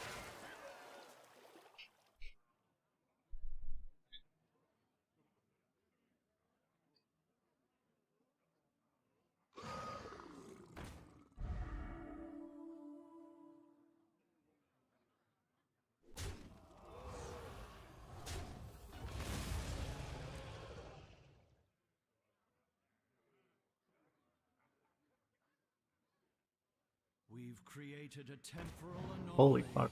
Speaker 2: We've created a temporal anomaly.
Speaker 1: Holy fuck.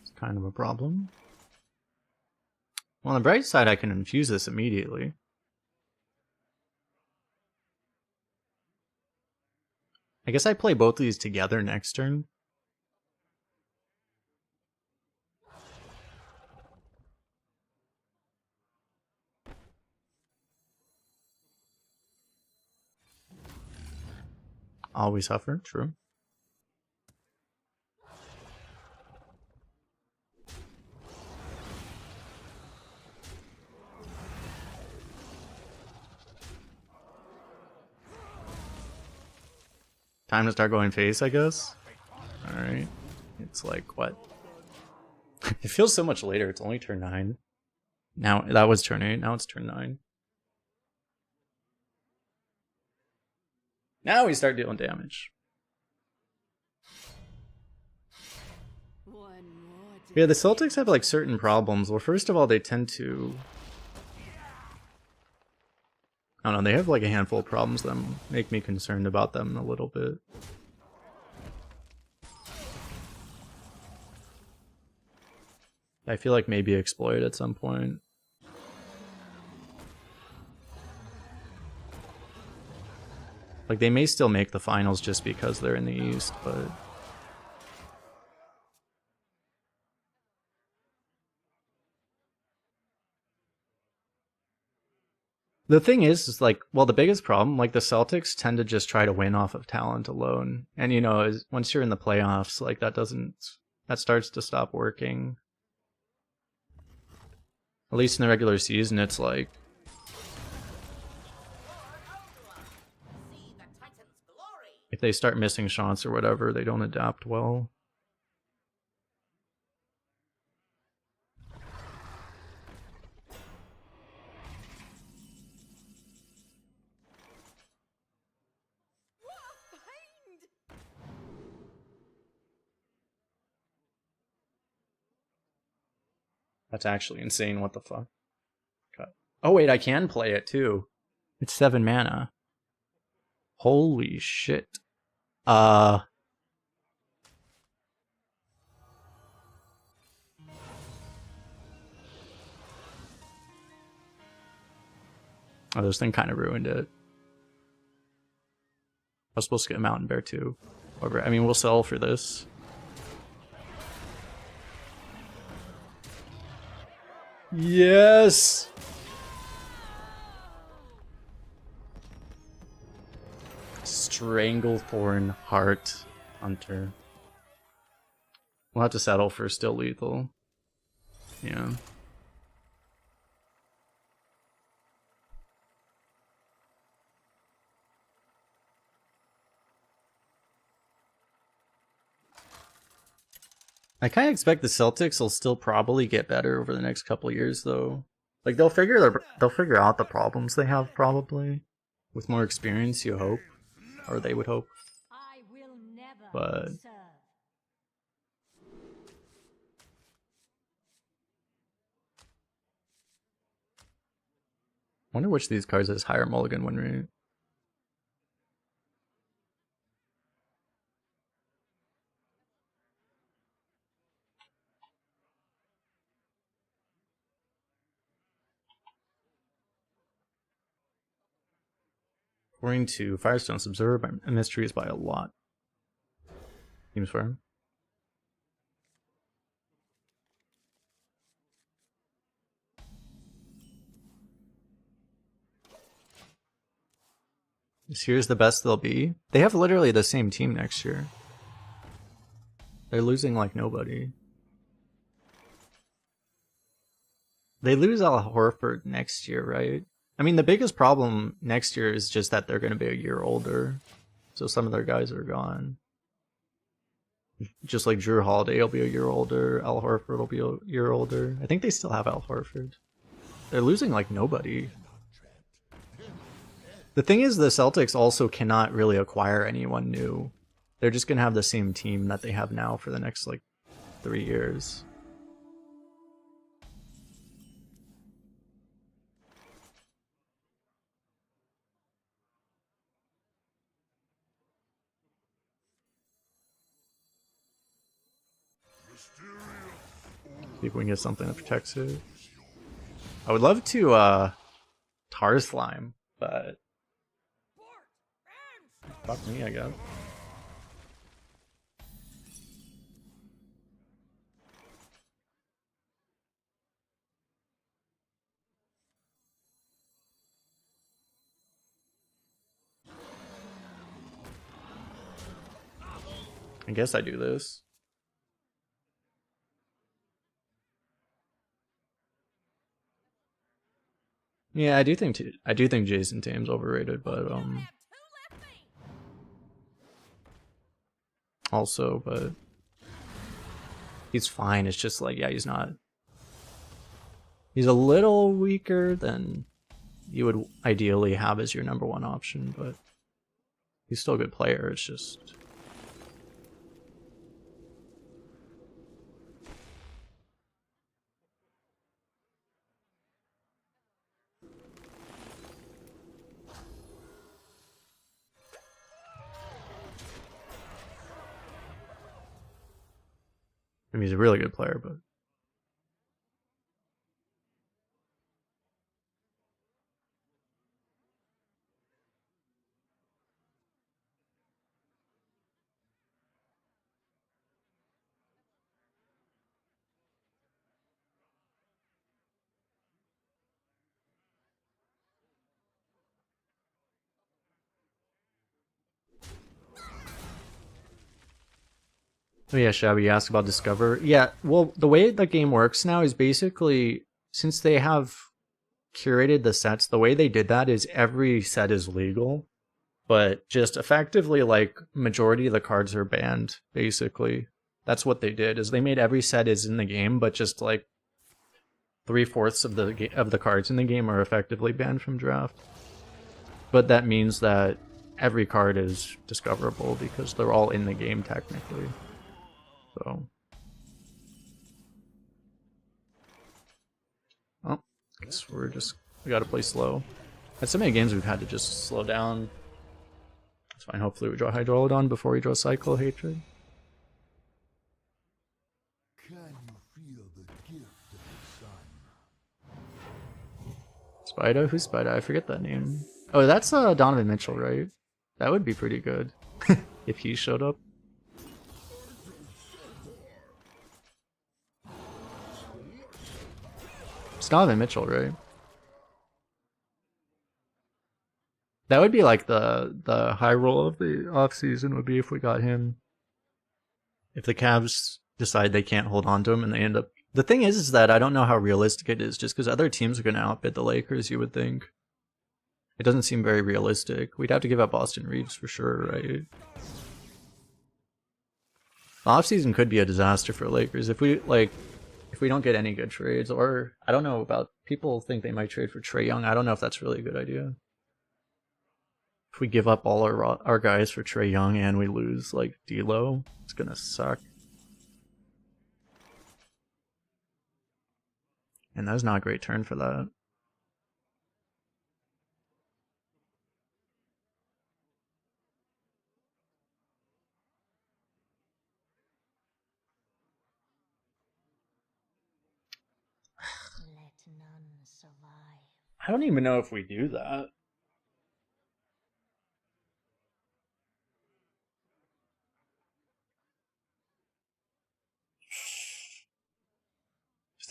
Speaker 1: It's kind of a problem. Well, on the bright side, I can infuse this immediately. I guess I play both of these together next turn. Always suffer, true. Time to start going face, I guess. Alright. It's like, what? It feels so much later. It's only turn 9. Now, that was turn 8. Now it's turn 9. Now we start dealing damage. Yeah, the Celtics have like certain problems. Well, first of all, they tend to... I don't know, they have like a handful of problems that make me concerned about them a little bit. I feel like maybe exploit at some point. Like, they may still make the finals just because they're in the East, but... The thing is like, well, the biggest problem, like, the Celtics tend to just try to win off of talent alone. And, you know, once you're in the playoffs, like, that starts to stop working. At least in the regular season, it's like... If they start missing shots or whatever, they don't adapt well. That's actually insane, what the fuck? Cut. Oh wait, I can play it too. It's 7 mana. Holy shit. Oh, this thing kind of ruined it. I was supposed to get a Mountain Bear too. I mean, we'll sell for this. Yes! Stranglethorn Heart Hunter. We'll have to settle for still lethal. Yeah. I kind of expect the Celtics will still probably get better over the next couple of years, though. Like, they'll figure out the problems they have, probably. With more experience, you hope. Or they would hope.
Speaker 7: I will never
Speaker 1: But...
Speaker 7: serve.
Speaker 1: wonder which of these cards has higher mulligan win rate. According to Firestone's Observer, Mysteries by a lot. Seems fair. This year's the best they'll be. They have literally the same team next year. They're losing like nobody. They lose Al Horford next year, right? I mean, the biggest problem next year is just that they're going to be a year older. So some of their guys are gone. Just like Drew Holiday will be a year older. Al Horford will be a year older. I think they still have Al Horford. They're losing like nobody. The thing is, the Celtics also cannot really acquire anyone new. They're just going to have the same team that they have now for the next, like, 3 years. See if we can get something that protects it. I would love to, Tar Slime, but... fuck me, I guess. I guess I do this. Yeah, I do think Jason Tatum's overrated, but also, but he's fine. It's just like, yeah, he's a little weaker than you would ideally have as your number one option, but he's still a good player. It's just I mean, he's a really good player, but Oh yeah, Shabby asked about Discover. Yeah, well, the way the game works now is basically, since they have curated the sets, the way they did that is every set is legal, but just effectively like majority of the cards are banned, basically. That's what they did, is they made every set is in the game, but just like 3/4 of the cards in the game are effectively banned from draft. But that means that every card is discoverable because they're all in the game technically. So, well, guess we gotta play slow. At so many games we've had to just slow down. It's fine. Hopefully we draw Hydrolodon before we draw Cycle Hatred.
Speaker 2: Can you feel the gift of the sun?
Speaker 1: Spida? Who's Spida? I forget that name. Oh, that's Donovan Mitchell, right? That would be pretty good if he showed up. It's Donovan Mitchell, right? That would be like the high roll of the offseason would be if we got him. If the Cavs decide they can't hold on to him and they end up... The thing is that I don't know how realistic it is, just because other teams are going to outbid the Lakers, you would think. It doesn't seem very realistic. We'd have to give up Austin Reeves for sure, right? The offseason could be a disaster for Lakers if we don't get any good trades, or I don't know about... People think they might trade for Trae Young. I don't know if that's really a good idea. If we give up all our guys for Trae Young and we lose like D'Lo, it's gonna suck. And that's not a great turn for that.
Speaker 7: Let none survive.
Speaker 1: I don't even know if we do that.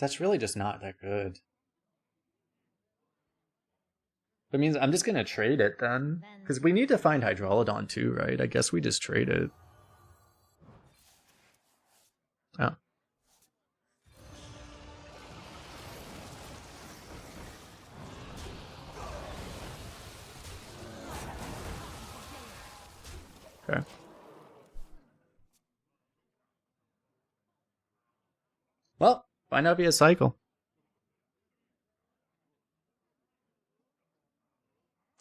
Speaker 1: That's really just not that good. That means I'm just gonna trade it then. Because we need to find Hydrolodon too, right? I guess we just trade it. Oh. Okay. Well, find out via cycle.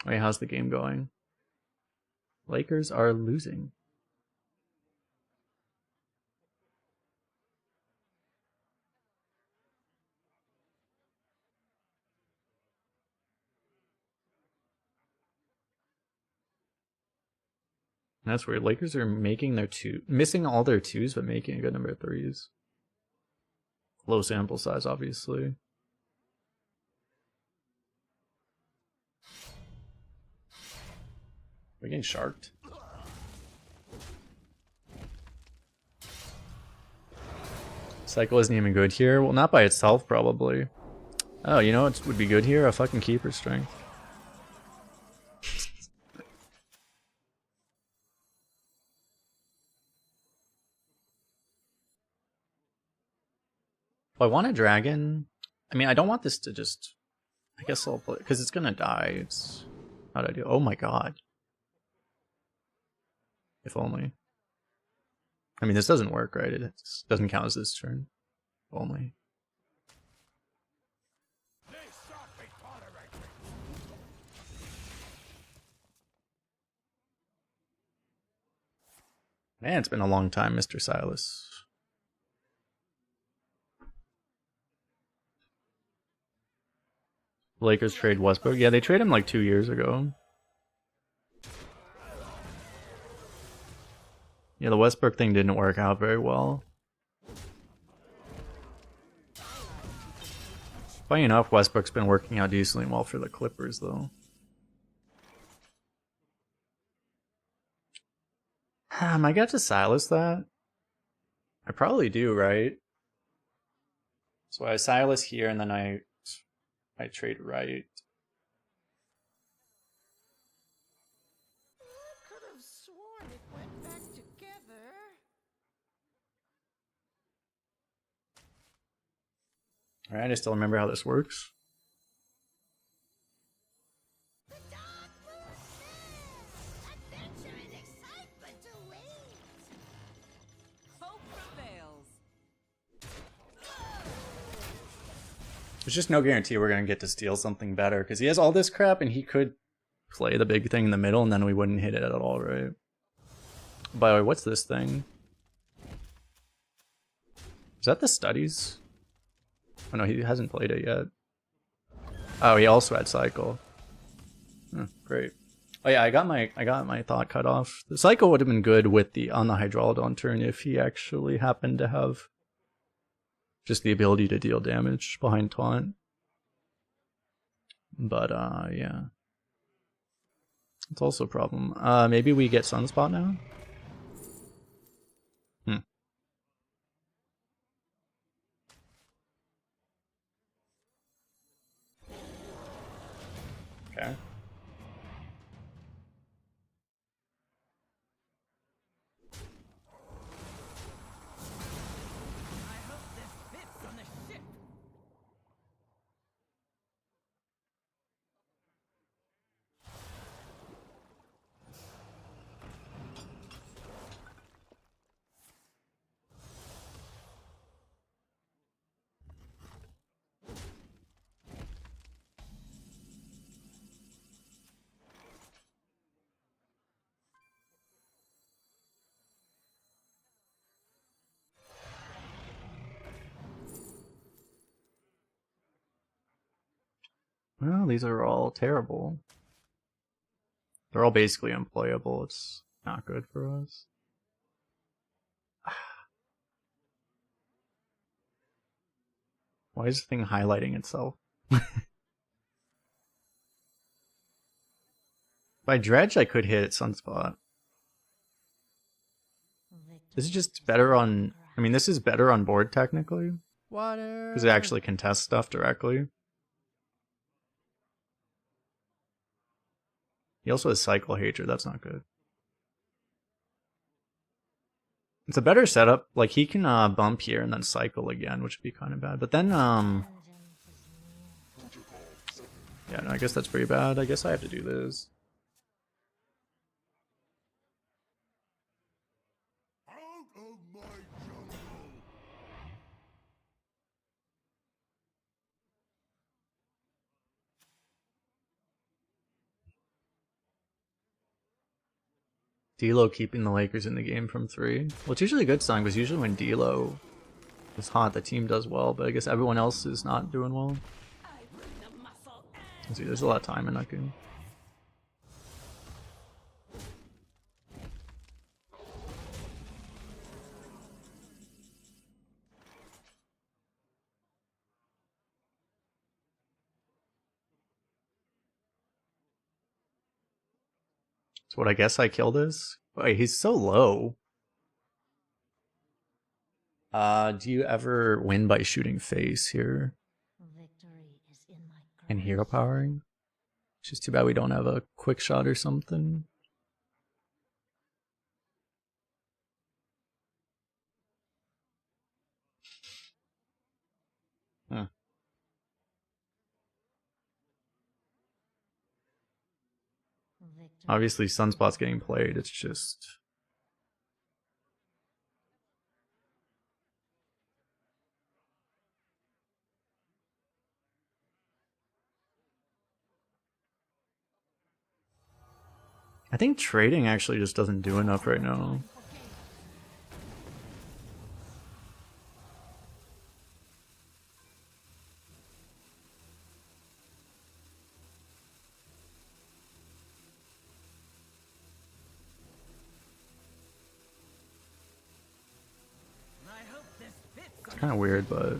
Speaker 1: Wait, how's the game going? Lakers are losing. That's weird. Lakers are making their missing all their twos, but making a good number of threes. Low sample size, obviously. We're getting sharked. Cycle isn't even good here. Well, not by itself, probably. Oh, you know what would be good here? A fucking keeper strength. Well, I want a dragon. I mean, I don't want this to just... I guess I'll play... Because it's gonna die. It's... How'd I do? Oh my god. If only. I mean, this doesn't work, right? It doesn't count as this turn. If only. Man, it's been a long time, Mr. Silas. Lakers trade Westbrook. Yeah, they traded him like 2 years ago. Yeah, the Westbrook thing didn't work out very well. Funny enough, Westbrook's been working out decently well for the Clippers, though. Am I gonna have to Silas that? I probably do, right? So I Silas here, and then I trade right.
Speaker 5: I could have sworn it went back together.
Speaker 1: Alright, I still remember how this works.
Speaker 5: The dark moon says, adventure and excitement await.
Speaker 6: Hope prevails.
Speaker 1: There's just no guarantee we're gonna get to steal something better, because he has all this crap and he could play the big thing in the middle and then we wouldn't hit it at all, right? By the way, what's this thing? Is that the studies? Oh no, he hasn't played it yet. Oh, he also had cycle. Oh, great. Oh yeah, I got my thought cut off. The cycle would have been good with the on the Hydralodon turn if he actually happened to have just the ability to deal damage behind taunt. But yeah. It's also a problem. Maybe we get Sunspot now? Okay.
Speaker 6: I hope this fits on the ship.
Speaker 1: Well, these are all terrible. They're all basically unplayable. It's not good for us. Why is the thing highlighting itself? By Dredge, I could hit Sunspot. This is just better on... I mean, this is better on board, technically.
Speaker 2: Water.
Speaker 1: Because it actually contests stuff directly. He also has Cycle Hatred, that's not good. It's a better setup. Like, he can bump here and then cycle again, which would be kind of bad. But then, yeah, no, I guess that's pretty bad. I guess I have to do this.
Speaker 3: Out of my jungle.
Speaker 1: D'Lo keeping the Lakers in the game from 3. Well, it's usually a good sign, because usually when D'Lo is hot, the team does well, but I guess everyone else is not doing well. Let's see, there's a lot of time in that game. So what, I guess I kill this? Wait, he's so low. Do you ever win by shooting face here?
Speaker 7: Victory is in my
Speaker 1: And hero powering? It's just too bad we don't have a quick shot or something. Huh. Obviously, Sunspot's getting played. It's just... I think trading actually just doesn't do enough right now.
Speaker 6: I hope this fits.
Speaker 1: It's kind of weird, but...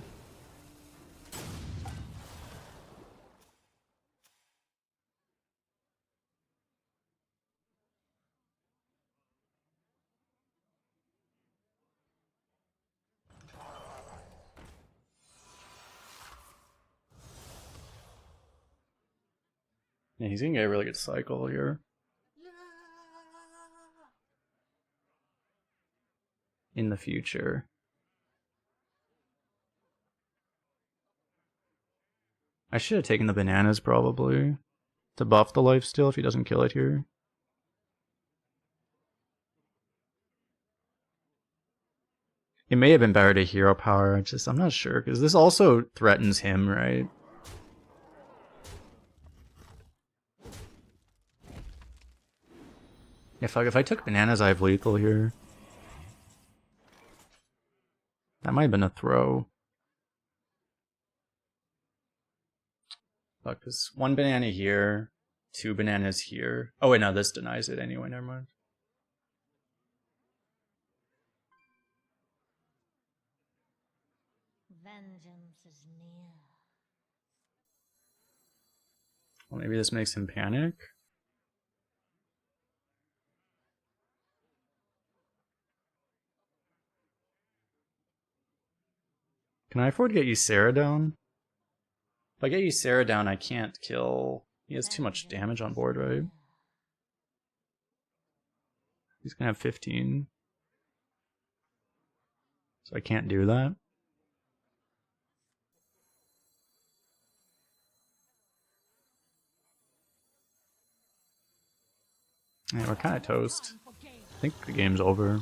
Speaker 1: Yeah, he's gonna get a really good cycle here. In the future. I should have taken the bananas probably to buff the lifesteal if he doesn't kill it here. It may have been better to hero power, I'm not sure, because this also threatens him, right? If I took bananas, I have lethal here. That might have been a throw. Fuck, because 1 banana here, 2 bananas here. Oh wait, no, this denies it anyway, never mind.
Speaker 7: Vengeance is near.
Speaker 1: Well, maybe this makes him panic. Can I afford to get Ysera down? If I get Ysera down, I can't kill. He has too much damage on board, right? He's gonna have 15. So I can't do that. Yeah, we're kind of toast. I think the game's over.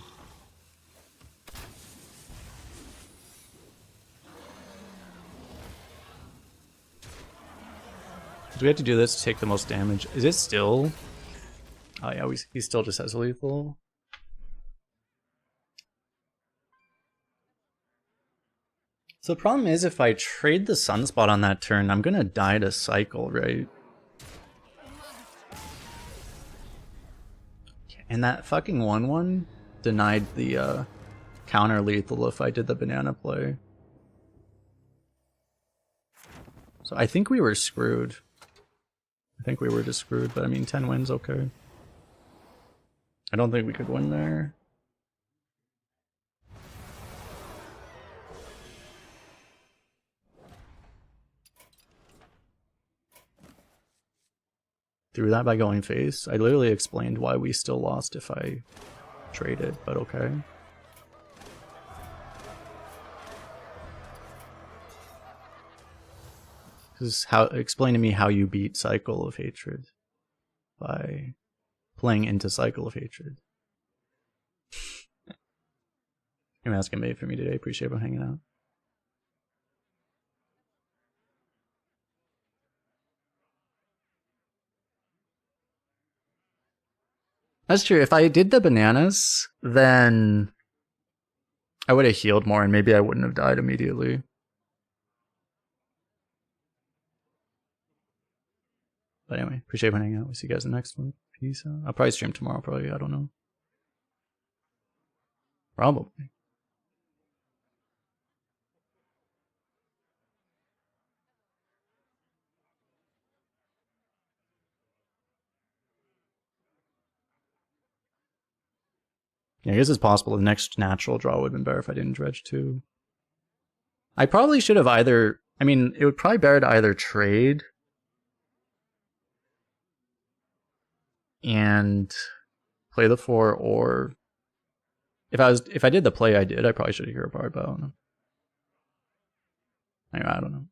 Speaker 1: Do we have to do this to take the most damage? Is it still? Oh yeah, he still just has lethal. So the problem is if I trade the Sunspot on that turn, I'm gonna die to cycle, right? And that fucking 1/1 denied the counter lethal if I did the banana play. So I think we were screwed. I think we were just screwed, but I mean 10 wins, okay. I don't think we could win there. Through that by going face. I literally explained why we still lost if I traded, but okay. Explain to me how you beat Cycle of Hatred by playing into Cycle of Hatred. You're asking me for me today. Appreciate everyone hanging out. That's true. If I did the bananas, then I would have healed more and maybe I wouldn't have died immediately. But anyway, appreciate everyone hanging out. We'll see you guys in the next one. Peace out. I'll probably stream tomorrow, probably. I don't know. Probably. Yeah, I guess it's possible the next natural draw would have been better if I didn't dredge too. I probably should have either... I mean, it would probably be better to either trade and play the 4, or if I did the play I did, I probably should have hero powered, but I don't know. Anyway, I don't know.